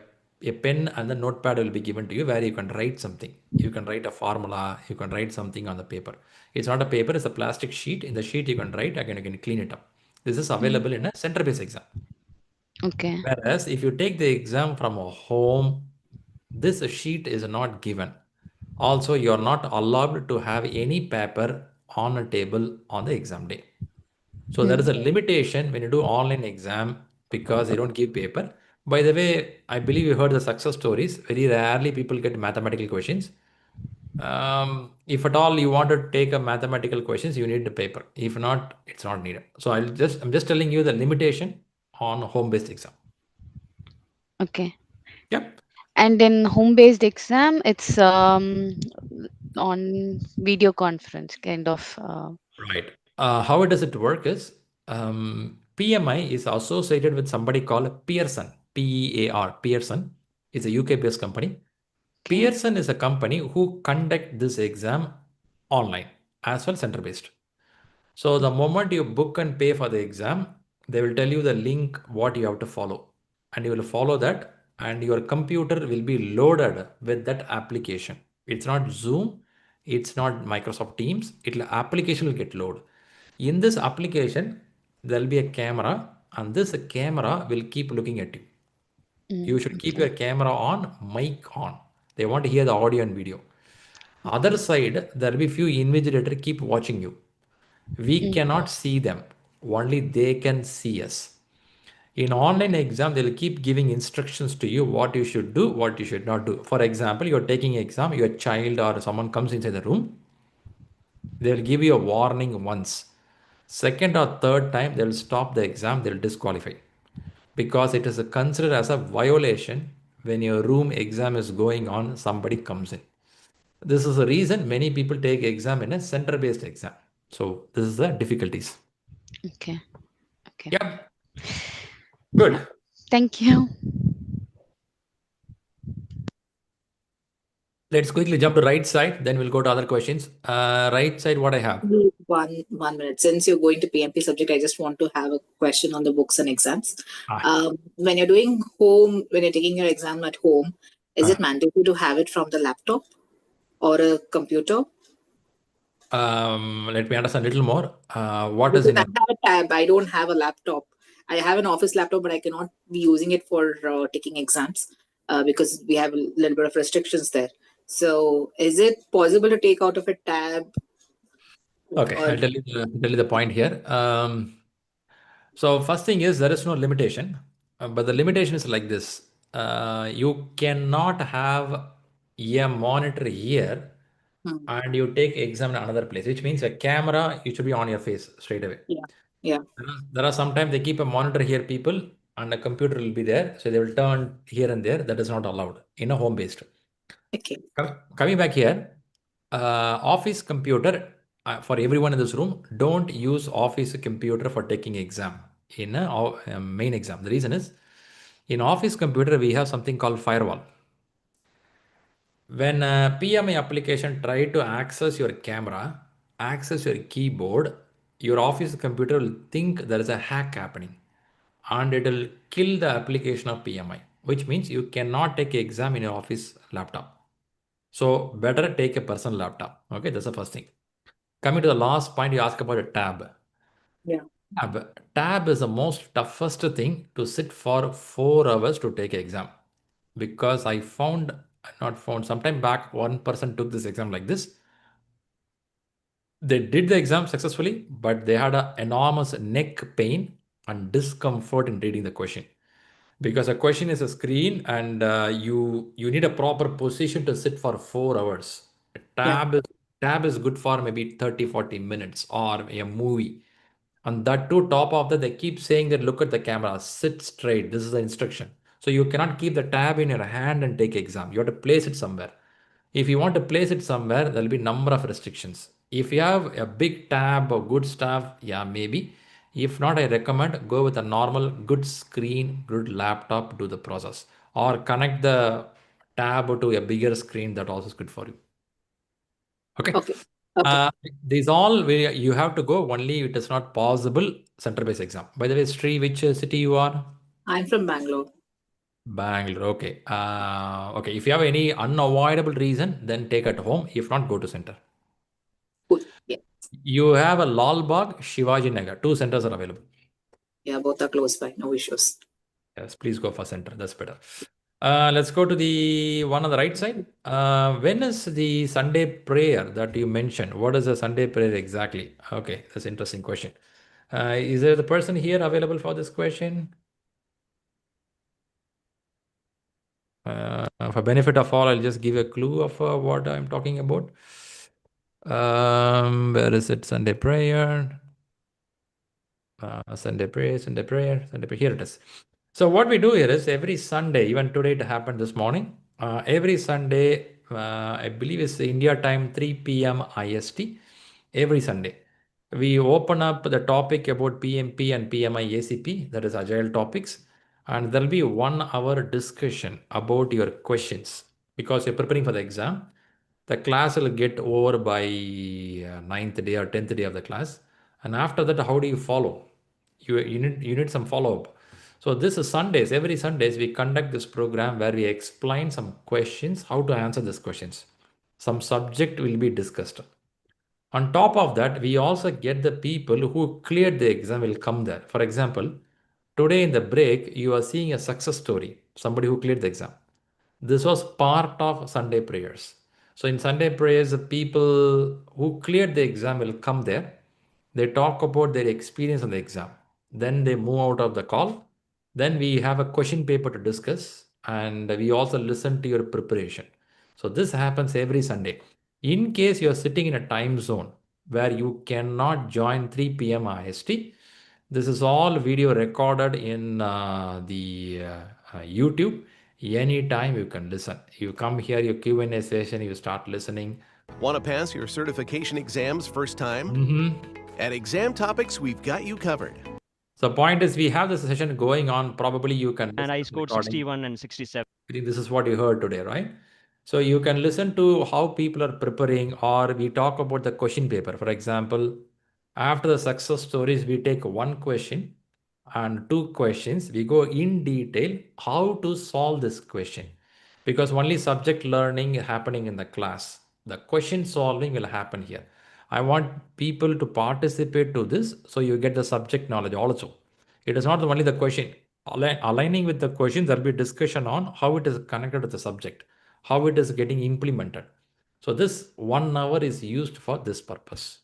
pen and the notepad will be given to you where you can write something. You can write a formula, you can write something on the paper. It's not a paper, it's a plastic sheet. In the sheet, you can write, again, you can clean it up. This is available in a center-based exam. Okay. Whereas if you take the exam from a home, this sheet is not given. Also, you're not allowed to have any paper on a table on the exam day. So there is a limitation when you do online exam because they don't give paper. By the way, I believe you heard the success stories. Very rarely people get mathematical questions. If at all you want to take a mathematical questions, you need the paper. If not, it's not needed. So I'm just telling you the limitation on home-based exam. Okay. Yep. And in home-based exam, it's on video conference kind of. Right. How does it work is PMI is associated with somebody called Pearson, Pear. Pearson is a UK-based company. Pearson is a company who conduct this exam online as well center-based. So the moment you book and pay for the exam, they will tell you the link what you have to follow, and you will follow that, and your computer will be loaded with that application. It's not Zoom, it's not Microsoft Teams. Application will get loaded. In this application, there will be a camera, and this camera will keep looking at you. You should keep your camera on, mic on. They want to hear the audio and video. Other side, there will be few invigilators keep watching you. We cannot see them. Only they can see us. In online exam, they'll keep giving instructions to you what you should do, what you should not do. For example, you're taking exam, your child or someone comes inside the room. They'll give you a warning once. Second or third time, they'll stop the exam, they'll disqualify. Because it is considered as a violation when your room exam is going on, somebody comes in. This is the reason many people take exam in a center-based exam. So this is the difficulties. Okay. Okay. Yep. Good. Thank you. Let's quickly jump to right side, then we'll go to other questions. Right side, what I have? One minute. Since you're going to PMP subject, I just want to have a question on the books and exams. When you're doing home, when you're taking your exam at home, is it mandatory to have it from the laptop or a computer? Let me understand a little more. What is in I have a tab. I don't have a laptop. I have an office laptop, but I cannot be using it for taking exams because we have a little bit of restrictions there. So is it possible to take out of a tab? Okay, I'll tell you the point here. So first thing is there is no limitation, but the limitation is like this. You cannot have a monitor here and you take exam in another place, which means a camera, you should be on your face straight away. Yeah. There are sometimes they keep a monitor here, people, and a computer will be there. So they will turn here and there. That is not allowed in a home-based. Okay. Coming back here, office computer, for everyone in this room, don't use office computer for taking exam in a main exam. The reason is, in office computer, we have something called firewall. When a PMI application try to access your camera, access your keyboard, your office computer will think there is a hack happening and it will kill the application of PMI, which means you cannot take exam in your office laptop. So better take a personal laptop. Okay, that's the first thing. Coming to the last point, you ask about a tab. Yeah. Tab is the most toughest thing to sit for 4 hours to take exam, because I found, not found, sometime back one person took this exam like this. They did the exam successfully, but they had an enormous neck pain and discomfort in reading the question, because a question is a screen and you need a proper position to sit for 4 hours. Tab is good for maybe 30-40 minutes or a movie. And that too, top of that, they keep saying that look at the camera, sit straight. This is the instruction. So you cannot keep the tab in your hand and take exam. You have to place it somewhere. If you want to place it somewhere, there'll be number of restrictions. If you have a big tab or good stuff, yeah, maybe. If not, I recommend go with a normal, good screen, good laptop, do the process. Or connect the tab to a bigger screen, that also is good for you. Okay. These all you have to go, only it is not possible center-based exam. By the way, Shri, which city you are? I'm from Bangalore. Bangalore, okay. Okay, if you have any unavoidable reason, then take at home. If not, go to center. Cool. Yeah. You have a Lal Bagh, Shivaji Nagar. 2 centers are available. Yeah, both are close by. No issues. Yes, please go for center. That's better. Let's go to the one on the right side. When is the Sunday prayer that you mentioned? What is the Sunday prayer exactly? Okay, that's an interesting question. Is there the person here available for this question? For benefit of all, I'll just give a clue of what I'm talking about. Where is it? Sunday prayer. Sunday prayer, Sunday prayer, Sunday prayer. Here it is. So what we do here is every Sunday, even today it happened this morning, every Sunday, I believe it's India time 3 p.m. IST, every Sunday. We open up the topic about PMP and PMI-ACP, that is Agile topics, and there'll be 1 hour discussion about your questions, because you're preparing for the exam. The class will get over by 9th day or 10th day of the class. And after that, how do you follow? You need some follow-up. So this is Sundays. Every Sundays, we conduct this program where we explain some questions, how to answer these questions. Some subject will be discussed. On top of that, we also get the people who cleared the exam will come there. For example, today in the break, you are seeing a success story, somebody who cleared the exam. This was part of Sunday prayers. So in Sunday prayers, the people who cleared the exam will come there. They talk about their experience on the exam. Then they move out of the call. Then we have a question paper to discuss, and we also listen to your preparation. So this happens every Sunday. In case you're sitting in a time zone where you cannot join 3 p.m. IST, this is all video recorded in the YouTube. Anytime you can listen. You come here, your Q&A session, you start listening. Want to pass your certification exams first time? At Exam Topics, we've got you covered. So point is, we have this session going on. Probably you can. And I scored 61 and 67. I think this is what you heard today, right? So you can listen to how people are preparing, or we talk about the question paper. For example, after the success stories, we take 1 question and 2 questions. We go in detail how to solve this question, because only subject learning is happening in the class. The question solving will happen here. I want people to participate to this, so you get the subject knowledge also. It is not only the question. Aligning with the questions, there will be discussion on how it is connected to the subject, how it is getting implemented. So this 1 hour is used for this purpose.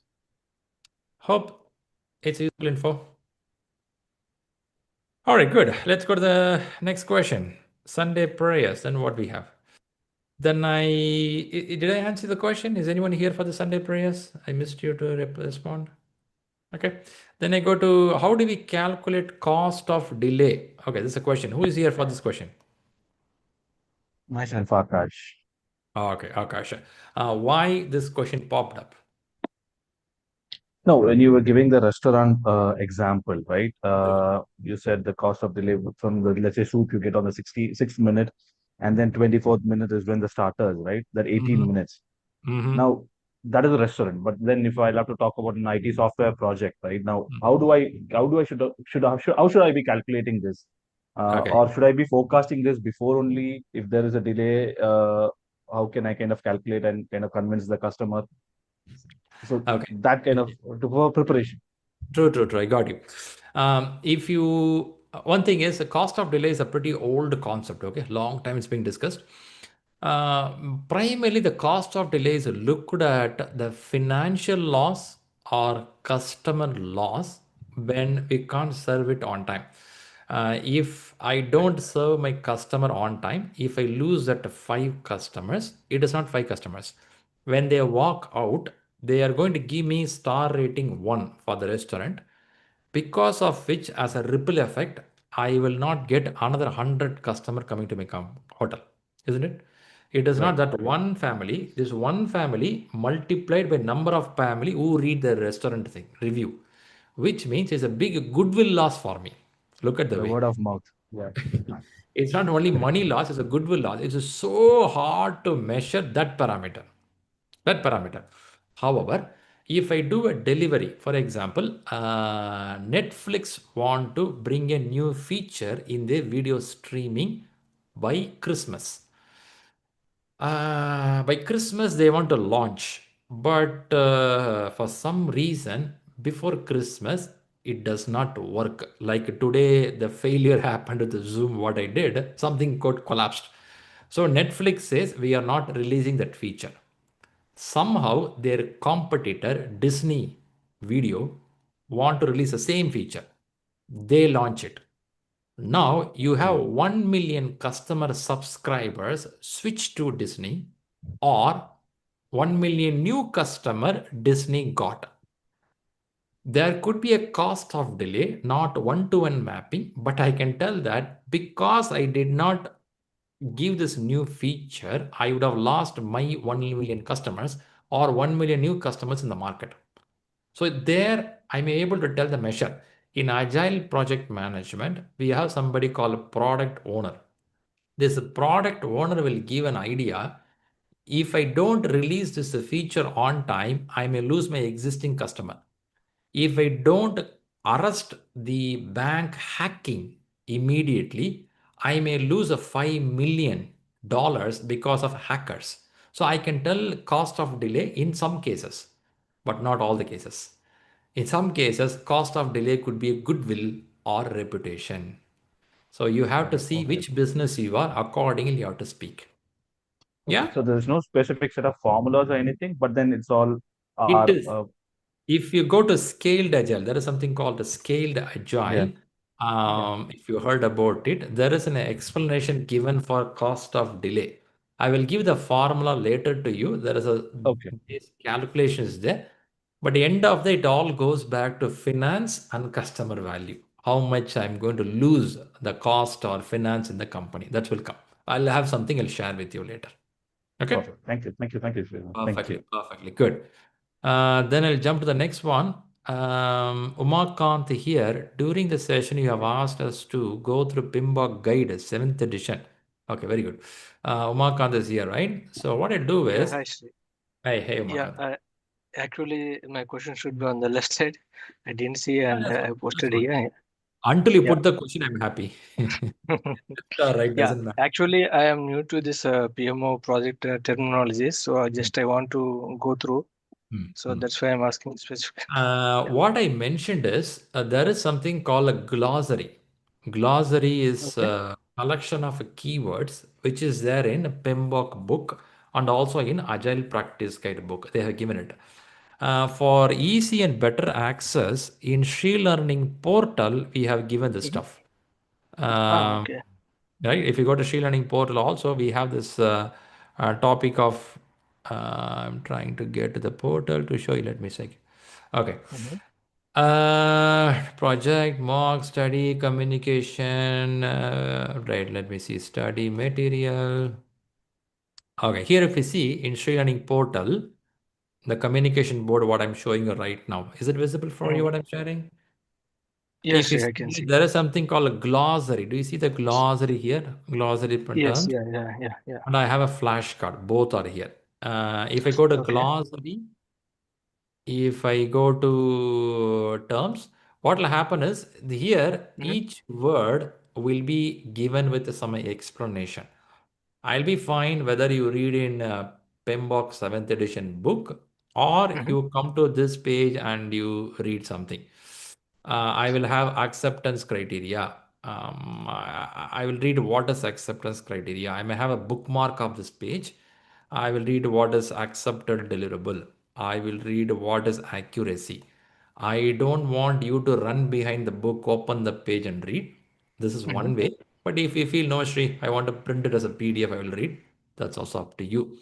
Hope it's useful info. All right, good. Let's go to the next question. Sunday prayers, then what we have. Then did I answer the question? Is anyone here for the Sunday prayers? I missed you to respond. Okay. Then I go to how do we calculate cost of delay? Okay, this is a question. Who is here for this question? Myself, Akash. Okay, Akash. Why this question popped up? No, when you were giving the restaurant example, right? You said the cost of delay from the, let's say, soup you get on the 66th minute, and then 24th minute is when the starters, right? That 18 minutes. Now, that is a restaurant. But then if I'll have to talk about an IT software project, right? Now, how should I be calculating this? Or should I be forecasting this before only? If there is a delay, how can I kind of calculate and kind of convince the customer? So that kind of preparation. True. I got you. If you, one thing is the cost of delay is a pretty old concept. Okay, long time it's being discussed. Primarily, the cost of delay is looked at the financial loss or customer loss when we can't serve it on time. If I don't serve my customer on time, if I lose that 5 customers, it is not 5 customers. When they walk out, they are going to give me star rating 1 for the restaurant, because of which, as a ripple effect, I will not get another 100 customer coming to my hotel, isn't it? It is not that one family, this one family multiplied by number of family who read the restaurant thing review, which means it's a big goodwill loss for me. Look at the way. Word of mouth. Yeah. It's not only money loss, it's a goodwill loss. It's so hard to measure that parameter. However, if I do a delivery, for example, Netflix want to bring a new feature in their video streaming by Christmas. By Christmas, they want to launch, but for some reason, before Christmas, it does not work. Like today, the failure happened with the Zoom, what I did, something got collapsed. So Netflix says we are not releasing that feature. Somehow their competitor, Disney Video, want to release the same feature. They launch it. Now you have 1 million customer subscribers switch to Disney, or 1 million new customer Disney got. There could be a cost of delay, not one-to-one mapping, but I can tell that because I did not give this new feature, I would have lost my 1 million customers or 1 million new customers in the market. So there I'm able to tell the measure. In Agile project management, we have somebody called a product owner. This product owner will give an idea. If I don't release this feature on time, I may lose my existing customer. If I don't arrest the bank hacking immediately, I may lose a $5 million because of hackers. So I can tell cost of delay in some cases, but not all the cases. In some cases, cost of delay could be a goodwill or reputation. So you have to see which business you are, accordingly you have to speak. Yeah. So there's no specific set of formulas or anything, but then it's all It is. If you go to scaled agile, there is something called the scaled agile. If you heard about it, there is an explanation given for cost of delay. I will give the formula later to you. There is a calculation is there, but the end of the it all goes back to finance and customer value. How much I'm going to lose the cost or finance in the company. That will come. I'll have something I'll share with you later. Okay. Perfect. Thank you. Perfectly. Good. Then I'll jump to the next one. Umakant here, during the session, you have asked us to go through PMBOK Guide, 7th edition. Okay, very good. Umakant is here, right? So what I do is, Hi, Shri. Hey, Umakant. Yeah, actually, my question should be on the left side. I didn't see, and I posted here. Until you put the question, I'm happy. All right, doesn't matter. Actually, I am new to this PMO project terminologies, so I want to go through. So that's why I'm asking specific. What I mentioned is there is something called a glossary. Glossary is a collection of keywords which is there in PMBOK book and also in Agile Practice Guide book. They have given it. For easy and better access in ShriLearning portal, we have given this stuff. Right? If you go to ShriLearning portal also, we have this topic of, I'm trying to get to the portal to show you. Let me see. Okay. Project, mock, study, communication. Right. Let me see. Study material. Okay. Here, if you see in ShriLearning portal, the communication board, what I'm showing you right now. Is it visible for you what I'm sharing? Yes, If you I can see. there is something called a glossary. Do you see the glossary here? Glossary Yes, terms. yeah. And I have a flashcard. Both are here. If I go to glossary, if I go to terms, what will happen is here each word will be given with some explanation. I'll be fine whether you read in PMBOK 7th edition book or you come to this page and you read something. I will have acceptance criteria. I will read what is acceptance criteria. I may have a bookmark of this page. I will read what is accepted deliverable. I will read what is accuracy. I don't want you to run behind the book, open the page and read. This is one way. But if you feel, no, Shri, I want to print it as a PDF, I will read. That's also up to you.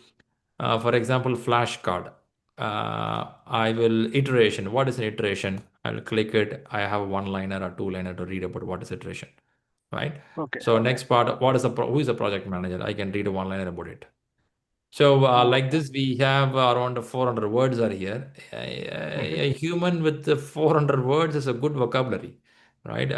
For example, flashcard. I will iteration. What is an iteration? I will click it. I have a one-liner or two-liner to read about what is iteration, right? Okay. So next part, what is who is a project manager? I can read a one-liner about it. So like this, we have around 400 words are here. A human with 400 words is a good vocabulary, right?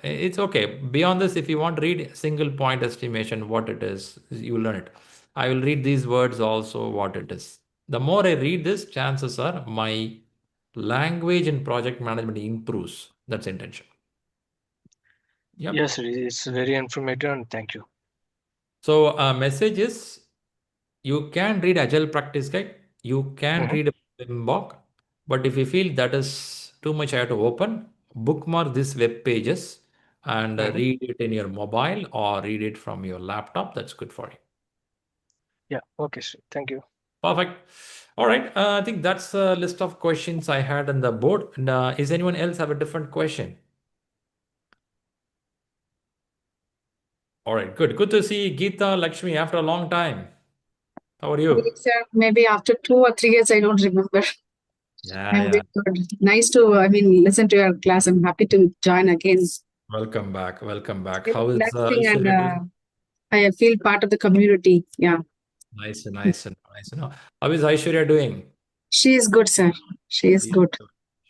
It's okay. Beyond this, if you want to read single point estimation, what it is, you will learn it. I will read these words also, what it is. The more I read this, chances are my language in project management improves. That's intention. Yep. Yes, it's very informative and thank you. So message is, you can read Agile practice guide. You can read a PMBOK, but if you feel that is too much, I have to open, bookmark these web pages and read it in your mobile or read it from your laptop. That's good for you. Yeah. Okay, Shri. Thank you. Perfect. All right. I think that's a list of questions I had on the board. And, is anyone else have a different question? All right. Good. Good to see Geeta, Lakshmi after a long time. How are you? Sir, maybe after 2 or 3 years, I don't remember. I'm very good. Nice to, listen to your class. I'm happy to join again. Welcome back. Welcome back. Very How is relaxing and Aishwarya doing? I feel part of the community. Yeah. Nice, nice, nice. How is Aishwarya doing? She is good, sir. She is good.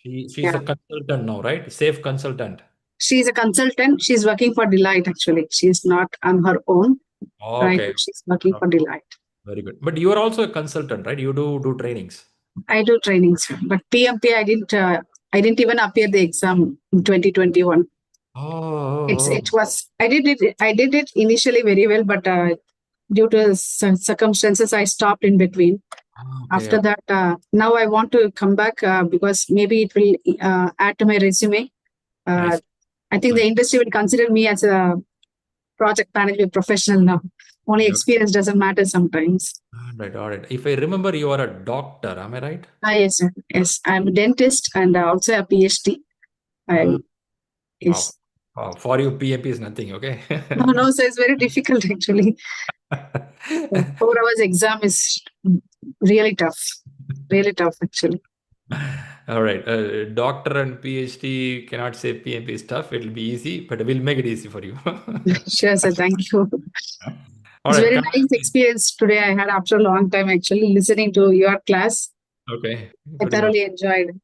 She's a consultant now, right? Safe consultant. She's a consultant. She's working for Delight, actually. She's not on her own. Right. Okay. She's working for Delight. Very good. But you are also a consultant, right? You do trainings. I do trainings, but PMP, I didn't even appear the exam in 2021. I did it initially very well, but due to circumstances, I stopped in between. After that, now I want to come back because maybe it will add to my resume. Nice. I think the industry will consider me as a project management professional now. Only experience doesn't matter sometimes. All right. If I remember, you are a doctor, am I right? Yes, sir. Yes, I'm a dentist and also a PhD. Yes. For you, PMP is nothing, okay? No, so it's very difficult actually. 4 hours exam is really tough. Really tough, actually. All right. Doctor and PhD cannot say PMP is tough. It'll be easy, but we'll make it easy for you. Sure, sir. Thank you. All It's right. very nice experience today I had after a long time actually listening to your class. Okay. I thoroughly enjoyed.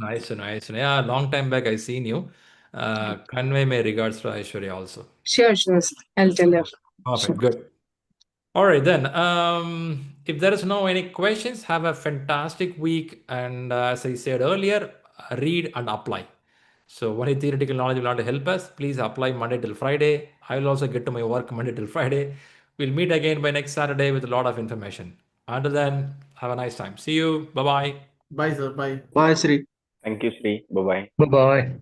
Nice, nice. Yeah, long time back I seen you. Convey my regards to Aishwarya also. Sure, sure. I'll tell her. Perfect. Good. All right then. If there is no any questions, have a fantastic week. And as I said earlier, read and apply. So only theoretical knowledge will not help us. Please apply Monday till Friday. I will also get to my work Monday till Friday. We'll meet again by next Saturday with a lot of information. Until then, have a nice time. See you. Bye-bye. Bye, sir. Bye. Bye, Shri. Thank you, Shri. Bye-bye. Bye-bye.